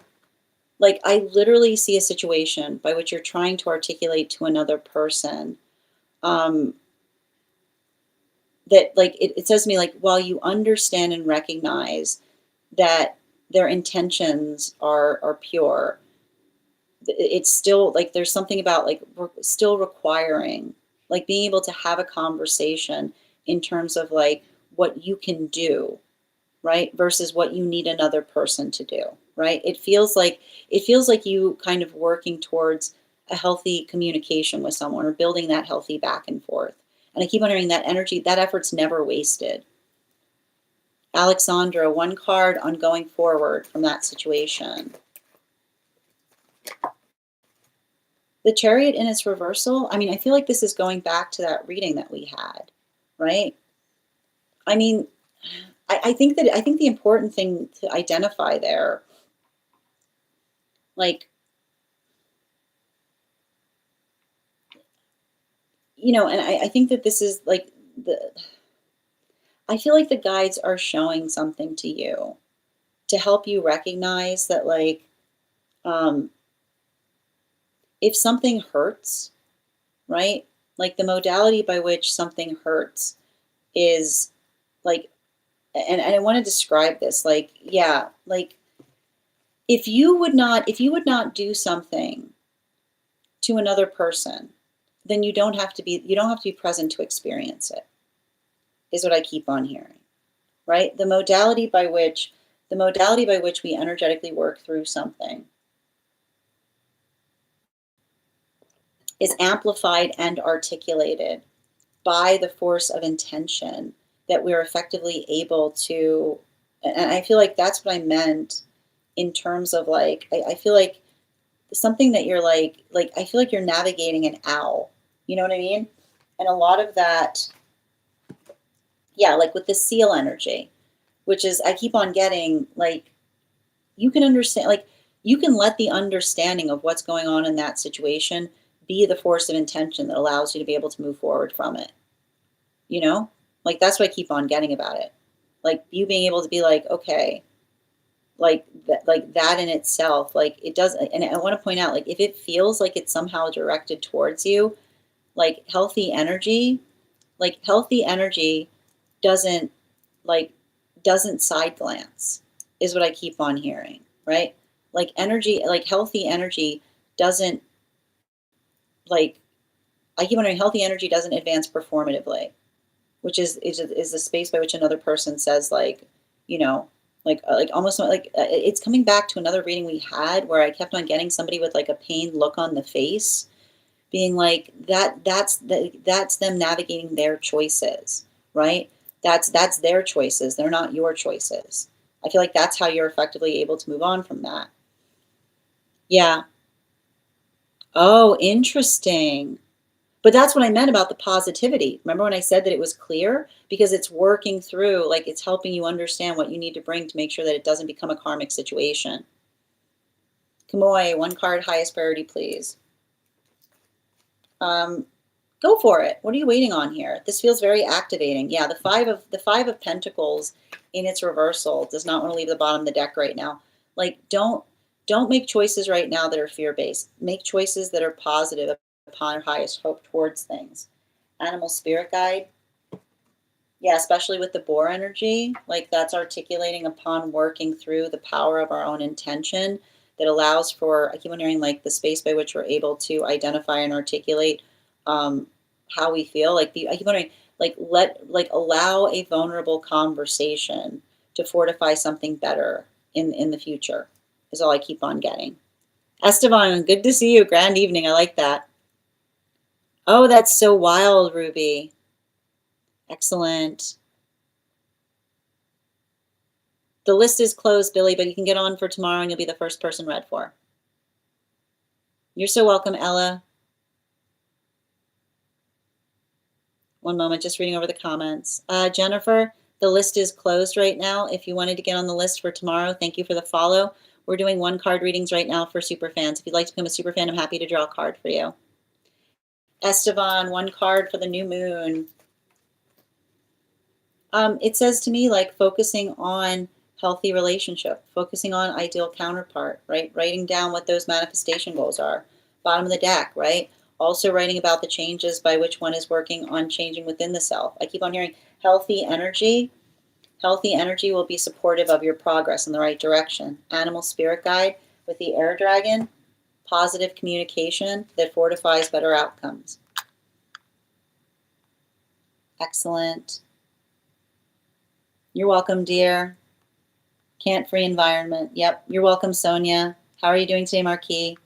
Like, I literally see a situation by which you're trying to articulate to another person, um, that, like, it says to me, like, while you understand and recognize that their intentions are pure, it's still like there's something about, like, still requiring, like, being able to have a conversation in terms of, like, what you can do, right? Versus what you need another person to do, right? It feels like you kind of working towards a healthy communication with someone, or building that healthy back and forth. And I keep wondering, that energy, that effort's never wasted. Alexandra, 1 card on going forward from that situation. The Chariot in its reversal. I mean, I feel like this is going back to that reading that we had, right? I mean, I think the important thing to identify there, like, and I think that this is like I feel like the guides are showing something to you to help you recognize that, like, um, if something hurts, right? Like, the modality by which something hurts is, like, and I want to describe this, like, yeah, like, if you would not do something to another person, then you don't have to be present to experience it, is what I keep on hearing. Right? The modality by which we energetically work through something is amplified and articulated by the force of intention that we're effectively able to. And I feel like that's what I meant in terms of, like, I feel like something that you're like I feel like you're navigating an owl. You know what I mean? And a lot of that, yeah, like with the seal energy, which is, I keep on getting, like, you can understand, like, you can let the understanding of what's going on in that situation be the force of intention that allows you to be able to move forward from it. You know? Like, that's what I keep on getting about it. Like, you being able to be like, okay, like that in itself, like, it does. And I want to point out, like, if it feels like it's somehow directed towards you, like, healthy energy doesn't, like, doesn't side glance, is what I keep on hearing, right? Like, energy, like, healthy energy doesn't, like, I keep wondering, healthy energy doesn't advance performatively, which is the space by which another person says, like, you know, like almost like, it's coming back to another reading we had where I kept on getting somebody with, like, a pained look on the face, being like, that's them navigating their choices, right? That's their choices. They're not your choices. I feel like that's how you're effectively able to move on from that. Yeah. Oh, interesting. But that's what I meant about the positivity. Remember when I said that it was clear? Because it's working through, like, it's helping you understand what you need to bring to make sure that it doesn't become a karmic situation. Kamoy, 1 card, highest priority, please. Um, Go for it. What are you waiting on here? This feels very activating. Yeah, the five of Pentacles in its reversal does not want to leave the bottom of the deck right now. Like, don't make choices right now that are fear-based. Make choices that are positive upon your highest hope towards things. Animal spirit guide. Yeah, especially with the boar energy, like, that's articulating upon working through the power of our own intention that allows for, I keep on hearing like the space by which we're able to identify and articulate how we feel. Like I keep wondering, allow a vulnerable conversation to fortify something better in the future is all I keep on getting. Esteban, good to see you. Grand evening. I like that. Oh, that's so wild, Ruby. Excellent. The list is closed, Billy, but you can get on for tomorrow and you'll be the first person read for. You're so welcome, Ella. One moment, just reading over the comments. Jennifer, the list is closed right now. If you wanted to get on the list for tomorrow, thank you for the follow. We're doing 1 card readings right now for super fans. If you'd like to become a super fan, I'm happy to draw a card for you. Esteban, 1 card for the new moon. It says to me like focusing on healthy relationship, focusing on ideal counterpart, right? Writing down what those manifestation goals are. Bottom of the deck, right? Also writing about the changes by which one is working on changing within the self. I keep on hearing healthy energy. Healthy energy will be supportive of your progress in the right direction. Animal spirit guide with the air dragon. Positive communication that fortifies better outcomes. Excellent. You're welcome, dear. Can't-free environment. Yep. You're welcome, Sonia. How are you doing today, Marquis?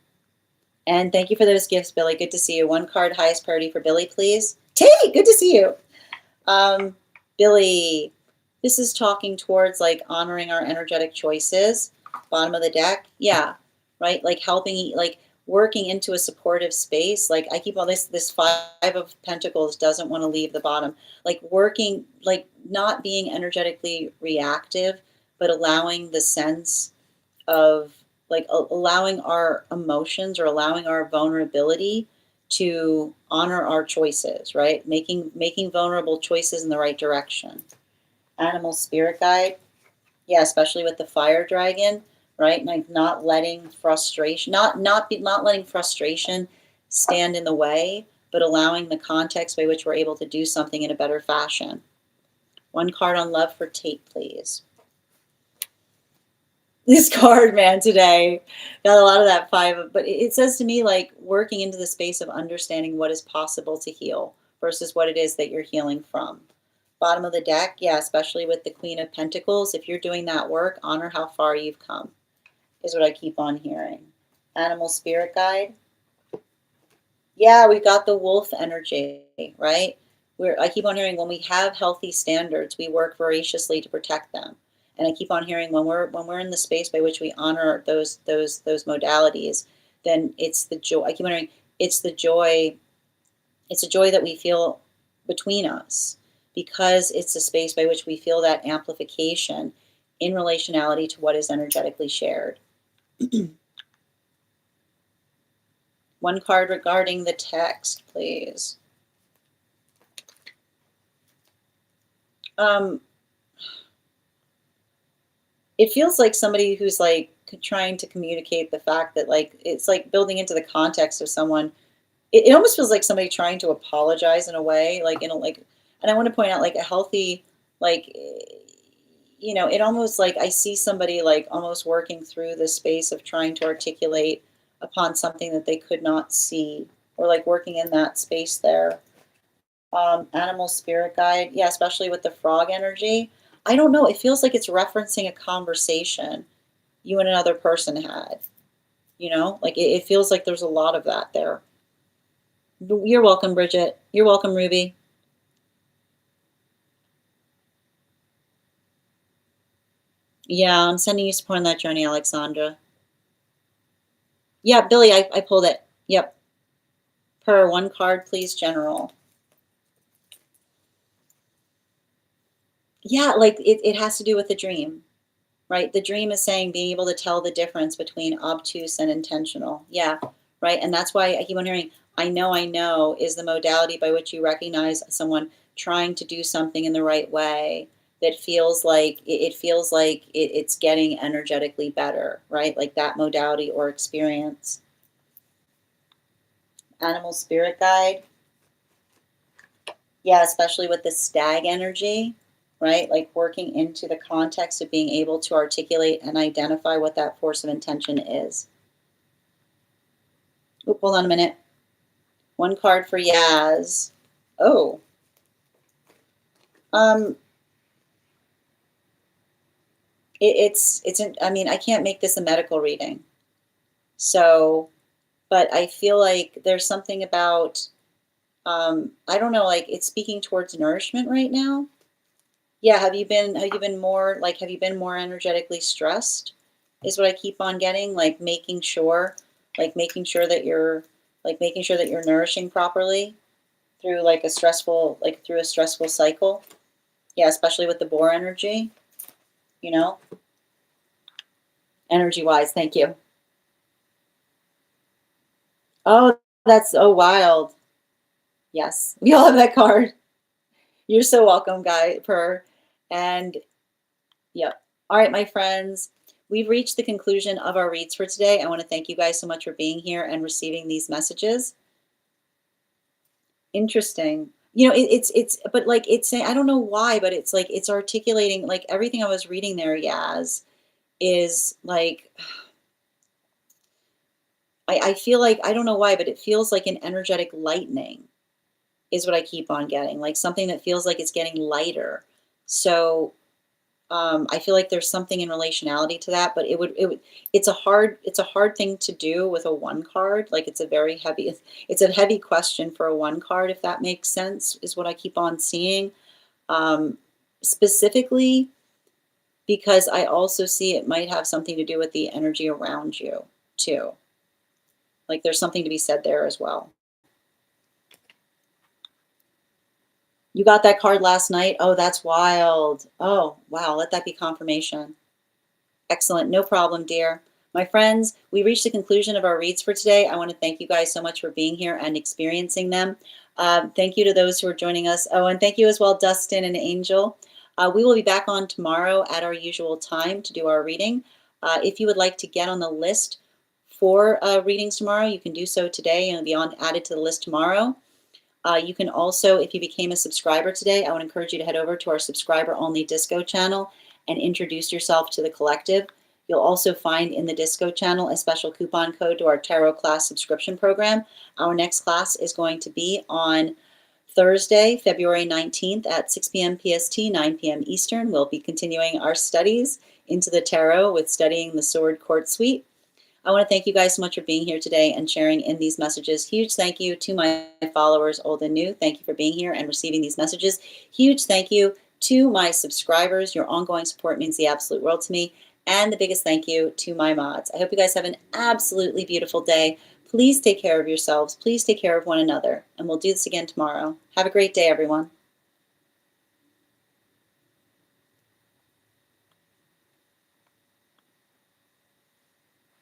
And thank you for those gifts, Billy. Good to see you. 1 card, highest priority for Billy, please. T, good to see you. Billy, this is talking towards like honoring our energetic choices. Bottom of the deck. Yeah. Right. Like helping, like working into a supportive space. Like I keep on this 5 of Pentacles doesn't want to leave the bottom. Like working, like not being energetically reactive, but allowing the sense of like allowing our emotions or allowing our vulnerability to honor our choices, right? Making vulnerable choices in the right direction. Animal spirit guide. Yeah, especially with the fire dragon, right? Like not letting frustration, not letting frustration stand in the way, but allowing the context by which we're able to do something in a better fashion. 1 card on love for Tate, please. This card, man, today got a lot of that 5, but it says to me like working into the space of understanding what is possible to heal versus what it is that you're healing from. Bottom of the deck, yeah, especially with the Queen of Pentacles, if you're doing that work, honor how far you've come, is what I keep on hearing. Animal spirit guide. Yeah, we've got the wolf energy, right? I keep on hearing when we have healthy standards, we work voraciously to protect them. And I keep on hearing when we're in the space by which we honor those modalities, then it's the joy. I keep on hearing it's the joy that we feel between us, because it's a space by which we feel that amplification in relationality to what is energetically shared. 1 card regarding the text, please. It feels like somebody who's like trying to communicate the fact that like it's like building into the context of someone. It almost feels like somebody trying to apologize in a way, like in a like. And I want to point out like a healthy, like, you know, it almost like I see somebody like almost working through the space of trying to articulate upon something that they could not see, or like working in that space there. Animal spirit guide, yeah, especially with the frog energy. I don't know. It feels like it's referencing a conversation you and another person had. You know, like it feels like there's a lot of that there. You're welcome, Bridget. You're welcome, Ruby. Yeah, I'm sending you support on that journey, Alexandra. Yeah, Billy, I pulled it. Yep. Per 1 card, please, General. Yeah, like it has to do with the dream, right? The dream is saying being able to tell the difference between obtuse and intentional. Yeah, right. And that's why I keep on hearing, I know is the modality by which you recognize someone trying to do something in the right way that feels like it's getting energetically better, right? Like that modality or experience. Animal spirit guide. Yeah, especially with the stag energy. right? Like working into the context of being able to articulate and identify what that force of intention is. Oop, hold on a minute. One card for Yaz. Oh. Um, I mean, I can't make this a medical reading. So, but I feel like there's something about, I don't know, like it's speaking towards nourishment right now. Yeah, have you been more energetically stressed? Is what I keep on getting, making sure that you're nourishing properly through through a stressful cycle. Yeah, especially with the boar energy, you know, energy wise. Thank you. Oh, that's so wild. Yes, we all have that card. You're so welcome, Guy Per. And yep. All right, my friends, we've reached the conclusion of our reads for today. I want to thank you guys so much for being here and receiving these messages. Interesting. You know, but like it's saying, I don't know why, but it's like it's articulating like everything I was reading there, Yaz, is like I feel like I don't know why, but it feels like an energetic lightning is what I keep on getting, like something that feels like it's getting lighter. So I feel like there's something in relationality to that, but it's a hard thing to do with a one card. Like it's a heavy question for a one card, if that makes sense, is what I keep on seeing. Um, Specifically because I also see it might have something to do with the energy around you too. Like there's something to be said there as well. You got that card last night? Oh, that's wild. Oh, wow. Let that be confirmation. Excellent. No problem, dear. My friends, we reached the conclusion of our reads for today. I want to thank you guys so much for being here and experiencing them. Thank you to those who are joining us. Oh, and thank you as well, Dustin and Angel. We will be back on tomorrow at our usual time to do our reading. If you would like to get on the list for readings tomorrow, you can do so today and be added to the list tomorrow. You can also, if you became a subscriber today, I would encourage you to head over to our subscriber-only Disco channel and introduce yourself to the collective. You'll also find in the Disco channel a special coupon code to our tarot class subscription program. Our next class is going to be on Thursday, February 19th at 6 p.m. PST, 9 p.m. Eastern. We'll be continuing our studies into the tarot with studying the Sword Court Suite. I want to thank you guys so much for being here today and sharing in these messages. Huge thank you to my followers, old and new. Thank you for being here and receiving these messages. Huge thank you to my subscribers. Your ongoing support means the absolute world to me. And the biggest thank you to my mods. I hope you guys have an absolutely beautiful day. Please take care of yourselves. Please take care of one another. And we'll do this again tomorrow. Have a great day, everyone.